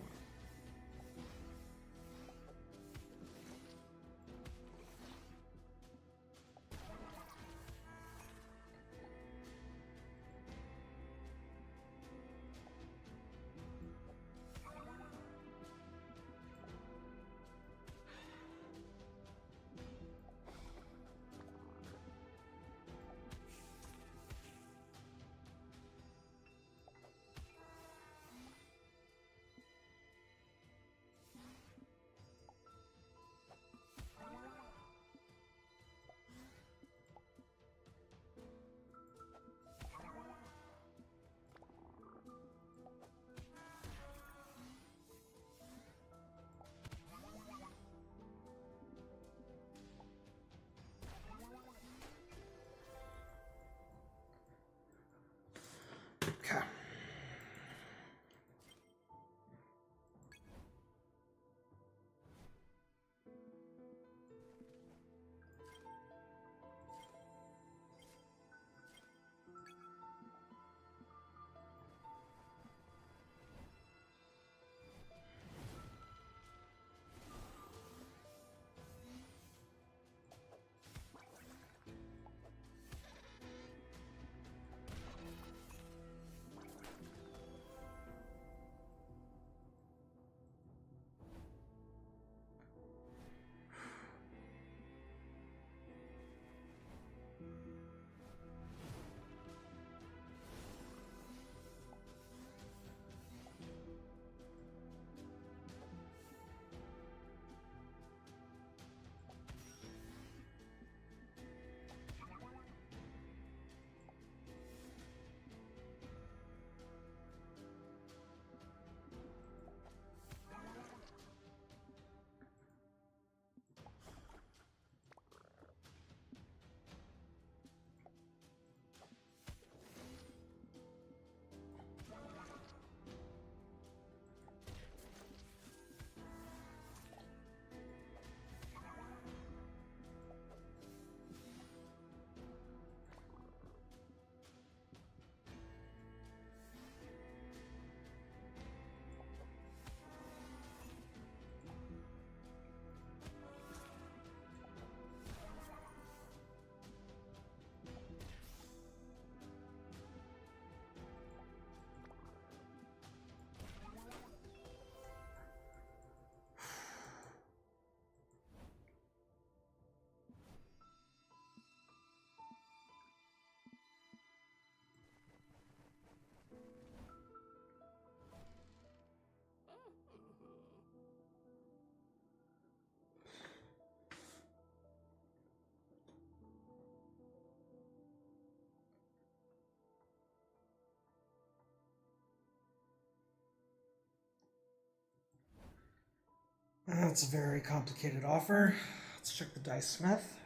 Okay. That's a very complicated offer. Let's check the dice smith.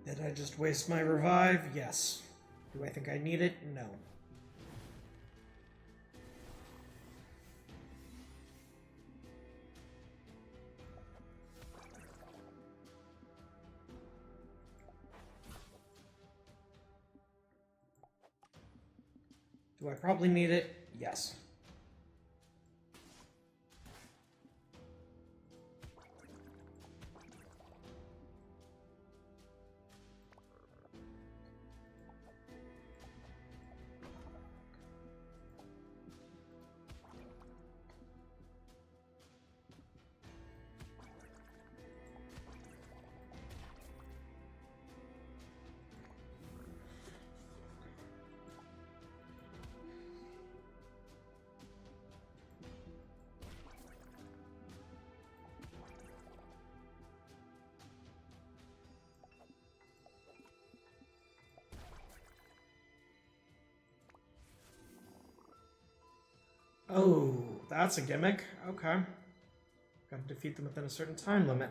Did I just waste my revive? Yes. Do I think I need it? No. Do I probably need it? Yes. Oh, that's a gimmick. Okay. Gotta defeat them within a certain time limit.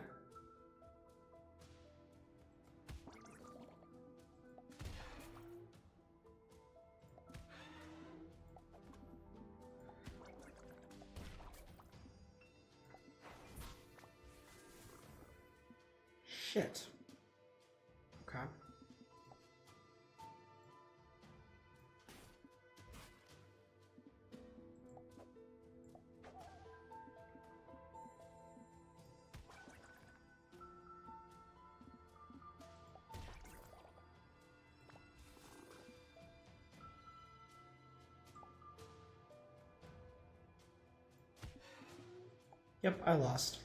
Shit. Okay. Yep, I lost.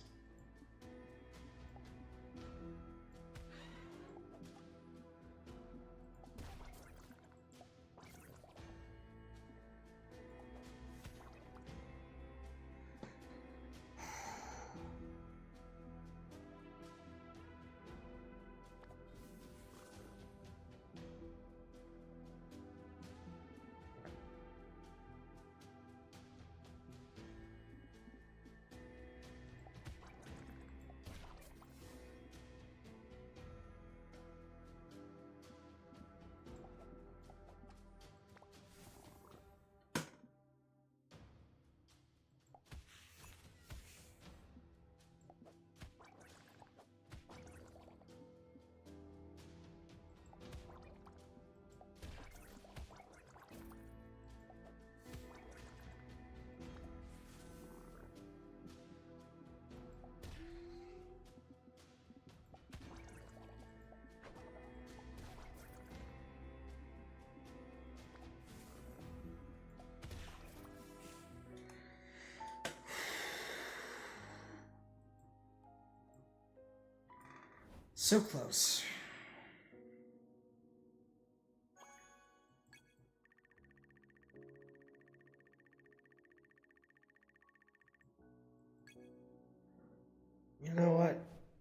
So close. You know what?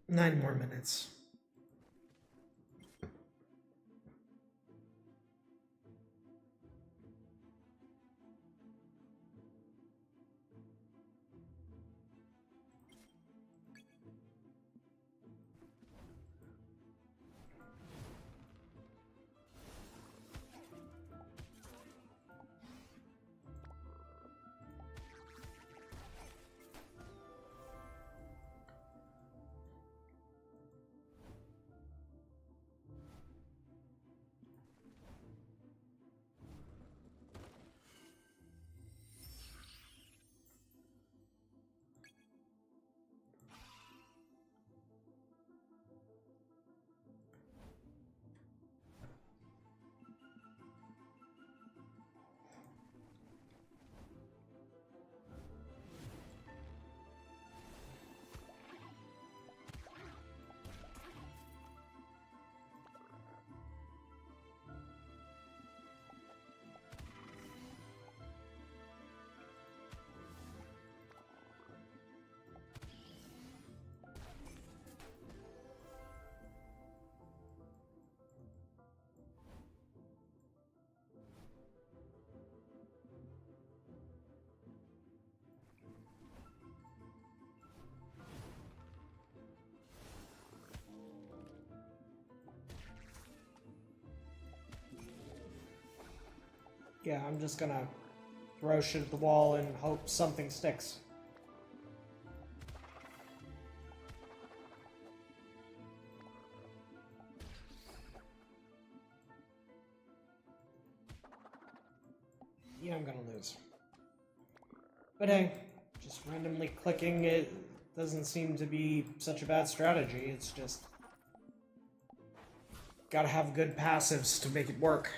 9 more minutes. Yeah, I'm just gonna throw shit at the wall and hope something sticks. Yeah, I'm gonna lose. But hey, just randomly clicking it doesn't seem to be such a bad strategy. It's just gotta have good passives to make it work.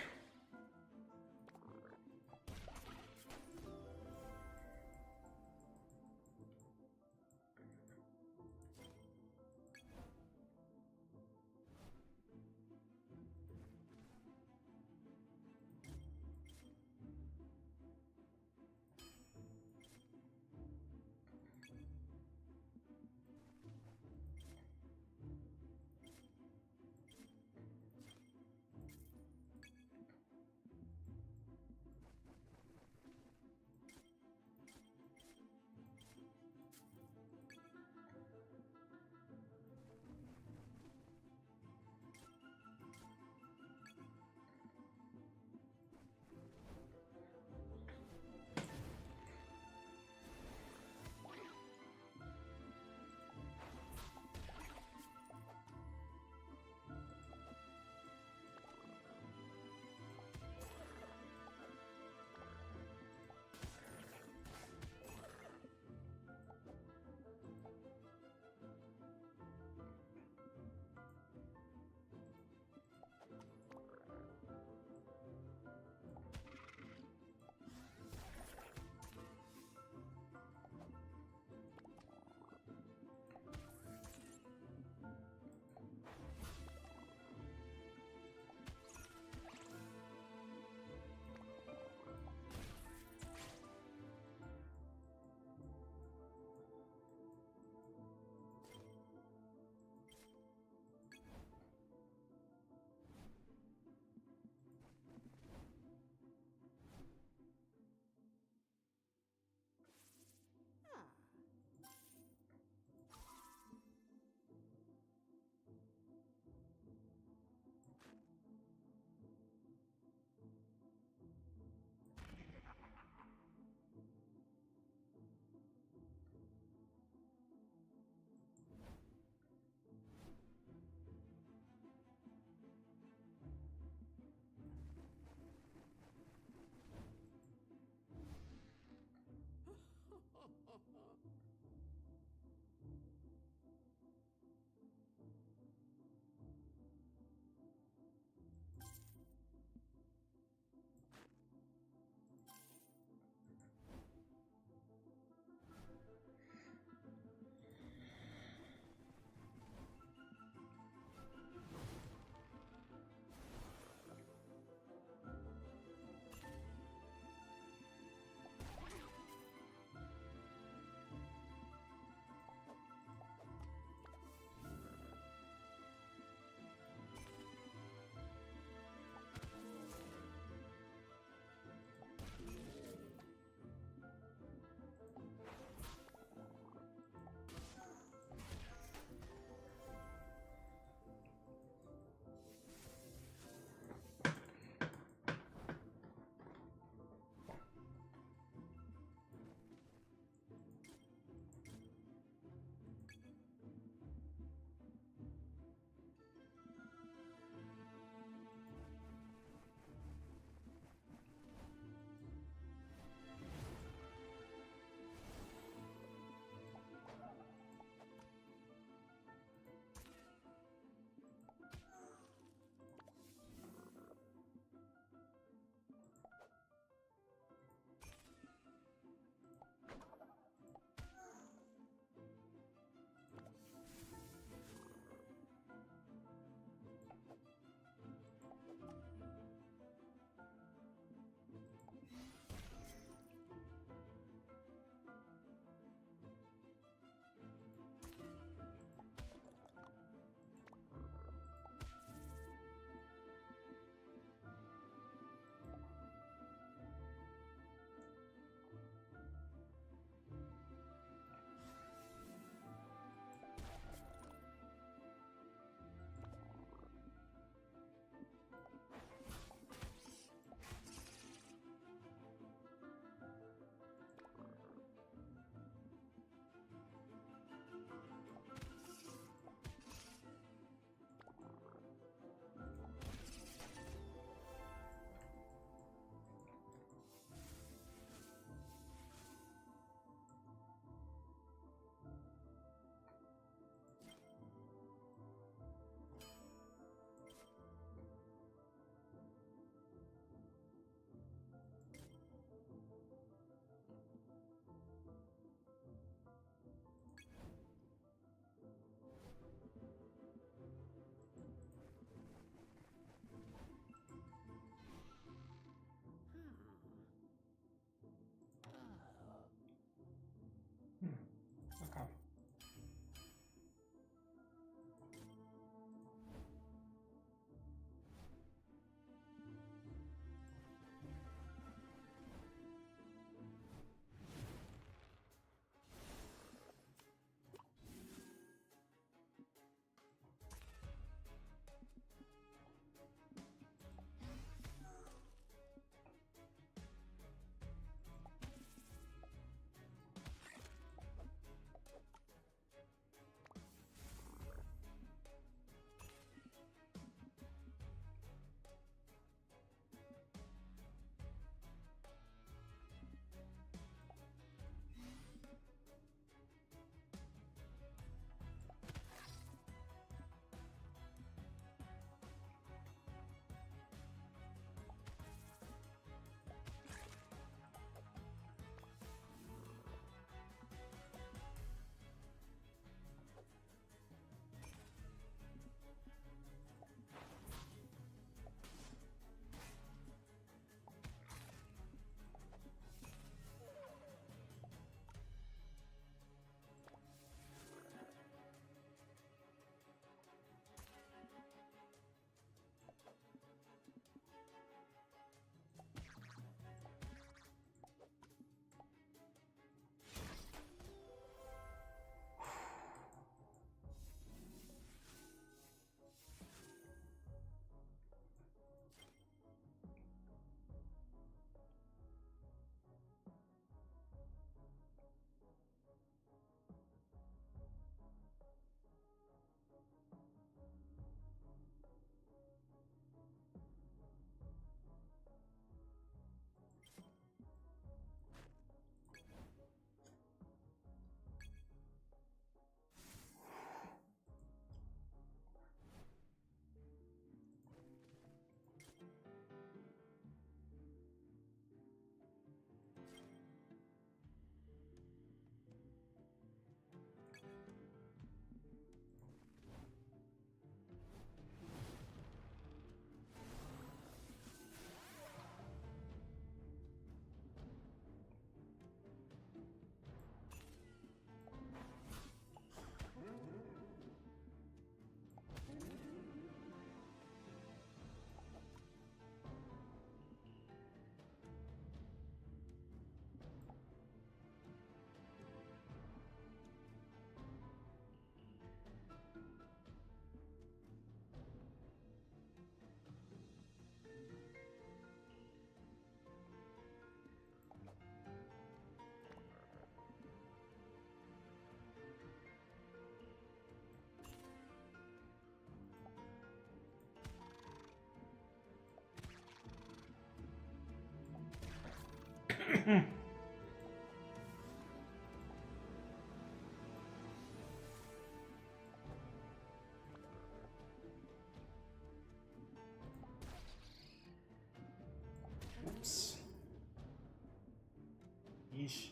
Yeesh.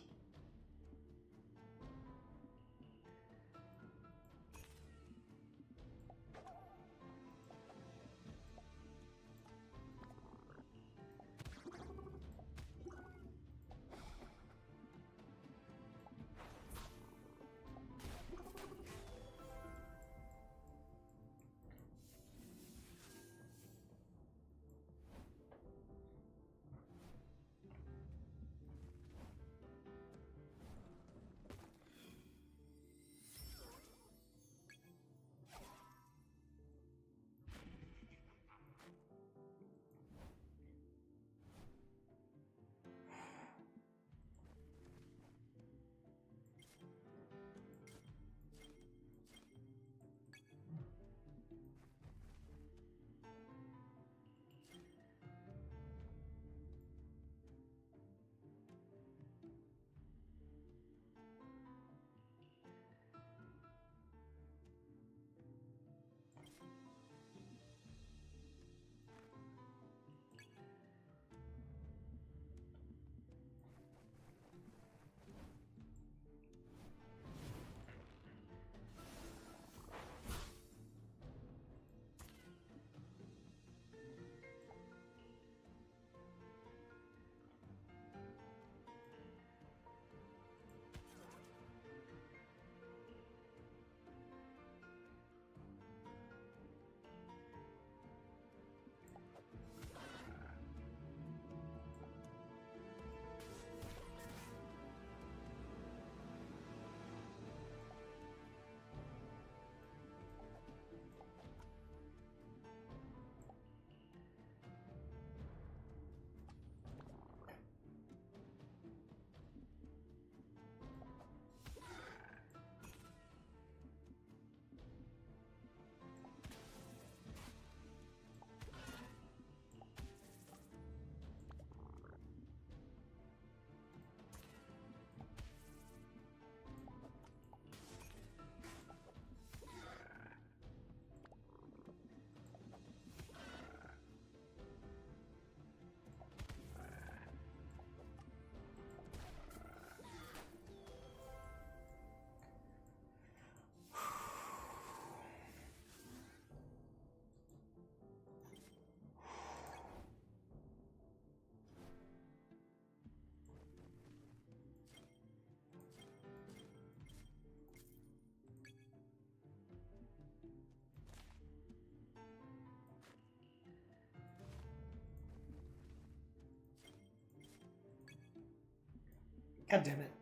God damn it.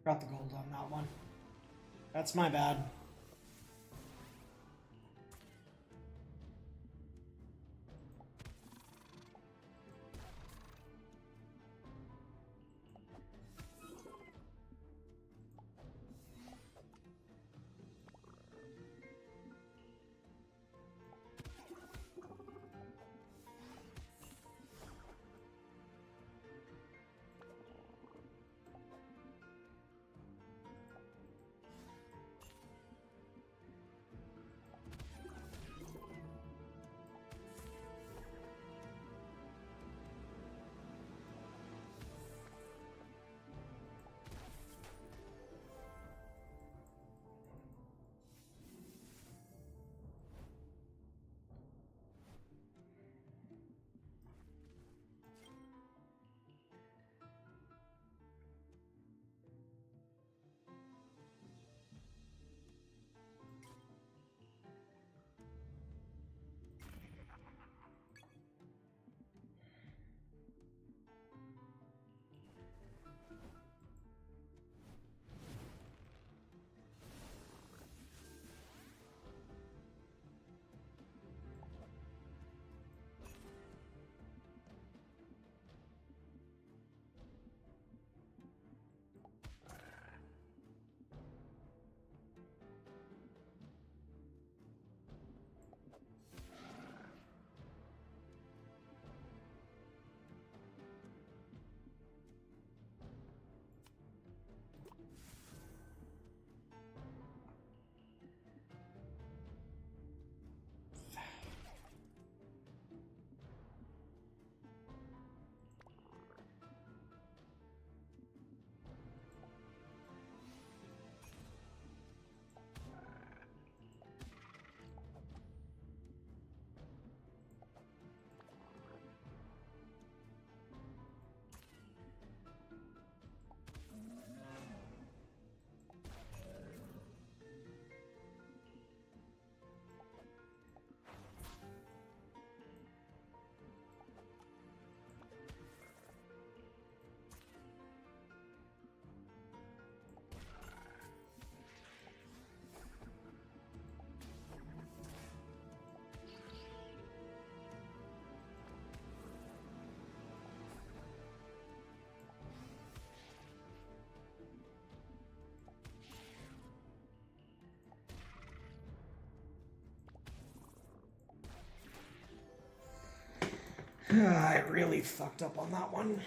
Got the gold on that one. That's my bad. I really fucked up on that one.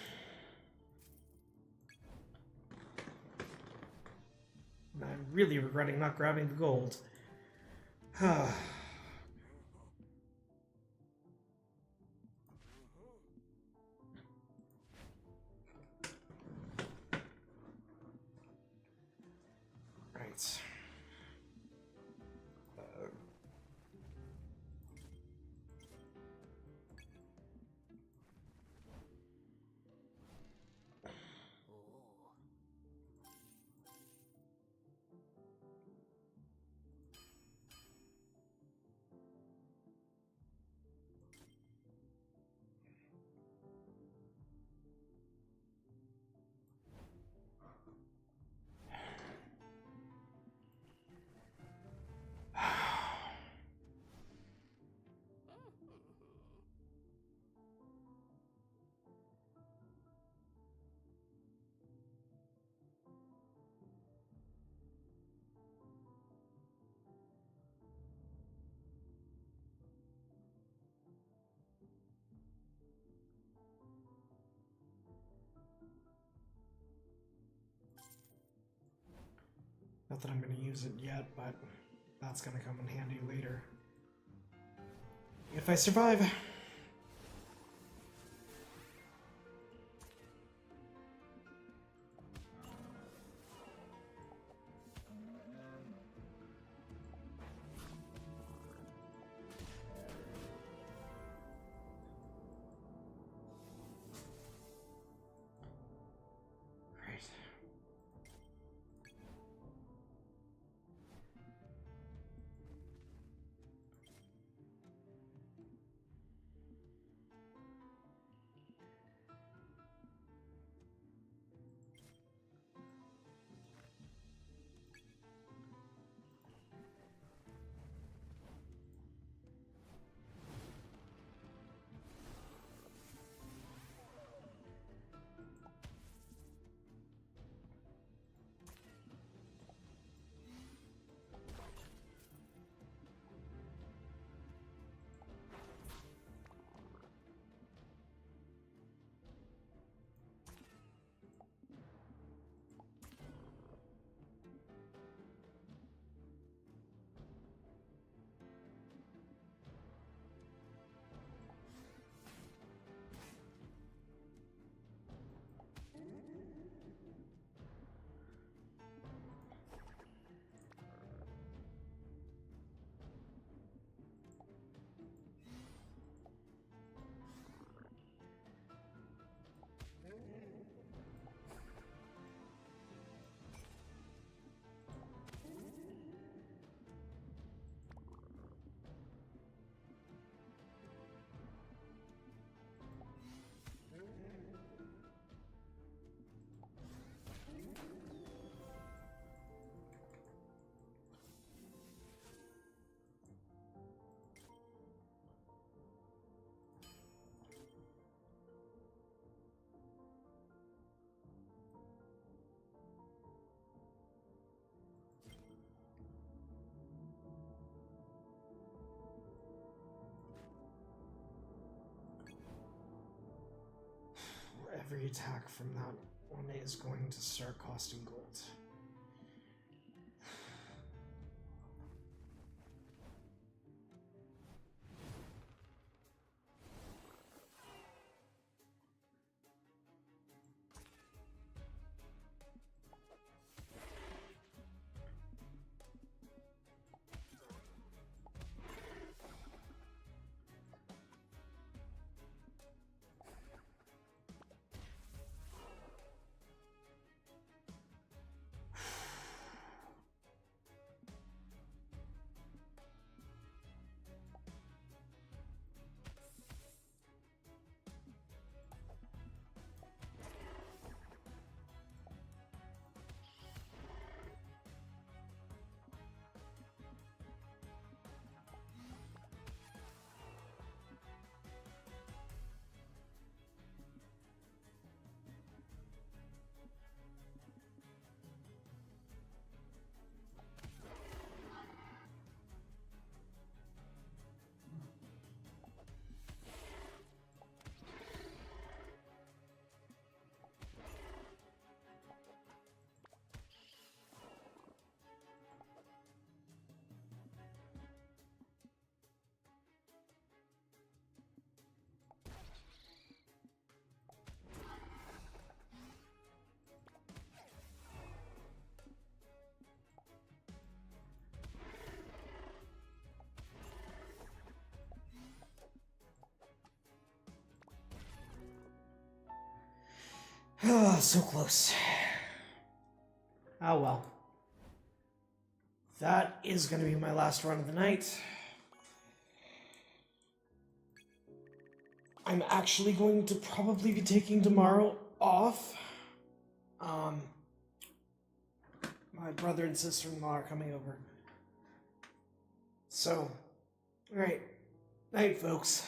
And I'm really regretting not grabbing the gold. Right. Not that I'm going to use it yet, but that's going to come in handy later. If I survive. Every attack from that one is going to start costing gold. Ah, so close. Oh well. That is going to be my last run of the night. I'm actually going to probably be taking tomorrow off. My brother and sister-in-law are coming over. So, alright. Night, folks.